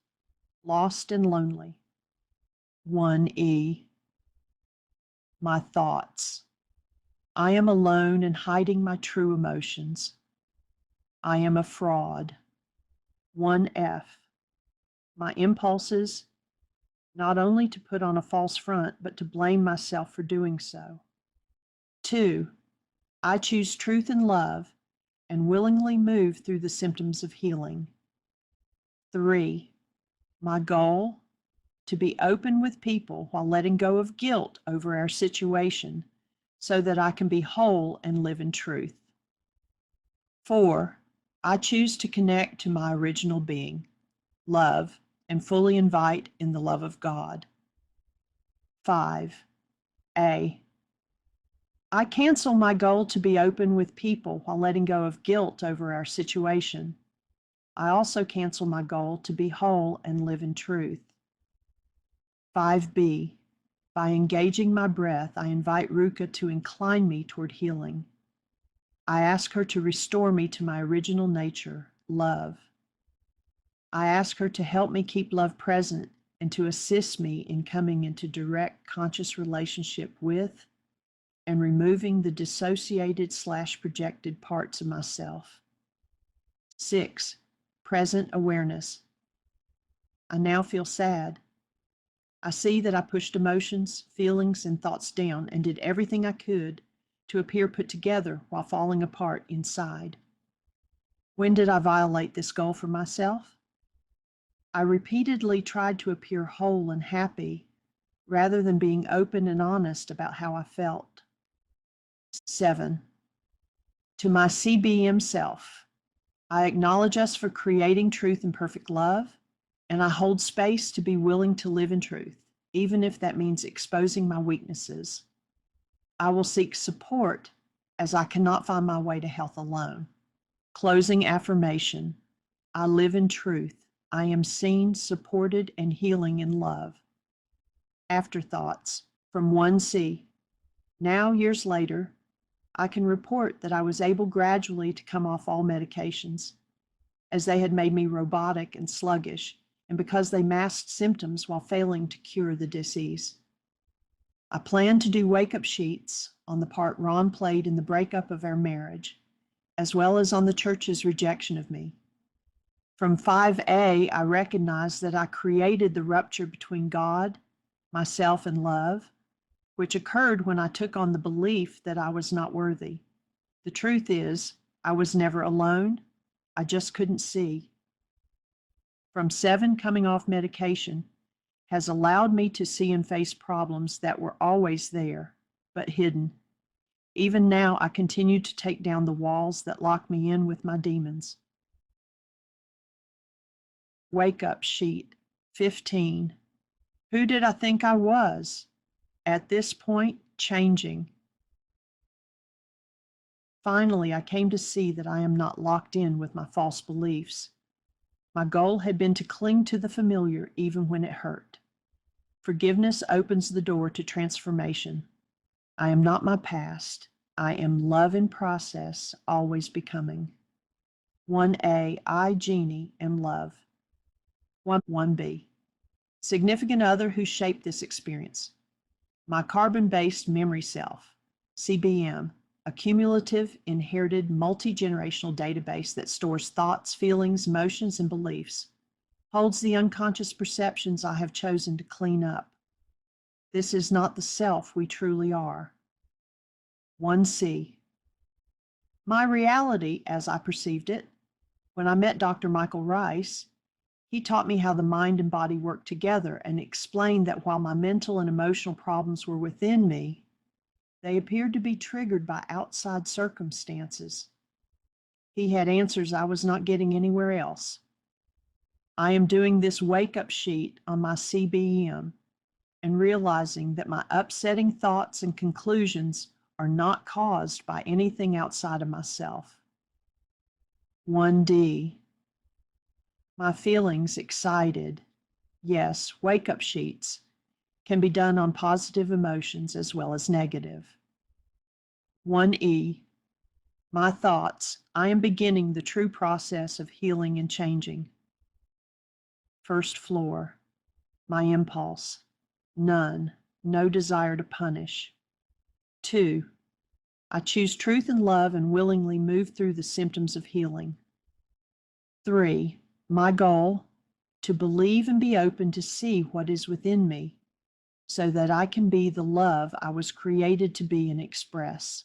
lost and lonely. 1E, my thoughts. I am alone and hiding my true emotions. I am a fraud. 1F, my impulses, not only to put on a false front, but to blame myself for doing so. 2, I choose truth and love and willingly move through the symptoms of healing. 3, my goal, to be open with people while letting go of guilt over our situation so that I can be whole and live in truth. 4, I choose to connect to my original being, love, and fully invite in the love of God. 5, A, I cancel my goal to be open with people while letting go of guilt over our situation. I also cancel my goal to be whole and live in truth. 5B, by engaging my breath, I invite Ruka to incline me toward healing. I ask her to restore me to my original nature, love. I ask her to help me keep love present and to assist me in coming into direct conscious relationship with and removing the dissociated/projected parts of myself. 6, present awareness. I now feel sad. I see that I pushed emotions, feelings, and thoughts down and did everything I could to appear put together while falling apart inside. When did I violate this goal for myself? I repeatedly tried to appear whole and happy rather than being open and honest about how I felt. 7, to my CBM self, I acknowledge us for creating truth and perfect love, and I hold space to be willing to live in truth, even if that means exposing my weaknesses. I will seek support as I cannot find my way to health alone. Closing affirmation, I live in truth. I am seen, supported, and healing in love. Afterthoughts from 1C. Now, years later, I can report that I was able gradually to come off all medications. as they had made me robotic and sluggish, and because they masked symptoms while failing to cure the disease. I planned to do wake-up sheets on the part Ron played in the breakup of our marriage, as well as on the church's rejection of me. From 5A, I recognized that I created the rupture between God, myself, and love, which occurred when I took on the belief that I was not worthy. The truth is, I was never alone. I just couldn't see. From 7, coming off medication has allowed me to see and face problems that were always there, but hidden. Even now, I continue to take down the walls that lock me in with my demons. Wake up sheet 15. Who did I think I was? At this point, changing. Finally, I came to see that I am not locked in with my false beliefs. My goal had been to cling to the familiar even when it hurt. Forgiveness opens the door to transformation. I am not my past. I am love in process, always becoming. 1A, I, Jeannie, am love. 1B, significant other who shaped this experience. My carbon-based memory self, CBM, a cumulative, inherited, multi-generational database that stores thoughts, feelings, emotions, and beliefs, holds the unconscious perceptions I have chosen to clean up. This is not the self we truly are. 1C, my reality as I perceived it. When I met Dr. Michael Rice, he taught me how the mind and body work together and explained that while my mental and emotional problems were within me, they appeared to be triggered by outside circumstances. He had answers I was not getting anywhere else. I am doing this wake-up sheet on my CBM and realizing that my upsetting thoughts and conclusions are not caused by anything outside of myself. 1D, my feelings excited. Yes, wake-up sheets can be done on positive emotions as well as negative. 1E, my thoughts. I am beginning the true process of healing and changing. First floor, my impulse. None, no desire to punish. 2, I choose truth and love and willingly move through the symptoms of healing. 3, my goal, to believe and be open to see what is within me so that I can be the love I was created to be and express.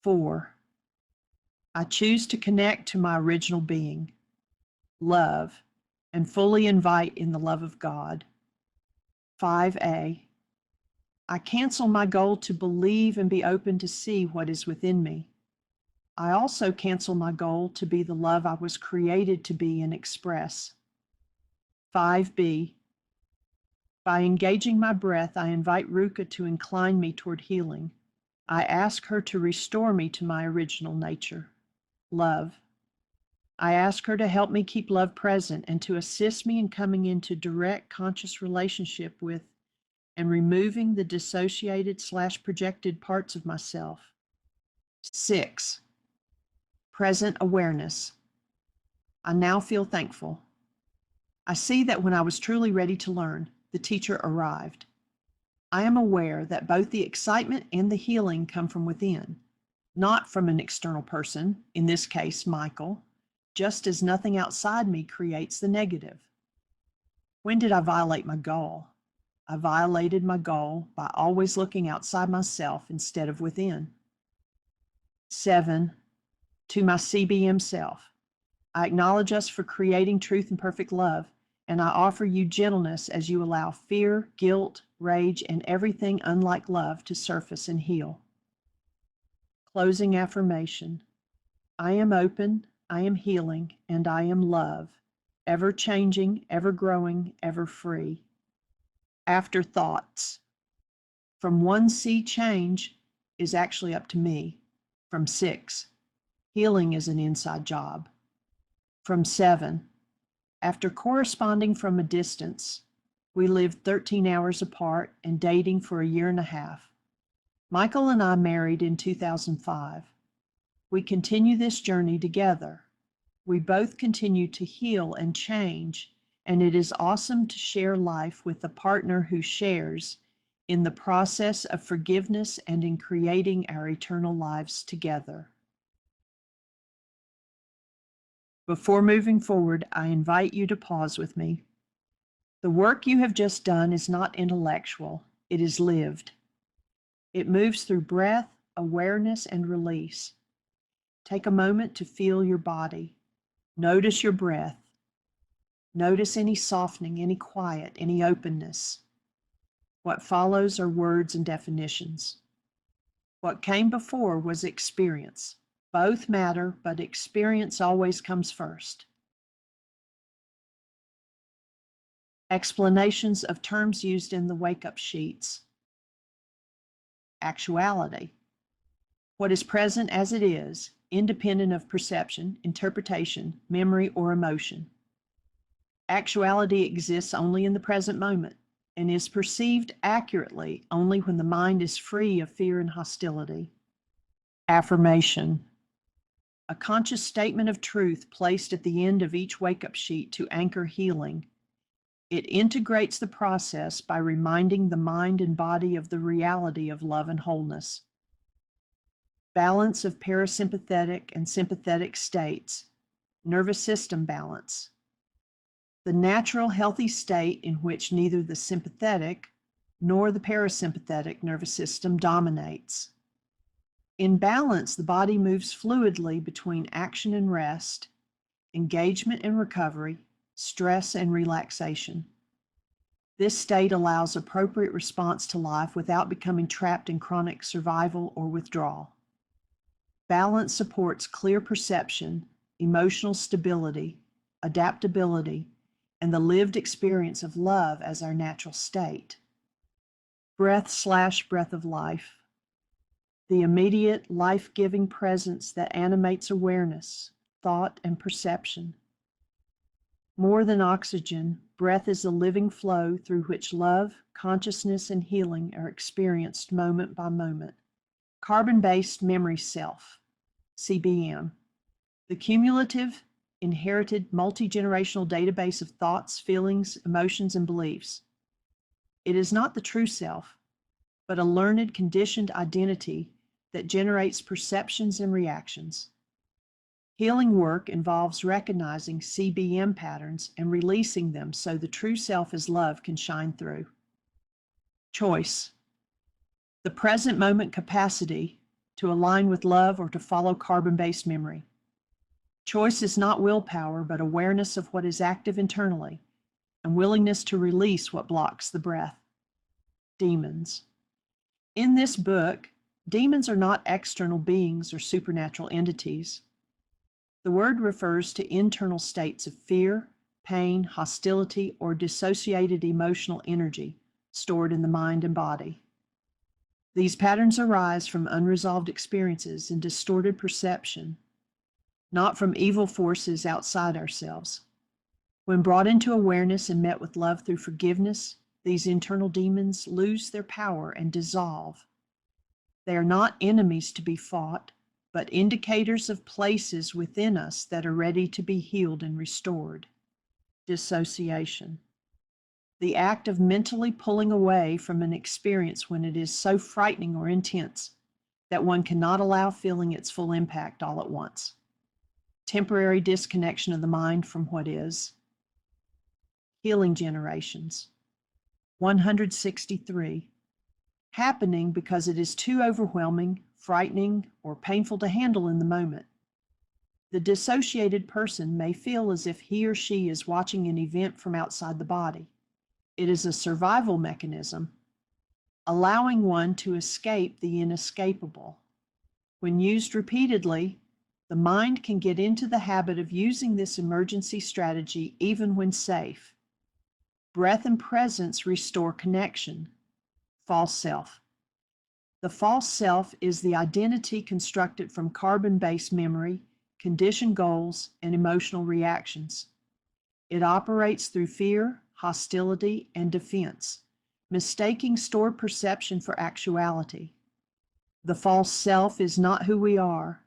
4, I choose to connect to my original being, love, and fully invite in the love of God. 5A, I cancel my goal to believe and be open to see what is within me. I also cancel my goal to be the love I was created to be and express. 5B, by engaging my breath, I invite Ruka to incline me toward healing. I ask her to restore me to my original nature, love. I ask her to help me keep love present and to assist me in coming into direct conscious relationship with and removing the dissociated/projected parts of myself. 6, present awareness. I now feel thankful. I see that when I was truly ready to learn, the teacher arrived. I am aware that both the excitement and the healing come from within, not from an external person, in this case, Michael, just as nothing outside me creates the negative. When did I violate my goal? I violated my goal by always looking outside myself instead of within. 7, to my CBM self. I acknowledge us for creating truth and perfect love, and I offer you gentleness as you allow fear, guilt, rage, and everything unlike love to surface and heal. Closing affirmation. I am open, I am healing, and I am love, ever changing, ever growing, ever free. Afterthoughts. From 1C, change is actually up to me. From 6, healing is an inside job. From 7, after corresponding from a distance, we lived 13 hours apart and dating for a year and a half. Michael and I married in 2005. We continue this journey together. We both continue to heal and change, and it is awesome to share life with a partner who shares in the process of forgiveness and in creating our eternal lives together. Before moving forward, I invite you to pause with me. The work you have just done is not intellectual, it is lived. It moves through breath, awareness, and release. Take a moment to feel your body. Notice your breath. Notice any softening, any quiet, any openness. What follows are words and definitions. What came before was experience. Both matter, but experience always comes first. Explanations of terms used in the wake-up sheets. Actuality. What is present as it is, independent of perception, interpretation, memory, or emotion. Actuality exists only in the present moment and is perceived accurately only when the mind is free of fear and hostility. Affirmation. A conscious statement of truth placed at the end of each wake-up sheet to anchor healing. It integrates the process by reminding the mind and body of the reality of love and wholeness. Balance of parasympathetic and sympathetic states. Nervous system balance. The natural healthy state in which neither the sympathetic nor the parasympathetic nervous system dominates. In balance, the body moves fluidly between action and rest, engagement and recovery, stress and relaxation. This state allows appropriate response to life without becoming trapped in chronic survival or withdrawal. Balance supports clear perception, emotional stability, adaptability, and the lived experience of love as our natural state. Breath of life. The immediate, life-giving presence that animates awareness, thought, and perception. More than oxygen, breath is a living flow through which love, consciousness, and healing are experienced moment by moment. Carbon-based memory self, CBM. The cumulative, inherited, multi-generational database of thoughts, feelings, emotions, and beliefs. It is not the true self, but a learned, conditioned identity that generates perceptions and reactions. Healing work involves recognizing CBM patterns and releasing them so the true self as love can shine through. Choice. The present moment capacity to align with love or to follow carbon-based memory. Choice is not willpower, but awareness of what is active internally and willingness to release what blocks the breath. Demons. In this book, demons are not external beings or supernatural entities. The word refers to internal states of fear, pain, hostility, or dissociated emotional energy stored in the mind and body. These patterns arise from unresolved experiences and distorted perception, not from evil forces outside ourselves. When brought into awareness and met with love through forgiveness, these internal demons lose their power and dissolve. They are not enemies to be fought, but indicators of places within us that are ready to be healed and restored. Dissociation. The act of mentally pulling away from an experience when it is so frightening or intense that one cannot allow feeling its full impact all at once. Temporary disconnection of the mind from what is. Healing generations. 163. Happening because it is too overwhelming, frightening, or painful to handle in the moment. The dissociated person may feel as if he or she is watching an event from outside the body. It is a survival mechanism, allowing one to escape the inescapable. When used repeatedly, the mind can get into the habit of using this emergency strategy even when safe. Breath and presence restore connection. False self. The false self is the identity constructed from carbon-based memory, conditioned goals, and emotional reactions. It operates through fear, hostility, and defense, mistaking stored perception for actuality. The false self is not who we are.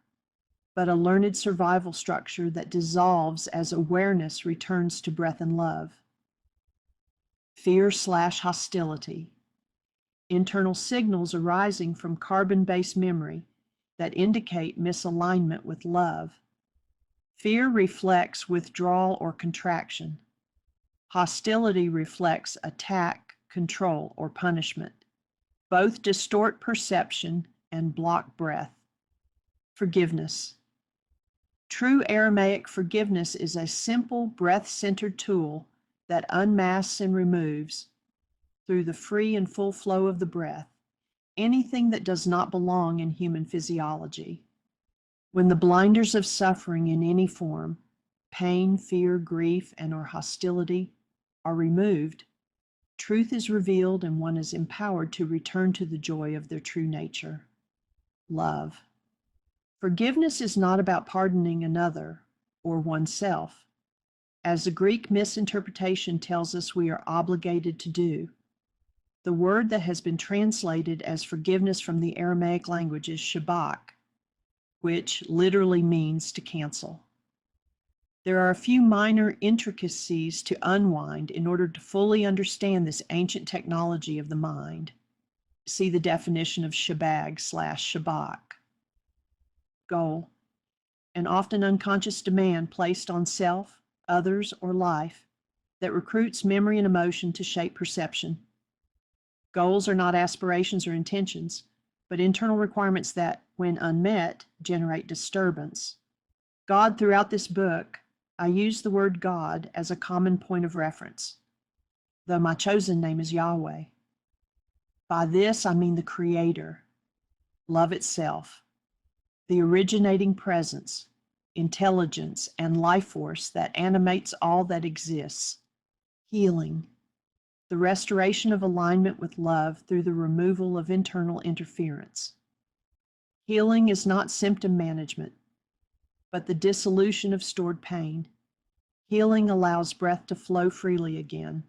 but a learned survival structure that dissolves as awareness returns to breath and love. Fear/hostility. Internal signals arising from carbon-based memory that indicate misalignment with love. Fear reflects withdrawal or contraction. Hostility reflects attack, control, or punishment. Both distort perception and block breath. Forgiveness. True Aramaic forgiveness is a simple breath-centered tool that unmasks and removes, through the free and full flow of the breath, anything that does not belong in human physiology. When the blinders of suffering in any form, pain, fear, grief, and/or hostility, are removed, truth is revealed and one is empowered to return to the joy of their true nature. Love. Forgiveness is not about pardoning another or oneself, as the Greek misinterpretation tells us we are obligated to do. The word that has been translated as forgiveness from the Aramaic language is shabak, which literally means to cancel. There are a few minor intricacies to unwind in order to fully understand this ancient technology of the mind. See the definition of shabag/shabak. Goal. An often unconscious demand placed on self, others, or life that recruits memory and emotion to shape perception. Goals are not aspirations or intentions, but internal requirements that, when unmet, generate disturbance. God, throughout this book, I use the word God as a common point of reference, though my chosen name is Yahweh. By this, I mean the Creator, love itself, the originating presence, intelligence, and life force that animates all that exists. Healing, the restoration of alignment with love through the removal of internal interference. Healing is not symptom management, but the dissolution of stored pain. Healing allows breath to flow freely again,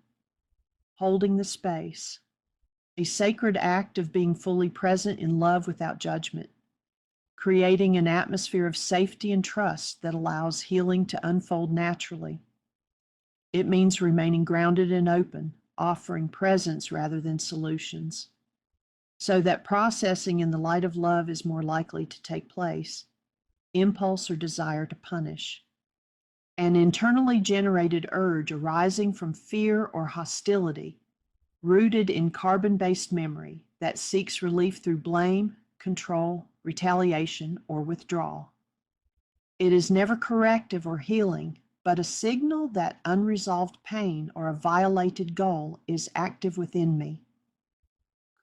holding the space, a sacred act of being fully present in love without judgment, creating an atmosphere of safety and trust that allows healing to unfold naturally. It means remaining grounded and open, offering presence rather than solutions, so that processing in the light of love is more likely to take place. Impulse or desire to punish. An internally generated urge arising from fear or hostility, rooted in carbon-based memory that seeks relief through blame, control, retaliation, or withdrawal. It is never corrective or healing, but a signal that unresolved pain or a violated goal is active within me.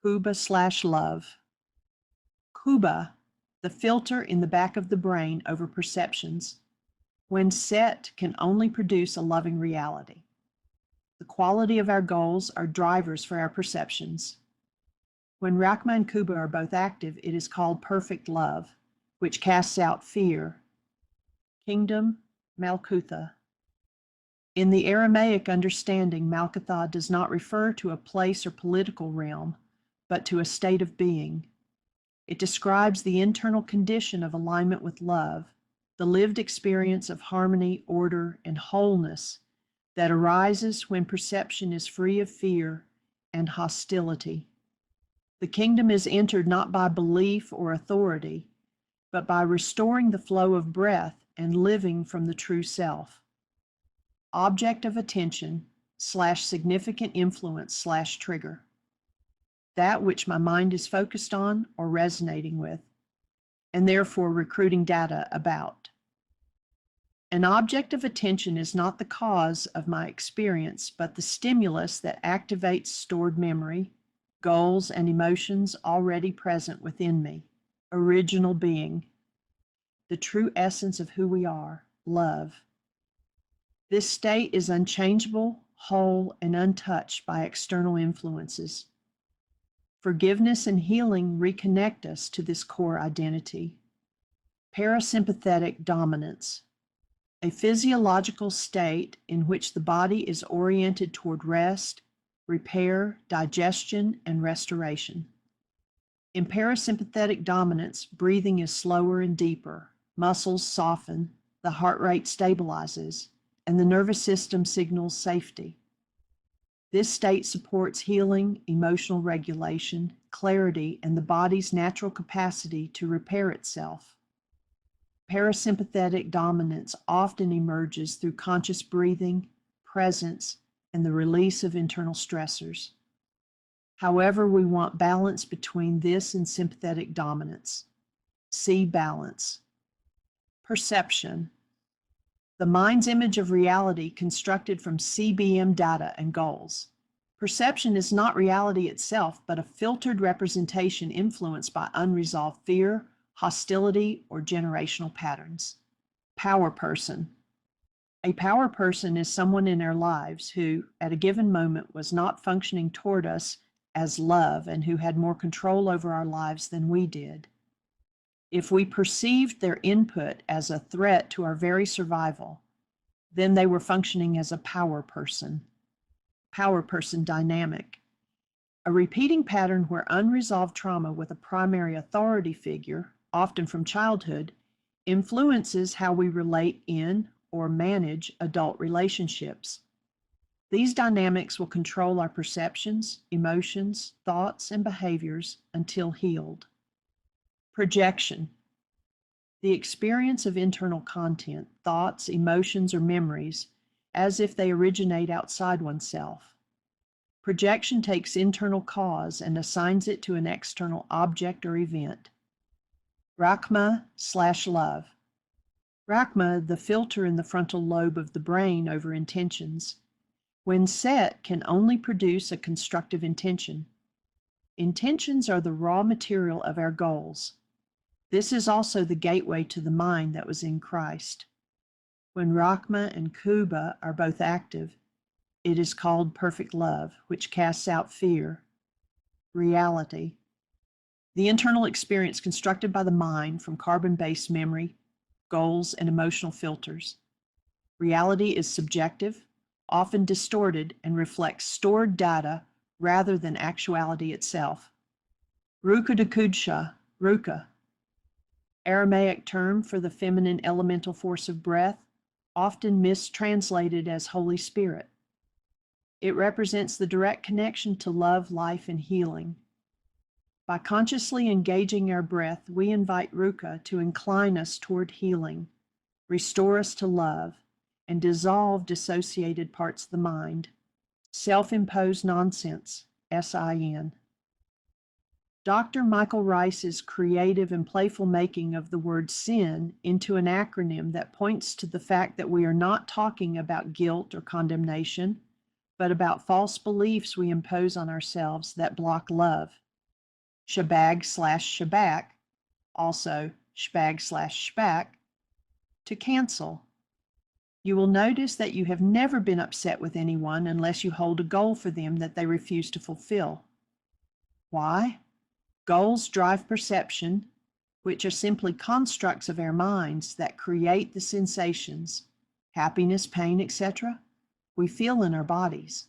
Kuba/love. Kuba, the filter in the back of the brain over perceptions, when set, can only produce a loving reality. The quality of our goals are drivers for our perceptions. When Rachma and Kuba are both active, it is called perfect love, which casts out fear. Kingdom, Malkutha. In the Aramaic understanding, Malkutha does not refer to a place or political realm, but to a state of being. It describes the internal condition of alignment with love, the lived experience of harmony, order, and wholeness that arises when perception is free of fear and hostility. The kingdom is entered not by belief or authority, but by restoring the flow of breath and living from the true self. Object of attention/significant influence/trigger. That which my mind is focused on or resonating with, and therefore recruiting data about. An object of attention is not the cause of my experience, but the stimulus that activates stored memory, goals, and emotions already present within me. Original being, the true essence of who we are, love. This state is unchangeable, whole, and untouched by external influences. Forgiveness and healing reconnect us to this core identity. Parasympathetic dominance, a physiological state in which the body is oriented toward rest, repair, digestion, and restoration. In parasympathetic dominance, breathing is slower and deeper, muscles soften, the heart rate stabilizes, and the nervous system signals safety. This state supports healing, emotional regulation, clarity, and the body's natural capacity to repair itself. Parasympathetic dominance often emerges through conscious breathing, presence, and the release of internal stressors. However, we want balance between this and sympathetic dominance. See balance. Perception. The mind's image of reality constructed from CBM data and goals. Perception is not reality itself, but a filtered representation influenced by unresolved fear, hostility, or generational patterns. Power person. A power person is someone in our lives who, at a given moment, was not functioning toward us as love and who had more control over our lives than we did. If we perceived their input as a threat to our very survival, then they were functioning as a power person. Power person dynamic. A repeating pattern where unresolved trauma with a primary authority figure, often from childhood, influences how we relate in or manage adult relationships. These dynamics will control our perceptions, emotions, thoughts, and behaviors until healed. Projection. The experience of internal content, thoughts, emotions, or memories as if they originate outside oneself. Projection takes internal cause and assigns it to an external object or event. Rachma/love. Rachma, the filter in the frontal lobe of the brain over intentions, when set, can only produce a constructive intention. Intentions are the raw material of our goals. This is also the gateway to the mind that was in Christ. When Rachma and Kuba are both active, it is called perfect love, which casts out fear. Reality. The internal experience constructed by the mind from carbon-based memory, goals, and emotional filters. Reality is subjective, often distorted, and reflects stored data rather than actuality itself. Ruka Dakudsha, Ruka, Aramaic term for the feminine elemental force of breath, often mistranslated as Holy Spirit. It represents the direct connection to love, life, and healing. By consciously engaging our breath, we invite Ruka to incline us toward healing, restore us to love, and dissolve dissociated parts of the mind. Self-imposed nonsense, S-I-N. Dr. Michael Rice's creative and playful making of the word sin into an acronym that points to the fact that we are not talking about guilt or condemnation, but about false beliefs we impose on ourselves that block love. Shabag/shabak, also shbag/shbak, to cancel. You will notice that you have never been upset with anyone unless you hold a goal for them that they refuse to fulfill. Why? Goals drive perception, which are simply constructs of our minds that create the sensations, happiness, pain, etc., we feel in our bodies.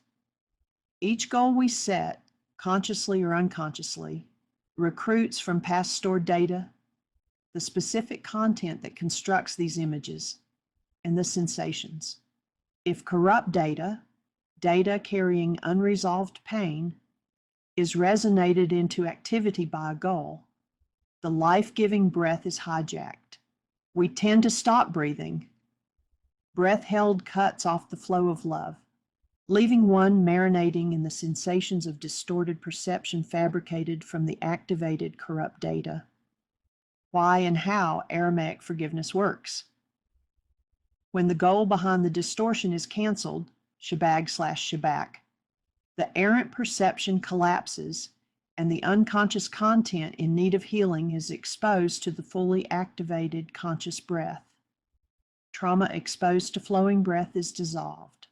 Each goal we set, consciously or unconsciously, recruits from past stored data the specific content that constructs these images and the sensations. If corrupt data carrying unresolved pain, is resonated into activity by a goal, the life-giving breath is hijacked. We tend to stop breathing. Breath held cuts off the flow of love, leaving one marinating in the sensations of distorted perception fabricated from the activated corrupt data. Why and how Aramaic forgiveness works. When the goal behind the distortion is canceled, shabag/shabak, the errant perception collapses and the unconscious content in need of healing is exposed to the fully activated conscious breath. Trauma exposed to flowing breath is dissolved.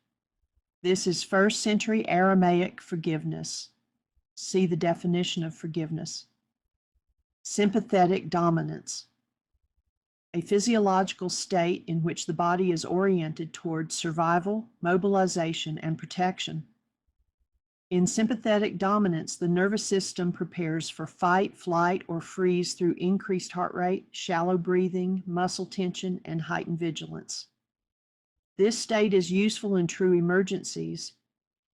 This is 1st century Aramaic forgiveness. See the definition of forgiveness. Sympathetic dominance. A physiological state in which the body is oriented towards survival, mobilization, and protection. In sympathetic dominance, the nervous system prepares for fight, flight, or freeze through increased heart rate, shallow breathing, muscle tension, and heightened vigilance. This state is useful in true emergencies,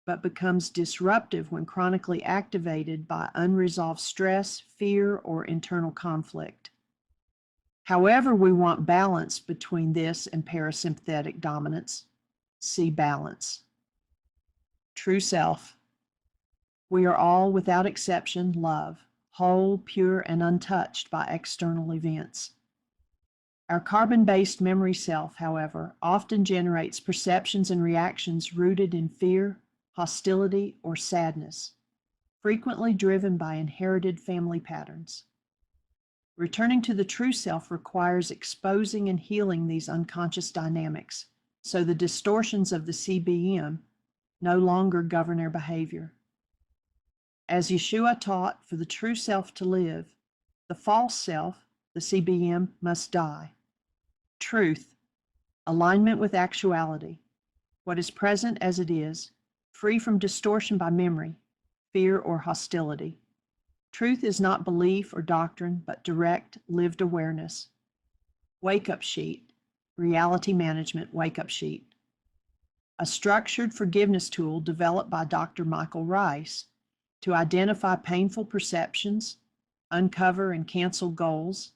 but becomes disruptive when chronically activated by unresolved stress, fear, or internal conflict. However, we want balance between this and parasympathetic dominance. See balance. True self. We are all, without exception, love, whole, pure, and untouched by external events. Our carbon-based memory self, however, often generates perceptions and reactions rooted in fear, hostility, or sadness, frequently driven by inherited family patterns. Returning to the true self requires exposing and healing these unconscious dynamics, so the distortions of the CBM no longer govern our behavior. As Yeshua taught, for the true self to live, the false self, the CBM, must die. Truth, alignment with actuality, what is present as it is, free from distortion by memory, fear, or hostility. Truth is not belief or doctrine, but direct, lived awareness. Wake-up sheet, reality management wake-up sheet. A structured forgiveness tool developed by Dr. Michael Rice to identify painful perceptions, uncover and cancel goals,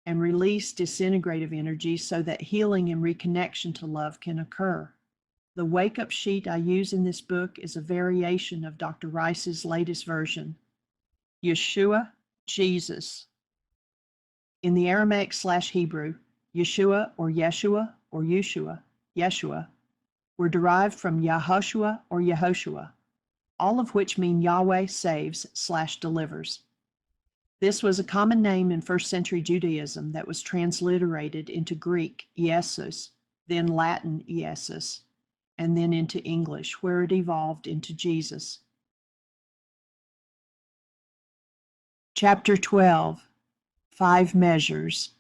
and release disintegrative energy so that healing and reconnection to love can occur. The wake-up sheet I use in this book is a variation of Dr. Rice's latest version. Yeshua, Jesus. In the Aramaic/Hebrew, Yeshua or Yeshua or Yeshua were derived from Yahoshua or Yehoshua, all of which mean Yahweh saves/delivers. This was a common name in first century Judaism that was transliterated into Greek, Iesus, then Latin, Iesus, and then into English, where it evolved into Jesus. Chapter 12, 5 Measures.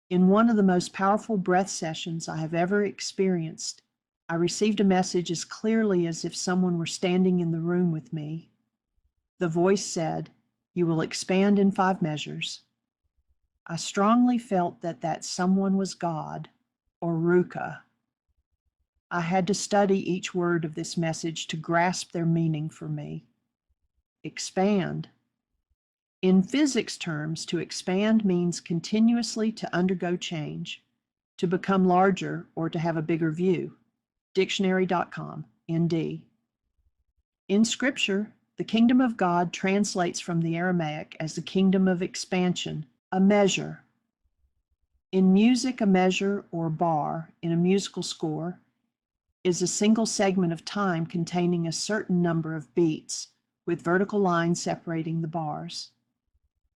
In one of the most powerful breath sessions I have ever experienced, I received a message as clearly as if someone were standing in the room with me. The voice said, "You will expand in 5 measures." I strongly felt that that someone was God, or Ruka. I had to study each word of this message to grasp their meaning for me. Expand. In physics terms, to expand means continuously to undergo change, to become larger, or to have a bigger view. Dictionary.com, ND. In Scripture, the kingdom of God translates from the Aramaic as the kingdom of expansion, a measure. In music, a measure or bar in a musical score is a single segment of time containing a certain number of beats, with vertical lines separating the bars.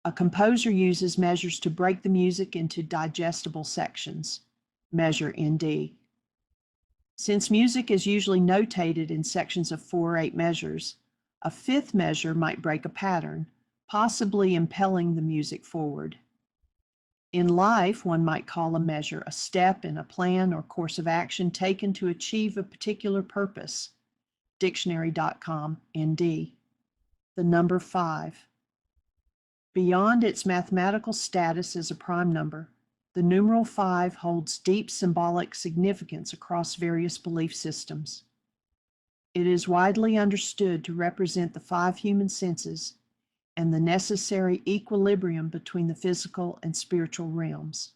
A composer uses measures to break the music into digestible sections. Measure ND. Since music is usually notated in sections of 4 or 8 measures, a 5th measure might break a pattern, possibly impelling the music forward. In life, one might call a measure a step in a plan or course of action taken to achieve a particular purpose. Dictionary.com, ND. The number 5. Beyond its mathematical status as a prime number, the numeral 5 holds deep symbolic significance across various belief systems. It is widely understood to represent the 5 human senses and the necessary equilibrium between the physical and spiritual realms.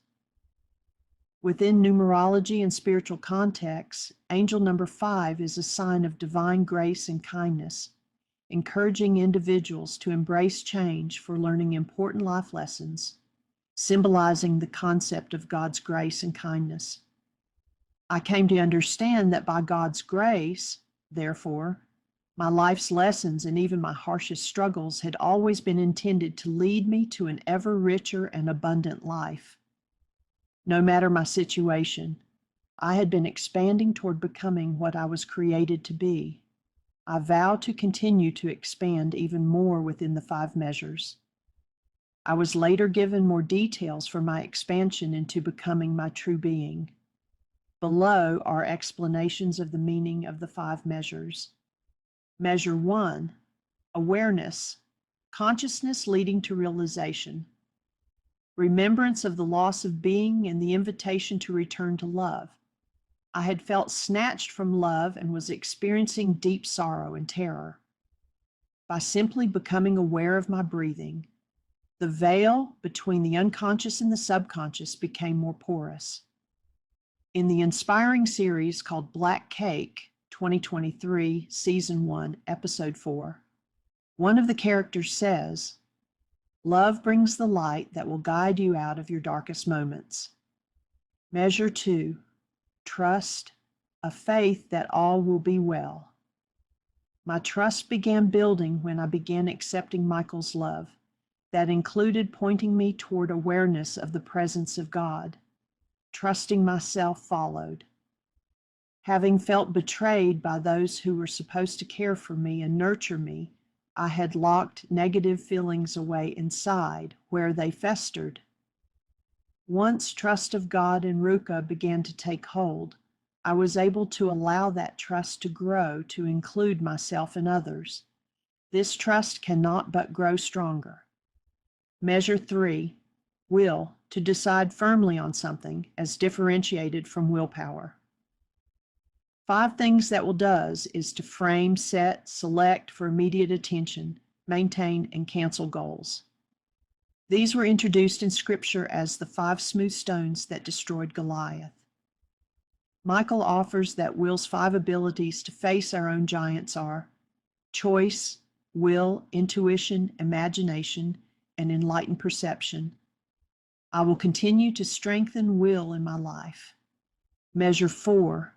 Within numerology and spiritual contexts, angel number 5 is a sign of divine grace and kindness, encouraging individuals to embrace change for learning important life lessons, symbolizing the concept of God's grace and kindness. I came to understand that by God's grace, therefore, my life's lessons and even my harshest struggles had always been intended to lead me to an ever richer and abundant life. No matter my situation, I had been expanding toward becoming what I was created to be. I vow to continue to expand even more within the 5 measures. I was later given more details for my expansion into becoming my true being. Below are explanations of the meaning of the 5 measures. Measure 1, awareness, consciousness leading to realization. Remembrance of the loss of being and the invitation to return to love. I had felt snatched from love and was experiencing deep sorrow and terror. By simply becoming aware of my breathing, the veil between the unconscious and the subconscious became more porous. In the inspiring series called Black Cake, 2023, Season 1, Episode 4, one of the characters says, "Love brings the light that will guide you out of your darkest moments." Measure 2, trust, a faith that all will be well. My trust began building when I began accepting Michael's love. That included pointing me toward awareness of the presence of God. Trusting myself followed. Having felt betrayed by those who were supposed to care for me and nurture me, I had locked negative feelings away inside where they festered. Once trust of God and Ruka began to take hold, I was able to allow that trust to grow to include myself and others. This trust cannot but grow stronger. Measure 3, will, to decide firmly on something as differentiated from willpower. 5 things that will does is to frame, set, select for immediate attention, maintain, and cancel goals. These were introduced in Scripture as the 5 smooth stones that destroyed Goliath. Michael offers that will's 5 abilities to face our own giants are choice, will, intuition, imagination, and enlightened perception. I will continue to strengthen will in my life. Measure 4,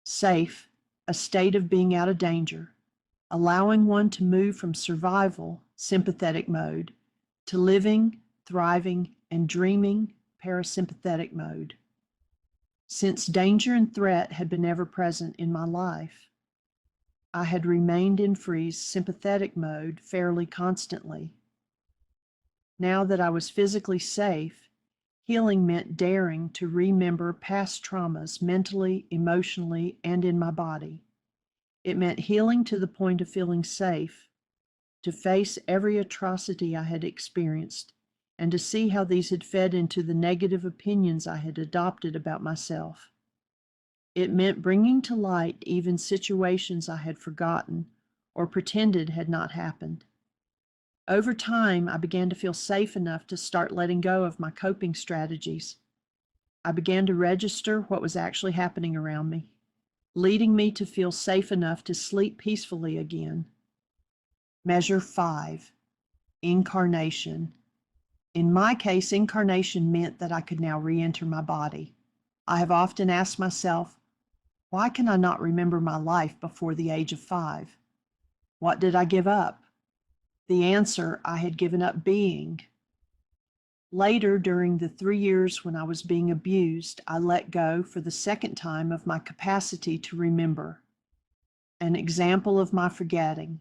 safe, a state of being out of danger, allowing one to move from survival, sympathetic mode, to living, thriving, and dreaming, parasympathetic mode. Since danger and threat had been ever present in my life, I had remained in freeze sympathetic mode fairly constantly. Now that I was physically safe, healing meant daring to remember past traumas mentally, emotionally, and in my body. It meant healing to the point of feeling safe, to face every atrocity I had experienced, and to see how these had fed into the negative opinions I had adopted about myself. It meant bringing to light even situations I had forgotten or pretended had not happened. Over time, I began to feel safe enough to start letting go of my coping strategies. I began to register what was actually happening around me, leading me to feel safe enough to sleep peacefully again. Measure 5, incarnation. In my case, incarnation meant that I could now re-enter my body. I have often asked myself, why can I not remember my life before the age of 5? What did I give up? The answer, I had given up being. Later, during the 3 years when I was being abused, I let go for the second time of my capacity to remember. An example of my forgetting.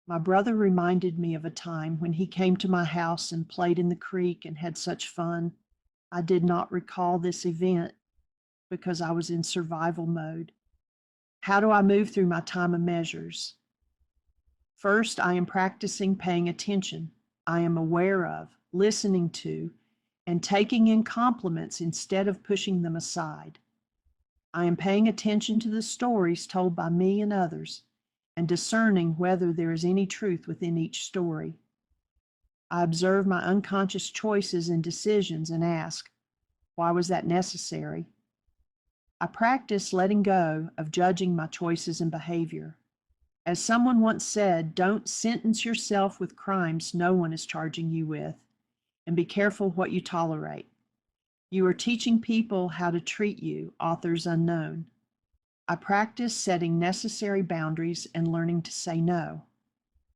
My brother reminded me of a time when he came to my house and played in the creek and had such fun. I did not recall this event because I was in survival mode. How do I move through my time of measures? First, I am practicing paying attention. I am aware of, listening to, and taking in compliments instead of pushing them aside. I am paying attention to the stories told by me and others, and discerning whether there is any truth within each story. I observe my unconscious choices and decisions and ask, why was that necessary? I practice letting go of judging my choices and behavior. As someone once said, don't sentence yourself with crimes no one is charging you with, and be careful what you tolerate. You are teaching people how to treat you, authors unknown. I practice setting necessary boundaries and learning to say no.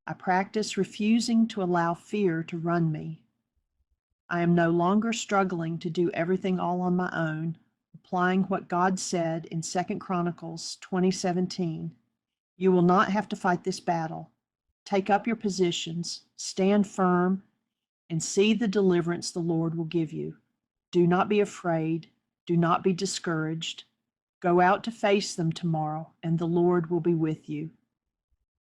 I practice refusing to allow fear to run me. I am no longer struggling to do everything all on my own, applying what God said in 2 Chronicles 20:17. You will not have to fight this battle. Take up your positions, stand firm, and see the deliverance the Lord will give you. Do not be afraid. Do not be discouraged. Go out to face them tomorrow, and the Lord will be with you.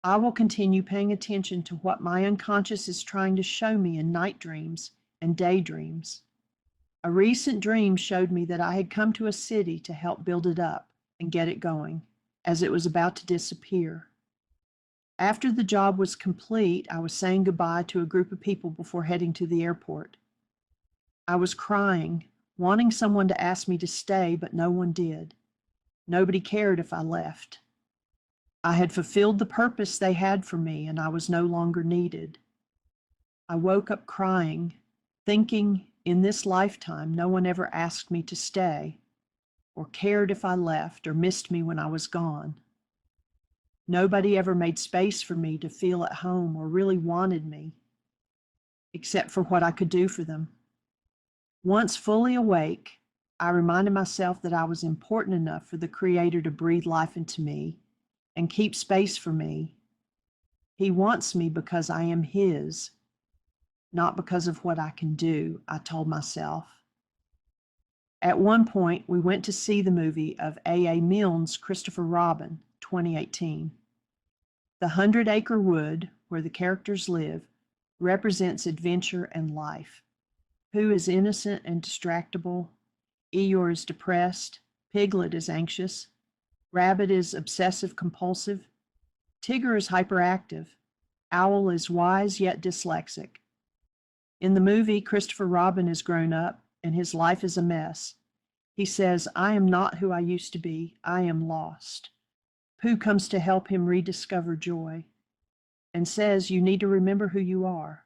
I will continue paying attention to what my unconscious is trying to show me in night dreams and daydreams. A recent dream showed me that I had come to a city to help build it up and get it going, as it was about to disappear. After the job was complete, I was saying goodbye to a group of people before heading to the airport. I was crying, wanting someone to ask me to stay, but no one did. Nobody cared if I left. I had fulfilled the purpose they had for me, and I was no longer needed. I woke up crying, thinking in this lifetime no one ever asked me to stay, or cared if I left, or missed me when I was gone. Nobody ever made space for me to feel at home or really wanted me, except for what I could do for them. Once fully awake, I reminded myself that I was important enough for the Creator to breathe life into me and keep space for me. He wants me because I am His, not because of what I can do, I told myself. At one point, we went to see the movie of A.A. Milne's Christopher Robin, 2018. The 100-acre wood, where the characters live, represents adventure and life. Pooh is innocent and distractible. Eeyore is depressed. Piglet is anxious. Rabbit is obsessive-compulsive. Tigger is hyperactive. Owl is wise yet dyslexic. In the movie, Christopher Robin is grown up, and his life is a mess. He says, "I am not who I used to be. I am lost." Pooh comes to help him rediscover joy and says, "You need to remember who you are."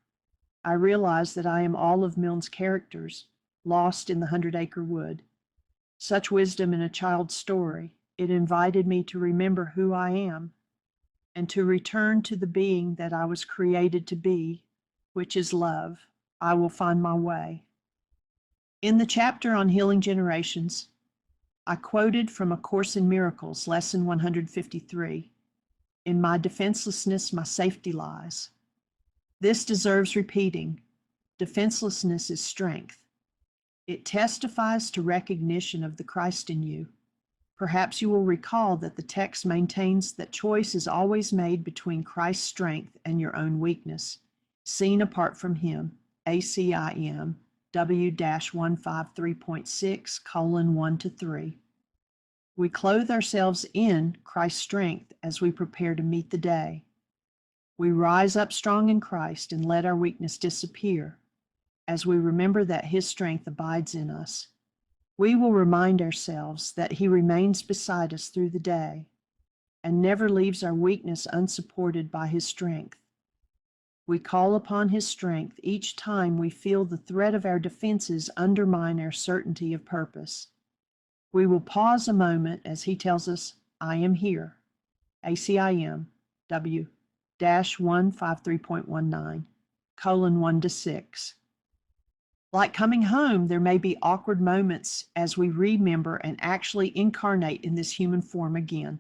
I realize that I am all of Milne's characters, lost in the 100-acre wood. Such wisdom in a child's story. It invited me to remember who I am and to return to the being that I was created to be, which is love. I will find my way. In the chapter on healing generations, I quoted from A Course in Miracles, Lesson 153. In my defenselessness, my safety lies. This deserves repeating. Defenselessness is strength. It testifies to recognition of the Christ in you. Perhaps you will recall that the text maintains that choice is always made between Christ's strength and your own weakness, seen apart from Him, ACIM W-153.6:1-3. We clothe ourselves in Christ's strength as we prepare to meet the day. We rise up strong in Christ and let our weakness disappear as we remember that His strength abides in us. We will remind ourselves that He remains beside us through the day and never leaves our weakness unsupported by His strength. We call upon His strength each time we feel the threat of our defenses undermine our certainty of purpose. We will pause a moment as He tells us, "I am here." ACIM W-153.19:1-6. Like coming home, there may be awkward moments as we remember and actually incarnate in this human form again.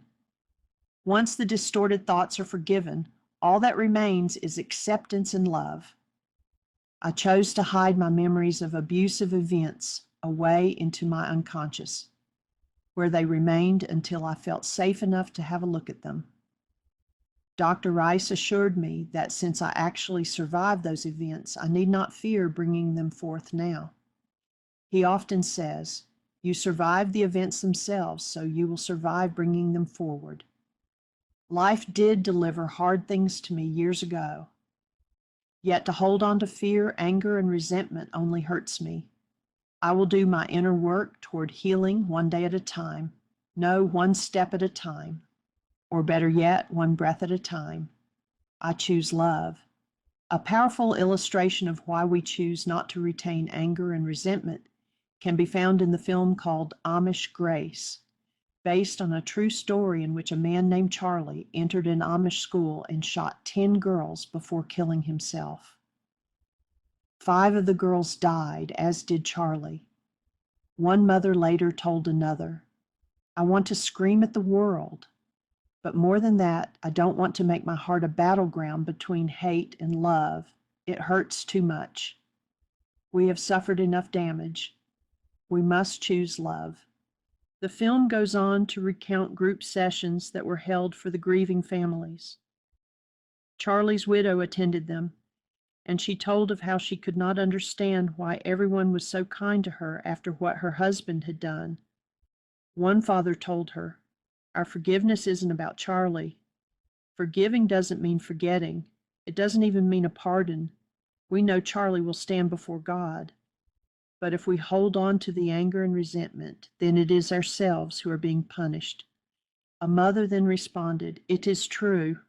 Once the distorted thoughts are forgiven, all that remains is acceptance and love. I chose to hide my memories of abusive events away into my unconscious, where they remained until I felt safe enough to have a look at them. Dr. Rice assured me that since I actually survived those events, I need not fear bringing them forth now. He often says, "You survived the events themselves, so you will survive bringing them forward." Life did deliver hard things to me years ago, yet to hold on to fear, anger, and resentment only hurts me. I will do my inner work toward healing one day at a time, no, one step at a time. Or better yet, one breath at a time. I choose love. A powerful illustration of why we choose not to retain anger and resentment can be found in the film called Amish Grace, based on a true story in which a man named Charlie entered an Amish school and shot 10 girls before killing himself. 5 of the girls died, as did Charlie. One mother later told another, "I want to scream at the world. But more than that, I don't want to make my heart a battleground between hate and love. It hurts too much. We have suffered enough damage. We must choose love. The film goes on to recount group sessions that were held for the grieving families. Charlie's widow attended them, and she told of how she could not understand why everyone was so kind to her after what her husband had done. One father told her, "Our forgiveness isn't about Charlie. Forgiving doesn't mean forgetting. It doesn't even mean a pardon. We know Charlie will stand before God. But if we hold on to the anger and resentment, then it is ourselves who are being punished." A mother then responded, "It is true.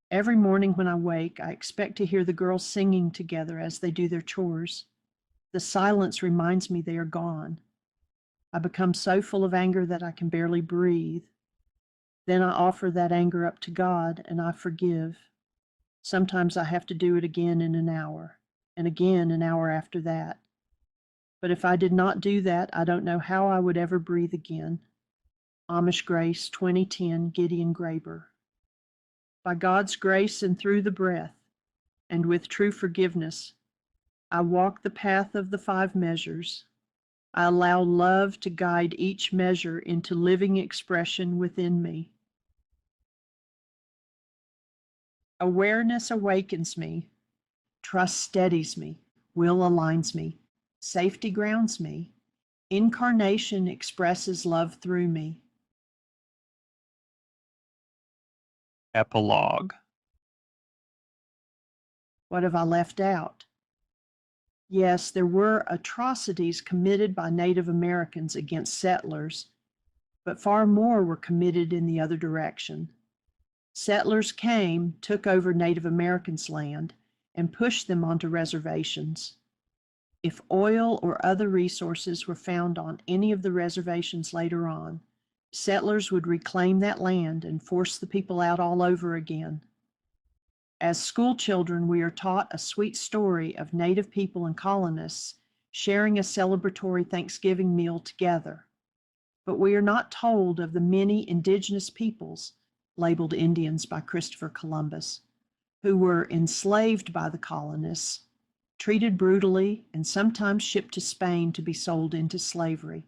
Every morning when I wake, I expect to hear the girls singing together as they do their chores. The silence reminds me they are gone. I become so full of anger that I can barely breathe. Then I offer that anger up to God and I forgive. Sometimes I have to do it again in an hour, and again an hour after that. But if I did not do that, I don't know how I would ever breathe again." Amish Grace, 2010, Gideon Graber. By God's grace and through the breath, and with true forgiveness, I walk the path of the 5 measures. I allow love to guide each measure into living expression within me. Awareness awakens me. Trust steadies me. Will aligns me. Safety grounds me. Incarnation expresses love through me.
Epilogue.
What have I left out? Yes, there were atrocities committed by Native Americans against settlers, but far more were committed in the other direction. Settlers came, took over Native Americans' land, and pushed them onto reservations. If oil or other resources were found on any of the reservations later on, settlers would reclaim that land and force the people out all over again. As school children, we are taught a sweet story of Native people and colonists sharing a celebratory Thanksgiving meal together. But we are not told of the many indigenous peoples, labeled Indians by Christopher Columbus, who were enslaved by the colonists, treated brutally, and sometimes shipped to Spain to be sold into slavery.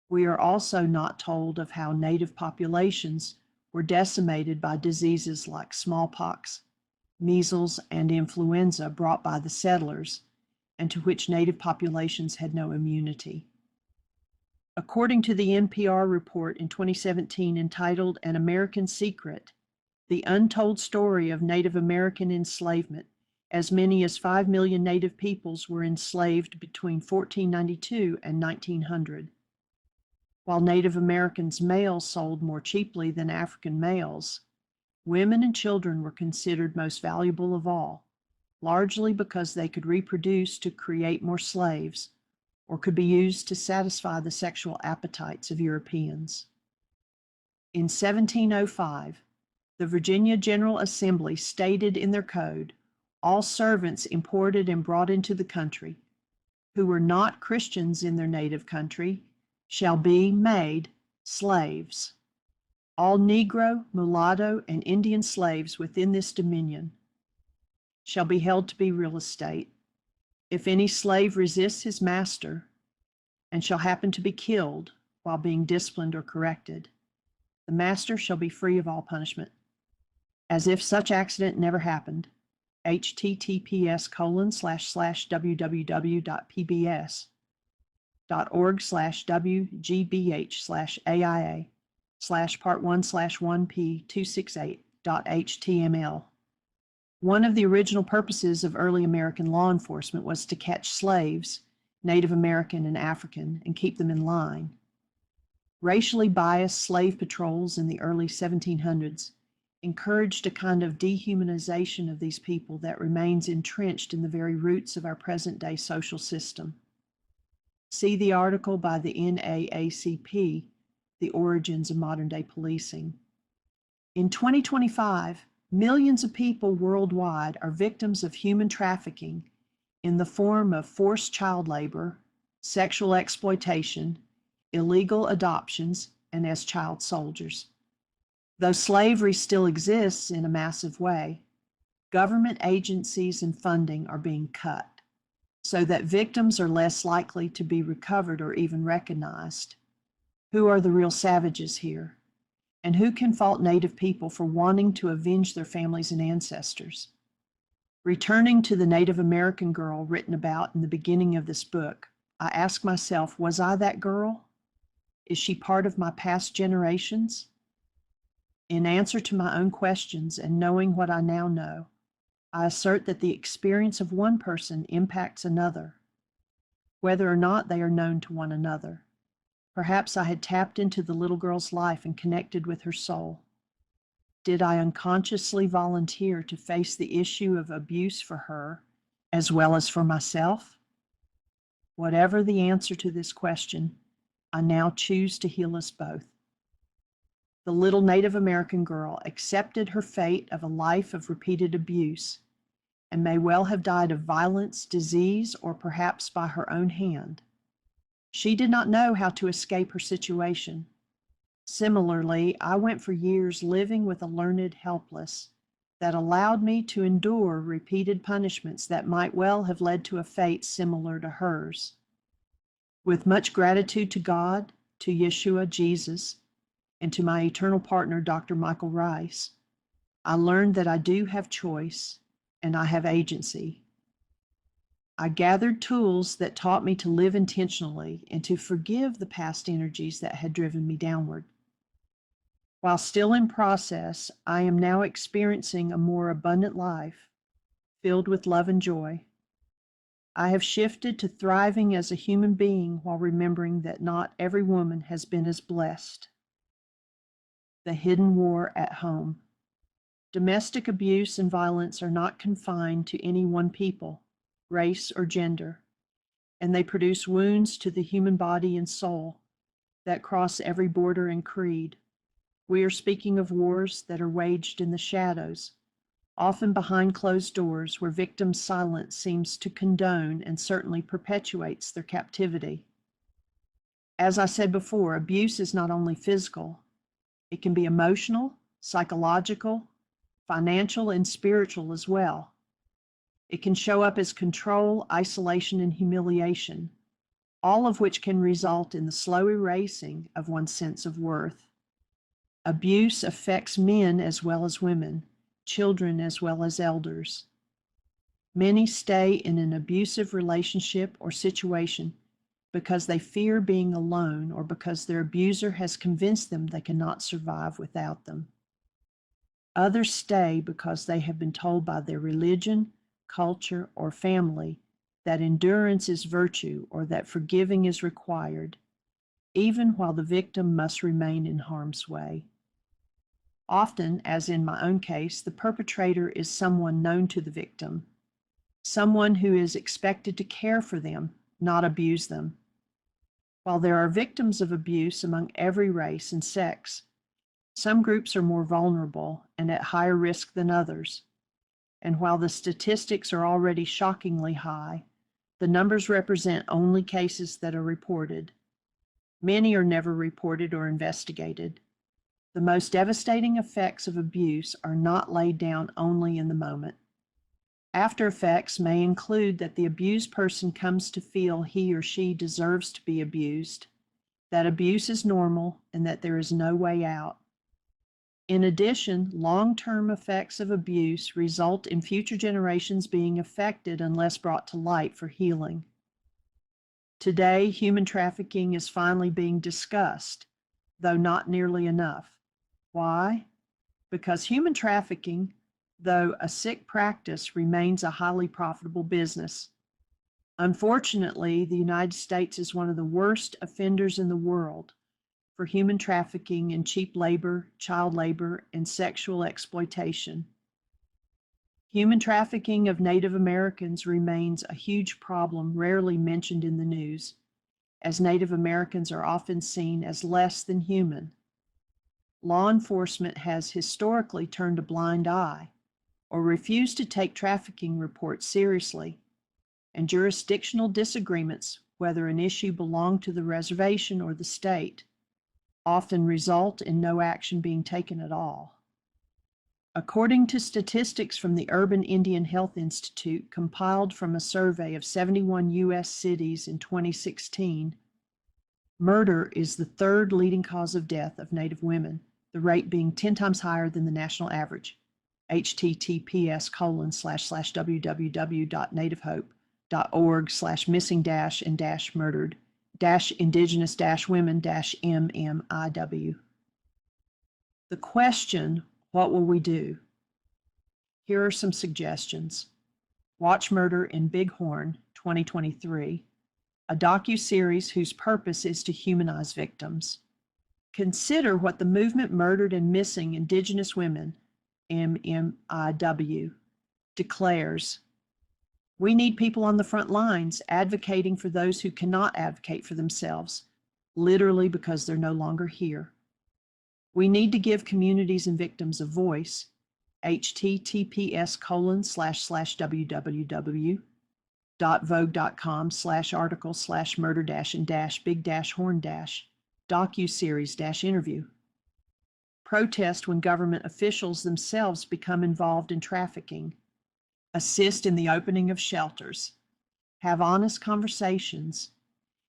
We are also not told of how Native populations were decimated by diseases like smallpox, measles, and influenza brought by the settlers, and to which Native populations had no immunity. According to the NPR report in 2017 entitled An American Secret, the untold story of Native American enslavement, as many as 5 million Native peoples were enslaved between 1492 and 1900. While Native Americans' males sold more cheaply than African males, women and children were considered most valuable of all, largely because they could reproduce to create more slaves, or could be used to satisfy the sexual appetites of Europeans. In 1705, the Virginia General Assembly stated in their code, all servants imported and brought into the country, who were not Christians in their native country, shall be made slaves. All Negro, mulatto, and Indian slaves within this dominion shall be held to be real estate. If any slave resists his master and shall happen to be killed while being disciplined or corrected, the master shall be free of all punishment. As if such accident never happened, https://www.pbs.org/wgbh/AI/part1/1p268.html. One of the original purposes of early American law enforcement was to catch slaves, Native American and African, and keep them in line. Racially biased slave patrols in the early 1700s encouraged a kind of dehumanization of these people that remains entrenched in the very roots of our present-day social system. See the article by the NAACP, The Origins of Modern-Day Policing. In 2025, millions of people worldwide are victims of human trafficking in the form of forced child labor, sexual exploitation, illegal adoptions, and as child soldiers. Though slavery still exists in a massive way, government agencies and funding are being cut. so that victims are less likely to be recovered or even recognized. Who are the real savages here? And who can fault Native people for wanting to avenge their families and ancestors? Returning to the Native American girl written about in the beginning of this book, I ask myself, was I that girl? Is she part of my past generations? In answer to my own questions and knowing what I now know, I assert that the experience of one person impacts another, whether or not they are known to one another. Perhaps I had tapped into the little girl's life and connected with her soul. Did I unconsciously volunteer to face the issue of abuse for her as well as for myself? Whatever the answer to this question, I now choose to heal us both. The little Native American girl accepted her fate of a life of repeated abuse and may well have died of violence, disease, or perhaps by her own hand. She did not know how to escape her situation. Similarly, I went for years living with a learned helpless that allowed me to endure repeated punishments that might well have led to a fate similar to hers. With much gratitude to God, to Yeshua, Jesus, and to my eternal partner, Dr. Michael Rice, I learned that I do have choice and I have agency. I gathered tools that taught me to live intentionally and to forgive the past energies that had driven me downward. While still in process, I am now experiencing a more abundant life filled with love and joy. I have shifted to thriving as a human being while remembering that not every woman has been as blessed. The hidden war at home. Domestic abuse and violence are not confined to any one people, race, or gender, and they produce wounds to the human body and soul that cross every border and creed. We are speaking of wars that are waged in the shadows, often behind closed doors where victims' silence seems to condone and certainly perpetuates their captivity. As I said before, abuse is not only physical, it can be emotional, psychological, financial, and spiritual as well. It can show up as control, isolation, and humiliation, all of which can result in the slow erasing of one's sense of worth. Abuse affects men as well as women, children as well as elders. Many stay in an abusive relationship or situation because they fear being alone or because their abuser has convinced them they cannot survive without them. Others stay because they have been told by their religion, culture, or family that endurance is virtue or that forgiving is required, even while the victim must remain in harm's way. Often, as in my own case, the perpetrator is someone known to the victim, someone who is expected to care for them, not abuse them. While there are victims of abuse among every race and sex, some groups are more vulnerable and at higher risk than others. And while the statistics are already shockingly high, the numbers represent only cases that are reported. Many are never reported or investigated. The most devastating effects of abuse are not laid down only in the moment. After effects may include that the abused person comes to feel he or she deserves to be abused, that abuse is normal, and that there is no way out. In addition, long-term effects of abuse result in future generations being affected unless brought to light for healing. Today, human trafficking is finally being discussed, though not nearly enough. Why? Because human trafficking, though a sick practice, remains a highly profitable business. Unfortunately, the United States is one of the worst offenders in the world for human trafficking and cheap labor, child labor, and sexual exploitation. Human trafficking of Native Americans remains a huge problem rarely mentioned in the news, as Native Americans are often seen as less than human. Law enforcement has historically turned a blind eye or refused to take trafficking reports seriously, and jurisdictional disagreements, whether an issue belonged to the reservation or the state, often result in no action being taken at all. According to statistics from the Urban Indian Health Institute compiled from a survey of 71 U.S. cities in 2016, murder is the third leading cause of death of Native women, the rate being 10 times higher than the national average. https://www.nativehope.org/missing-and-murdered-indigenous-women-MMIW. The question, what will we do? Here are some suggestions. Watch Murder in Bighorn, 2023, a docuseries whose purpose is to humanize victims. Consider what the movement Murdered and Missing Indigenous Women, MMIW, declares. We need people on the front lines advocating for those who cannot advocate for themselves, literally because they're no longer here. We need to give communities and victims a voice. https://www.vogue.com/article/murder-and-big-horn- docuseries-interview. Protest when government officials themselves become involved in trafficking. Assist in the opening of shelters. Have honest conversations,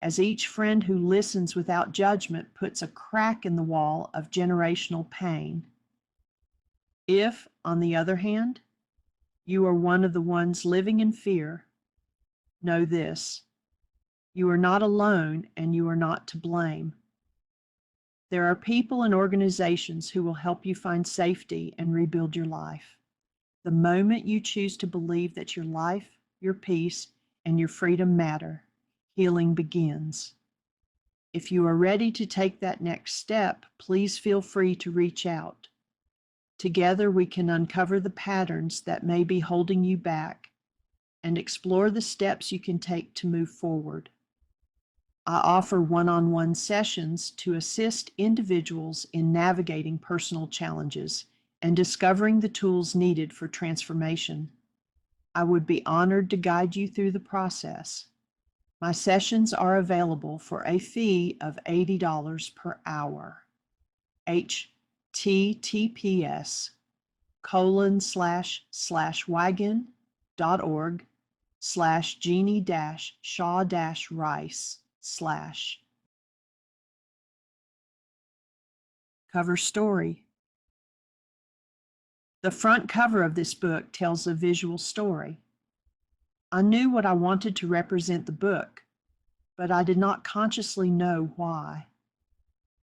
as each friend who listens without judgment puts a crack in the wall of generational pain. If, on the other hand, you are one of the ones living in fear, know this: you are not alone and you are not to blame. There are people and organizations who will help you find safety and rebuild your life. The moment you choose to believe that your life, your peace, and your freedom matter, healing begins. If you are ready to take that next step, please feel free to reach out. Together we can uncover the patterns that may be holding you back and explore the steps you can take to move forward. I offer one-on-one sessions to assist individuals in navigating personal challenges and discovering the tools needed for transformation. I would be honored to guide you through the process. My sessions are available for a fee of $80 per hour. https://wagon.org/Jeannie-Shaw-Rice/ Cover story. The front cover of this book tells a visual story. I knew what I wanted to represent the book, but I did not consciously know why.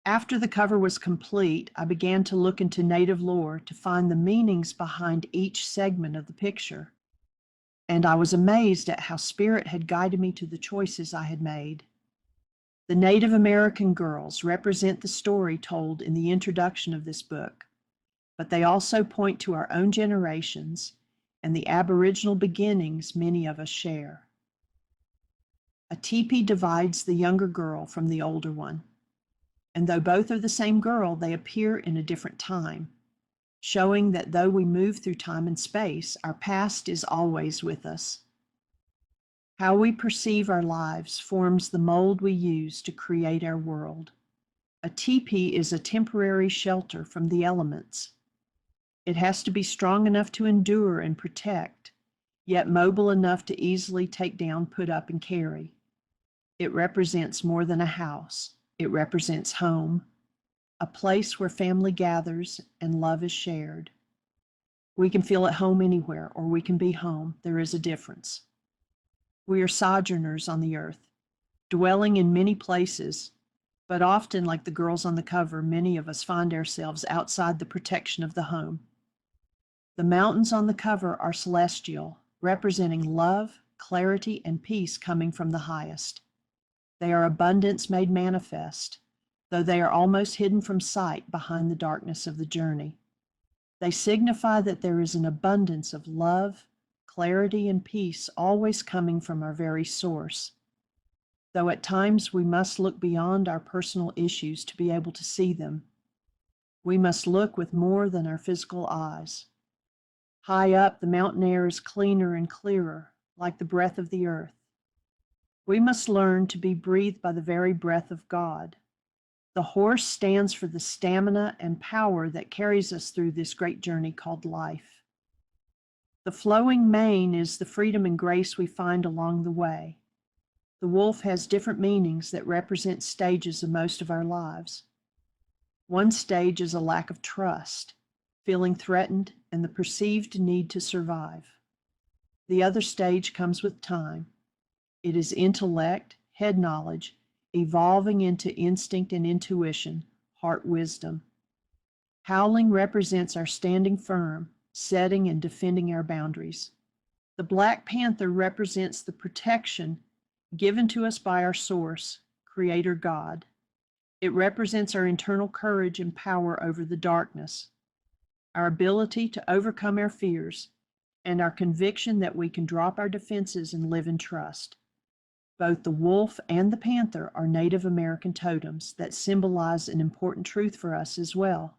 After the cover was complete, I began to look into Native lore to find the meanings behind each segment of the picture, and I was amazed at how Spirit had guided me to the choices I had made. The Native American girls represent the story told in the introduction of this book, but they also point to our own generations and the Aboriginal beginnings many of us share. A teepee divides the younger girl from the older one, and though both are the same girl, they appear in a different time, showing that though we move through time and space, our past is always with us. How we perceive our lives forms the mold we use to create our world. A teepee is a temporary shelter from the elements. It has to be strong enough to endure and protect, yet mobile enough to easily take down, put up, and carry. It represents more than a house. It represents home, a place where family gathers and love is shared. We can feel at home anywhere, or we can be home. There is a difference. We are sojourners on the earth, dwelling in many places, but often, like the girls on the cover, many of us find ourselves outside the protection of the home. The mountains on the cover are celestial, representing love, clarity, and peace coming from the highest. They are abundance made manifest, though they are almost hidden from sight behind the darkness of the journey. They signify that there is an abundance of love, clarity, and peace always coming from our very source, though at times we must look beyond our personal issues to be able to see them. We must look with more than our physical eyes. High up, the mountain air is cleaner and clearer, like the breath of the earth. We must learn to be breathed by the very breath of God. The horse stands for the stamina and power that carries us through this great journey called life. The flowing mane is the freedom and grace we find along the way. The wolf has different meanings that represent stages of most of our lives. One stage is a lack of trust, feeling threatened, and the perceived need to survive. The other stage comes with time. It is intellect, head knowledge, evolving into instinct and intuition, heart wisdom. Howling represents our standing firm, setting and defending our boundaries. The Black Panther represents the protection given to us by our source, Creator God. It represents our internal courage and power over the darkness, our ability to overcome our fears, and our conviction that we can drop our defenses and live in trust. Both the wolf and the panther are Native American totems that symbolize an important truth for us as well.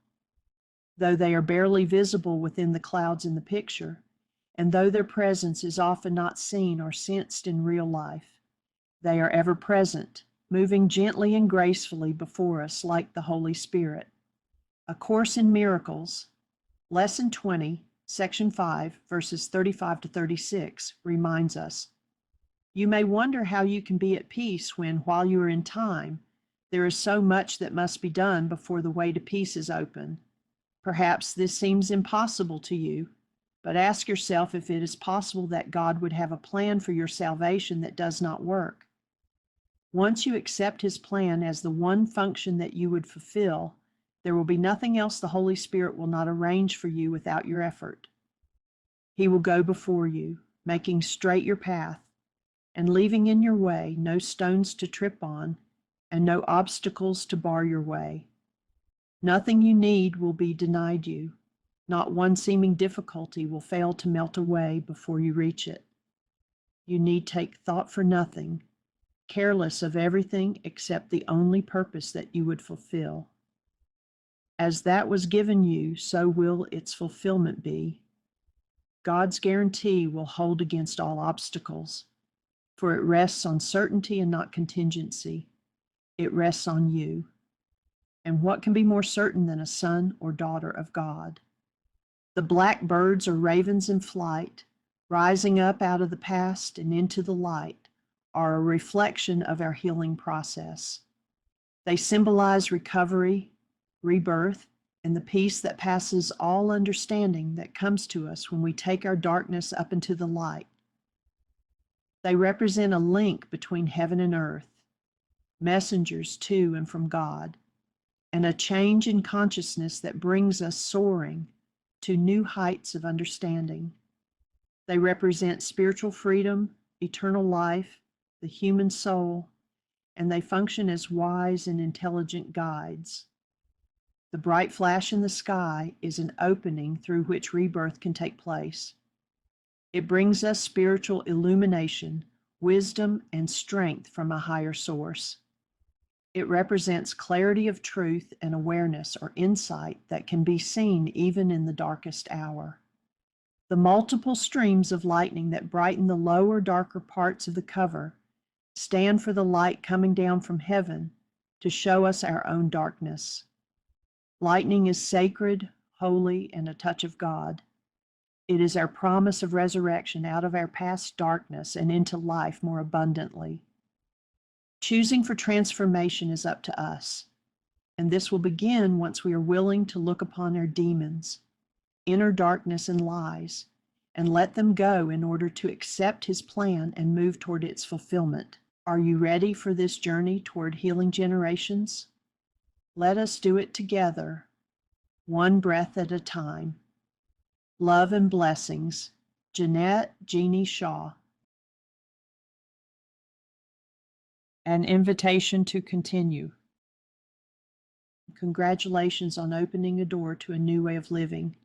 Though they are barely visible within the clouds in the picture, and though their presence is often not seen or sensed in real life, they are ever present, moving gently and gracefully before us like the Holy Spirit. A Course in Miracles, Lesson 20, Section 5, verses 35 to 36, reminds us, "You may wonder how you can be at peace when, while you are in time, there is so much that must be done before the way to peace is open. Perhaps this seems impossible to you, but ask yourself if it is possible that God would have a plan for your salvation that does not work. Once you accept His plan as the one function that you would fulfill, there will be nothing else the Holy Spirit will not arrange for you without your effort. He will go before you, making straight your path, and leaving in your way no stones to trip on and no obstacles to bar your way. Nothing you need will be denied you. Not one seeming difficulty will fail to melt away before you reach it. You need take thought for nothing, careless of everything except the only purpose that you would fulfill. As that was given you, so will its fulfillment be. God's guarantee will hold against all obstacles, for it rests on certainty and not contingency. It rests on you. And what can be more certain than a son or daughter of God? The black birds or ravens in flight, rising up out of the past and into the light, are a reflection of our healing process. They symbolize recovery, rebirth, and the peace that passes all understanding that comes to us when we take our darkness up into the light. They represent a link between heaven and earth, messengers to and from God, and a change in consciousness that brings us soaring to new heights of understanding. They represent spiritual freedom, eternal life, the human soul, and they function as wise and intelligent guides. The bright flash in the sky is an opening through which rebirth can take place. It brings us spiritual illumination, wisdom, and strength from a higher source. It represents clarity of truth and awareness or insight that can be seen even in the darkest hour. The multiple streams of lightning that brighten the lower, darker parts of the cover stand for the light coming down from heaven to show us our own darkness. Lightning is sacred, holy, and a touch of God. It is our promise of resurrection out of our past darkness and into life more abundantly. Choosing for transformation is up to us, and this will begin once we are willing to look upon our demons, inner darkness and lies, and let them go in order to accept His plan and move toward its fulfillment. Are you ready for this journey toward healing generations? Let us do it together, one breath at a time. Love and blessings, Jeanette Jeannie Shaw. An invitation to continue. Congratulations on opening a door to a new way of living.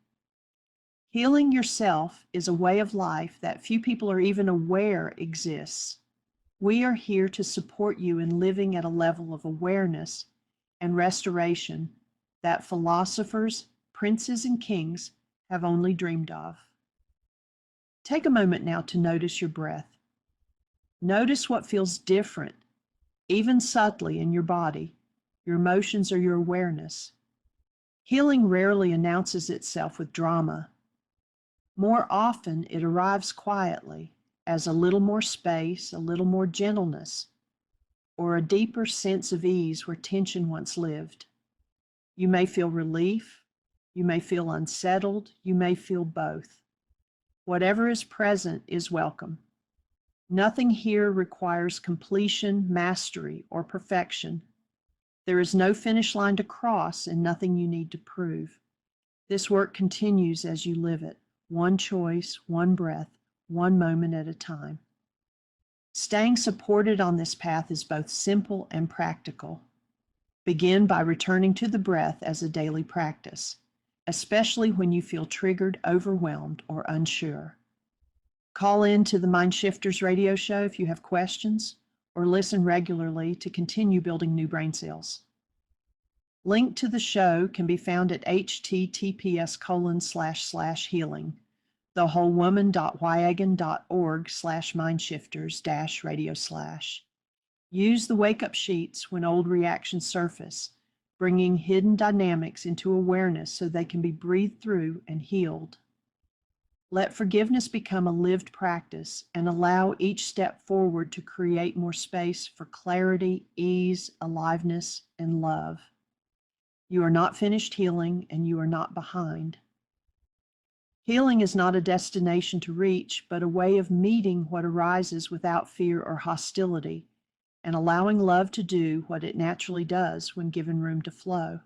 Healing yourself is a way of life that few people are even aware exists. We are here to support you in living at a level of awareness and restoration that philosophers, princes, and kings have only dreamed of. Take a moment now to notice your breath. Notice what feels different, even subtly, in your body Your emotions are your awareness. Healing rarely announces itself with drama. More often, it arrives quietly as a little more space, a little more gentleness, or a deeper sense of ease where tension once lived. You may feel relief, you may feel unsettled, you may feel both. Whatever is present is welcome. Nothing here requires completion, mastery, or perfection. There is no finish line to cross and nothing you need to prove. This work continues as you live it, one choice, one breath, one moment at a time. Staying supported on this path is both simple and practical. Begin by returning to the breath as a daily practice, especially when you feel triggered, overwhelmed, or unsure. Call in to the Mind Shifters radio show if you have questions, or listen regularly to continue building new brain cells. Link to the show can be found at https://healing, thewholewoman.wyagon.org/mindshifters-radio/. Use the wake-up sheets when old reactions surface, bringing hidden dynamics into awareness so they can be breathed through and healed. Let forgiveness become a lived practice and allow each step forward to create more space for clarity, ease, aliveness, and love. You are not finished healing, and you are not behind. Healing is not a destination to reach, but a way of meeting what arises without fear or hostility, and allowing love to do what it naturally does when given room to flow.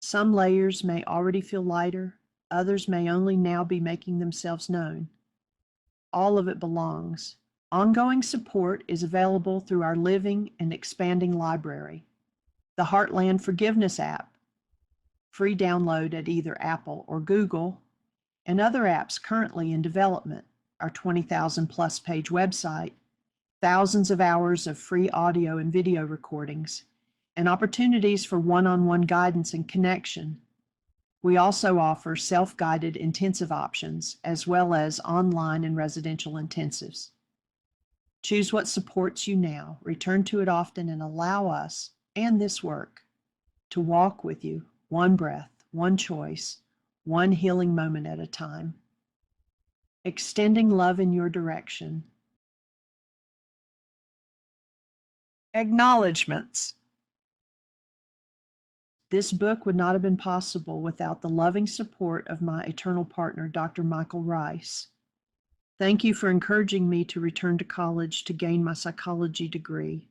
Some layers may already feel lighter, others may only now be making themselves known. All of it belongs. Ongoing support is available through our living and expanding library. The Heartland Forgiveness app, free download at either Apple or Google, and other apps currently in development, our 20,000 plus page website, thousands of hours of free audio and video recordings, and opportunities for one-on-one guidance and connection. We also offer self-guided intensive options, as well as online and residential intensives. Choose what supports you now, return to it often, and allow us and this work to walk with you, one breath, one choice, one healing moment at a time. Extending love in your direction. Acknowledgements. This book would not have been possible without the loving support of my eternal partner, Dr. Michael Rice. Thank you for encouraging me to return to college to gain my psychology degree.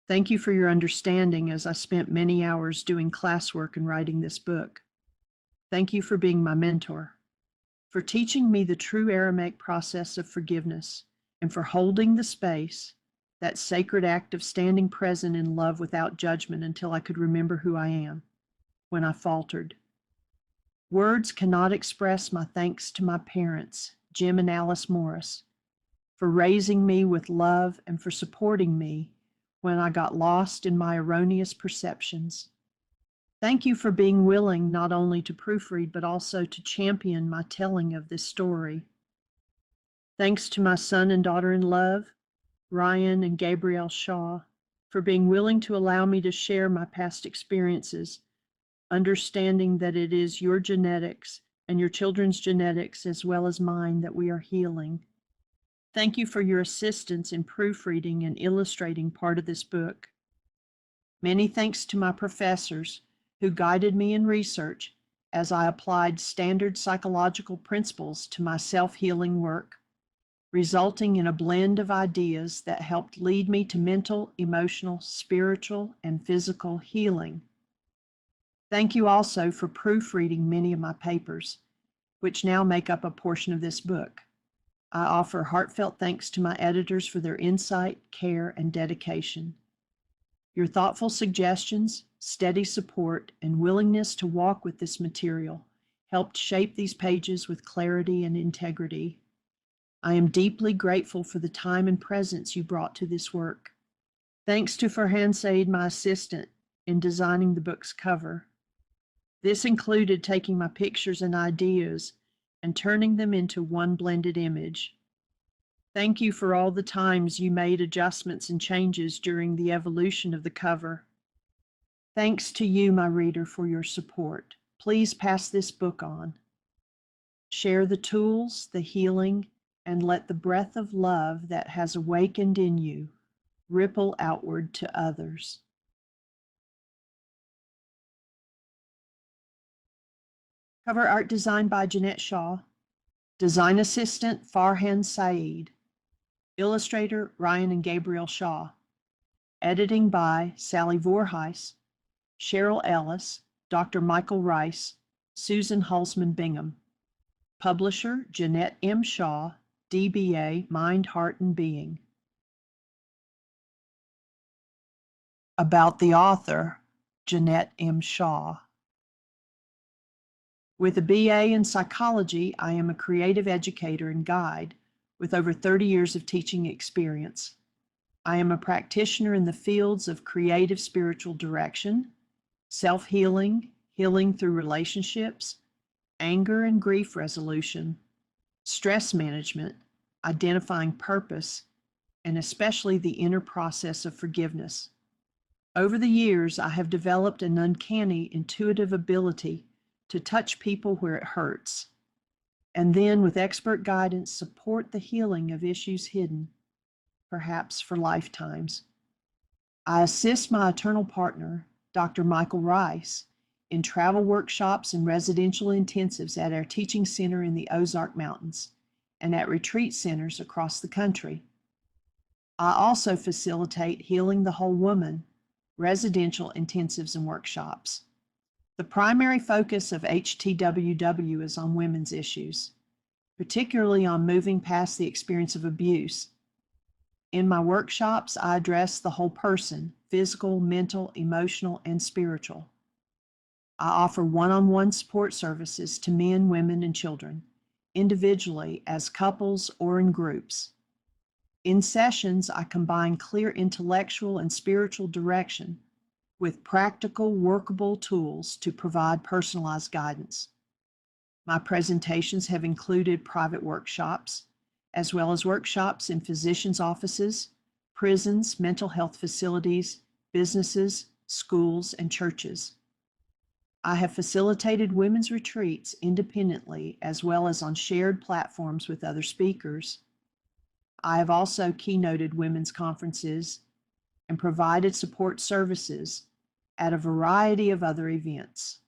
Thank you for your understanding as I spent many hours doing classwork and writing this book. Thank you for being my mentor, for teaching me the true Aramaic process of forgiveness, and for holding the space, that sacred act of standing present in love without judgment until I could remember who I am, when I faltered. Words cannot express my thanks to my parents, Jim and Alice Morris, for raising me with love and for supporting me when I got lost in my erroneous perceptions. Thank you for being willing not only to proofread, but also to champion my telling of this story. Thanks to my son and daughter-in-law, Ryan and Gabrielle Shaw, for being willing to allow me to share my past experiences, understanding that it is your genetics and your children's genetics as well as mine that we are healing. Thank you for your assistance in proofreading and illustrating part of this book. Many thanks to my professors who guided me in research as I applied standard psychological principles to my self-healing work, resulting in a blend of ideas that helped lead me to mental, emotional, spiritual, and physical healing. Thank you also for proofreading many of my papers, which now make up a portion of this book. I offer heartfelt thanks to my editors for their insight, care, and dedication. Your thoughtful suggestions, steady support, and willingness to walk with this material helped shape these pages with clarity and integrity. I am deeply grateful for the time and presence you brought to this work. Thanks to Farhan Said, my assistant, in designing the book's cover. This included taking my pictures and ideas and turning them into one blended image. Thank you for all the times you made adjustments and changes during the evolution of the cover. Thanks to you, my reader, for your support. Please pass this book on. Share the tools, the healing, and let the breath of love that has awakened in you ripple outward to others. Cover art design by Jeanette Shaw. Design assistant Farhan Saeed. Illustrator Ryan and Gabriel Shaw. Editing by Sally Voorheis, Cheryl Ellis, Dr. Michael Rice, Susan Halsman Bingham. Publisher Jeanette M. Shaw, DBA Mind, Heart, and Being. About the author, Jeanette M. Shaw. With a BA in psychology, I am a creative educator and guide with over 30 years of teaching experience. I am a practitioner in the fields of creative spiritual direction, self-healing, healing through relationships, anger and grief resolution, stress management, identifying purpose, and especially the inner process of forgiveness. Over the years, I have developed an uncanny intuitive ability to touch people where it hurts, and then with expert guidance support the healing of issues hidden, perhaps for lifetimes. I assist my eternal partner, Dr. Michael Rice, in travel workshops and residential intensives at our teaching center in the Ozark Mountains and at retreat centers across the country. I also facilitate Healing the Whole Woman residential intensives and workshops. The primary focus of HTWW is on women's issues, particularly on moving past the experience of abuse. In my workshops, I address the whole person, physical, mental, emotional, and spiritual. I offer one-on-one support services to men, women, and children, individually, as couples, or in groups. In sessions, I combine clear intellectual and spiritual direction with practical, workable tools to provide personalized guidance. My presentations have included private workshops, as well as workshops in physicians' offices, prisons, mental health facilities, businesses, schools, and churches. I have facilitated women's retreats independently as well as on shared platforms with other speakers. I have also keynoted women's conferences and provided support services at a variety of other events.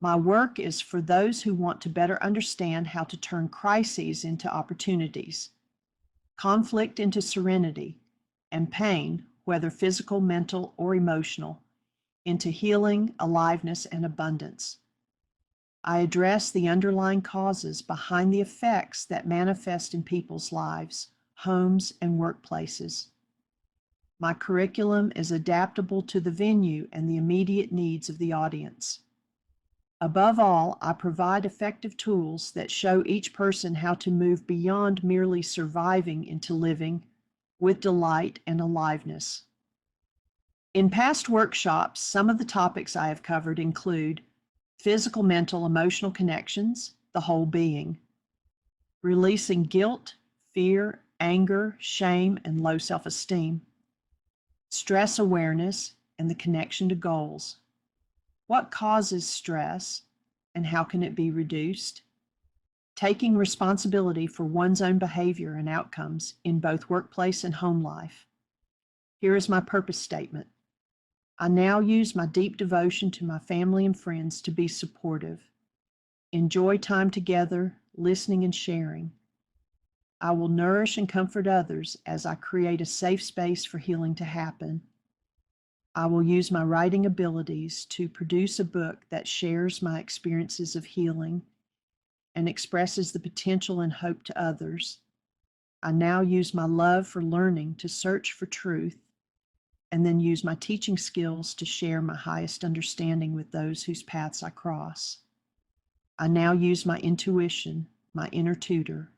My work is for those who want to better understand how to turn crises into opportunities, conflict into serenity, and pain, whether physical, mental, or emotional, into healing, aliveness, and abundance. I address the underlying causes behind the effects that manifest in people's lives, homes, and workplaces. My curriculum is adaptable to the venue and the immediate needs of the audience. Above all, I provide effective tools that show each person how to move beyond merely surviving into living with delight and aliveness. In past workshops, some of the topics I have covered include physical, mental, emotional connections, the whole being, releasing guilt, fear, anger, shame, and low self-esteem, stress awareness, and the connection to goals. What causes stress and how can it be reduced? Taking responsibility for one's own behavior and outcomes in both workplace and home life. Here is my purpose statement. I now use my deep devotion to my family and friends to be supportive. Enjoy time together, listening and sharing. I will nourish and comfort others as I create a safe space for healing to happen. I will use my writing abilities to produce a book that shares my experiences of healing and expresses the potential and hope to others. I now use my love for learning to search for truth and then use my teaching skills to share my highest understanding with those whose paths I cross. I now use my intuition, my inner tutor,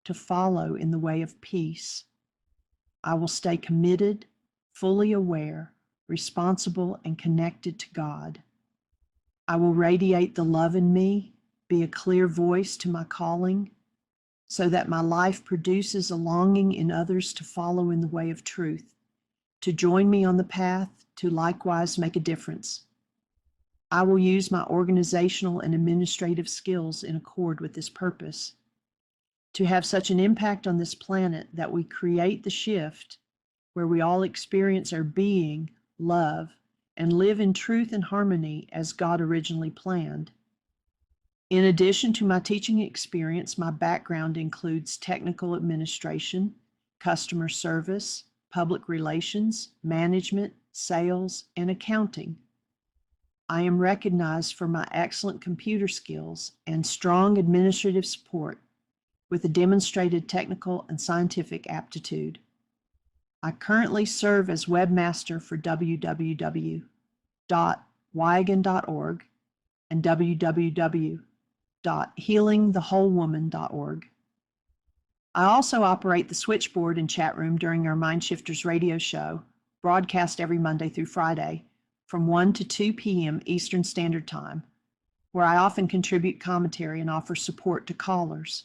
to follow in the way of peace. I will stay committed, fully aware, responsible, and connected to God. I will radiate the love in me, be a clear voice to my calling, so that my life produces a longing in others to follow in the way of truth, to join me on the path, to likewise make a difference. I will use my organizational and administrative skills in accord with this purpose. To have such an impact on this planet that we create the shift where we all experience our being, love, and live in truth and harmony as God originally planned. In addition to my teaching experience, my background includes technical administration, customer service, public relations, management, sales, and accounting. I am recognized for my excellent computer skills and strong administrative support with a demonstrated technical and scientific aptitude. I currently serve as webmaster for www.wigand.org and www.healingthewholewoman.org. I also operate the switchboard and chat room during our Mindshifters radio show, broadcast every Monday through Friday from 1 to 2 p.m. Eastern Standard Time, where I often contribute commentary and offer support to callers.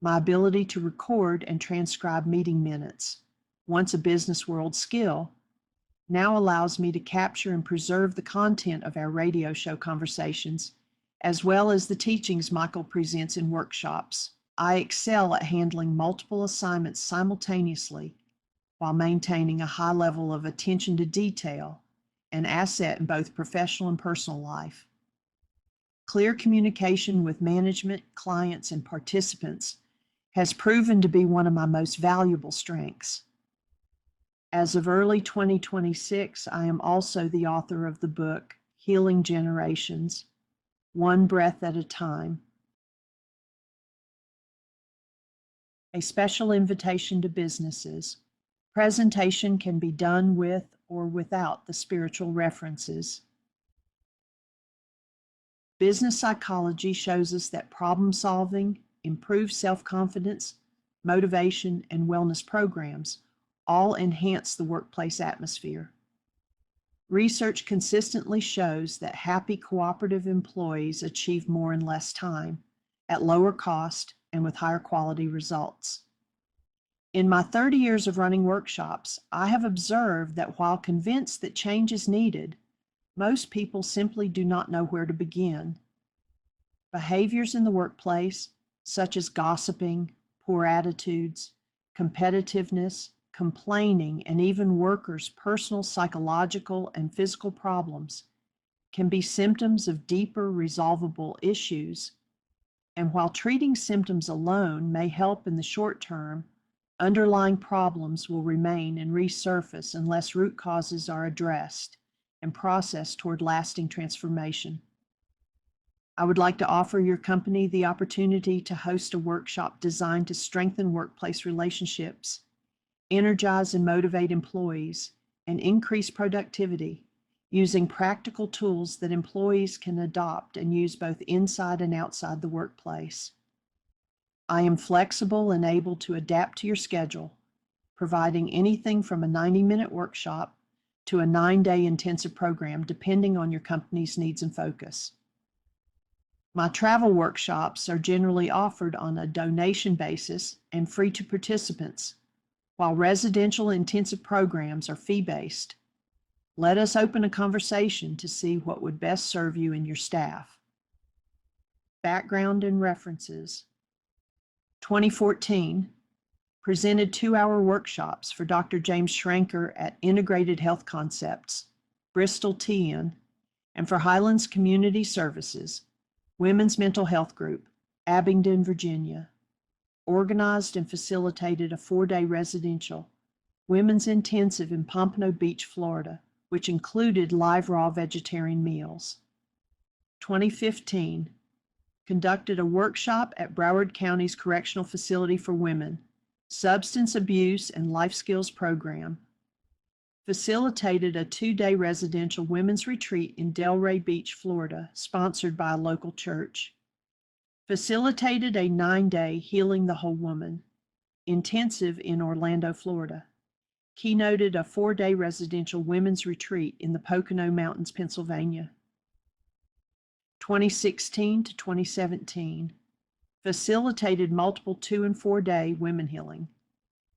My ability to record and transcribe meeting minutes, once a business world skill, now allows me to capture and preserve the content of our radio show conversations, as well as the teachings Michael presents in workshops. I excel at handling multiple assignments simultaneously while maintaining a high level of attention to detail, an asset in both professional and personal life. Clear communication with management, clients, and participants has proven to be one of my most valuable strengths. As of early 2026, I am also the author of the book, Healing Generations, One Breath at a Time, a special invitation to businesses. Presentation can be done with or without the spiritual references. Business psychology shows us that problem solving, improved self-confidence, motivation, and wellness programs all enhance the workplace atmosphere. Research consistently shows that happy cooperative employees achieve more in less time, at lower cost, and with higher quality results. In my 30 years of running workshops, I have observed that while convinced that change is needed, most people simply do not know where to begin. Behaviors in the workplace, such as gossiping, poor attitudes, competitiveness, complaining, and even workers' personal psychological and physical problems, can be symptoms of deeper resolvable issues. And while treating symptoms alone may help in the short term, underlying problems will remain and resurface unless root causes are addressed and processed toward lasting transformation. I would like to offer your company the opportunity to host a workshop designed to strengthen workplace relationships, energize and motivate employees, and increase productivity using practical tools that employees can adopt and use both inside and outside the workplace. I am flexible and able to adapt to your schedule, providing anything from a 90-minute workshop to a 9-day intensive program, depending on your company's needs and focus. My travel workshops are generally offered on a donation basis and free to participants, while residential intensive programs are fee-based. Let us open a conversation to see what would best serve you and your staff. Background and references. 2014, presented 2-hour workshops for Dr. James Schranker at Integrated Health Concepts, Bristol TN, and for Highlands Community Services, Women's Mental Health Group, Abingdon, Virginia. Organized and facilitated a 4-day residential women's intensive in Pompano Beach, Florida, which included live raw vegetarian meals. 2015, conducted a workshop at Broward County's Correctional Facility for Women, Substance Abuse and Life Skills Program. Facilitated a 2-day residential women's retreat in Delray Beach, Florida, sponsored by a local church. Facilitated a 9-day Healing the Whole Woman intensive in Orlando, Florida. Keynoted a 4-day residential women's retreat in the Pocono Mountains, Pennsylvania. 2016 to 2017, facilitated multiple 2- and 4-day women healing,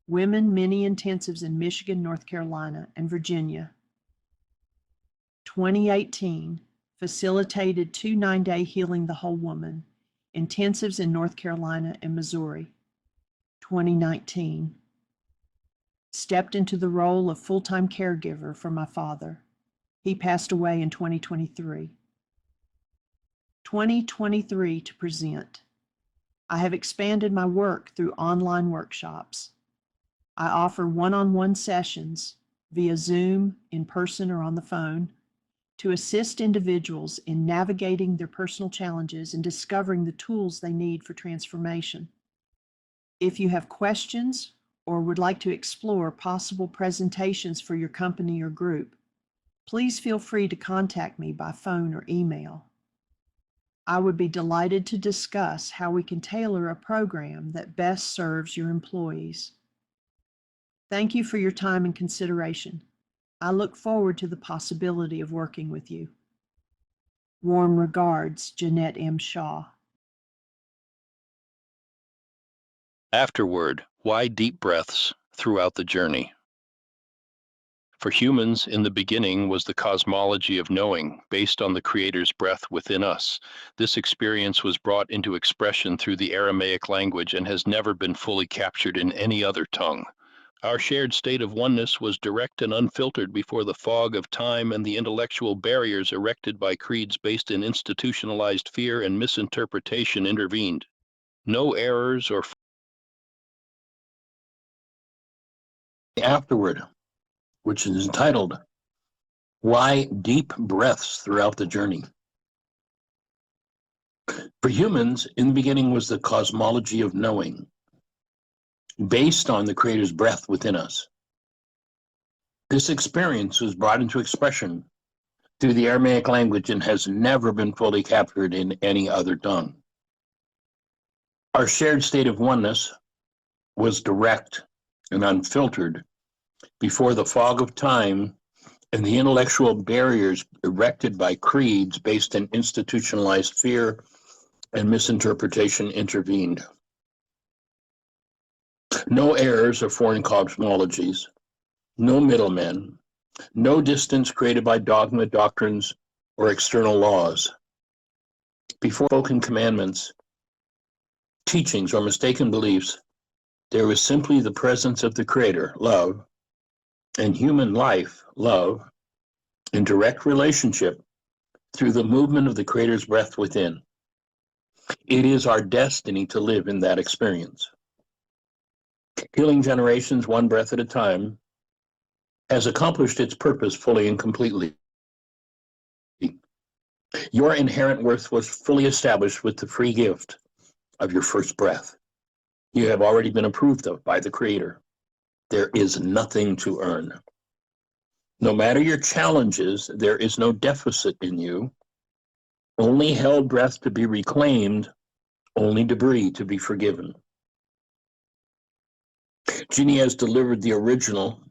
women mini intensives in Michigan, North Carolina, and Virginia. 2018, facilitated 2 9-day Healing the Whole Woman intensives in North Carolina and Missouri. 2019. Stepped into the role of full-time caregiver for my father. He passed away in 2023. 2023 to present. I have expanded my work through online workshops. I offer one-on-one sessions via Zoom, in person, or on the phone to assist individuals in navigating their personal challenges and discovering the tools they need for transformation. If you have questions or would like to explore possible presentations for your company or group, please feel free to contact me by phone or email. I would be delighted to discuss how we can tailor a program that best serves your employees. Thank you for your time and consideration. I look forward to the possibility of working with you. Warm regards, Jeanette M. Shaw.
Afterward, why deep breaths throughout the journey? For humans, in the beginning was the cosmology of knowing, based on the Creator's breath within us. This experience was brought into expression through the Aramaic language and has never been fully captured in any other tongue. Our shared state of oneness was direct and unfiltered before the fog of time and the intellectual barriers erected by creeds based in institutionalized fear and misinterpretation intervened. No errors or
Afterward, which is entitled, Why Deep Breaths Throughout the Journey. For humans, in the beginning was the cosmology of knowing, based on the Creator's breath within us. This experience was brought into expression through the Aramaic language and has never been fully captured in any other tongue. Our shared state of oneness was direct and unfiltered before the fog of time and the intellectual barriers erected by creeds based in institutionalized fear and misinterpretation intervened. No errors or foreign cosmologies, no middlemen, no distance created by dogma, doctrines, or external laws. Before spoken commandments, teachings, or mistaken beliefs, there was simply the presence of the Creator, love, and human life, love, in direct relationship through the movement of the Creator's breath within. It is our destiny to live in that experience. Healing Generations, one breath at a time, has accomplished its purpose fully and completely. Your inherent worth was fully established with the free gift of your first breath. You have already been approved of by the Creator. There is nothing to earn. No matter your challenges, there is no deficit in you. Only held breath to be reclaimed, only debris to be forgiven. Jeannie has delivered the original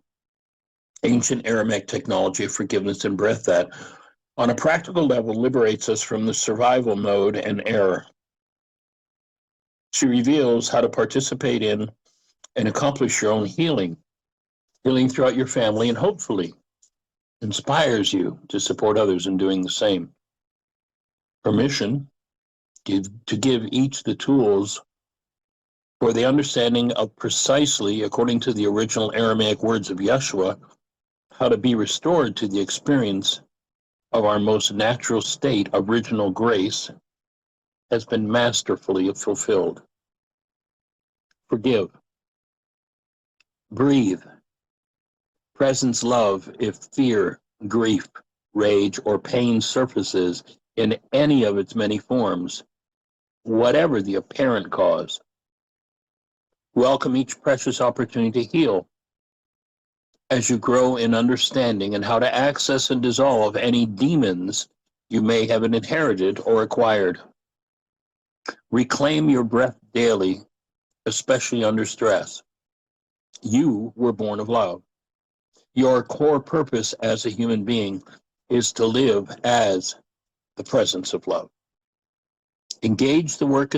ancient Aramaic technology of forgiveness and breath that, on a practical level, liberates us from the survival mode and error. She reveals how to participate in and accomplish your own healing throughout your family, and hopefully inspires you to support others in doing the same. Her mission is to give each the tools for the understanding of precisely, according to the original Aramaic words of Yeshua, how to be restored to the experience of our most natural state. Original grace has been masterfully fulfilled. Forgive. Breathe. Presence love if fear, grief, rage, or pain surfaces in any of its many forms, whatever the apparent cause. Welcome each precious opportunity to heal as you grow in understanding and how to access and dissolve any demons you may have inherited or acquired. Reclaim your breath daily, especially under stress. You were born of love. Your core purpose as a human being is to live as the presence of love. Engage the work